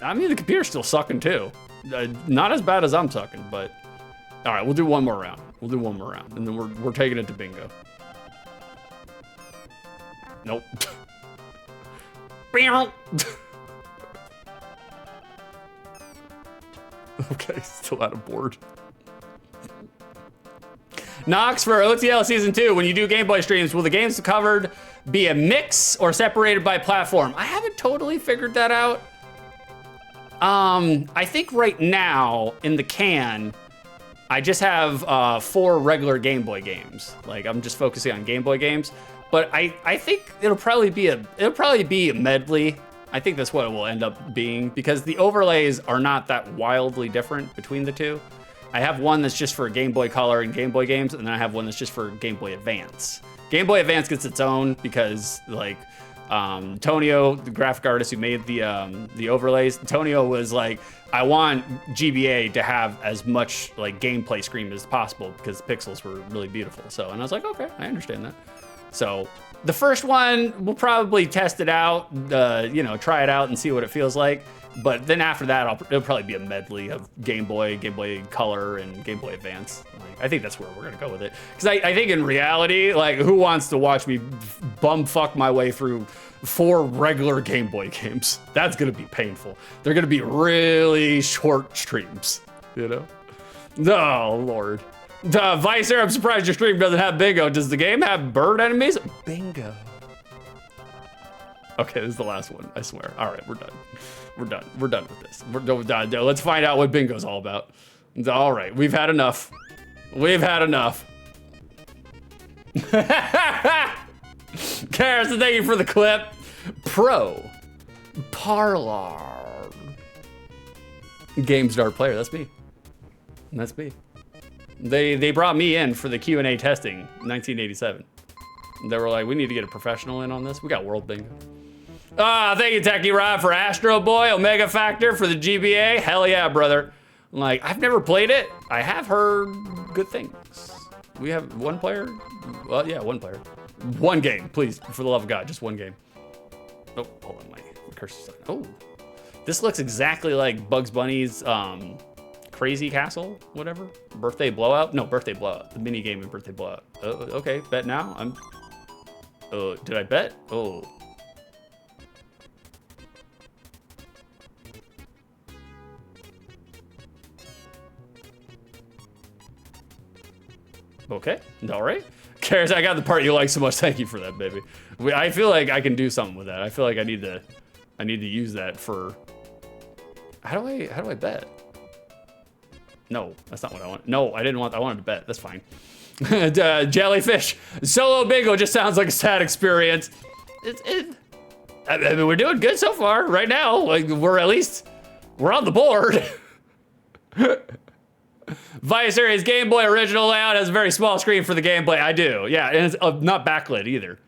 I mean, the computer's still sucking too. Not as bad as I'm sucking, but all right, we'll do one more round. We'll do one more round, and then we're taking it to bingo. Nope. Okay, still out of board. Knox for OTL Season 2, when you do Game Boy streams, will the games covered be a mix or separated by platform? I haven't totally figured that out. I think right now, in the can, I just have 4 regular Game Boy games. Like, I'm just focusing on Game Boy games. But I think it'll probably be a medley. I think that's what it will end up being, because the overlays are not that wildly different between the two. I have one that's just for Game Boy Color and Game Boy games, and then I have one that's just for Game Boy Advance. Game Boy Advance gets its own because, like, Tonio, the graphic artist who made the overlays, Tonio was like, I want GBA to have as much like gameplay screen as possible because the pixels were really beautiful. So, and I was like, okay, I understand that. So the first one, we'll probably test it out, you know, try it out and see what it feels like. But then after that, it'll probably be a medley of Game Boy Color, and Game Boy Advance. Like, I think that's where we're gonna go with it. Because I think in reality, like, who wants to watch me bumfuck my way through 4 regular Game Boy games? That's gonna be painful. They're gonna be really short streams, you know? Oh, Lord. Vicer, I'm surprised your stream doesn't have bingo. Does the game have bird enemies? Bingo. Okay, this is the last one, I swear. All right, we're done. We're done. We're done with this. We're done. Let's find out what bingo's all about. All right, we've had enough. We've had enough. Carson, thank you for the clip. Pro. Parlor. GameStar player, that's me. That's me. They brought me in for the Q&A testing, 1987. They were like, we need to get a professional in on this. We got World Bingo. Thank you, Techie Rob, for Astro Boy, Omega Factor for the GBA. Hell yeah, brother. Like, I've never played it. I have heard good things. We have one player? Well, yeah, one player. One game, please, for the love of God, just one game. Oh, hold on, my cursor's. Oh, this looks exactly like Bugs Bunny's Crazy Castle, whatever. Birthday Blowout? No, Birthday Blowout. The mini game in Birthday Blowout. Oh, okay, bet now. Oh, did I bet? Oh. Okay, all right. Karis, I got the part you like so much. Thank you for that, baby. I feel like I can do something with that. I feel like I need to use that for. How do I bet? No, that's not what I want. No, I didn't want. I wanted to bet. That's fine. Jellyfish solo bingo just sounds like a sad experience. I mean, we're doing good so far right now. Like we're on the board. Vicer, his Game Boy original layout has a very small screen for the Game Boy. I do, yeah, and it's not backlit either.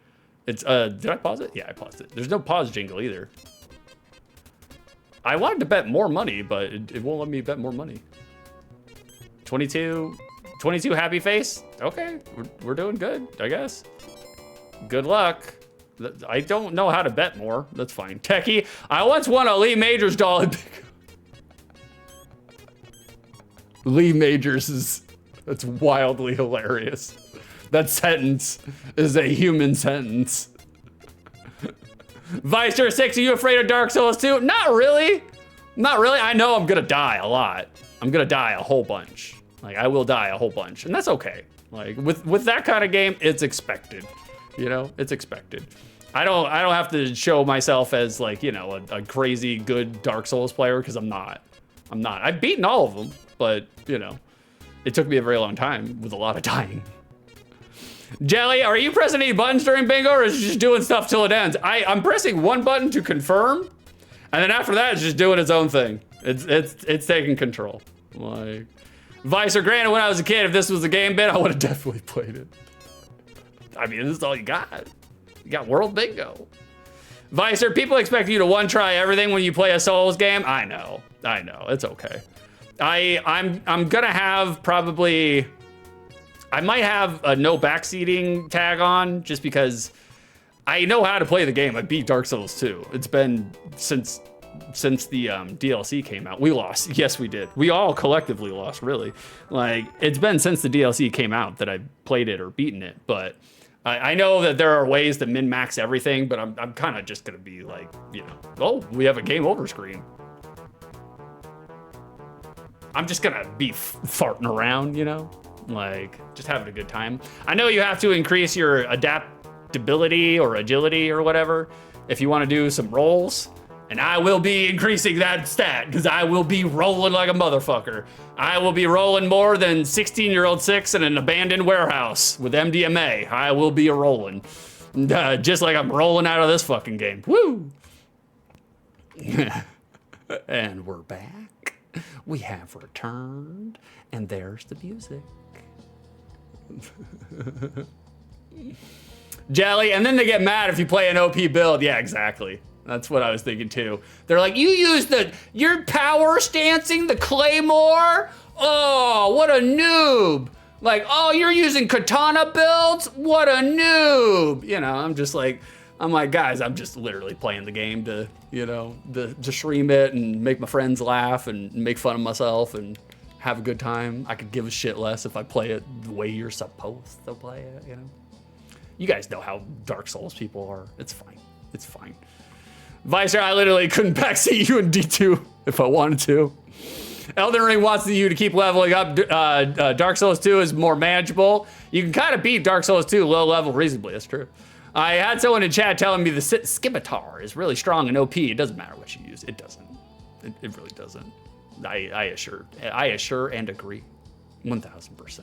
It's did I pause it? Yeah, I paused it. There's no pause jingle either. I wanted to bet more money, but it won't let me bet more money. 22 happy face. Okay, we're doing good, I guess. Good luck. I don't know how to bet more. That's fine. Techie, I once won a Lee Majors doll. Lee Majors that's wildly hilarious. That sentence is a human sentence. Vicer6, are you afraid of Dark Souls 2? Not really. Not really. I know I'm gonna die a lot. I'm gonna die a whole bunch. Like, I will die a whole bunch, and that's okay. Like, with that kind of game, it's expected. You know, it's expected. I don't have to show myself as, like, you know, a crazy good Dark Souls player, because I'm not. I've beaten all of them, but, you know, it took me a very long time with a lot of dying. Jelly, are you pressing any buttons during bingo, or is it just doing stuff till it ends? I'm pressing one button to confirm, and then after that, it's just doing its own thing. It's taking control. Like, Vicer, granted, when I was a kid, if this was a game bit, I would have definitely played it. I mean, this is all you got. You got World Bingo. Vicer, people expect you to one-try everything when you play a Souls game. I know, it's okay. I'm gonna have probably, I might have a no backseating tag on, just because I know how to play the game. I beat Dark Souls 2. It's been since the DLC came out. We lost. Yes, we did. We all collectively lost, really. Like, it's been since the DLC came out that I've played it or beaten it, but I know that there are ways to min-max everything, but I'm kind of just gonna be like, you know, oh, we have a game over screen. I'm just gonna be farting around, you know? Like, just having a good time. I know you have to increase your adaptability or agility or whatever if you want to do some rolls. And I will be increasing that stat, because I will be rolling like a motherfucker. I will be rolling more than 16-year-old 6 in an abandoned warehouse with MDMA. I will be rolling. Just like I'm rolling out of this fucking game. Woo! And we're back. We have returned. And there's the music. Jelly, and then they get mad if you play an OP build. Yeah, exactly. That's what I was thinking too. They're like, you used you're power stancing the Claymore? Oh, what a noob. Like, oh, you're using katana builds? What a noob. You know, I'm like, guys, I'm just literally playing the game to, you know, to stream it and make my friends laugh and make fun of myself and have a good time. I could give a shit less if I play it the way you're supposed to play it, you know? You guys know how Dark Souls people are. It's fine. It's fine. Vicer, I literally couldn't backseat you in D2 if I wanted to. Elden Ring wants you to keep leveling up. Dark Souls 2 is more manageable. You can kind of beat Dark Souls 2 low level reasonably, that's true. I had someone in chat telling me the Scimitar is really strong and OP. It doesn't matter what you use. It doesn't. It really doesn't. I assure and agree, 1000%.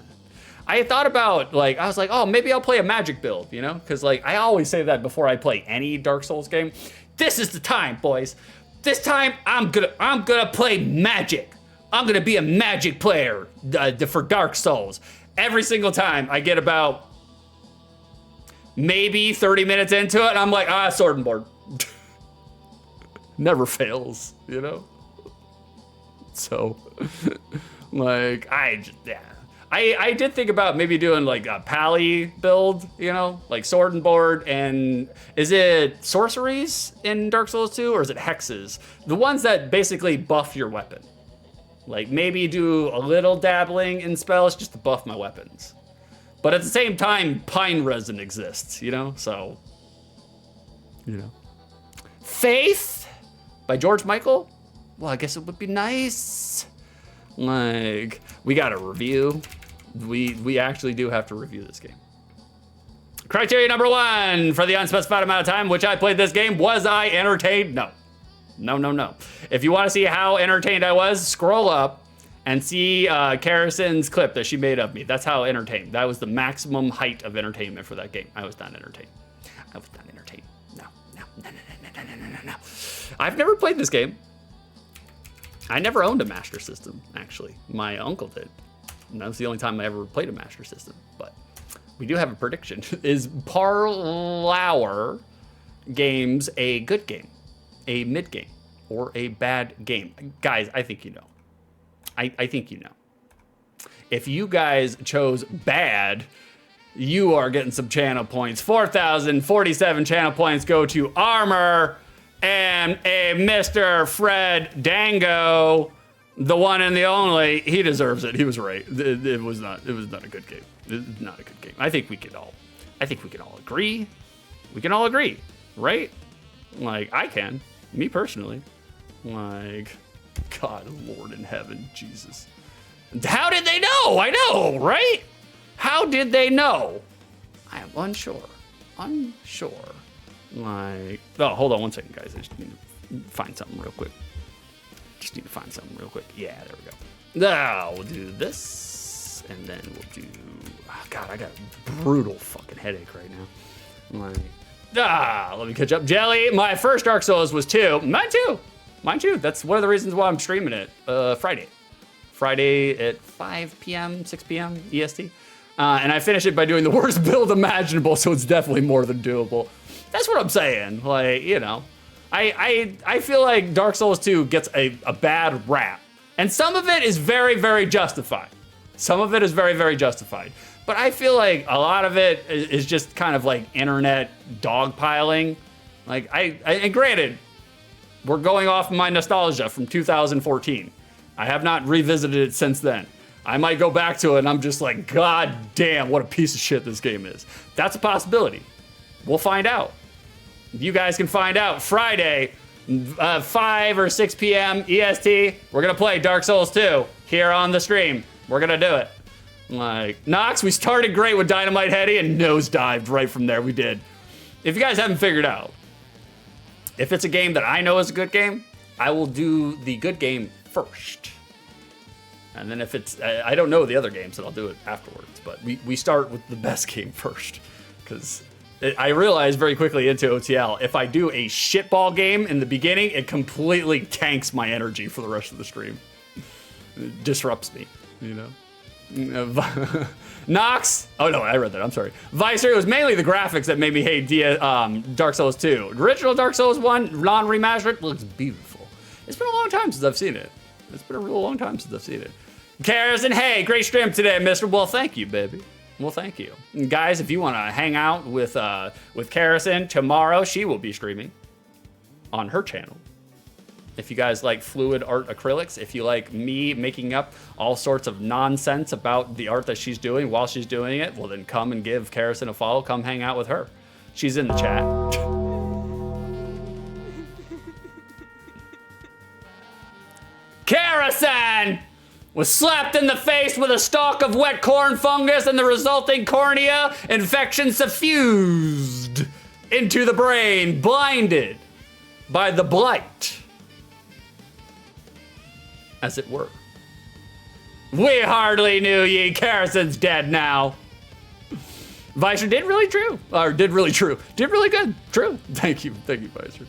I thought about, like, I was like, oh, maybe I'll play a magic build, you know? Because, like, I always say that before I play any Dark Souls game. This is the time, boys. This time, I'm gonna play magic. I'm gonna be a magic player for Dark Souls. Every single time I get about maybe 30 minutes into it, and I'm like, sword and board. Never fails, you know? So, like, I did think about maybe doing like a pally build, you know, like sword and board. And is it sorceries in Dark Souls 2 or is it hexes? The ones that basically buff your weapon. Like maybe do a little dabbling in spells just to buff my weapons. But at the same time, pine resin exists, you know? So, you know. Faith by George Michael? Well, I guess it would be nice. Like, we got a review. We actually do have to review this game. Criteria number 1 for the unspecified amount of time which I played this game, was I entertained? No. No. If you want to see how entertained I was, scroll up and see Karison's clip that she made of me. That's how entertained. That was the maximum height of entertainment for that game. I was not entertained. No. I've never played this game. I never owned a Master System, actually. My uncle did. And that was the only time I ever played a Master System. But we do have a prediction. Is Parlour Games a good game, a mid game, or a bad game? Guys, I think you know. I think you know. If you guys chose bad, you are getting some channel points. 4,047 channel points go to Armor and a Mr. Fred Dango, the one and the only. He deserves it. He was right. It was not a good game. It's not a good game. I think we can all agree. We can all agree, right? Like, I can. Me personally. Like, God, Lord in heaven, Jesus. How did they know? I know, right? How did they know? I am unsure. Like, oh, hold on one second, guys. I just need to find something real quick. Yeah, there we go. Now we'll do this, and then we'll do. Oh, God, I got a brutal fucking headache right now. Like, let me catch up. Jelly, my first Dark Souls was 2. Mine too. That's one of the reasons why I'm streaming it. Friday at 5 p.m., 6 p.m. EST. And I finished it by doing the worst build imaginable, so it's definitely more than doable. That's what I'm saying. Like, you know, I feel like Dark Souls 2 gets a bad rap. And some of it is very, very justified. But I feel like a lot of it is just kind of like internet dogpiling. Like, and granted, we're going off my nostalgia from 2014. I have not revisited it since then. I might go back to it and I'm just like, God damn, what a piece of shit this game is. That's a possibility. We'll find out. You guys can find out Friday, 5 or 6 p.m. EST. We're gonna play Dark Souls 2 here on the stream. We're gonna do it. Like, Nox, we started great with Dynamite Headdy and nosedived right from there. We did. If you guys haven't figured out, if it's a game that I know is a good game, I will do the good game first. And then if it's, I don't know the other games, then I'll do it afterwards. But we start with the best game first. Because I realized very quickly into OTL, if I do a shitball game in the beginning, it completely tanks my energy for the rest of the stream. It disrupts me, you know? Nox, oh no, I read that, I'm sorry. Vicer, it was mainly the graphics that made me hate Dark Souls 2. Original Dark Souls 1, non-remastered, looks beautiful. It's been a long time since I've seen it. Karras, hey, great stream today, mister. Well, thank you, baby. Well, thank you. And guys, if you want to hang out with Karras tomorrow, she will be streaming on her channel. If you guys like fluid art acrylics, if you like me making up all sorts of nonsense about the art that she's doing while she's doing it, well then come and give Karras a follow. Come hang out with her. She's in the chat. Karras was slapped in the face with a stalk of wet corn fungus and the resulting cornea infection suffused into the brain, blinded by the blight, as it were. We hardly knew ye. Karrason's dead now. Vicer did really good. True. Thank you, Vicer.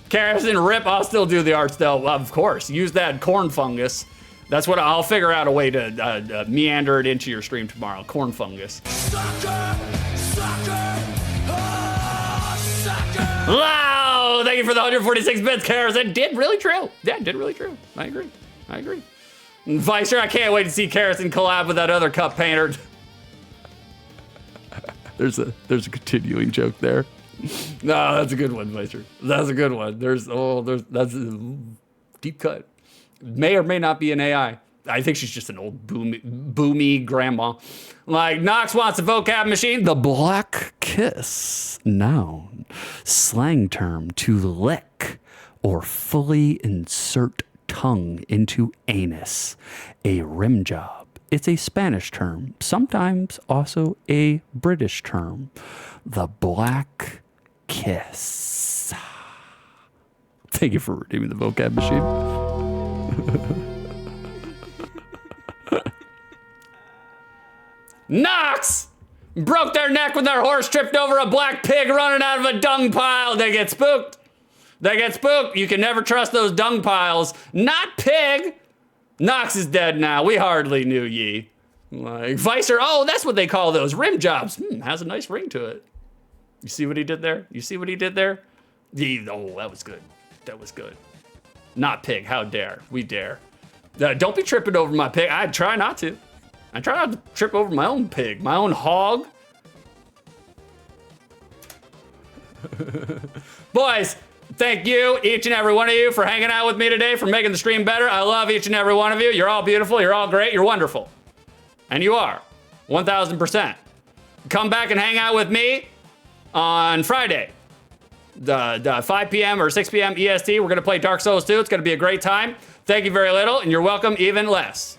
Karrason, rip. I'll still do the arts though, of course. Use that corn fungus. That's what I'll figure out a way to meander it into your stream tomorrow. Corn fungus. Wow! Thank you for the 146 bits, Karrason. Did really true. Yeah, did really true. I agree. Vicer, I can't wait to see Karrason collab with that other cup painter. There's a continuing joke there. No, that's a good one, Vicer. That's a good one. That's a deep cut. May or may not be an AI. I think she's just an old boomy grandma. Like, Nox wants a vocab machine. The black kiss. Noun. Slang term to lick or fully insert tongue into anus. A rim job. It's a Spanish term. Sometimes also a British term. The black kiss. Thank you for redeeming the vocab machine. Nox broke their neck when their horse tripped over a black pig running out of a dung pile. They get spooked. You can never trust those dung piles. Not pig. Nox is dead now. We hardly knew ye. Like, Vicer, oh, that's what they call those rim jobs. Has a nice ring to it. You see what he did there? Oh, that was good. Not pig, how dare. We dare. Don't be tripping over my pig. I try not to. I try not to trip over my own pig, my own hog. Boys, thank you, each and every one of you, for hanging out with me today, for making the stream better. I love each and every one of you. You're all beautiful, you're all great, you're wonderful. And you are, 1000%. Come back and hang out with me on Friday. 5 p.m. or 6 p.m. EST. We're going to play Dark Souls 2. It's going to be a great time. Thank you very little, and you're welcome even less.